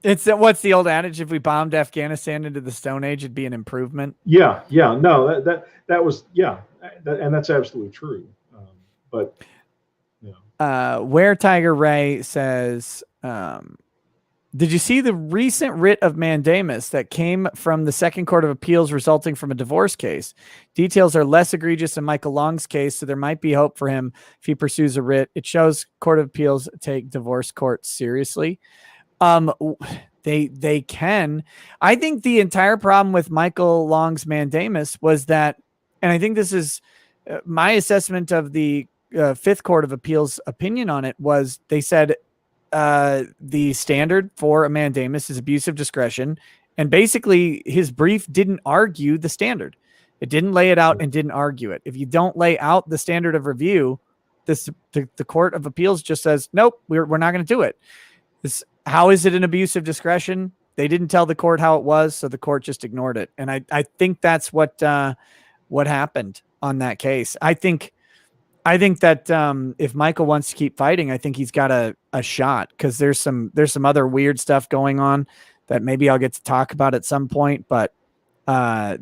It's what's the old adage? If we bombed Afghanistan into the Stone Age, it'd be an improvement. Yeah, no, that was and that's absolutely true. Where Tiger Ray says, did you see the recent writ of mandamus that came from the Second Court of Appeals resulting from a divorce case? Details are less egregious in Michael Long's case, so there might be hope for him if he pursues a writ. It shows Court of Appeals take divorce court seriously. They can. I think the entire problem with Michael Long's mandamus was that, and I think this is my assessment of the Fifth Court of Appeals opinion on it, was they said the standard for a mandamus is abuse of discretion, and basically his brief didn't argue the standard. It didn't lay it out and didn't argue it. If you don't lay out the standard of review, the Court of Appeals just says, nope, we're not going to do it. How is it an abuse of discretion? They didn't tell the court how it was, so the court just ignored it. And I think that's what happened on that case. I think that if Michael wants to keep fighting, I think he's got a shot, because there's some other weird stuff going on that maybe I'll get to talk about at some point. But that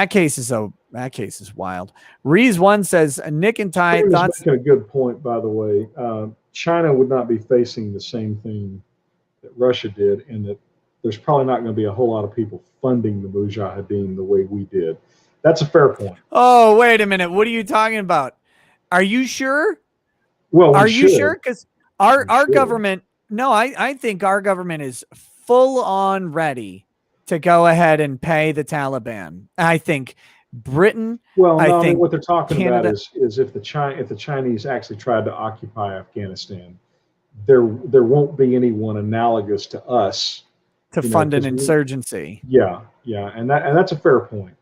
case is wild. Rees one says Nick and Ty thoughts. Making a good point, by the way. China would not be facing the same thing that Russia did, and that there's probably not going to be a whole lot of people funding the Mujahideen the way we did. That's a fair point. Oh, wait a minute. What are you talking about? Are you sure? Well, are you sure? Because our government, no, I think our government is full on ready to go ahead and pay the Taliban. I think Britain. Well, no, I think what they're talking Canada, about is if the Chinese actually tried to occupy Afghanistan, there won't be anyone analogous to us to fund an insurgency. Yeah, and that's a fair point.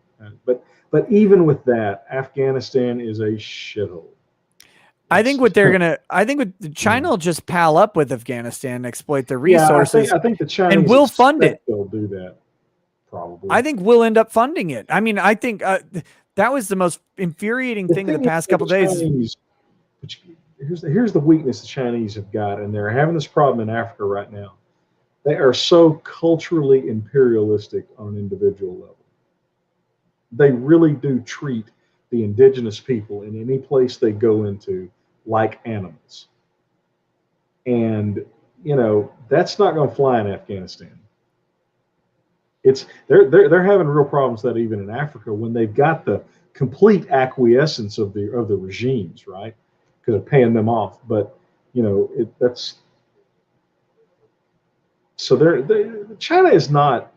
But even with that, Afghanistan is a shithole. I think China will just pal up with Afghanistan and exploit the resources. I think the Chinese and we'll fund it. They'll do that. Probably. I think we'll end up funding it. I mean, I think that was the most infuriating thing in the past couple of days. Here's the weakness the Chinese have got, and they're having this problem in Africa right now. They are so culturally imperialistic on an individual level. They really do treat the indigenous people in any place they go into like animals. And, that's not going to fly in Afghanistan. They're having real problems that even in Africa, when they've got the complete acquiescence of the regimes, right? Because they're paying them off. But China is not.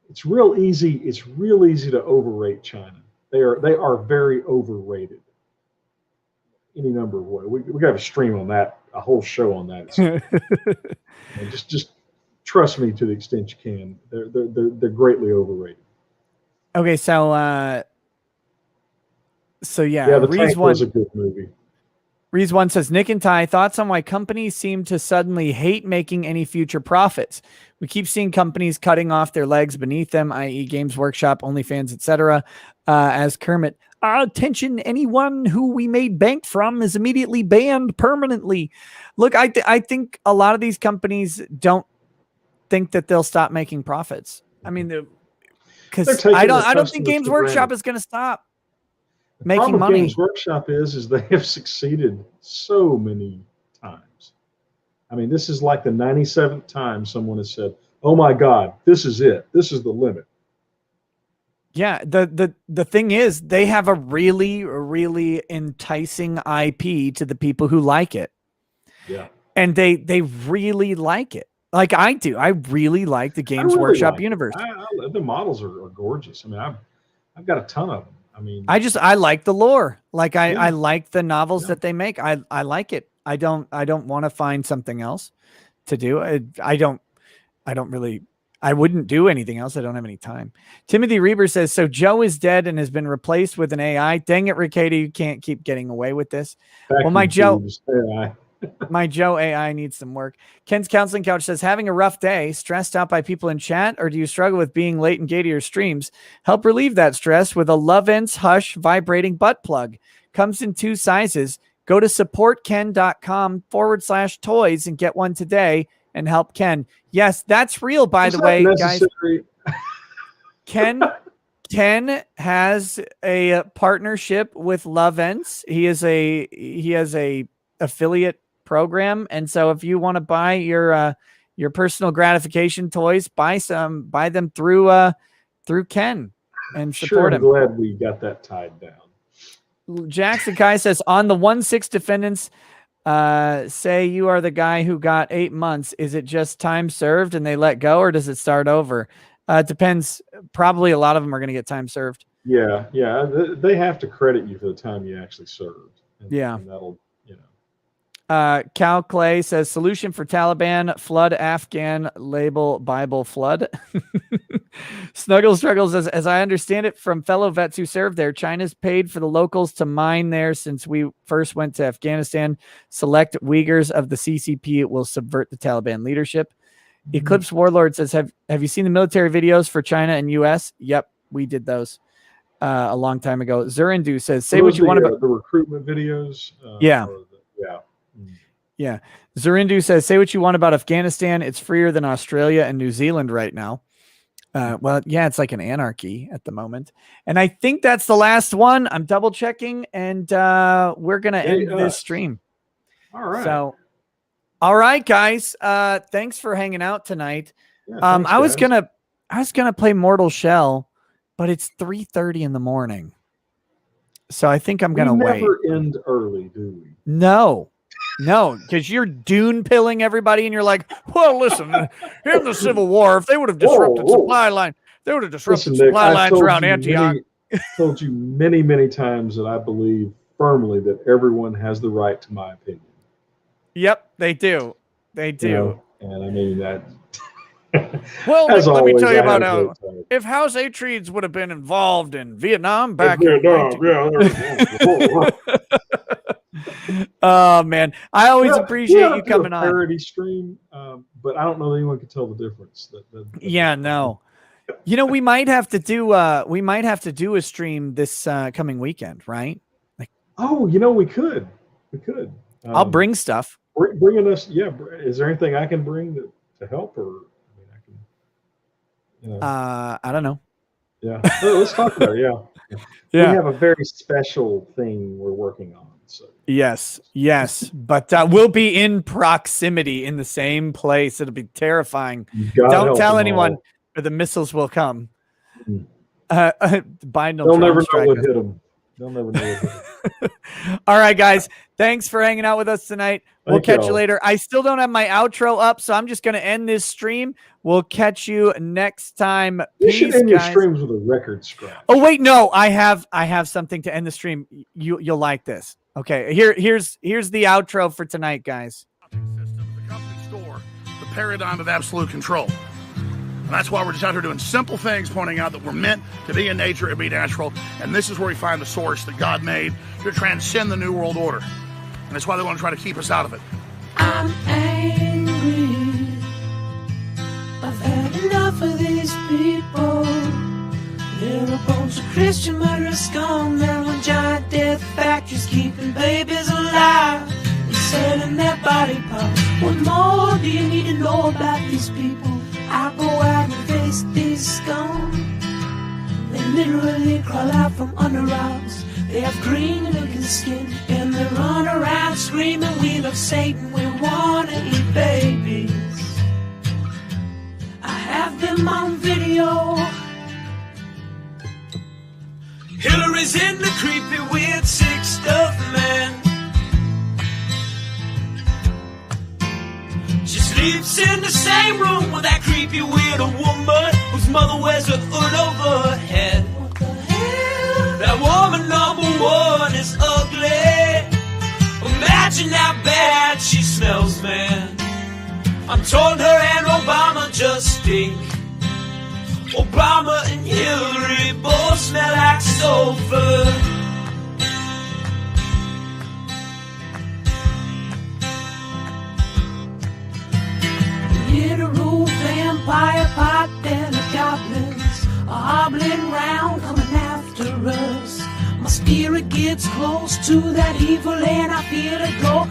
It's real easy to overrate China. They are very overrated. Any number of ways. We got a stream on that, a whole show on that. Just trust me to the extent you can. They're greatly overrated. Okay, so yeah, The Tank was a good movie. Reese One says, Nick and Ty, thoughts on why companies seem to suddenly hate making any future profits? We keep seeing companies cutting off their legs beneath them, i.e. Games Workshop, OnlyFans, etc. As Kermit, attention, anyone who we made bank from is immediately banned permanently. Look, I think a lot of these companies don't think that they'll stop making profits. I mean, because I don't think Games Workshop is going to stop making money. Games Workshop is they have succeeded so many times. I mean, this is like the 97th time someone has said, "Oh my God, this is it. This is the limit." Yeah, the thing is, they have a really, really enticing IP to the people who like it. Yeah, and they really like it. Like I do. I really like the Games Workshop universe. The models are gorgeous. I mean, I've got a ton of them. I mean, I like the lore. Like I like the novels that they make. I like it. I don't want to find something else to do. I wouldn't do anything else. I don't have any time. Timothy Reber says, so Joe is dead and has been replaced with an AI. Dang it, Ricardo, you can't keep getting away with this. Well, my Joe AI needs some work. Ken's counseling couch says, having a rough day, stressed out by people in chat, or do you struggle with being late and gay to your streams? Help relieve that stress with a Lovense Hush vibrating butt plug. Comes in 2 sizes. Go to supportken.com/toys and get one today and help Ken. Yes, that's real, by the way, guys. Ken has a partnership with Lovense. He has a affiliate program, and so if you want to buy your personal gratification toys, buy them through Ken and support him. I'm glad we got that tied down. Jackson Kai says, on the 1-6 defendants, say you are the guy who got 8 months. Is it just time served and they let go, or does it start over? It depends. Probably a lot of them are going to get time served. Yeah. They have to credit you for the time you actually served. And that'll, Cal Clay says, solution for Taliban, flood Afghan, label Bible flood. Snuggle Struggles says, as I understand it from fellow vets who served there, China's paid for the locals to mine there since we first went to Afghanistan. Select Uyghurs of the CCP will subvert the Taliban leadership. Eclipse Warlord says, have you seen the military videos for China and US? Yep, we did those a long time ago. Zurindu says, say what you want about the recruitment videos. Yeah. Yeah. Zurindu says, say what you want about Afghanistan. It's freer than Australia and New Zealand right now. Well, yeah, it's like an anarchy at the moment. And I think that's the last one. I'm double checking, and we're going to end this stream. All right. So, all right, guys. Thanks for hanging out tonight. Yeah, I was going to play Mortal Shell, but it's 3:30 in the morning. So I think I'm going to wait. We never end early, do we? No, because you're dune pilling everybody, and you're like, well, listen, in the Civil War, if they would have disrupted supply line, they would have disrupted supply lines around Antioch. I told you many, many times that I believe firmly that everyone has the right to my opinion. Yep, they do. They do. And I mean that. Well, let me tell you about how if House Atreides would have been involved in Vietnam back in oh man, I always appreciate you coming on. Parody stream, but I don't know that anyone can tell the difference. Yeah, no. You know, we might have to do a stream this coming weekend, right? Like, we could. I'll bring stuff. Bringing us, yeah. Is there anything I can bring to help, or I don't know. Yeah, let's talk about it. Yeah. We have a very special thing we're working on. So. Yes, but we'll be in proximity in the same place. It'll be terrifying. Don't tell anyone, or the missiles will come. Biden They'll never know what hit them. They'll never know what hit them. All right, guys. Thanks for hanging out with us tonight. We'll catch you later. I still don't have my outro up, so I'm just going to end this stream. We'll catch you next time. You should end your streams with a record scratch. Oh wait, no, I have something to end the stream. You'll like this. Okay, here's the outro for tonight, guys. System, the company store, the paradigm of absolute control. And that's why we're just out here doing simple things, pointing out that we're meant to be in nature and be natural. And this is where we find the source that God made to transcend the New World Order. And that's why they want to try to keep us out of it. I'm angry. I've had enough of these people. They're a bunch of Christian murderers scum. They're on giant death factories keeping babies alive and selling their body parts. What more do you need to know about these people? I go out and face these scum. They literally crawl out from under rocks. They have green looking skin and they run around screaming, we love Satan, we wanna eat babies. I have them on video. Hillary's in the creepy weird sick stuff, man. She sleeps in the same room with that creepy weird woman whose mother wears a hood over her head. What the hell? That woman number one is ugly. Imagine how bad she smells, man. I'm told her and Obama just stink. Obama and Hillary both smell like sulfur. Literal vampire pot and the goblins are hobbling round coming after us. My spirit gets close to that evil and I feel it go.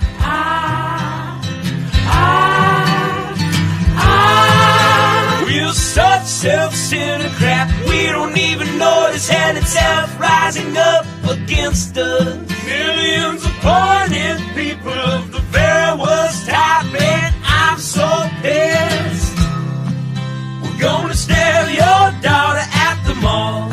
We're such self-centered crap. We don't even notice hell itself rising up against us. Millions of pointed people of the very worst type, and I'm so pissed. We're gonna stare your daughter at the mall.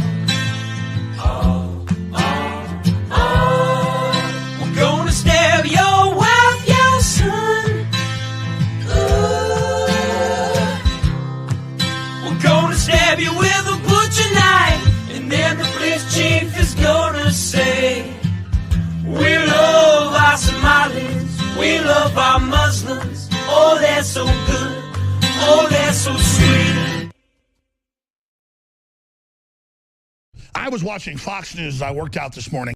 We're gonna stare your wife, your son. We're gonna stab you with a butcher knife, and then the police chief is gonna say, we love our Somalis, we love our Muslims. Oh, they're so good, oh, they're so sweet. I was watching Fox News as I worked out this morning.